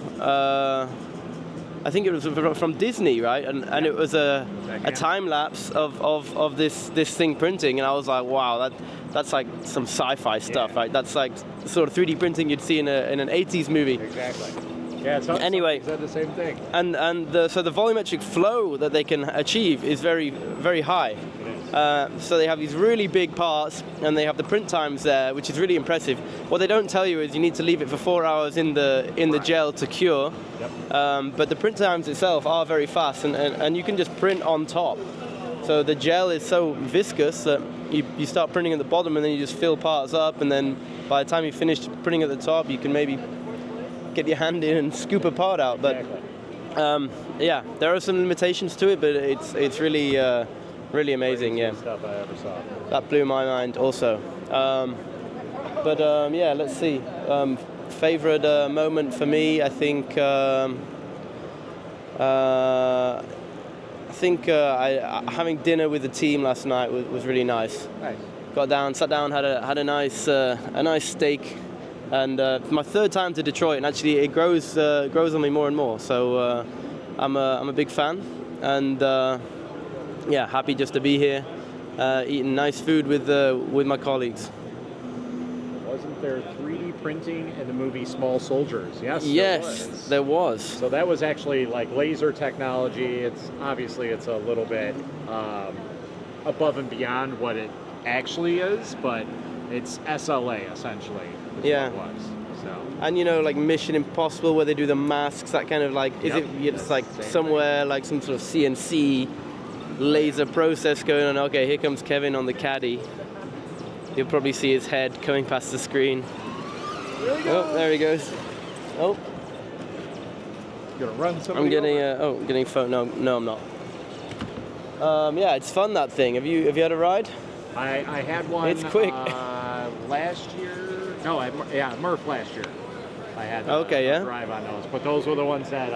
I think it was from Disney, right? And it was a time lapse of this thing printing, and I was like, wow, that's like some sci-fi stuff, right? That's like sort of 3D printing you'd see in an 80s movie. Exactly. Yeah, anyway, said the same thing. And so the volumetric flow that they can achieve is very, very high. So they have these really big parts, and they have the print times there, which is really impressive. What they don't tell you is you need to leave it for 4 hours in the gel to cure. Yep. But the print times itself are very fast, and you can just print on top. So the gel is so viscous that you start printing at the bottom, and then you just fill parts up, and then by the time you finish printing at the top, you can maybe get your hand in and scoop a part out. But yeah, there are some limitations to it, but it's really really amazing. Yeah, stuff I ever saw. That blew my mind also. But yeah, let's see. Favorite moment for me, I think. Having dinner with the team last night was really nice. Nice. Sat down, had a nice steak, and my third time to Detroit, and actually it grows on me more and more. So I'm a big fan, and yeah, happy just to be here, eating nice food with my colleagues. Wasn't there 3D printing in the movie Small Soldiers? Yes, there was. So that was actually like laser technology. It's a little bit above and beyond what it actually is, but it's SLA essentially. Yeah. What it was. So. And like Mission Impossible, where they do the masks, that kind of like, it's like somewhere like some sort of CNC laser process going on. Okay, here comes Kevin on the caddy. You'll probably see his head coming past the screen. Oh, there he goes. Oh. Gonna run I'm getting phone. No, I'm not. Yeah, it's fun, that thing. Have you had a ride? I had one. It's quick. last year. No, Murph last year. I had Okay, drive on those, but those were the ones that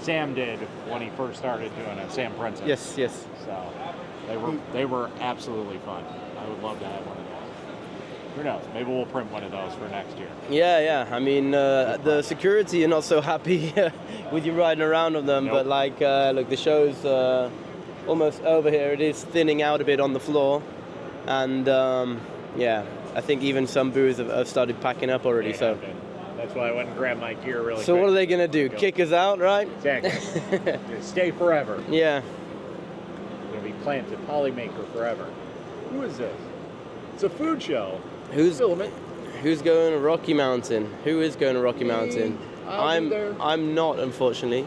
Sam did when he first started doing it. Sam Princeton. Yes. So they were absolutely fun. I would love to have one of those. Who knows? Maybe we'll print one of those for next year. Yeah. I mean, the security are not so happy with you riding around on them, but like, look, the show's almost over here. It is thinning out a bit on the floor, and I think even some booths have started packing up already. So that's why I went and grabbed my gear really quick. So what are they gonna do? Kick us out, right? Exactly. Stay forever. Yeah. We're gonna be planted Polymaker forever. Who is this? It's a food show. Who's going to Rocky Mountain? Who is going to Rocky Mountain? I'm not, unfortunately.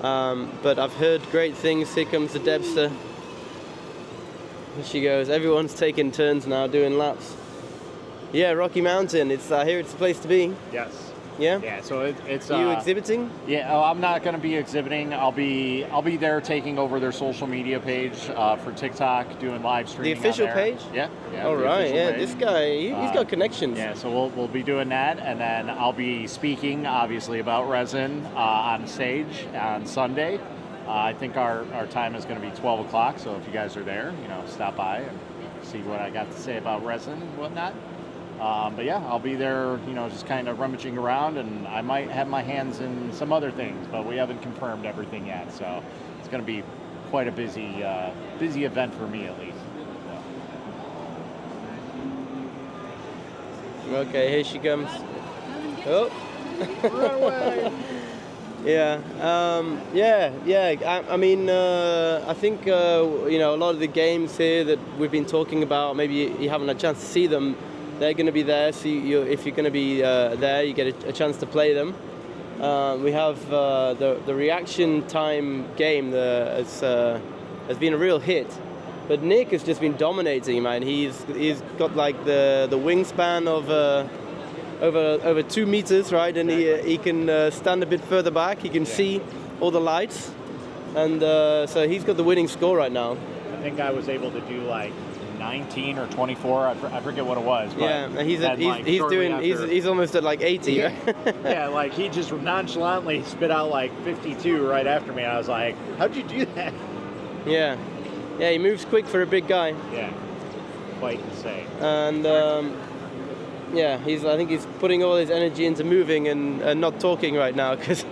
But I've heard great things. Here comes the Debster. Here she goes. Everyone's taking turns now doing laps. Yeah, Rocky Mountain. It's here. It's the place to be. Yes. Yeah. Yeah. So it's. Are you exhibiting? Yeah. I'm not going to be exhibiting. I'll be there taking over their social media page for TikTok, doing live streaming. The official on there. page? Yeah. All right. Yeah. Page. This guy, he's got connections. Yeah. So we'll be doing that, and then I'll be speaking, obviously, about resin on stage on Sunday. I think our time is going to be 12 o'clock. So if you guys are there, stop by and see what I got to say about resin and whatnot. But yeah, I'll be there, just kind of rummaging around, and I might have my hands in some other things, but we haven't confirmed everything yet. So it's going to be quite a busy event for me, at least. So. Okay, here she comes. Oh. Run away. Yeah. I mean, I think a lot of the games here that we've been talking about, maybe you haven't had a chance to see them. They're going to be there, so if you're going to be there, you get a chance to play them. We have the reaction time game has been a real hit, but Nick has just been dominating, man. He's got like the wingspan of over 2 meters, right? And he can stand a bit further back. He can see all the lights, and so he's got the winning score right now. I think I was able to do like 19 or 24. I forget what it was. But yeah, he's almost at like 80. Yeah, yeah, like he just nonchalantly spit out like 52 right after me. I was like, how'd you do that? Yeah, he moves quick for a big guy. Yeah, quite insane. And I think he's putting all his energy into moving and not talking right now because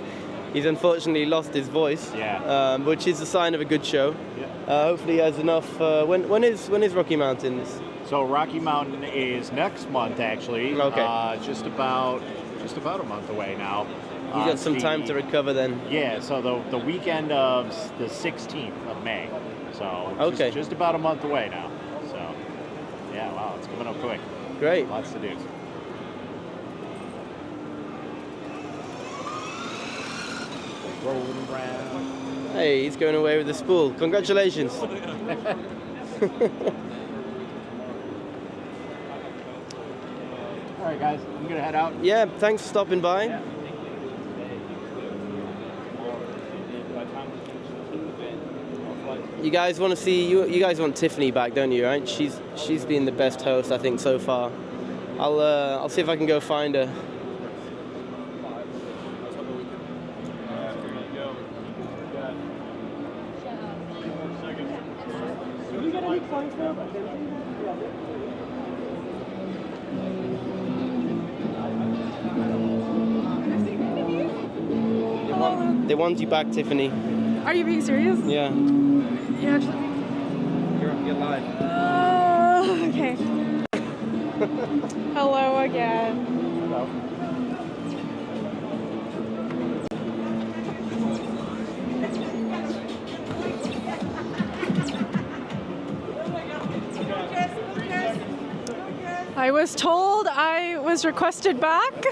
he's unfortunately lost his voice. Yeah. Which is a sign of a good show. Yeah. Hopefully he has enough. When is Rocky Mountain? So Rocky Mountain is next month, actually. Okay. Just about a month away now. You got some time to recover then. Yeah. So the weekend of the 16th of May. So just about a month away now. So yeah, wow, it's coming up quick. Great. Lots to do. Rolling around. Hey, he's going away with the spool. Congratulations. All right, guys, I'm gonna head out. Yeah, thanks for stopping by. Yeah. You guys want to see you guys want Tiffany back, don't you? Right? She's been the best host I think so far. I'll see if I can go find her. They want you back, Tiffany. Are you being serious? Yeah. Yeah. You're live. Okay. Hello again. Hello. I was told I was requested back.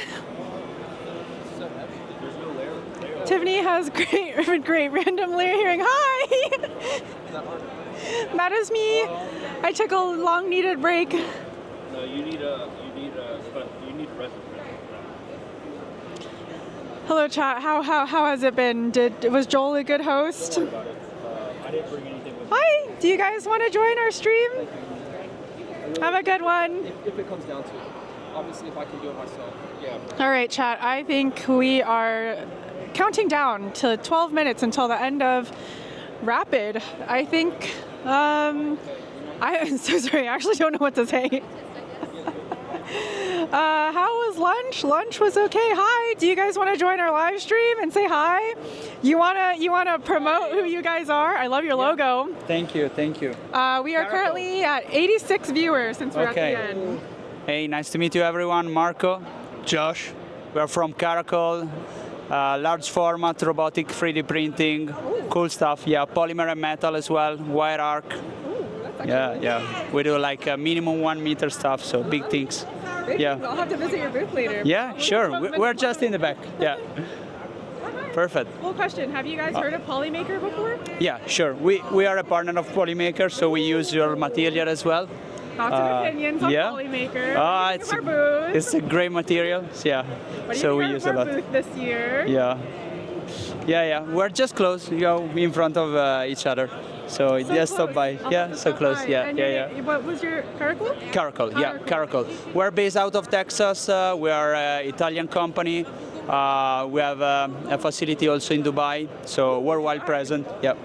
Tiffany has great random layer hearing. Hi! That is me. I took a long needed break. No, you need resin. Hello chat, how has it been? Was Joel a good host? I didn't bring anything with me. Hi! Do you guys want to join our stream? Have a good one. If it comes down to it. Obviously, if I can do it myself, yeah. All right, chat. I think we are counting down to 12 minutes until the end of Rapid. I think, I'm so sorry. I actually don't know what to say. How was lunch? Lunch was okay. Hi. Do you guys want to join our live stream and say hi? You wanna promote who you guys are? I love your logo. Thank you. Thank you. We are currently at 86 viewers since we're Okay. at the end. Hey, nice to meet you, everyone. Marco, Josh. We're from Caracol. Large format, robotic 3D printing, cool stuff. Yeah, polymer and metal as well, wire arc. Yeah. We do like minimum 1 meter stuff, so big things. Yeah. I'll have to visit your booth later. Yeah, sure. We're just in the back. Yeah. Perfect. Cool question. Have you guys heard of Polymaker before? Yeah, sure. We are a partner of Polymaker, so we use your material as well. Lots of opinions on Polymaker. It's a great material. Yeah. What do So you we think use of a our lot. booth this year? Yeah. We're just close, in front of each other. So just stop by. Yeah, so close. And Yeah. What was your Caracol? Caracol. We're based out of Texas. We are an Italian company. We have a facility also in Dubai, so worldwide present. Yep.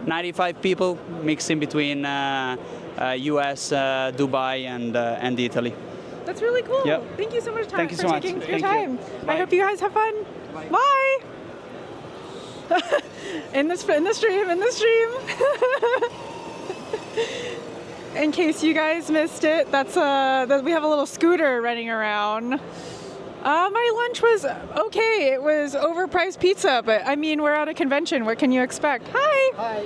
95 people mixing between US, Dubai, and Italy. That's really cool. Yep. Thank you so much Thank you so for much. taking your Thank you. time. I hope you guys have fun. Bye. in the stream. In case you guys missed it, that's we have a little scooter running around. My lunch was okay. It was overpriced pizza, but I mean, we're at a convention. What can you expect? Hi. Hi.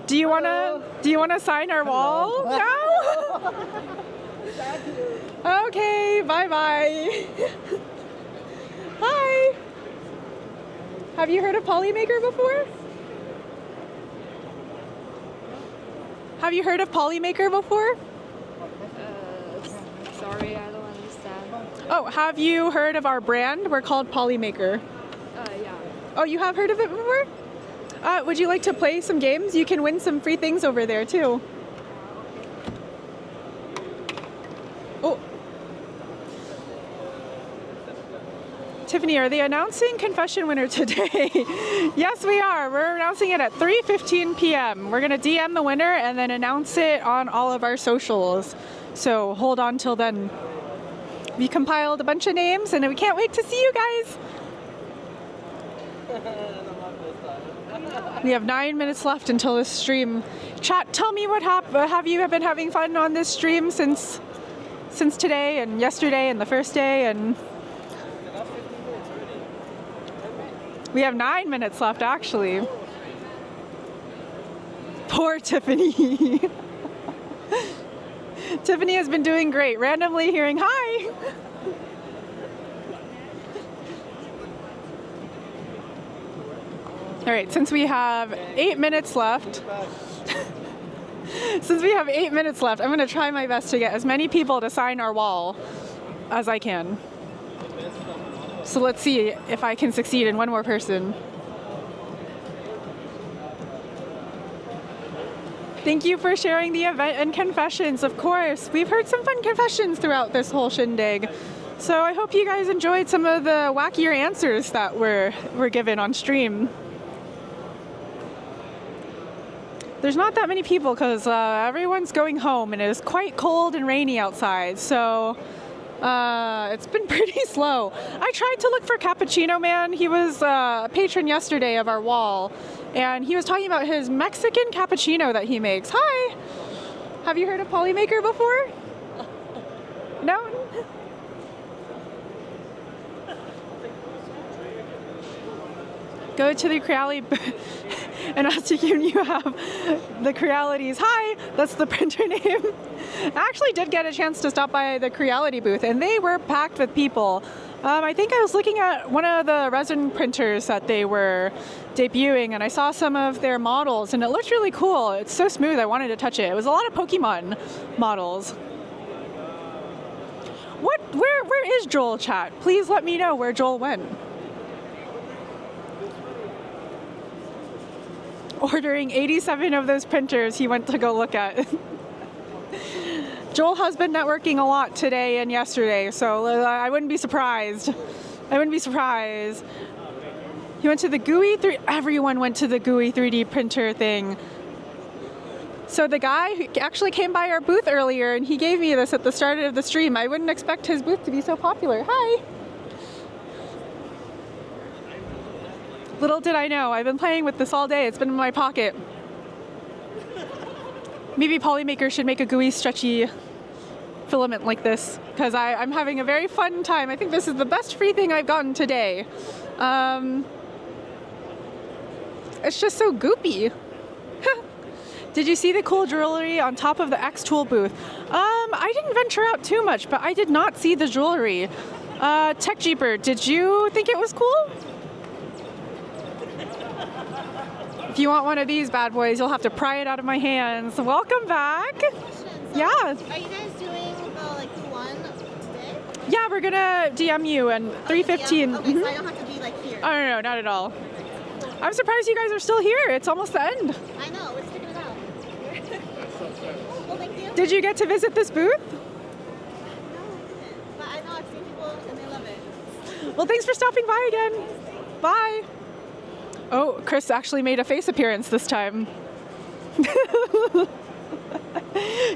Do you wanna sign our wall now? Okay. Bye. Hi. Have you heard of Polymaker before? Sorry, I don't understand. Oh, have you heard of our brand? We're called Polymaker. Yeah. Oh, you have heard of it before? Would you like to play some games? You can win some free things over there too. Oh. Tiffany, are they announcing Confession winner today? Yes, we are. We're announcing it at 3:15 p.m. We're going to DM the winner and then announce it on all of our socials. So hold on till then. We compiled a bunch of names and we can't wait to see you guys. We have 9 minutes left until this stream. Chat, tell me what happened. Have you been having fun on this stream since today and yesterday and the first day? And we have 9 minutes left, actually. Poor Tiffany. Tiffany has been doing great, randomly hearing hi. All right, since we have 8 minutes left, I'm going to try my best to get as many people to sign our wall as I can. So let's see if I can succeed in one more person. Thank you for sharing the event and confessions, of course. We've heard some fun confessions throughout this whole shindig. So I hope you guys enjoyed some of the wackier answers that were given on stream. There's not that many people because everyone's going home and it is quite cold and rainy outside. So it's been pretty slow. I tried to look for Cappuccino Man. He was a patron yesterday of our wall, and he was talking about his Mexican cappuccino that he makes. Hi! Have you heard of Polymaker before? No? Go to the Creality and ask if you have the Crealities. Hi, that's the printer name. I actually did get a chance to stop by the Creality booth, and they were packed with people. I think I was looking at one of the resin printers that they were debuting, and I saw some of their models, and it looked really cool. It's so smooth, I wanted to touch it. It was a lot of Pokemon models. Where is Joel, chat? Please let me know where Joel went. ordering 87 of those printers he went to go look at. Joel has been networking a lot today and yesterday, so I wouldn't be surprised. I wouldn't be surprised. He went to the GUI 3. Everyone went to the GUI 3D printer thing. So the guy who actually came by our booth earlier, and he gave me this at the start of the stream. I wouldn't expect his booth to be so popular. Hi. Little did I know, I've been playing with this all day. It's been in my pocket. Maybe Polymaker should make a GUI stretchy filament like this, because I'm having a very fun time. I think this is the best free thing I've gotten today. It's just so goopy. Did you see the cool jewelry on top of the X Tool booth? I didn't venture out too much, but I did not see the jewelry. Tech Jeeper, did you think it was cool? If you want one of these bad boys, you'll have to pry it out of my hands. Welcome back. Yeah. Are you guys doing the one today? Yeah, we're gonna DM you and 3:15. Okay, so I don't have to be here. Oh no, not at all. I'm surprised you guys are still here. It's almost the end. I know, we're sticking it out. Well, thank you. Did you get to visit this booth? No, but I know I've seen people and they love it. Well, thanks for stopping by again. Bye. Oh, Chris actually made a face appearance this time.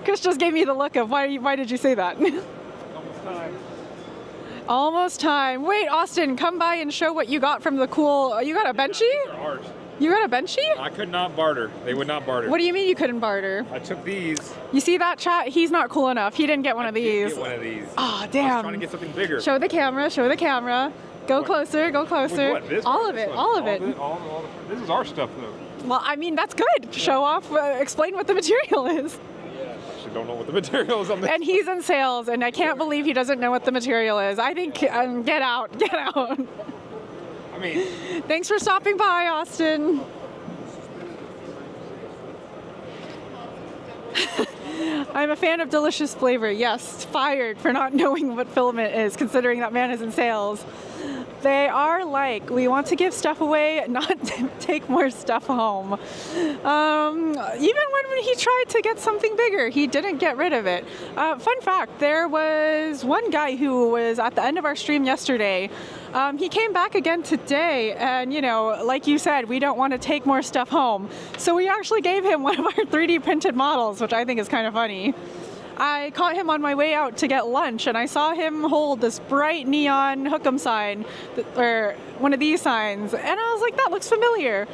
Chris just gave me the look of why did you say that? Almost time. Almost time. Wait, Austin, come by and show what you got from the cool. You got a Benchy? They're ours. You got a Benchy? I could not barter. They would not barter. What do you mean you couldn't barter? I took these. You see that, chat? He's not cool enough. He didn't get one of these. Get one of these. Oh, damn. I was trying to get something bigger. Show the camera. Show the camera. Go closer. Go closer. What, this all one? of it. This All of one? it. All this is our stuff, though. Well, I mean, that's good. Show off. Explain what the material is. I actually don't know what the material is on this. And he's in sales, and I can't believe he doesn't know what the material is. I think, get out. Get out. I mean. Thanks for stopping by, Austin. I'm a fan of delicious flavor. Yes, fired for not knowing what filament is, considering that man is in sales. They are like, we want to give stuff away, not take more stuff home. Even when he tried to get something bigger, he didn't get rid of it. Fun fact, there was one guy who was at the end of our stream yesterday. He came back again today, and like you said, we don't want to take more stuff home. So we actually gave him one of our 3D printed models, which I think is kind of funny. I caught him on my way out to get lunch, and I saw him hold this bright neon hook'em sign, or one of these signs, and I was like, that looks familiar.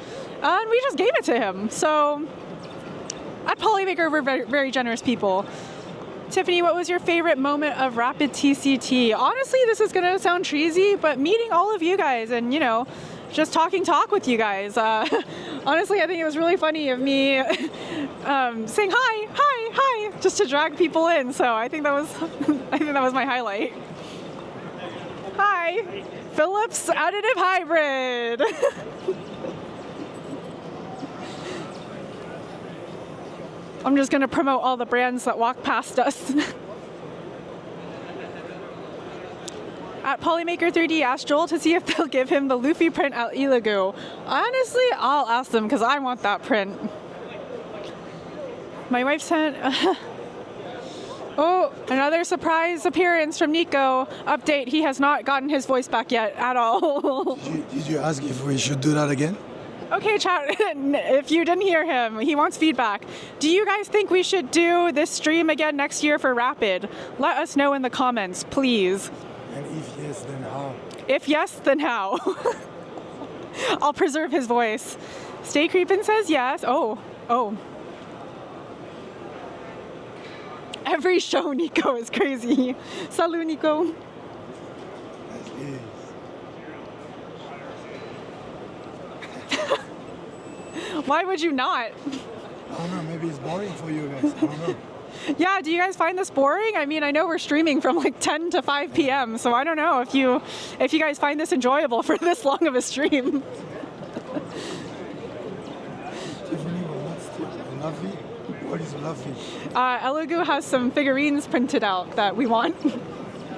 And we just gave it to him. So at Polymaker, we're very, very generous people. Tiffany, what was your favorite moment of Rapid+TCT? Honestly, this is going to sound cheesy, but meeting all of you guys and, just talking with you guys. Honestly, I think it was really funny of me saying hi, just to drag people in. So I think that was my highlight. Hi, Philips Additive Hybrid. I'm just gonna promote all the brands that walk past us. At Polymaker 3D, ask Joel to see if they'll give him the Luffy print at Ilagu. Honestly, I'll ask them because I want that print. My wife sent... Oh, another surprise appearance from Nico. Update, he has not gotten his voice back yet at all. Did you ask if we should do that again? Okay, chat, if you didn't hear him, he wants feedback. Do you guys think we should do this stream again next year for Rapid? Let us know in the comments, please. And if yes, then how? If yes, then how? I'll preserve his voice. Stay Creepin' says yes. Oh. Every show, Nico, is crazy. Salut, Nico. Why would you not? I don't know, maybe it's boring for you guys. I don't know. Yeah, do you guys find this boring? I mean, I know we're streaming from like 10 to 5 p.m., so I don't know if you guys find this enjoyable for this long of a stream. Tiffany, what's Luffy? What is Luffy? Elugu has some figurines printed out that we want.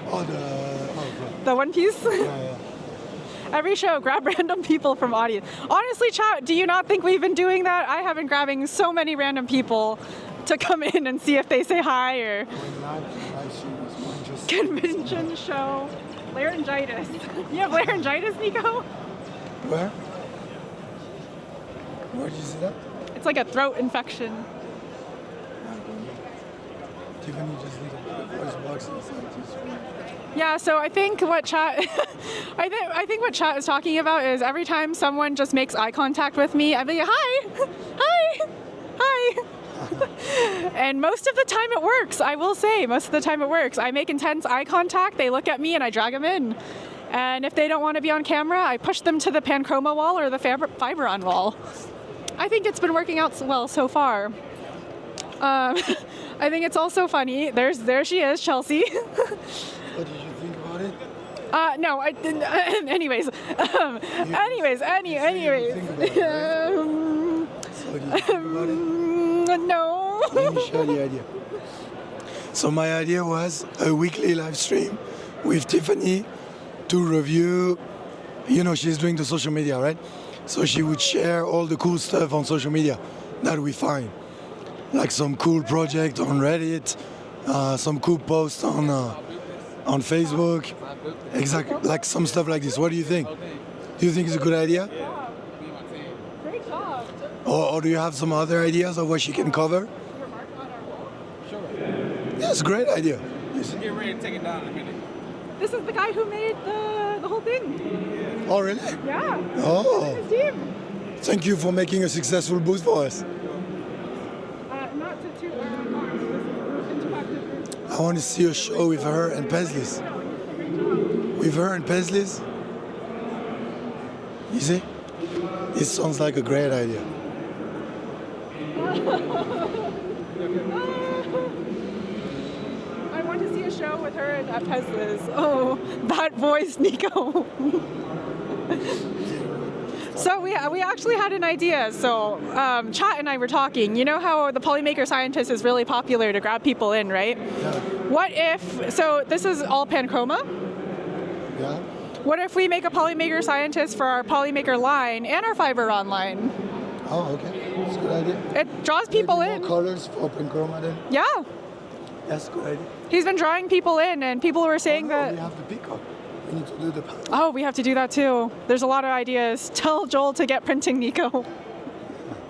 Oh, okay. The One Piece? Yeah. Every show, grab random people from audience. Honestly, chat, do you not think we've been doing that? I have been grabbing so many random people to come in and see if they say hi or convention show. Laryngitis. You have laryngitis, Nico? Where? Where did you see that? It's like a throat infection. Tiffany just did a voice box inside. Yeah, so I think what chat I think what chat is talking about is every time someone just makes eye contact with me, I'd be like, hi, hi, hi. And most of the time it works, I will say. Most of the time it works. I make intense eye contact, they look at me and I drag them in. And if they don't want to be on camera, I push them to the Panchroma wall or the Fiberon wall. I think it's been working out well so far. I think it's also funny. There she is, Chelsea. What did you think about it? No, I didn't. Anyways, no. Let me share the idea. So my idea was a weekly live stream with Tiffany to review, she's doing the social media, right? So she would share all the cool stuff on social media that we find. Like some cool project on Reddit, some cool posts on Facebook. Exactly, like some stuff like this. What do you think? Do you think it's a good idea? Great job. Or do you have some other ideas of what she can cover? Yeah, it's a great idea. Get ready to take it down in a minute. This is the guy who made the whole thing. Oh, really? Yeah. Oh. His team. Thank you for making a successful booth for us. Not to toot our own horns. This is interactive. I want to see a show with her and Paisleys. With her and Paisleys. You see? It sounds like a great idea. I want to see a show with her at Paisleys. Oh, that voice, Nico. So we actually had an idea. So Chat and I were talking. You know how the Polymaker Scientist is really popular to grab people in, right? Yeah. What if, so this is all Panchroma. Yeah. What if we make a Polymaker Scientist for our Polymaker line and our Fiberon line? Oh, okay. That's a good idea. It draws people Maybe in. More colors for Panchroma then? Yeah. That's a good idea. He's been drawing people in, and people were saying that. We have the peacock. We need to do the pattern. Oh, we have to do that too. There's a lot of ideas. Tell Joel to get printing, Nico.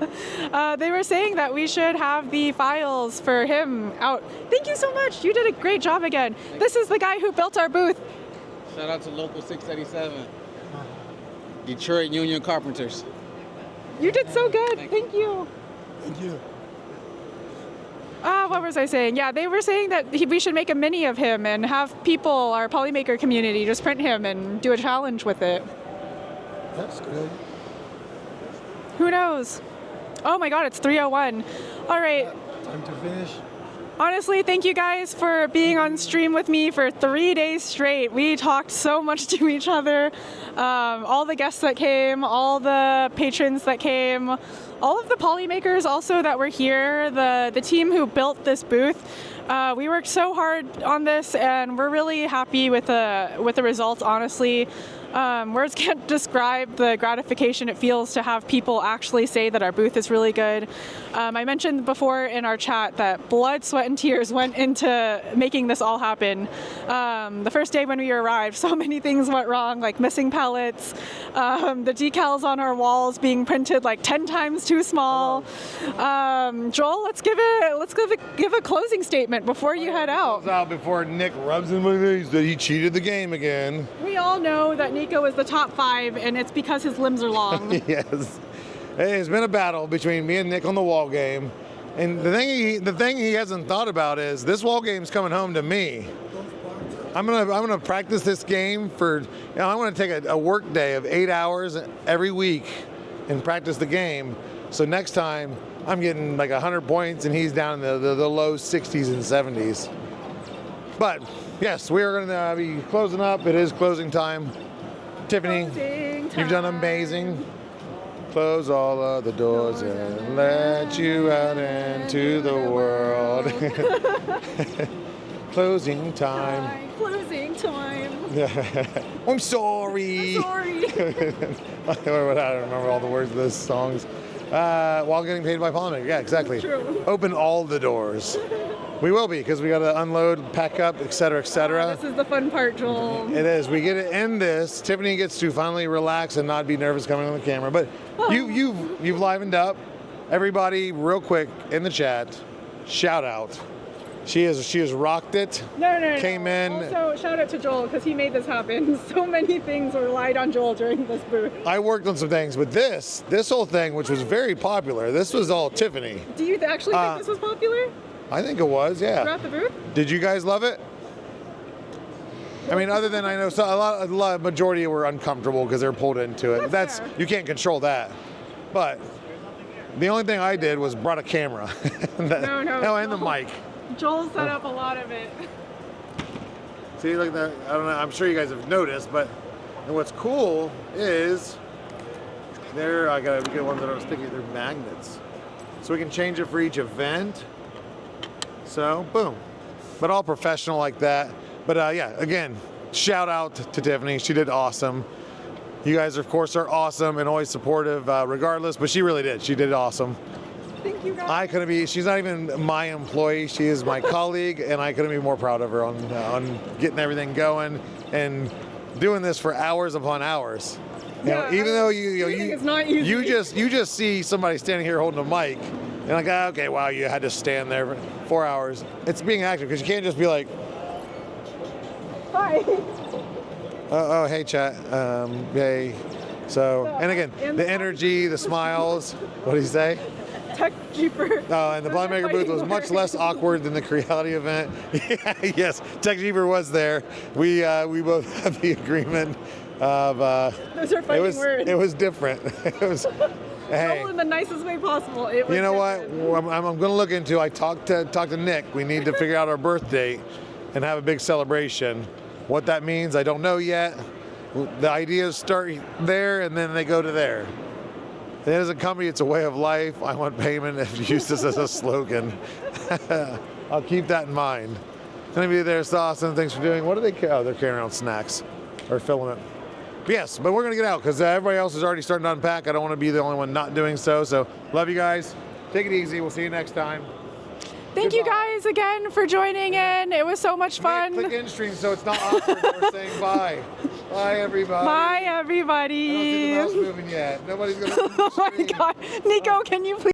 They were saying that we should have the files for him out. Thank you so much. You did a great job again. This is the guy who built our booth. Shout out to Local 687. Detroit Union Carpenters. You did so good. Thank you. Thank you. What was I saying? Yeah, they were saying that we should make a mini of him and have people, our Polymaker community, just print him and do a challenge with it. That's good. Who knows? Oh my God, it's 3:01. All right. Time to finish. Honestly, thank you guys for being on stream with me for 3 days straight. We talked so much to each other. All the guests that came, all the patrons that came, all of the Polymakers also that were here, the team who built this booth. We worked so hard on this, and we're really happy with the results, honestly. Words can't describe the gratification it feels to have people actually say that our booth is really good. I mentioned before in our chat that blood, sweat, and tears went into making this all happen. The first day when we arrived, so many things went wrong, like missing pallets, the decals on our walls being printed like 10 times too small. Joel, let's give a closing statement before you head out. Before Nick rubs in my face that he cheated the game again. We all know that Nico is the top 5, and it's because his limbs are long. Yes. Hey, it's been a battle between me and Nick on the wall game. And the thing he hasn't thought about is this wall game's coming home to me. I'm gonna practice this game for, I want to take a work day of 8 hours every week and practice the game. So next time I'm getting like 100 points and he's down in the low 60s and 70s. But yes, we are gonna be closing up. It is closing time. Tiffany, you've done amazing. Close all of the doors and let you out into the world. Closing time. Closing time. I'm sorry. I'm sorry. I don't remember all the words of those songs. While getting paid by Polymaker. Yeah, exactly. True. Open all the doors. We will be, because we got to unload, pack up, etc., etc. This is the fun part, Joel. It is. We get to end this. Tiffany gets to finally relax and not be nervous coming on the camera. But you've livened up. Everybody, real quick in the chat, shout out. She has rocked it. No. Came in. Also, shout out to Joel because he made this happen. So many things relied on Joel during this booth. I worked on some things, but this whole thing, which was very popular, this was all Tiffany. Do you actually think this was popular? I think it was, yeah. Throughout the booth? Did you guys love it? I mean, other than I know a lot majority were uncomfortable because they're pulled into it. That's fair. You can't control that. But the only thing I did was brought a camera. No, and the mic. Joel set up a lot of it. See, look at that. I don't know. I'm sure you guys have noticed, but and what's cool is I gotta get ones that are sticky. They're magnets, so we can change it for each event. So boom, but all professional like that. But yeah, again, shout out to Tiffany. She did awesome. You guys, of course, are awesome and always supportive, regardless. But she really did. She did awesome. Thank you, guys. She's not even my employee. She is my colleague, and I couldn't be more proud of her on getting everything going and doing this for hours upon hours. Even though you just see somebody standing here holding a mic, and like, okay, wow, you had to stand there for 4 hours. It's being active because you can't just be like, hi. Oh, hey, chat. Hey. So, and again, the energy, the smiles. What do you say? Tech Jeeper. Oh, and the Polymaker booth was much less awkward than the Creality event. Yes, Tech Jeeper was there. We both had the agreement of. Those are fighting words. It was different. It was. Hey. All in the nicest way possible. It was you know different. what? I'm going to look into. I talked to Nick. We need to figure out our birth date and have a big celebration. What that means, I don't know yet. The ideas start there and then they go to there. And as a company, it's a way of life. I want payment if you use this as a slogan. I'll keep that in mind. Any of you there saw awesome. Thanks for doing. What are they? Oh, they're carrying around snacks or filling it. But yes, but we're going to get out because everybody else is already starting to unpack. I don't want to be the only one not doing so. So love you guys. Take it easy. We'll see you next time. Thank you guys again for joining in. It was so much fun. Click in stream so it's not awkward when we're saying bye. Bye, everybody. Bye, everybody. I don't see the mouse moving yet. Nobody's going to. Oh my God. Nico, can you please?